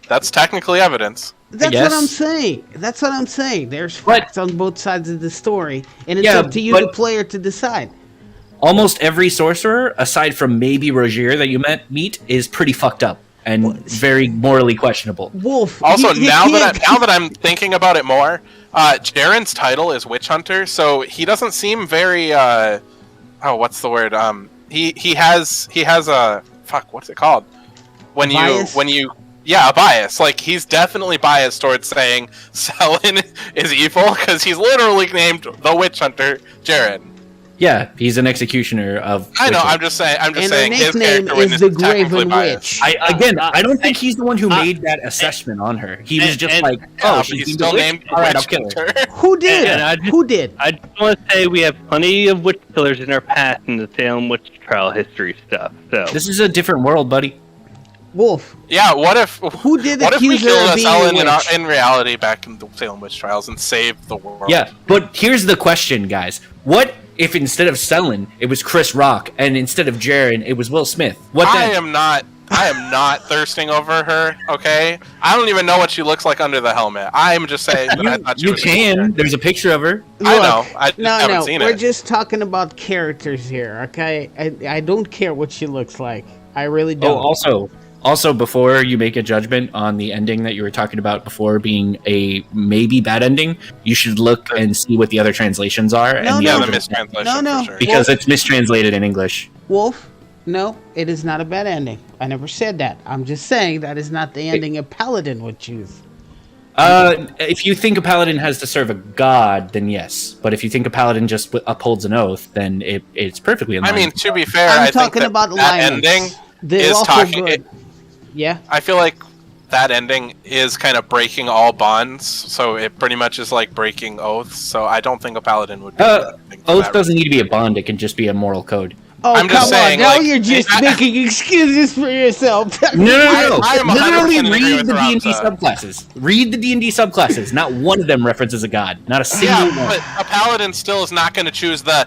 Speaker 6: That's technically evidence.
Speaker 1: That's what I'm saying. There's facts on both sides of the story, and it's up to you, the player, to decide.
Speaker 3: Almost every sorcerer, aside from maybe Rogier that you meet, is pretty fucked up and very morally questionable.
Speaker 1: Wolf.
Speaker 6: Also, now that I'm thinking about it more, Jaren's title is Witch Hunter, so he doesn't seem very what's the word? He has a fuck. What's it called? When you Yeah, bias. Like, he's definitely biased towards saying Selen is evil, because he's literally named the Witch Hunter Jaren.
Speaker 3: Yeah, he's an executioner of.
Speaker 6: I know.
Speaker 3: witches.
Speaker 6: I'm just saying.
Speaker 1: And her
Speaker 6: His
Speaker 1: nickname
Speaker 6: character
Speaker 1: is the
Speaker 6: technically
Speaker 1: Graven
Speaker 6: biased.
Speaker 1: Witch.
Speaker 3: I don't think he's the one who made that assessment on her. He was just like,
Speaker 6: Yeah,
Speaker 3: oh,
Speaker 6: but
Speaker 3: she's
Speaker 6: he's still named
Speaker 3: All right, I'll
Speaker 6: Witch
Speaker 3: kill her.
Speaker 6: Hunter.
Speaker 1: Who did? Who did?
Speaker 2: I just want to say we have plenty of witch killers in our past in the Salem witch trial history stuff. So
Speaker 3: This is a different world, buddy.
Speaker 1: Wolf.
Speaker 6: Yeah, what if?
Speaker 1: Who did
Speaker 6: What if we
Speaker 1: accuse her
Speaker 6: killed
Speaker 1: of
Speaker 6: a
Speaker 1: being a
Speaker 6: Selen
Speaker 1: witch?
Speaker 6: in reality back in the Salem witch trials and saved the world?
Speaker 3: Yeah, but here's the question, guys. What if instead of Selen, it was Chris Rock, and instead of Jaren, it was Will Smith? What
Speaker 6: I
Speaker 3: then?
Speaker 6: am not thirsting over her. Okay, I don't even know what she looks like under the helmet. I'm just saying. That I thought she
Speaker 3: You
Speaker 6: was
Speaker 3: can. There's a picture of her.
Speaker 6: I know. I just
Speaker 1: No,
Speaker 6: haven't seen
Speaker 1: we're
Speaker 6: it.
Speaker 1: just talking about characters here, okay? I don't care what she looks like. I really don't.
Speaker 3: Oh, also, before you make a judgment on the ending that you were talking about before being a maybe bad ending, you should look and see what the other translations are.
Speaker 1: No,
Speaker 3: and
Speaker 6: Yeah,
Speaker 1: no.
Speaker 6: the mistranslation.
Speaker 1: No.
Speaker 6: For sure.
Speaker 3: because it's mistranslated in English.
Speaker 1: Wolf, no, it is not a bad ending. I never said that. I'm just saying that is not the ending a paladin would choose.
Speaker 3: If you think a paladin has to serve a god, then yes. But if you think a paladin just upholds an oath, then it's perfectly in line.
Speaker 6: I mean, to be fair,
Speaker 1: I'm
Speaker 6: I think
Speaker 1: talking
Speaker 6: that,
Speaker 1: about
Speaker 6: that
Speaker 1: alignments.
Speaker 6: ending
Speaker 1: The
Speaker 6: is
Speaker 1: lawful
Speaker 6: talking.
Speaker 1: good. Yeah.
Speaker 6: I feel like that ending is kind of breaking all bonds, so it pretty much is like breaking oaths. So I don't think a paladin would be.
Speaker 3: Oath doesn't need to be a bond; it can just be a moral code.
Speaker 1: Oh,
Speaker 6: I'm just
Speaker 1: come
Speaker 6: saying,
Speaker 1: on. Now
Speaker 6: like,
Speaker 1: you're just
Speaker 6: I-
Speaker 1: making excuses for yourself.
Speaker 3: No.
Speaker 6: I am 100%
Speaker 3: Literally
Speaker 6: in agreement
Speaker 3: read the
Speaker 6: with
Speaker 3: D&D
Speaker 6: Ramza.
Speaker 3: subclasses. Read the D&D subclasses. Not one of them references a god. Not a single
Speaker 6: Yeah,
Speaker 3: one.
Speaker 6: but a paladin still is not going to choose the.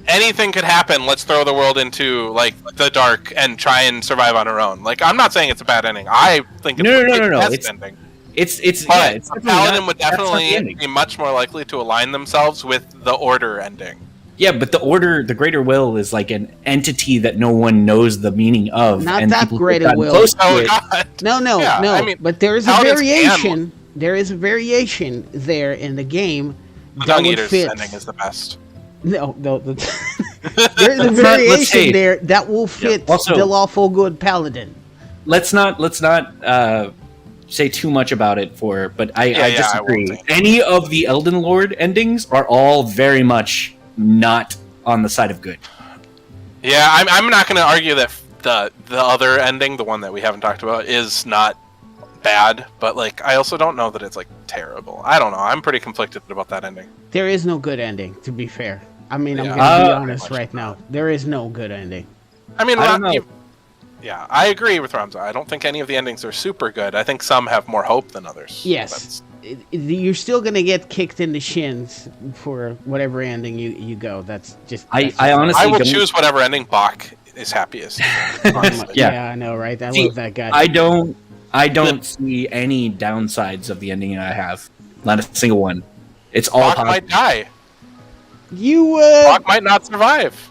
Speaker 6: Anything could happen. Let's throw the world into like the dark and try and survive on our own. Like, I'm not saying it's a bad ending. I think it's
Speaker 3: No.
Speaker 6: the best
Speaker 3: It's-
Speaker 6: ending.
Speaker 3: It's
Speaker 6: But
Speaker 3: yeah. It's
Speaker 6: a
Speaker 3: definitely
Speaker 6: paladin
Speaker 3: not-
Speaker 6: would
Speaker 3: that's not the
Speaker 6: definitely
Speaker 3: ending.
Speaker 6: be much more likely to align themselves with the order ending.
Speaker 3: Yeah, but the order, the greater will, is like an entity that no one knows the meaning of.
Speaker 1: Not
Speaker 3: and
Speaker 1: that
Speaker 3: people
Speaker 1: greater
Speaker 3: gotten
Speaker 1: will.
Speaker 3: close to
Speaker 6: Oh
Speaker 3: it.
Speaker 6: God!
Speaker 1: No,
Speaker 6: Yeah,
Speaker 1: no.
Speaker 6: I mean,
Speaker 1: but there is a
Speaker 6: paladins can-
Speaker 1: variation. There is a variation there in the game
Speaker 6: The
Speaker 1: that
Speaker 6: Dung
Speaker 1: would
Speaker 6: Eater's
Speaker 1: fit.
Speaker 6: ending is the best.
Speaker 1: No. There's a
Speaker 3: Let's
Speaker 1: variation
Speaker 3: say-
Speaker 1: there that will fit
Speaker 3: Also-
Speaker 1: the lawful good paladin.
Speaker 3: Let's not say too much about it but I
Speaker 6: I
Speaker 3: disagree.
Speaker 6: won't say.
Speaker 3: Any of the Elden Lord endings are all very much not on the side of good.
Speaker 6: Yeah, I'm not going to argue that the other ending, the one that we haven't talked about, is not bad. But like, I also don't know that it's like terrible. I don't know. I'm pretty conflicted about that ending.
Speaker 1: There is no good ending, to be fair. I mean, I'm
Speaker 6: Yeah.
Speaker 1: going to be
Speaker 3: Uh,
Speaker 1: honest right now. There is no good ending.
Speaker 6: I mean,
Speaker 3: I don't know.
Speaker 6: Yeah, I agree with Ramza. I don't think any of the endings are super good. I think some have more hope than others.
Speaker 1: Yes. You're still going to get kicked in the shins for whatever ending you go. That's just...
Speaker 3: I
Speaker 1: that's just-
Speaker 3: honestly
Speaker 6: I will
Speaker 3: don't-
Speaker 6: choose whatever ending Bach is happiest. Honestly.
Speaker 3: Yeah.
Speaker 1: I know, right? I
Speaker 3: See,
Speaker 1: love that guy.
Speaker 3: I don't see any downsides of the ending I have. Not a single one. It's all
Speaker 6: Bach
Speaker 3: positive.
Speaker 6: might die.
Speaker 1: You,
Speaker 6: Bach might not survive.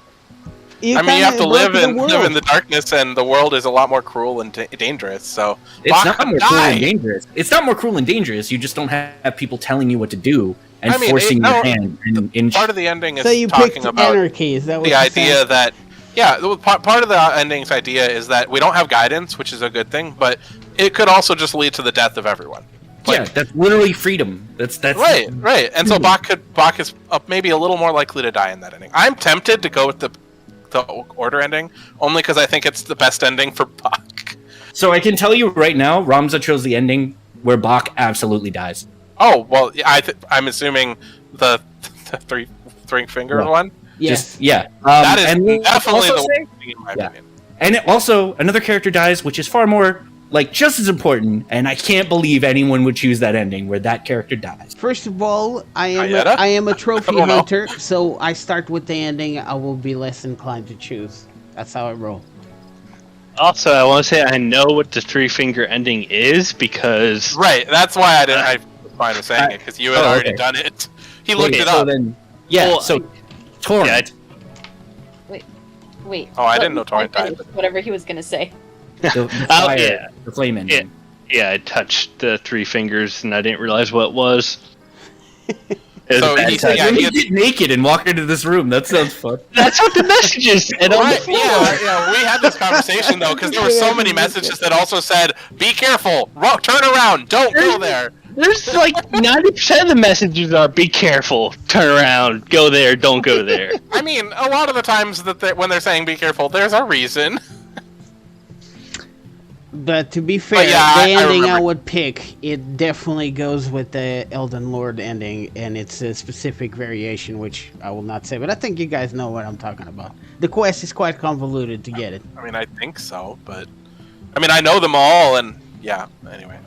Speaker 6: I mean, you have to live in
Speaker 1: the
Speaker 6: the darkness, and the world is a lot more cruel and dangerous. So
Speaker 3: It's
Speaker 6: Bach
Speaker 3: not
Speaker 6: could
Speaker 3: more cruel
Speaker 6: die.
Speaker 3: and dangerous. It's not more cruel and dangerous. You just don't have people telling you what to do and
Speaker 6: I mean,
Speaker 3: forcing
Speaker 6: no,
Speaker 3: your hand. And
Speaker 6: Part of the ending is
Speaker 1: So you
Speaker 6: talking
Speaker 1: picked
Speaker 6: about
Speaker 1: anarchy, is that what
Speaker 6: the
Speaker 1: you're
Speaker 6: idea
Speaker 1: saying?
Speaker 6: that part of the ending's idea is that we don't have guidance, which is a good thing, but it could also just lead to the death of everyone.
Speaker 3: yeah, that's literally freedom. That's
Speaker 6: Right. And so Bach is maybe a little more likely to die in that ending. I'm tempted to go with the order ending only because I think it's the best ending for Bach.
Speaker 3: So I can tell you right now, Ramza chose the ending where Bach absolutely dies.
Speaker 6: Oh well, I'm assuming the three finger
Speaker 3: Right.
Speaker 6: one.
Speaker 1: Yes.
Speaker 3: Just, yeah.
Speaker 6: That is
Speaker 3: and
Speaker 6: definitely
Speaker 3: also
Speaker 6: the
Speaker 3: say-
Speaker 6: worst thing in my
Speaker 3: Yeah.
Speaker 6: opinion.
Speaker 3: And also, another character dies, which is far more, just as important, and I can't believe anyone would choose that ending where that character dies.
Speaker 1: First of all, I
Speaker 6: Ayetta?
Speaker 1: am a trophy
Speaker 6: I don't know.
Speaker 1: hunter, so I start with the ending I will be less inclined to choose. That's how I roll.
Speaker 2: Also, I want to say I know what the three finger ending is because
Speaker 6: Right. That's why I was fine with saying it because you had already
Speaker 3: okay.
Speaker 6: done it. He looked it
Speaker 3: so
Speaker 6: up.
Speaker 3: then, yeah,
Speaker 2: Well,
Speaker 3: so Torrent.
Speaker 2: yeah,
Speaker 7: Wait.
Speaker 6: Oh, I
Speaker 7: let
Speaker 6: didn't
Speaker 7: me
Speaker 6: know Torrent
Speaker 7: finish
Speaker 6: died.
Speaker 7: Whatever he was gonna say.
Speaker 3: the
Speaker 2: Oh,
Speaker 3: fire,
Speaker 2: yeah.
Speaker 3: the flame ending.
Speaker 2: Yeah, I touched the three fingers and I didn't realize what it was. It was
Speaker 6: So
Speaker 2: a bad
Speaker 6: he
Speaker 2: time.
Speaker 6: said, yeah,
Speaker 3: Let
Speaker 6: he
Speaker 3: me
Speaker 6: had,
Speaker 3: get naked and walk into this room. That sounds fun.
Speaker 2: That's what the messages said on the
Speaker 6: right,
Speaker 2: floor.
Speaker 6: yeah, we had this conversation though, because there were so many messages that also said, "Be careful, turn around, don't go there."
Speaker 2: There's like 90% of the messages are be careful, turn around, go there, don't go there.
Speaker 6: I mean, a lot of the times that when they're saying "be careful," there's a reason.
Speaker 1: But to be fair,
Speaker 6: yeah,
Speaker 1: the
Speaker 6: I
Speaker 1: ending I
Speaker 6: remember.
Speaker 1: would pick, it definitely goes with the Elden Lord ending, and it's a specific variation, which I will not say, but I think you guys know what I'm talking about. The quest is quite convoluted to get it.
Speaker 6: I mean, I think so, but I mean, I know them all, and yeah. Anyway,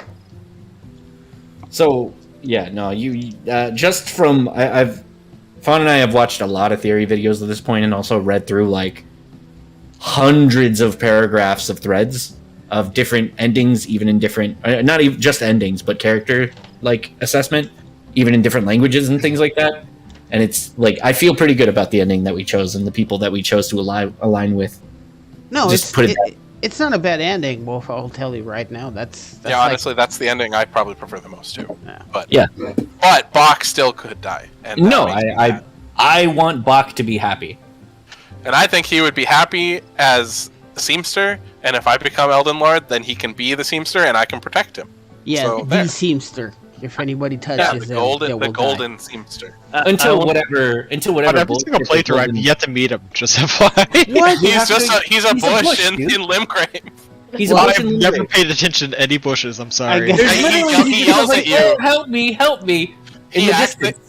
Speaker 3: So yeah, no, you just from I've Fawn and I have watched a lot of theory videos at this point, and also read through like hundreds of paragraphs of threads of different endings, even in different, not even just endings, but character like assessment, even in different languages and things like that. And it's like I feel pretty good about the ending that we chose and the people that we chose to align with.
Speaker 1: No,
Speaker 3: Just
Speaker 1: it's not a bad ending, Wolf. I'll tell you right now. That's
Speaker 6: yeah,
Speaker 1: like-
Speaker 6: honestly, that's the ending I probably prefer the most too.
Speaker 1: Yeah.
Speaker 6: But
Speaker 3: Yeah.
Speaker 6: but Bach still could die. And that
Speaker 3: No,
Speaker 6: makes me
Speaker 3: I
Speaker 6: mad.
Speaker 3: I want Bach to be happy.
Speaker 6: And I think he would be happy as a Seamster, and if I become Elden Lord, then he can be the Seamster, and I can protect him.
Speaker 1: Yeah,
Speaker 6: So,
Speaker 1: the
Speaker 6: there.
Speaker 1: Seamster. If anybody touches
Speaker 6: Yeah,
Speaker 1: him,
Speaker 6: the
Speaker 1: they
Speaker 6: golden,
Speaker 1: will
Speaker 6: golden Seamster.
Speaker 3: Until
Speaker 2: I-
Speaker 3: whatever
Speaker 5: On every
Speaker 3: bullshit
Speaker 5: single
Speaker 3: the
Speaker 5: playthrough, I've
Speaker 3: golden-
Speaker 5: yet to meet him. Just FYI.
Speaker 1: What? You
Speaker 6: He's
Speaker 1: have
Speaker 6: just
Speaker 1: to-
Speaker 6: he's a
Speaker 3: he's a
Speaker 6: bush,
Speaker 3: bush,
Speaker 6: in
Speaker 3: dude.
Speaker 6: Limgrave.
Speaker 3: He's
Speaker 1: Well,
Speaker 3: a bush
Speaker 5: I've
Speaker 3: in
Speaker 5: never
Speaker 3: Limgrave.
Speaker 5: paid attention to any bushes. I'm sorry.
Speaker 1: guess-
Speaker 3: There's
Speaker 6: He
Speaker 3: literally
Speaker 6: yells
Speaker 3: people
Speaker 6: at
Speaker 3: like,
Speaker 6: you.
Speaker 3: "Oh, help me, help me!" In
Speaker 6: He
Speaker 3: the
Speaker 6: acts
Speaker 3: distance.